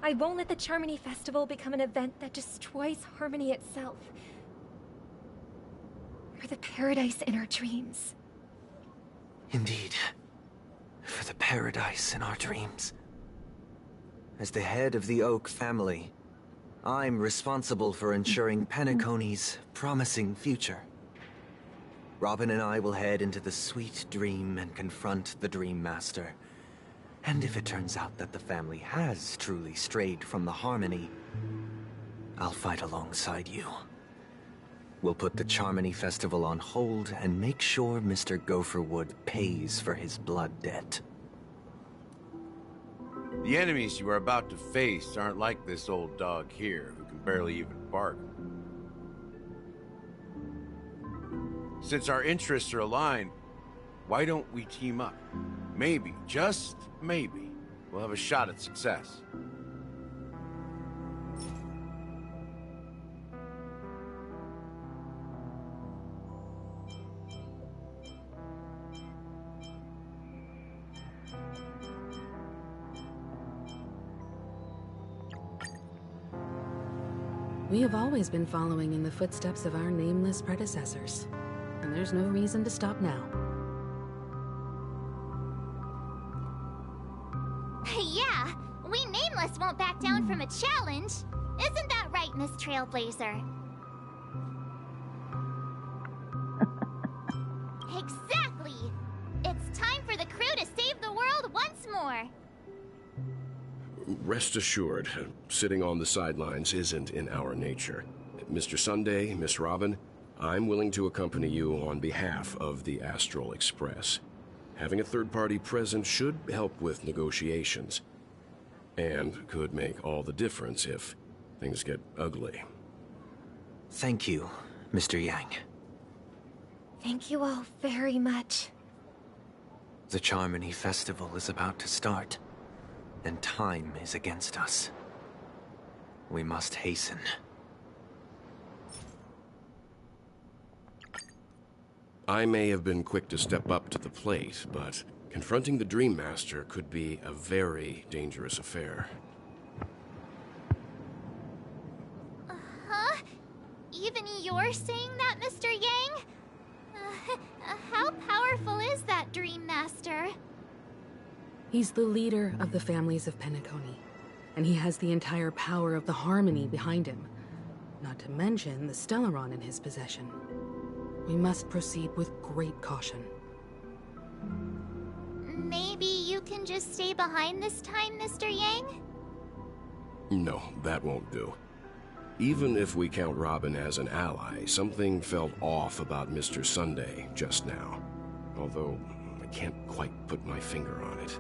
I won't let the Charmony Festival become an event that destroys Harmony itself. For the paradise in our dreams. Indeed. For the paradise in our dreams. As the head of the Oak family, I'm responsible for ensuring Penacony's promising future. Robin and I will head into the sweet dream and confront the Dream Master. And if it turns out that the family has truly strayed from the Harmony, I'll fight alongside you. We'll put the Charmony Festival on hold and make sure Mr. Gopherwood pays for his blood debt. The enemies you are about to face aren't like this old dog here, who can barely even bark. Since our interests are aligned, why don't we team up? Maybe, just maybe, we'll have a shot at success. We have always been following in the footsteps of our nameless predecessors, and there's no reason to stop now. Yeah, we Nameless won't back down from a challenge. Isn't that right, Miss Trailblazer? Exactly! It's time for the crew to save the world once more. Rest assured, sitting on the sidelines isn't in our nature. Mr. Sunday, Miss Robin, I'm willing to accompany you on behalf of the Astral Express. Having a third party present should help with negotiations, and could make all the difference if things get ugly. Thank you, Mr. Yang. Thank you all very much. The Charmony Festival is about to start, and time is against us. We must hasten. I may have been quick to step up to the plate, but confronting the Dream Master could be a very dangerous affair. Huh? Even you're saying that, Mr. Yang? How powerful is that Dream Master? He's the leader of the families of Penacony, and he has the entire power of the Harmony behind him, not to mention the Stellaron in his possession. We must proceed with great caution. Maybe you can just stay behind this time, Mr. Yang? No, that won't do. Even if we count Robin as an ally, something felt off about Mr. Sunday just now. Although, I can't quite put my finger on it.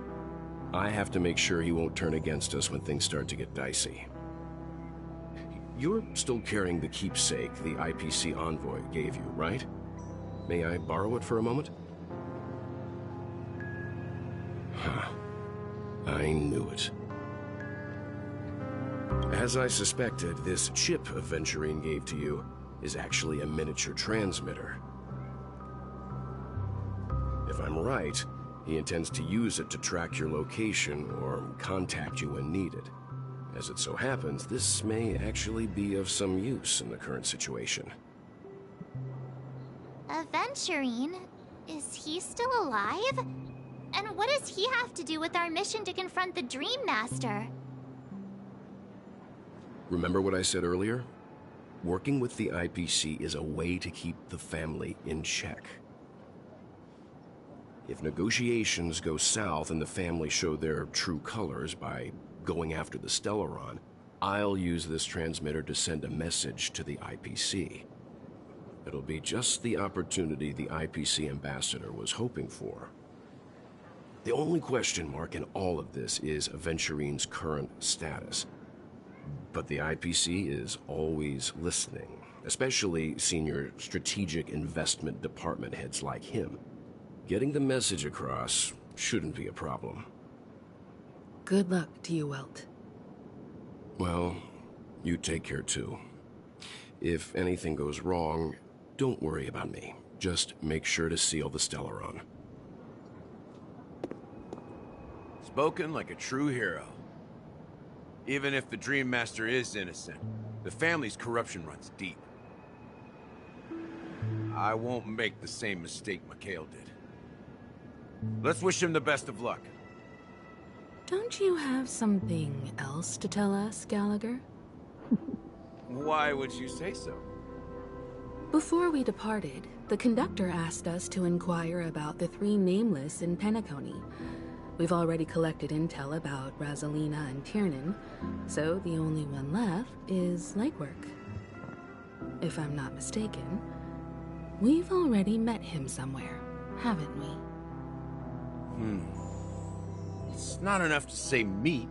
I have to make sure he won't turn against us when things start to get dicey. You're still carrying the keepsake the IPC envoy gave you, right? May I borrow it for a moment? Huh. I knew it. As I suspected, this chip Aventurine gave to you is actually a miniature transmitter. If I'm right, he intends to use it to track your location or contact you when needed. As it so happens, this may actually be of some use in the current situation. Aventurine? Is he still alive? And what does he have to do with our mission to confront the Dream Master? Remember what I said earlier? Working with the IPC is a way to keep the family in check. If negotiations go south and the family show their true colors by going after the Stellaron, I'll use this transmitter to send a message to the IPC. It'll be just the opportunity the IPC ambassador was hoping for. The only question mark in all of this is Aventurine's current status. But the IPC is always listening, especially senior strategic investment department heads like him. Getting the message across shouldn't be a problem. Good luck to you, Welt. Well, you take care too. If anything goes wrong, don't worry about me. Just make sure to seal the Stellaron. Spoken like a true hero. Even if the Dream Master is innocent, the family's corruption runs deep. I won't make the same mistake Mikhail did. Let's wish him the best of luck. Don't you have something else to tell us, Gallagher? Why would you say so? Before we departed, the conductor asked us to inquire about the 3 nameless in Penacony. We've already collected intel about Razelina and Tiernan, so the only one left is legwork. If I'm not mistaken, we've already met him somewhere, haven't we? It's not enough to say meet,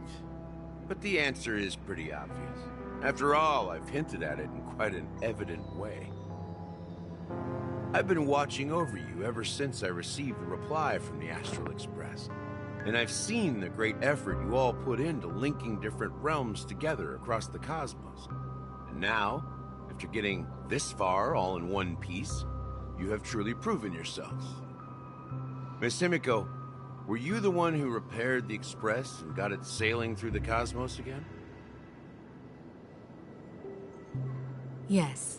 but the answer is pretty obvious. After all, I've hinted at it in quite an evident way. I've been watching over you ever since I received the reply from the Astral Express. And I've seen the great effort you all put into linking different realms together across the cosmos. And now, after getting this far all in one piece, you have truly proven yourselves. Miss Himiko, were you the one who repaired the Express and got it sailing through the cosmos again? Yes.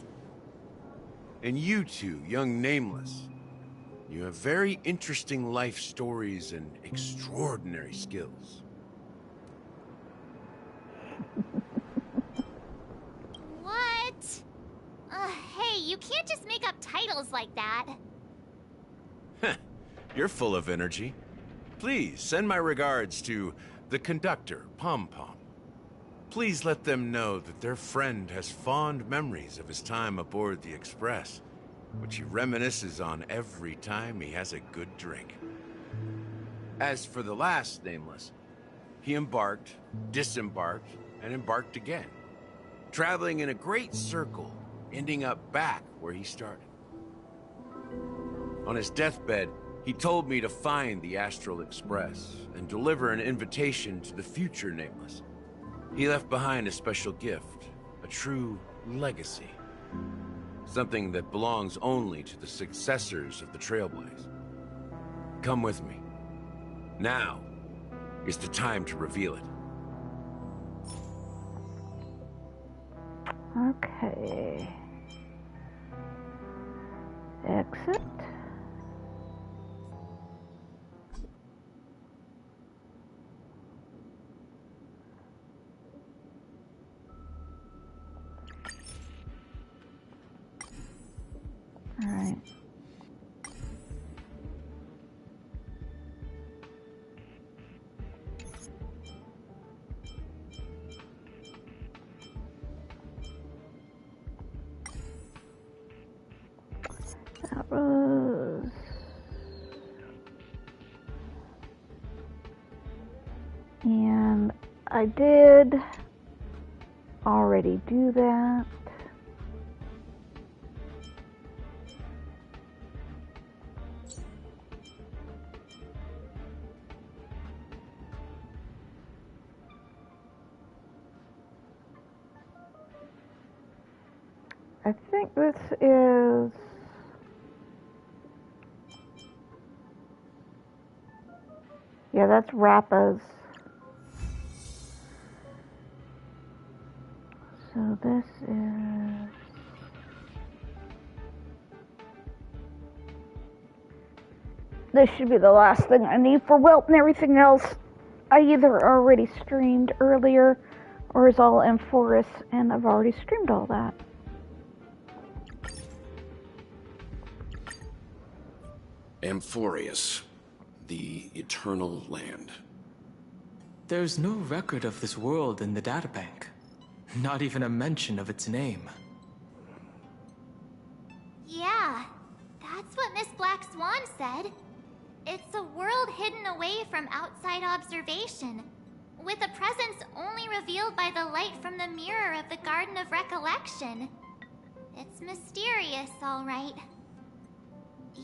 And you two, young Nameless, you have very interesting life stories and extraordinary skills. What? Hey, you can't just make up titles like that. You're full of energy. Please, send my regards to the conductor, Pom Pom. Please let them know that their friend has fond memories of his time aboard the Express, which he reminisces on every time he has a good drink. As for the last Nameless, he embarked, disembarked, and embarked again, traveling in a great circle, ending up back where he started. On his deathbed, he told me to find the Astral Express and deliver an invitation to the future Nameless. He left behind a special gift, a true legacy. Something that belongs only to the successors of the Trailblaze. Come with me. Now is the time to reveal it. Okay. Exit. All right. That was... And I did already do that. I think this is... Yeah, that's Rappa's. So this is... This should be the last thing I need for Welt, and everything else I either already streamed earlier or is all Amphoreous, and I've already streamed all that. Amphoreous, the eternal land. There's no record of this world in the databank. Not even a mention of its name. Yeah, that's what Miss Black Swan said. It's a world hidden away from outside observation, with a presence only revealed by the light from the mirror of the Garden of Recollection. It's mysterious, all right.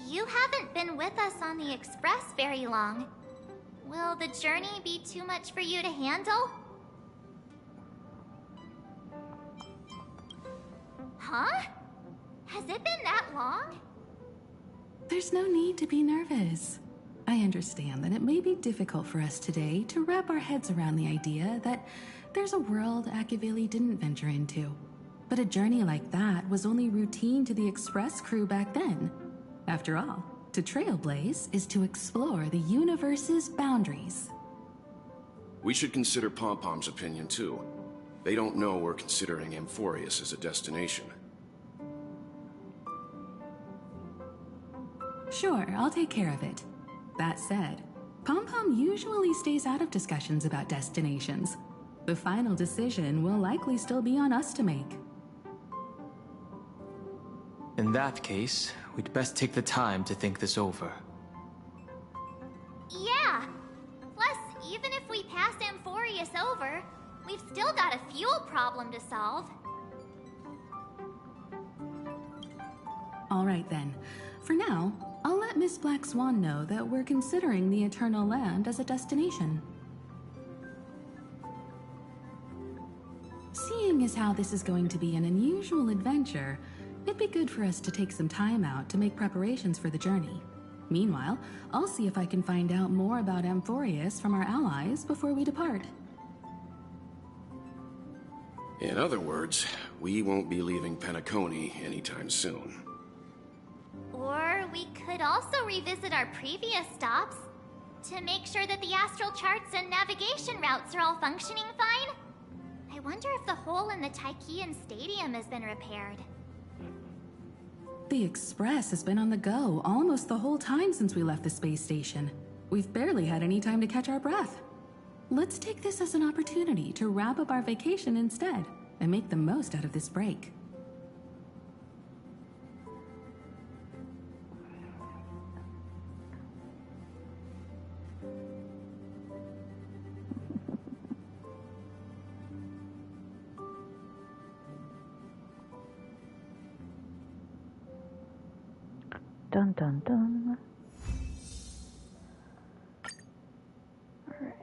You haven't been with us on the Express very long. Will the journey be too much for you to handle? Huh? Has it been that long? There's no need to be nervous. I understand that it may be difficult for us today to wrap our heads around the idea that there's a world Akavili didn't venture into. But a journey like that was only routine to the Express crew back then. After all, to trailblaze is to explore the universe's boundaries. We should consider Pom-Pom's opinion too. They don't know we're considering Amphoreous as a destination. Sure, I'll take care of it. That said, Pom-Pom usually stays out of discussions about destinations. The final decision will likely still be on us to make. In that case, we'd best take the time to think this over. Yeah. Plus, even if we pass Amphoreous over, we've still got a fuel problem to solve. All right then. For now, I'll let Miss Black Swan know that we're considering the Eternal Land as a destination. Seeing as how this is going to be an unusual adventure, it'd be good for us to take some time out to make preparations for the journey. Meanwhile, I'll see if I can find out more about Amphoreous from our allies before we depart. In other words, we won't be leaving Penacony anytime soon. Or we could also revisit our previous stops to make sure that the astral charts and navigation routes are all functioning fine. I wonder if the hole in the Tychean Stadium has been repaired. The Express has been on the go almost the whole time since we left the space station. We've barely had any time to catch our breath. Let's take this as an opportunity to wrap up our vacation instead and make the most out of this break. Dun dun dun. Alright.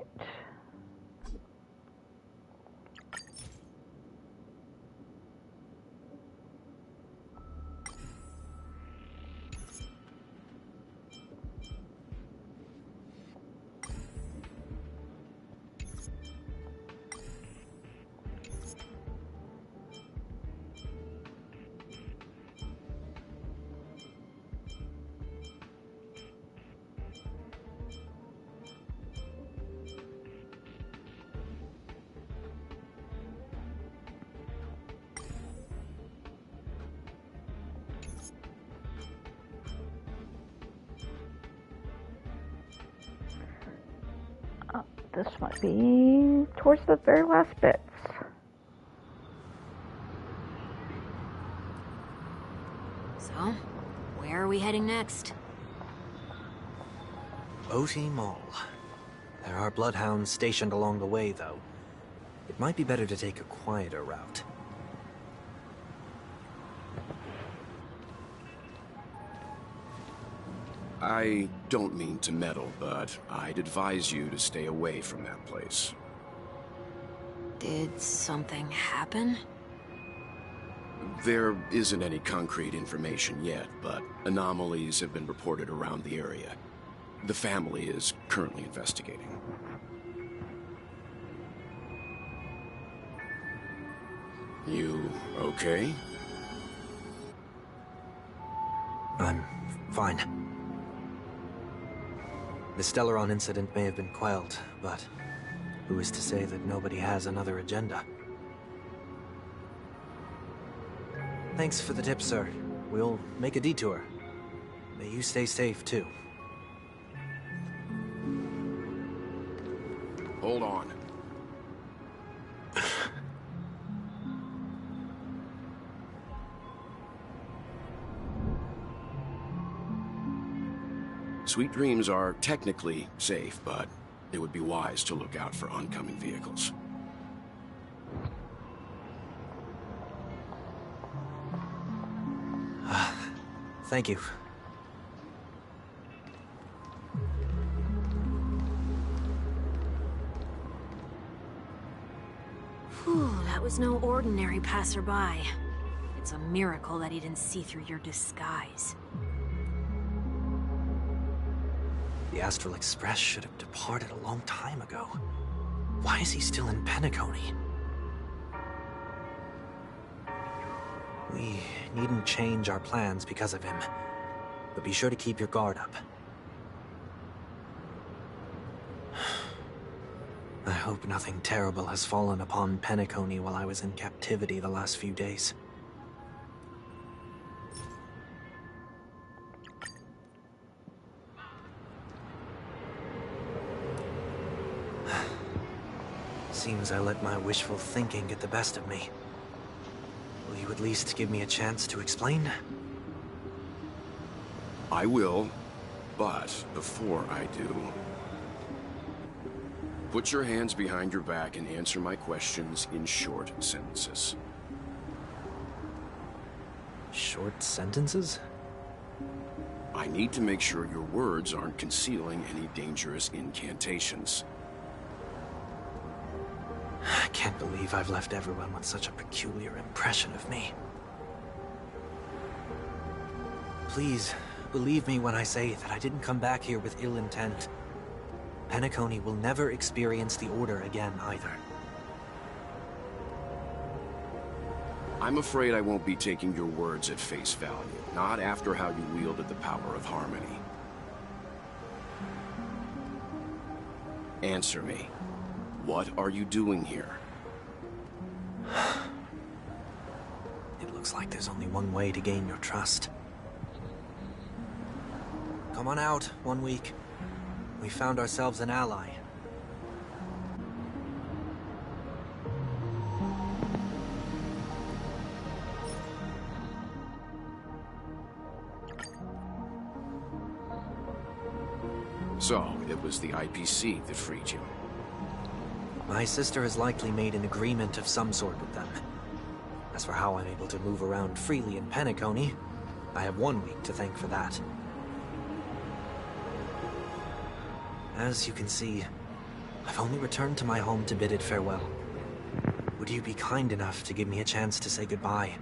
This might be towards the very last bits. So, where are we heading next? Oti Mall. There are bloodhounds stationed along the way, though. It might be better to take a quieter route. I don't mean to meddle, but I'd advise you to stay away from that place. Did something happen? There isn't any concrete information yet, but anomalies have been reported around the area. The family is currently investigating. You okay? I'm fine. The Stellaron incident may have been quelled, but who is to say that nobody has another agenda? Thanks for the tip, sir. We'll make a detour. May you stay safe, too. Hold on. Sweet Dreams are technically safe, but it would be wise to look out for oncoming vehicles. Thank you. Whew, that was no ordinary passerby. It's a miracle that he didn't see through your disguise. The Astral Express should have departed a long time ago. Why is he still in Penacony? We needn't change our plans because of him, but be sure to keep your guard up. I hope nothing terrible has fallen upon Penacony while I was in captivity the last few days. Seems I let my wishful thinking get the best of me. Will you at least give me a chance to explain? I will, but before I do, put your hands behind your back and answer my questions in short sentences. Short sentences? I need to make sure your words aren't concealing any dangerous incantations. I can't believe I've left everyone with such a peculiar impression of me. Please, believe me when I say that I didn't come back here with ill intent. Penacony will never experience the Order again, either. I'm afraid I won't be taking your words at face value, not after how you wielded the power of harmony. Answer me. What are you doing here? It looks like there's only one way to gain your trust. Come on out, 1 week. We found ourselves an ally. So, it was the IPC that freed you. My sister has likely made an agreement of some sort with them. As for how I'm able to move around freely in Penacony, I have 1 week to thank for that. As you can see, I've only returned to my home to bid it farewell. Would you be kind enough to give me a chance to say goodbye,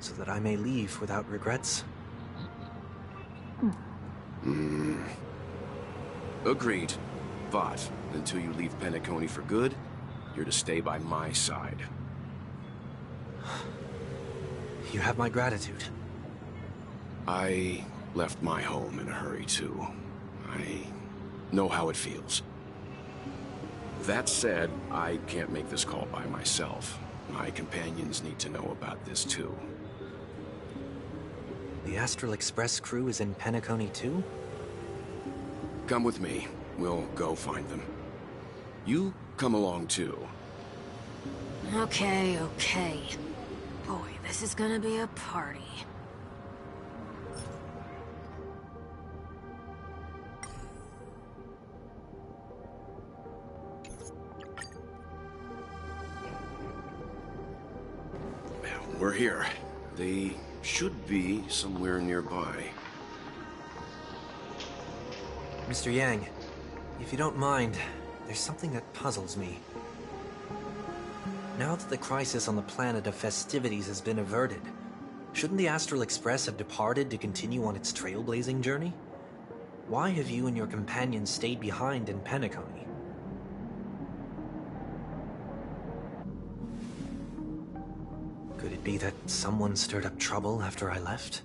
so that I may leave without regrets? Agreed. But until you leave Penacony for good, you're to stay by my side. You have my gratitude. I left my home in a hurry, too. I know how it feels. That said, I can't make this call by myself. My companions need to know about this, too. The Astral Express crew is in Penacony, too? Come with me. We'll go find them. You come along, too. Okay. Boy, this is gonna be a party. We're here. They should be somewhere nearby. Mr. Yang, if you don't mind, there's something that puzzles me. Now that the crisis on the planet of festivities has been averted, shouldn't the Astral Express have departed to continue on its trailblazing journey? Why have you and your companions stayed behind in Penacony? it be that someone stirred up trouble after I left?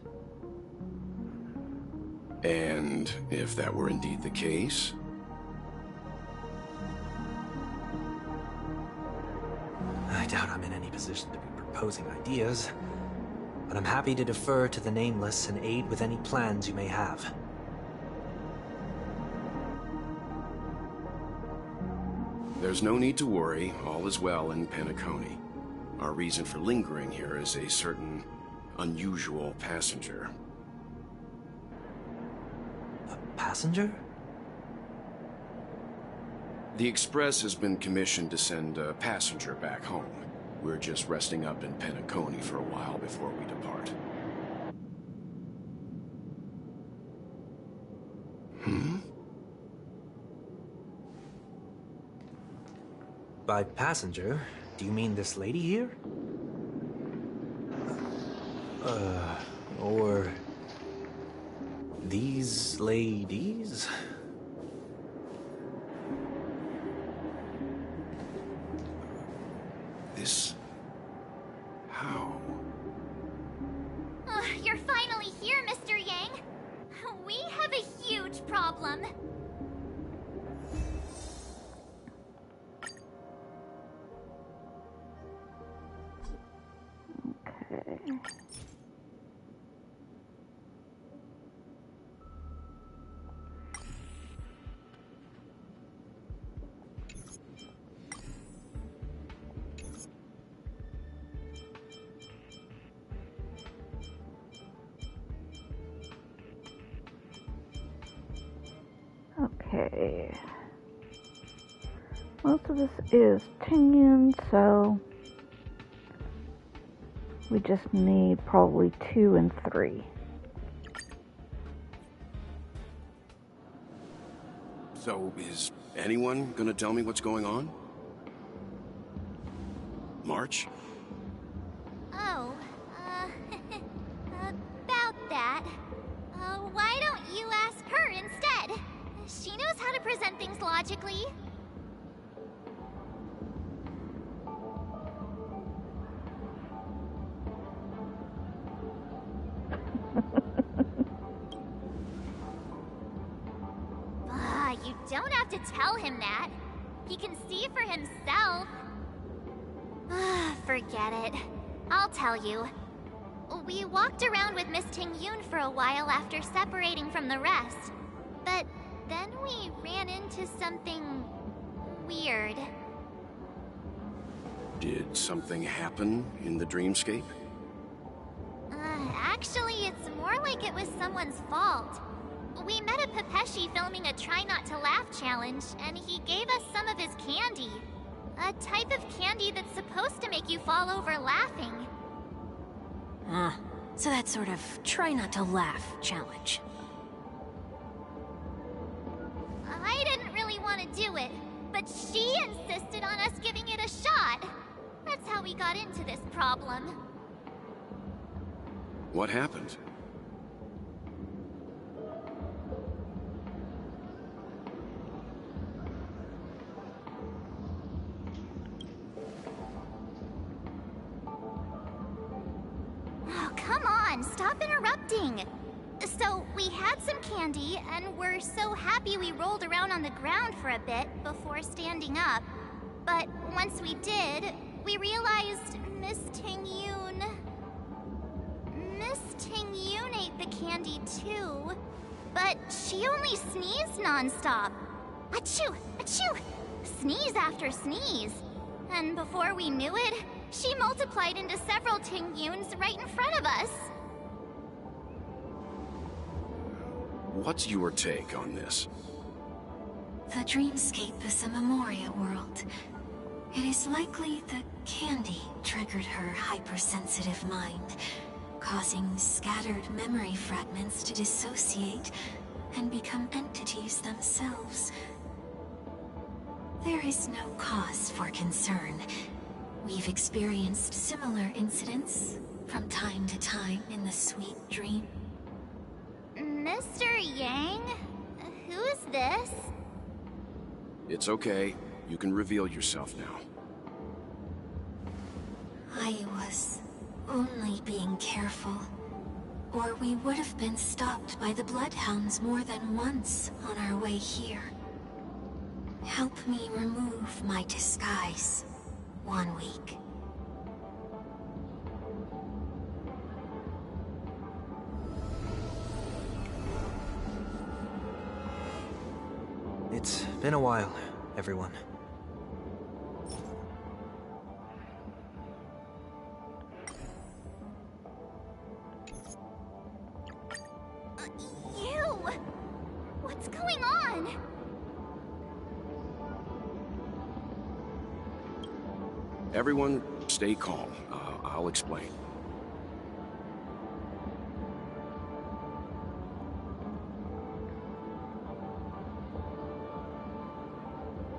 And if that were indeed the case? I doubt I'm in any position to be proposing ideas, but I'm happy to defer to the Nameless and aid with any plans you may have. There's no need to worry. All is well in Penacony. Our reason for lingering here is a certain unusual passenger. Passenger? The Express has been commissioned to send a passenger back home. We're just resting up in Penacony for a while before we depart. By passenger, do you mean this lady here? Or these ladies? This... how? You're finally here, Mr. Yang. We have a huge problem. Okay. Okay. Most of this is Tingyun, so we just need probably 2 and 3. So, is anyone gonna tell me what's going on? March? Oh, about that. Why don't you ask her instead? She knows how to present things logically. You don't have to tell him that. He can see for himself. Forget it. I'll tell you. We walked around with Miss Tingyun for a while after separating from the rest. But then we ran into something weird. Did something happen in the dreamscape? Actually, it's more like it was someone's fault. We met a Pepeshi filming a Try Not to Laugh challenge, and he gave us some of his candy. A type of candy that's supposed to make you fall over laughing. So that sort of try not to laugh challenge. I didn't really want to do it, but she insisted on us giving it a shot. That's how we got into this problem. What happened? Oh, come on, stop interrupting. So, we had some candy, and we're so happy we rolled around on the ground for a bit before standing up. But once we did, we realized Miss Tingyun ate the candy too. But she only sneezed nonstop. Achoo! Achoo! Sneeze after sneeze. And before we knew it, she multiplied into several Tingyuns right in front of us. What's your take on this? The dreamscape is a Memoria world. It is likely the candy triggered her hypersensitive mind, causing scattered memory fragments to dissociate and become entities themselves. There is no cause for concern. We've experienced similar incidents from time to time in the sweet dream. Mr. Yang? Who's this? It's okay. You can reveal yourself now. I was only being careful. Or we would have been stopped by the Bloodhounds more than once on our way here. Help me remove my disguise. 1 week. It's been a while, everyone. You! What's going on? Everyone, stay calm. I'll explain.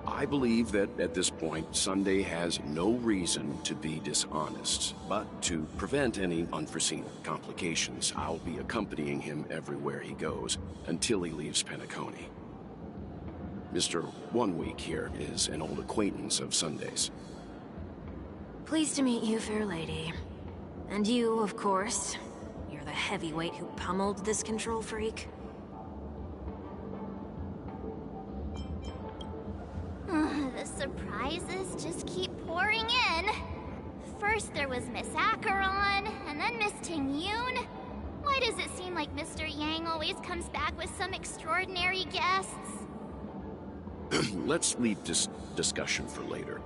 I believe that at this point, Sunday has no reason to be dishonest. But to prevent any unforeseen complications, I'll be accompanying him everywhere he goes until he leaves Penacony. Mr. 1 Week here is an old acquaintance of Sunday's. Pleased to meet you, fair lady. And you, of course. You're the heavyweight who pummeled this control freak. The surprises just keep pouring in. First there was Miss Acheron, and then Miss Ting-Yun. Why does it seem like Mr. Yang always comes back with some extraordinary guests? Let's leave this discussion for later.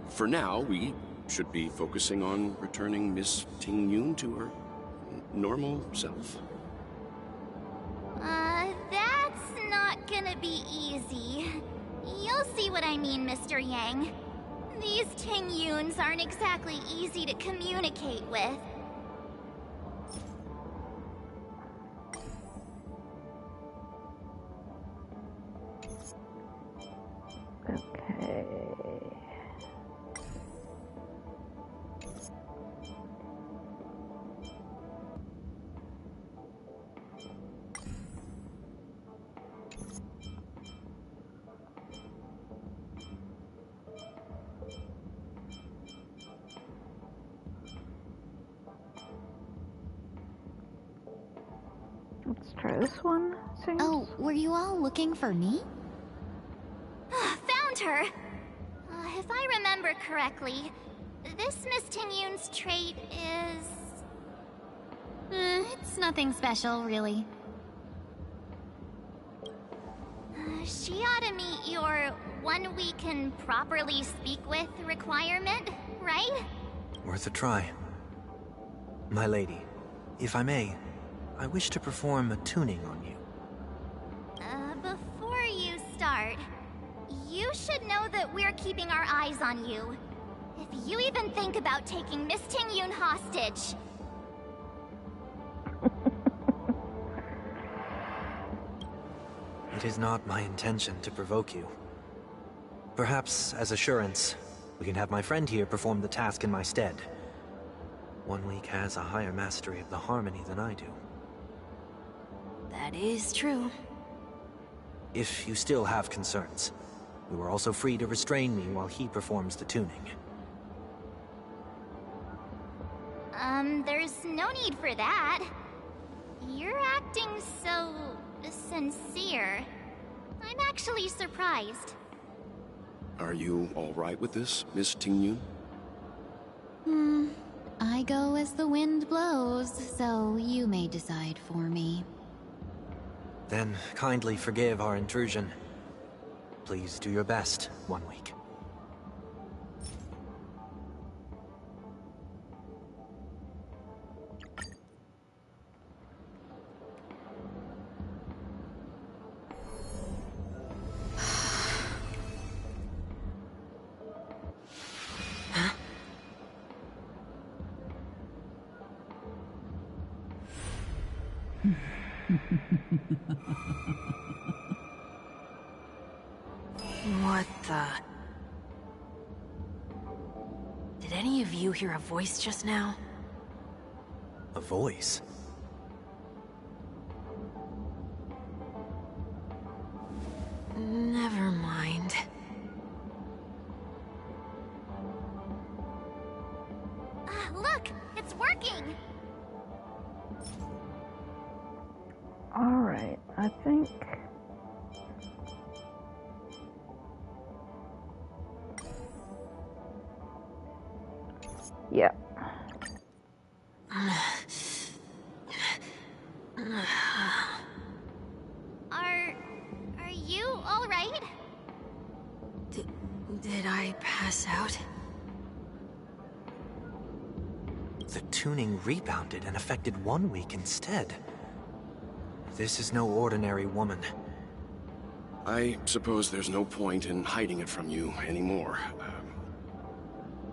For now, we should be focusing on returning Miss Ting-Yun to her normal self. That's not gonna be easy. You'll see what I mean, Mr. Yang. These Ting-Yuns aren't exactly easy to communicate with. Okay. Let's try this one. Seems. Oh, were you all looking for me? Found her! If I remember correctly, this Miss Ting-Yun's trait is... it's nothing special, really. She ought to meet your 1 week can properly speak with requirement, right? Worth a try. My lady, if I may, I wish to perform a tuning on you. Before you start, you should know that we're keeping our eyes on you. If you even think about taking Miss Ting-Yun hostage... It is not my intention to provoke you. Perhaps, as assurance, we can have my friend here perform the task in my stead. 1 week has a higher mastery of the harmony than I do. That is true. If you still have concerns, you are also free to restrain me while he performs the tuning. There's no need for that. You're acting so... sincere. I'm actually surprised. Are you all right with this, Miss Ting-Yun? I go as the wind blows, so you may decide for me. Then kindly forgive our intrusion. Please do your best, 1 week. What the... Did any of you hear a voice just now? A voice? Never mind. Look, it's working! Alright, I think... Yep. Are you alright? Did I pass out? The tuning rebounded and affected 1 week instead. This is no ordinary woman. I suppose there's no point in hiding it from you anymore.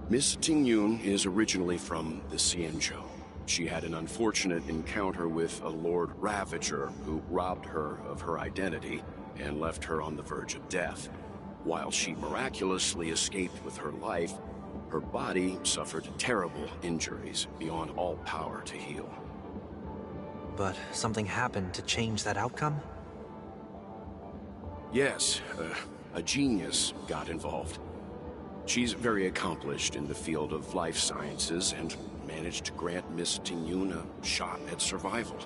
Miss Tingyun is originally from the Xianzhou. She had an unfortunate encounter with a Lord Ravager who robbed her of her identity and left her on the verge of death. While she miraculously escaped with her life, her body suffered terrible injuries beyond all power to heal. But something happened to change that outcome? Yes, a genius got involved. She's very accomplished in the field of life sciences and managed to grant Miss Tingyun a shot at survival.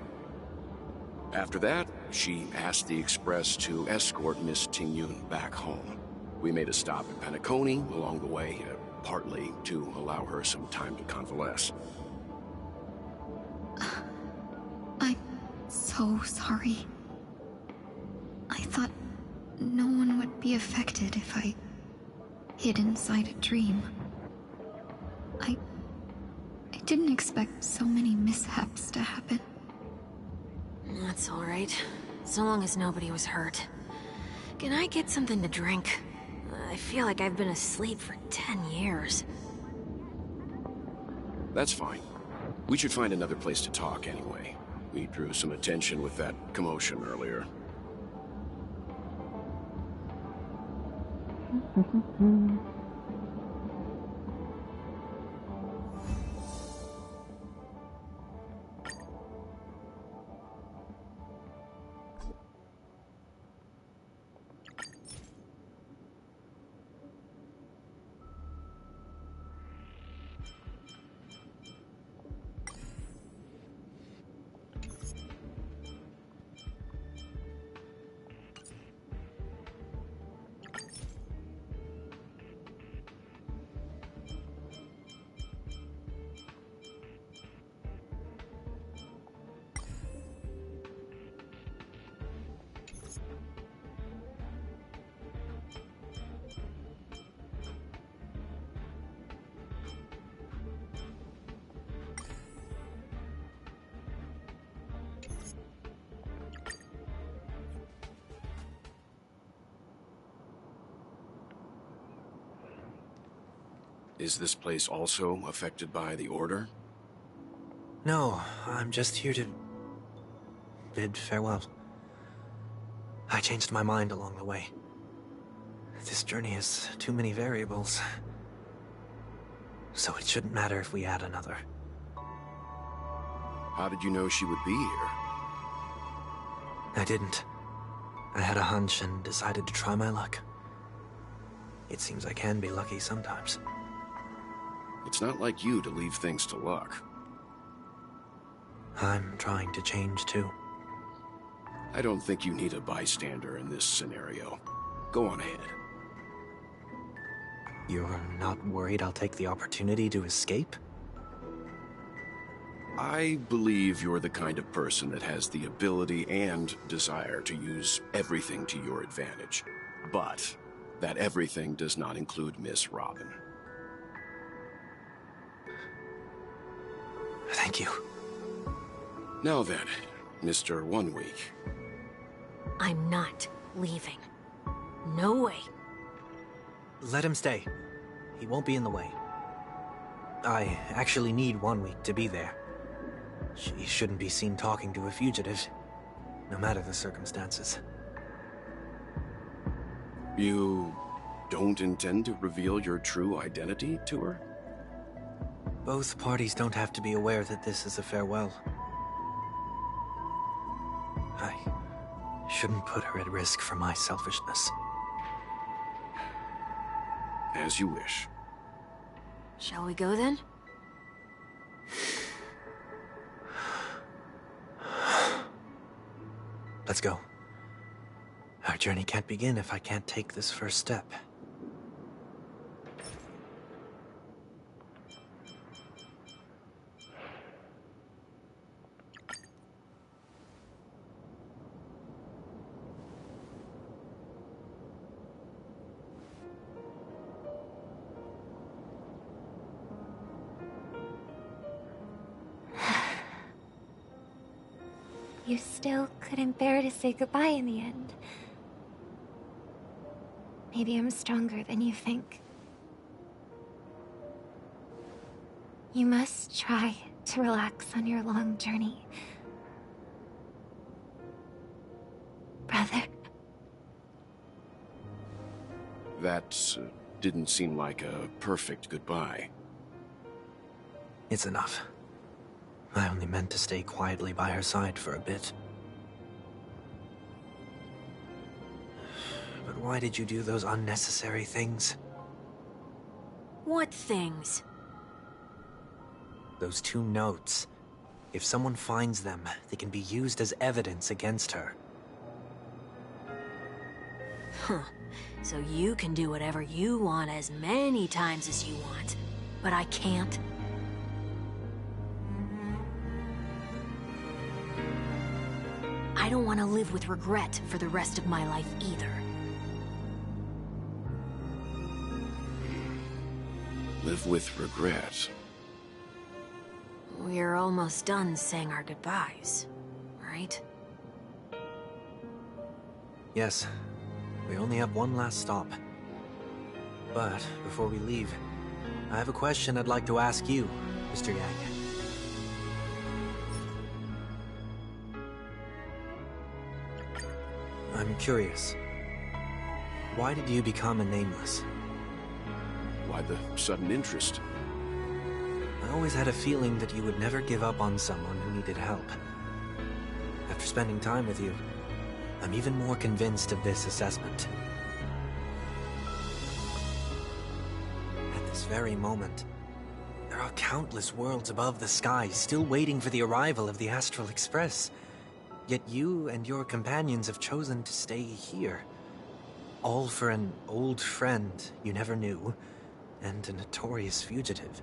After that, she asked the Express to escort Miss Tingyun back home. We made a stop at Penacony along the way, partly to allow her some time to convalesce. I'm so sorry. I thought no one would be affected if I hid inside a dream. I didn't expect so many mishaps to happen. That's all right. So long as nobody was hurt. Can I get something to drink? I feel like I've been asleep for 10 years. That's fine. We should find another place to talk anyway. We drew some attention with that commotion earlier. Is this place also affected by the Order? No, I'm just here to bid farewell. I changed my mind along the way. This journey has too many variables. So it shouldn't matter if we add another. How did you know she would be here? I didn't. I had a hunch and decided to try my luck. It seems I can be lucky sometimes. It's not like you to leave things to luck. I'm trying to change too. I don't think you need a bystander in this scenario. Go on ahead. You're not worried I'll take the opportunity to escape? I believe you're the kind of person that has the ability and desire to use everything to your advantage. But that everything does not include Miss Robin. Thank you. Now then, Mr. 1 Week. I'm not leaving. No way. Let him stay. He won't be in the way. I actually need 1 week to be there. She shouldn't be seen talking to a fugitive, no matter the circumstances. You don't intend to reveal your true identity to her? Both parties don't have to be aware that this is a farewell. I shouldn't put her at risk for my selfishness. As you wish. Shall we go then? Let's go. Our journey can't begin if I can't take this first step. You still couldn't bear to say goodbye in the end. Maybe I'm stronger than you think. You must try to relax on your long journey. Brother. That didn't seem like a perfect goodbye. It's enough. I only meant to stay quietly by her side for a bit. But why did you do those unnecessary things? What things? Those 2 notes. If someone finds them, they can be used as evidence against her. Huh. So you can do whatever you want as many times as you want, but I can't? I don't want to live with regret for the rest of my life either. Live with regret. We're almost done saying our goodbyes, right? Yes. We only have one last stop. But before we leave, I have a question I'd like to ask you, Mr. Yang. I'm curious. Why did you become a Nameless? Why the sudden interest? I always had a feeling that you would never give up on someone who needed help. After spending time with you, I'm even more convinced of this assessment. At this very moment, there are countless worlds above the sky still waiting for the arrival of the Astral Express. Yet you and your companions have chosen to stay here. All for an old friend you never knew, and a notorious fugitive.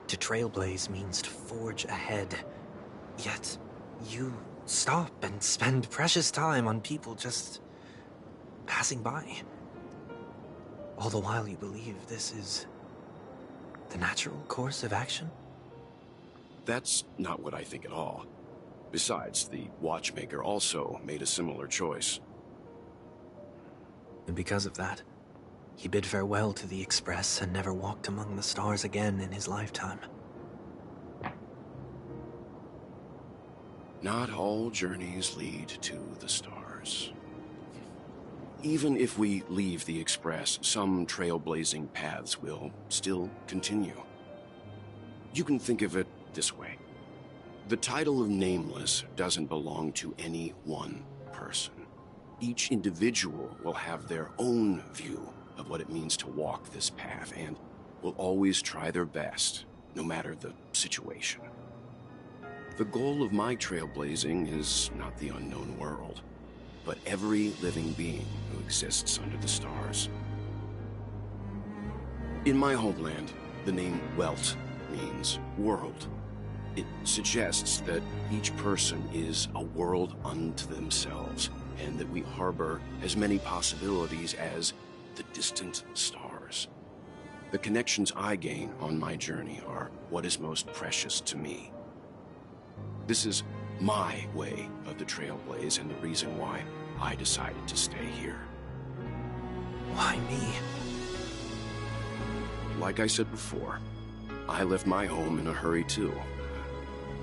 To trailblaze means to forge ahead. Yet, you stop and spend precious time on people just passing by. All the while you believe this is the natural course of action? That's not what I think at all. Besides, the watchmaker also made a similar choice. And because of that, he bid farewell to the Express and never walked among the stars again in his lifetime. Not all journeys lead to the stars. Even if we leave the Express, some trailblazing paths will still continue. You can think of it this way. The title of Nameless doesn't belong to any one person. Each individual will have their own view of what it means to walk this path and will always try their best, no matter the situation. The goal of my trailblazing is not the unknown world, but every living being who exists under the stars. In my homeland, the name Welt means world. It suggests that each person is a world unto themselves, and that we harbor as many possibilities as the distant stars. The connections I gain on my journey are what is most precious to me. This is my way of the trailblaze and the reason why I decided to stay here. Why me? Like I said before, I left my home in a hurry too.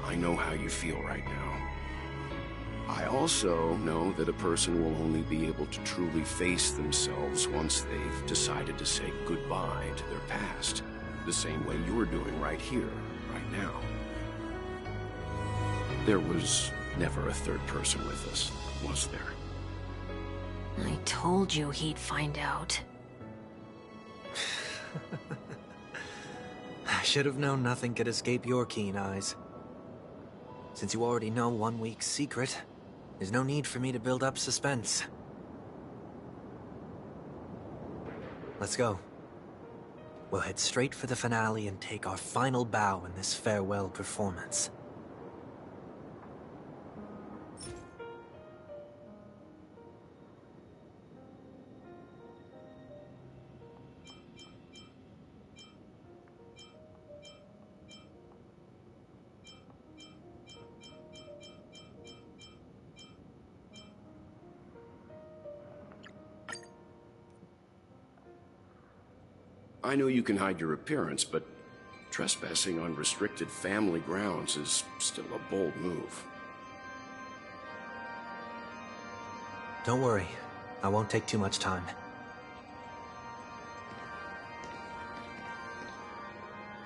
I know how you feel right now. I also know that a person will only be able to truly face themselves once they've decided to say goodbye to their past, the same way you're doing right here, right now. There was never a third person with us, was there? I told you he'd find out. I should have known nothing could escape your keen eyes. Since you already know 1 week's secret, There's no need for me to build up suspense. Let's go. We'll head straight for the finale and take our final bow in this farewell performance. I know you can hide your appearance, but trespassing on restricted family grounds is still a bold move. Don't worry, I won't take too much time.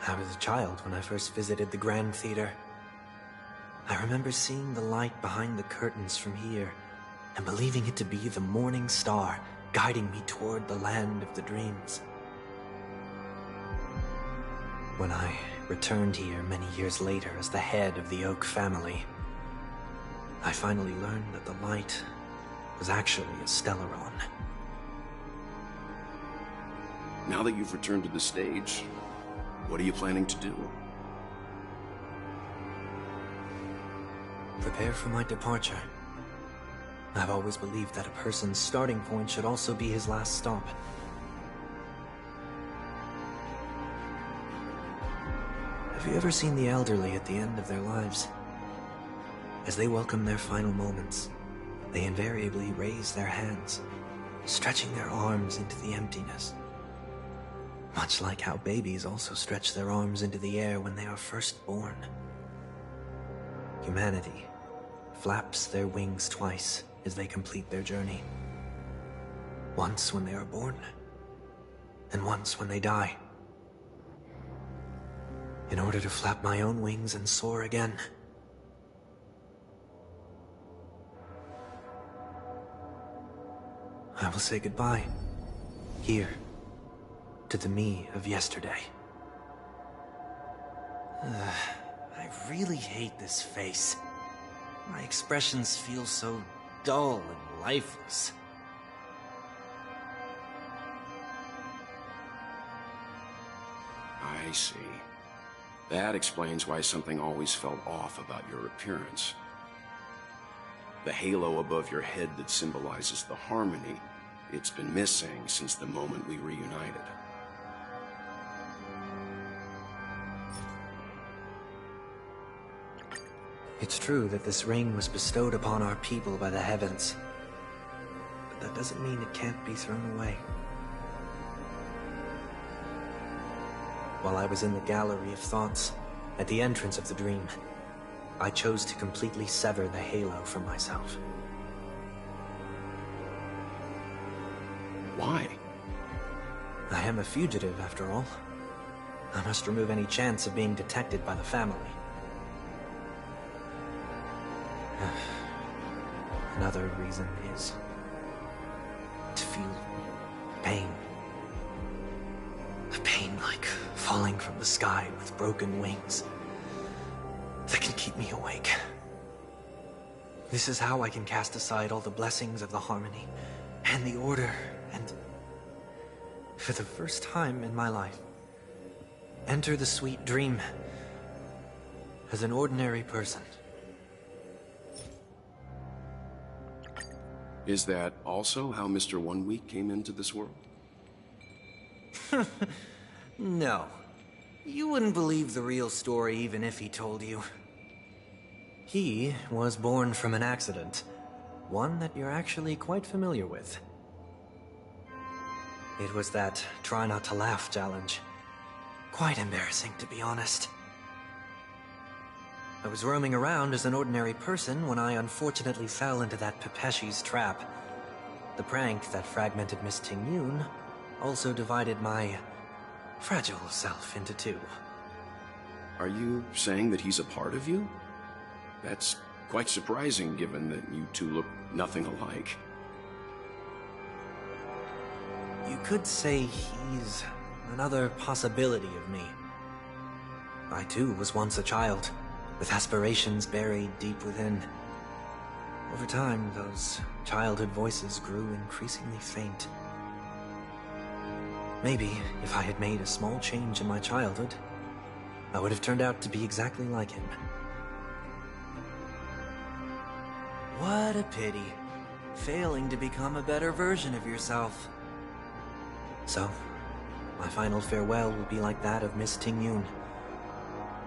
I was a child when I first visited the Grand Theater. I remember seeing the light behind the curtains from here, and believing it to be the morning star guiding me toward the land of the dreams. When I returned here many years later as the head of the Oak family, I finally learned that the light was actually a Stellaron. Now that you've returned to the stage, what are you planning to do? Prepare for my departure. I've always believed that a person's starting point should also be his last stop. Have you ever seen the elderly at the end of their lives? As they welcome their final moments, they invariably raise their hands, stretching their arms into the emptiness. Much like how babies also stretch their arms into the air when they are first born. Humanity flaps their wings twice as they complete their journey. Once when they are born, and once when they die. In order to flap my own wings and soar again. I will say goodbye, here, to the me of yesterday. I really hate this face. My expressions feel so dull and lifeless. I see. That explains why something always felt off about your appearance. The halo above your head that symbolizes the harmony, it's been missing since the moment we reunited. It's true that this ring was bestowed upon our people by the heavens, but that doesn't mean it can't be thrown away. While I was in the gallery of thoughts, at the entrance of the dream, I chose to completely sever the halo from myself. Why? I am a fugitive, after all. I must remove any chance of being detected by the family. Another reason is to feel pain. A pain like falling from the sky with broken wings that can keep me awake. This is how I can cast aside all the blessings of the harmony and the order and, for the first time in my life, enter the sweet dream as an ordinary person. Is that also how Mr. One Week came into this world? No. You wouldn't believe the real story even if he told you. He was born from an accident. One that you're actually quite familiar with. It was that try not to laugh challenge. Quite embarrassing, to be honest. I was roaming around as an ordinary person when I unfortunately fell into that Pepeshi's trap. The prank that fragmented Miss Ting-Yun also divided my fragile self into two. Are you saying that he's a part of you? That's quite surprising given that you two look nothing alike. You could say he's another possibility of me. I too was once a child, with aspirations buried deep within. Over time, those childhood voices grew increasingly faint. Maybe if I had made a small change in my childhood, I would have turned out to be exactly like him. What a pity. Failing to become a better version of yourself. So, my final farewell will be like that of Miss Ting-Yun.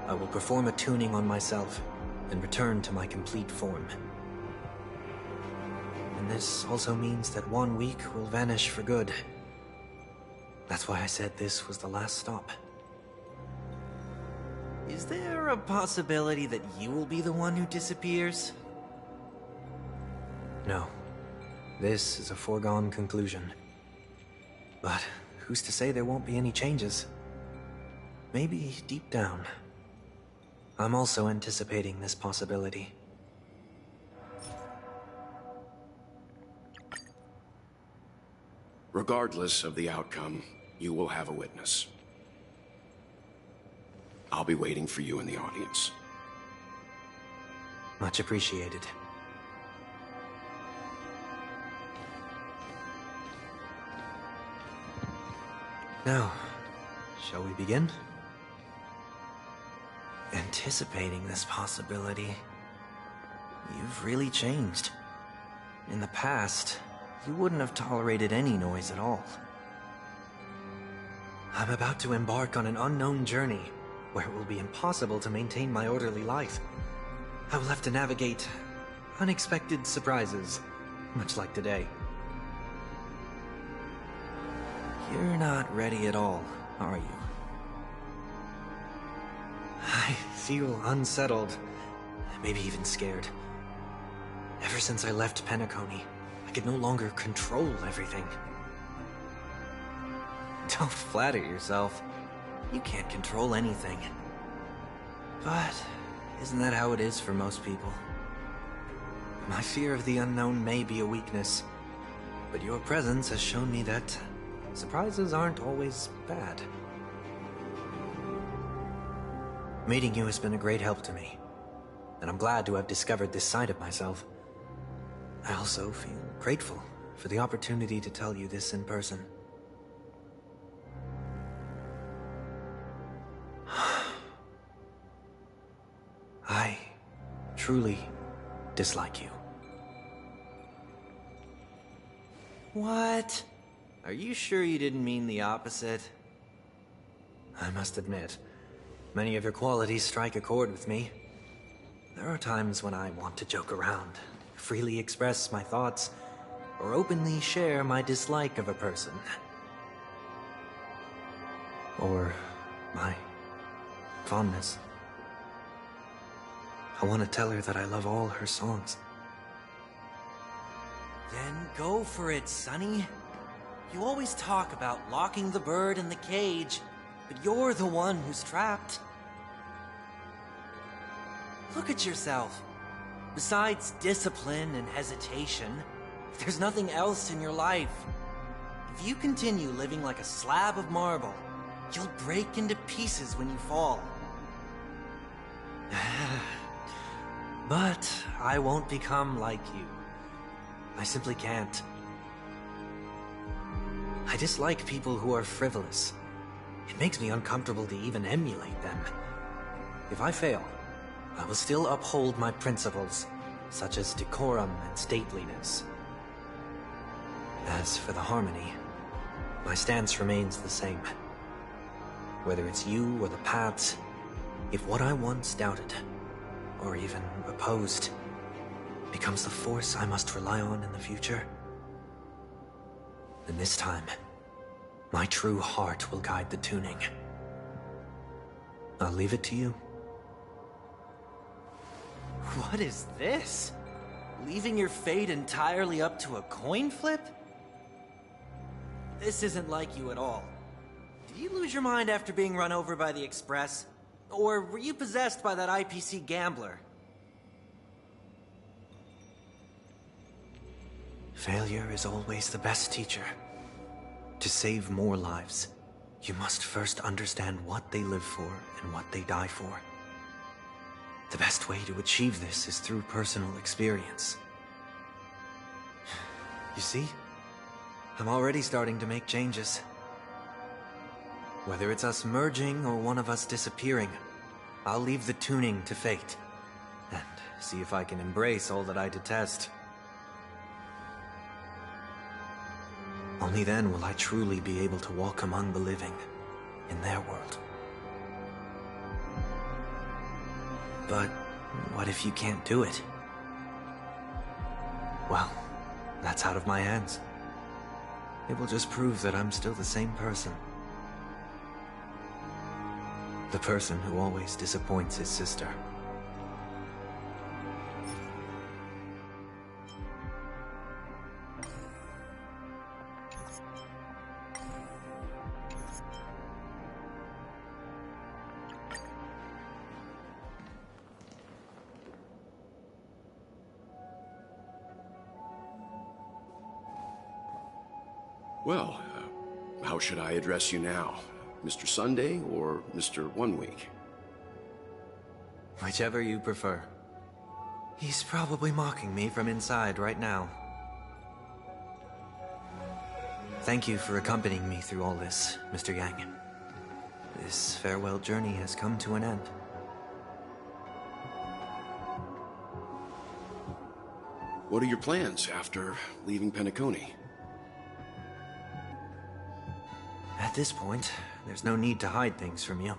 I will perform a tuning on myself and return to my complete form. And this also means that 1 week will vanish for good. That's why I said this was the last stop. Is there a possibility that you will be the one who disappears? No. This is a foregone conclusion. But who's to say there won't be any changes? Maybe deep down, I'm also anticipating this possibility. Regardless of the outcome, you will have a witness. I'll be waiting for you in the audience. Much appreciated. Now, shall we begin? Anticipating this possibility, you've really changed. In the past, you wouldn't have tolerated any noise at all. I'm about to embark on an unknown journey where it will be impossible to maintain my orderly life. I will have to navigate unexpected surprises, much like today. You're not ready at all, are you? I feel unsettled, maybe even scared. Ever since I left Penacony, I could no longer control everything. Don't flatter yourself. You can't control anything. But isn't that how it is for most people? My fear of the unknown may be a weakness, but your presence has shown me that surprises aren't always bad. Meeting you has been a great help to me, and I'm glad to have discovered this side of myself. I also feel grateful for the opportunity to tell you this in person. I truly dislike you. What? Are you sure you didn't mean the opposite? I must admit, many of your qualities strike a chord with me. There are times when I want to joke around, freely express my thoughts, or openly share my dislike of a person. Or my fondness. I want to tell her that I love all her songs. Then go for it, Sonny. You always talk about locking the bird in the cage, but you're the one who's trapped. Look at yourself. Besides discipline and hesitation, there's nothing else in your life. If you continue living like a slab of marble, you'll break into pieces when you fall. But I won't become like you. I simply can't. I dislike people who are frivolous. It makes me uncomfortable to even emulate them. If I fail, I will still uphold my principles, such as decorum and stateliness. As for the harmony, my stance remains the same. Whether it's you or the paths, if what I once doubted, or even opposed, becomes the force I must rely on in the future, then this time, my true heart will guide the tuning. I'll leave it to you. What is this? Leaving your fate entirely up to a coin flip? This isn't like you at all. Did you lose your mind after being run over by the Express? Or were you possessed by that IPC gambler? Failure is always the best teacher. To save more lives, you must first understand what they live for and what they die for. The best way to achieve this is through personal experience. You see? I'm already starting to make changes. Whether it's us merging or one of us disappearing, I'll leave the tuning to fate. And see if I can embrace all that I detest. Only then will I truly be able to walk among the living in their world. But what if you can't do it? Well, that's out of my hands. It will just prove that I'm still the same person. The person who always disappoints his sister. Well, how should I address you now? Mr. Sunday or Mr. 1 Week? Whichever you prefer. He's probably mocking me from inside right now. Thank you for accompanying me through all this, Mr. Yang. This farewell journey has come to an end. What are your plans after leaving Penacony? At this point, there's no need to hide things from you.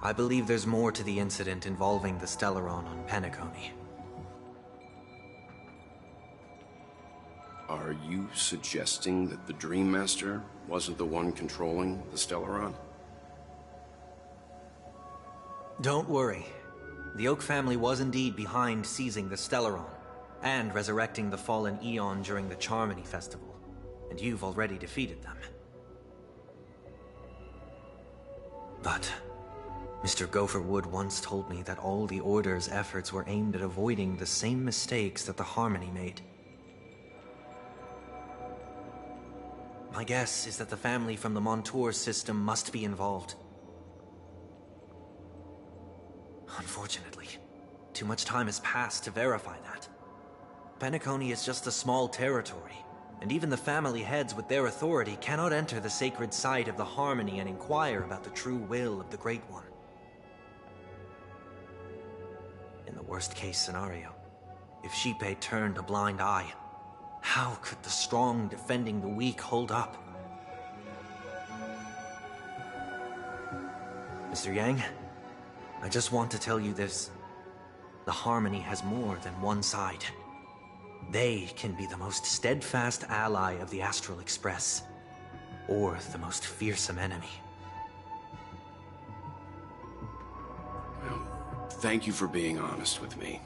I believe there's more to the incident involving the Stellaron on Penacony. Are you suggesting that the Dream Master wasn't the one controlling the Stellaron? Don't worry. The Oak family was indeed behind seizing the Stellaron, and resurrecting the fallen Eon during the Charmony Festival, and you've already defeated them. But Mr. Gopherwood once told me that all the Order's efforts were aimed at avoiding the same mistakes that the Harmony made. My guess is that the family from the Montour system must be involved. Unfortunately, too much time has passed to verify that. Penacony is just a small territory, and even the family heads with their authority cannot enter the sacred site of the Harmony and inquire about the true will of the Great One. In the worst-case scenario, if Xipe turned a blind eye, how could the strong defending the weak hold up? Mr. Yang, I just want to tell you this. The Harmony has more than one side. They can be the most steadfast ally of the Astral Express, or the most fearsome enemy. Well, thank you for being honest with me.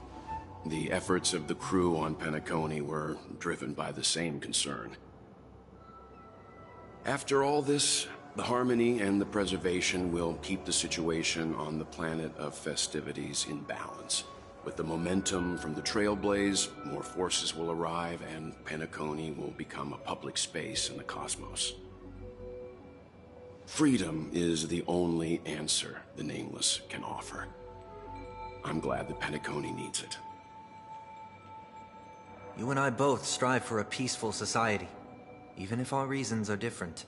The efforts of the crew on Penacony were driven by the same concern. After all this, the Harmony and the Preservation will keep the situation on the planet of festivities in balance. With the momentum from the Trailblaze, more forces will arrive, and Penacony will become a public space in the cosmos. Freedom is the only answer the Nameless can offer. I'm glad that Penacony needs it. You and I both strive for a peaceful society, even if our reasons are different.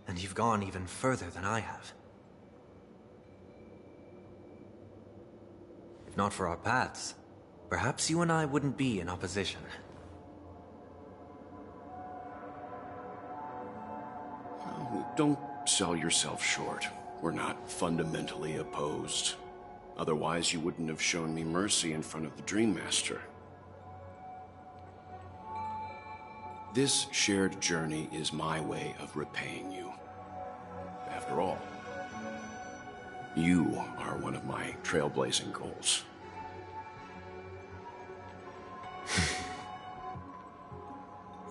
And you've gone even further than I have. If not for our paths, perhaps you and I wouldn't be in opposition. Don't sell yourself short. We're not fundamentally opposed. Otherwise, you wouldn't have shown me mercy in front of the Dream Master. This shared journey is my way of repaying you. After all, you are one of my trailblazing goals.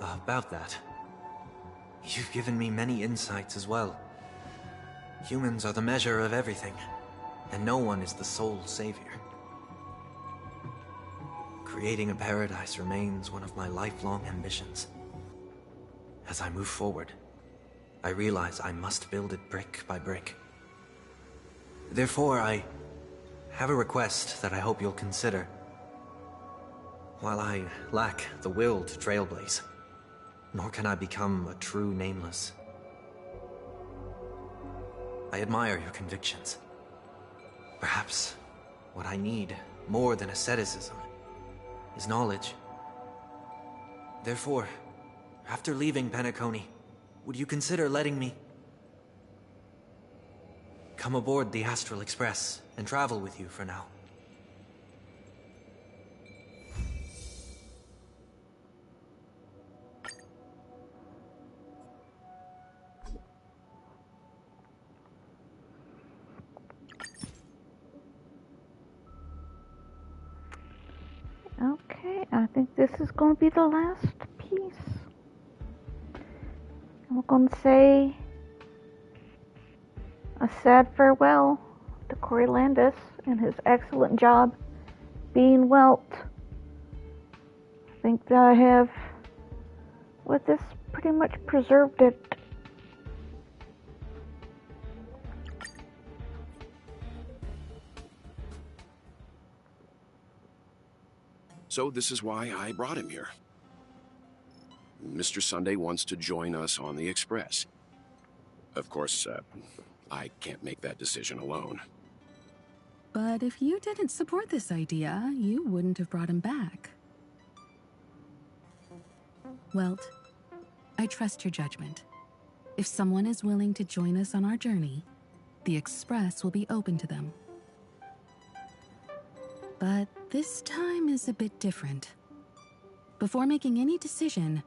About that, you've given me many insights as well. Humans are the measure of everything, and no one is the sole savior. Creating a paradise remains one of my lifelong ambitions. As I move forward, I realize I must build it brick by brick. Therefore, I have a request that I hope you'll consider. While I lack the will to trailblaze, nor can I become a true nameless. I admire your convictions. Perhaps what I need, more than asceticism, is knowledge. Therefore, after leaving Penacony, would you consider letting me come aboard the Astral Express and travel with you for now? Okay, I think this is going to be the last piece. And we're going to say a sad farewell to Corey Landis and his excellent job being Welt. I think that I have, with this, pretty much preserved it. So this is why I brought him here. Mr. Sunday wants to join us on the Express. Of course, I can't make that decision alone. But if you didn't support this idea, you wouldn't have brought him back. Welt, I trust your judgment. If someone is willing to join us on our journey, the Express will be open to them. But this time is a bit different. Before making any decision,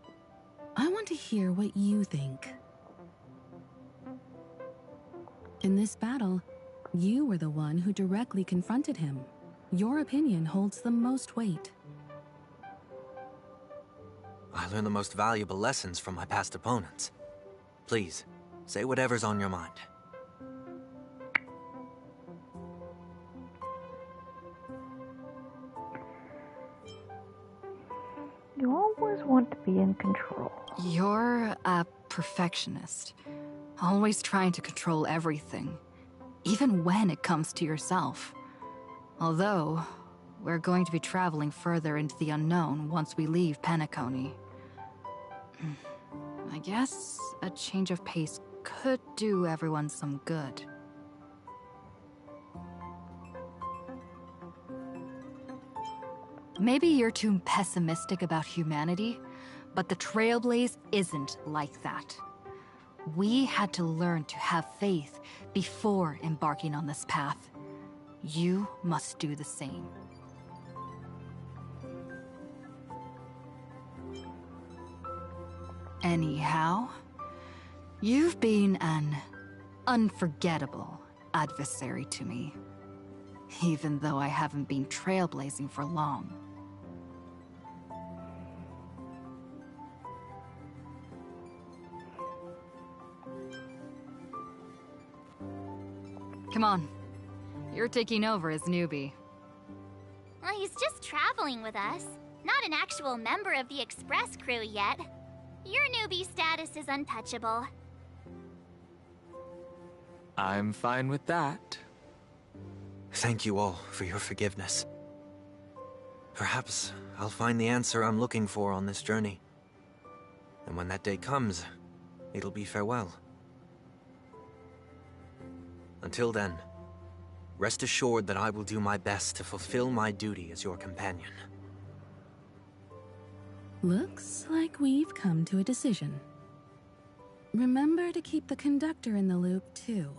I want to hear what you think. In this battle, you were the one who directly confronted him. Your opinion holds the most weight. I learned the most valuable lessons from my past opponents. Please, say whatever's on your mind. You always want to be in control. You're a perfectionist, always trying to control everything, even when it comes to yourself. Although, we're going to be traveling further into the unknown once we leave Penacony. I guess a change of pace could do everyone some good. Maybe you're too pessimistic about humanity, but the Trailblaze isn't like that. We had to learn to have faith before embarking on this path. You must do the same. Anyhow, you've been an unforgettable adversary to me, even though I haven't been trailblazing for long. Come on, you're taking over as newbie. Well, he's just traveling with us, not an actual member of the Express crew yet. Your newbie status is untouchable. I'm fine with that. Thank you all for your forgiveness. Perhaps I'll find the answer I'm looking for on this journey. And when that day comes, it'll be farewell. Until then, rest assured that I will do my best to fulfill my duty as your companion. Looks like we've come to a decision. Remember to keep the conductor in the loop, too.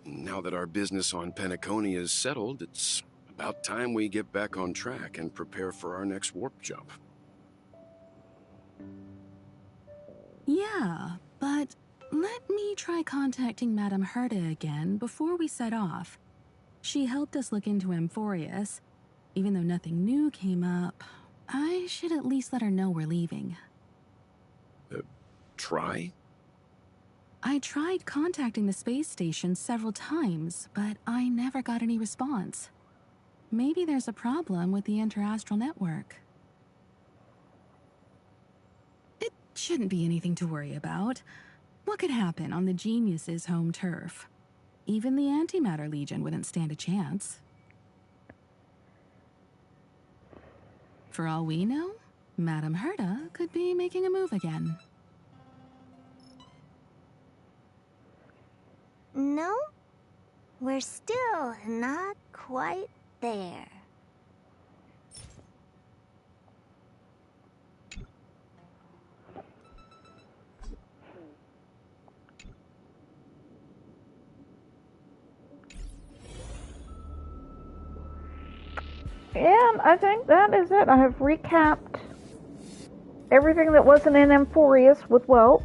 Now that our business on Penacony is settled, it's about time we get back on track and prepare for our next warp jump. Yeah, but let me try contacting Madame Herta again before we set off. She helped us look into Amphoreous. Even though nothing new came up, I should at least let her know we're leaving. Try? I tried contacting the space station several times, but I never got any response. Maybe there's a problem with the interastral network. It shouldn't be anything to worry about. What could happen on the Genius's home turf? Even the Antimatter Legion wouldn't stand a chance. For all we know, Madame Herta could be making a move again. No, we're still not quite there. And I think that is it. I have recapped everything that wasn't in Amphoreous with Welt.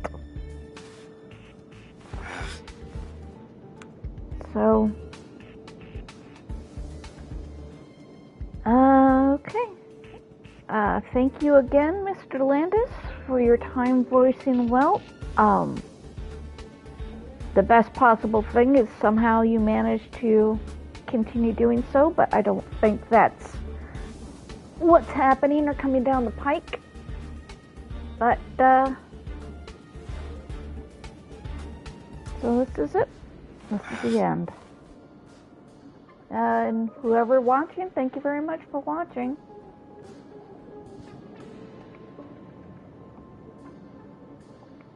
So, okay. Thank you again, Mr. Landis, for your time voicing Welt. The best possible thing is somehow you managed to continue doing so, but I don't think that's what's happening or coming down the pike. But, so this is it. This is the end. And whoever watching, thank you very much for watching.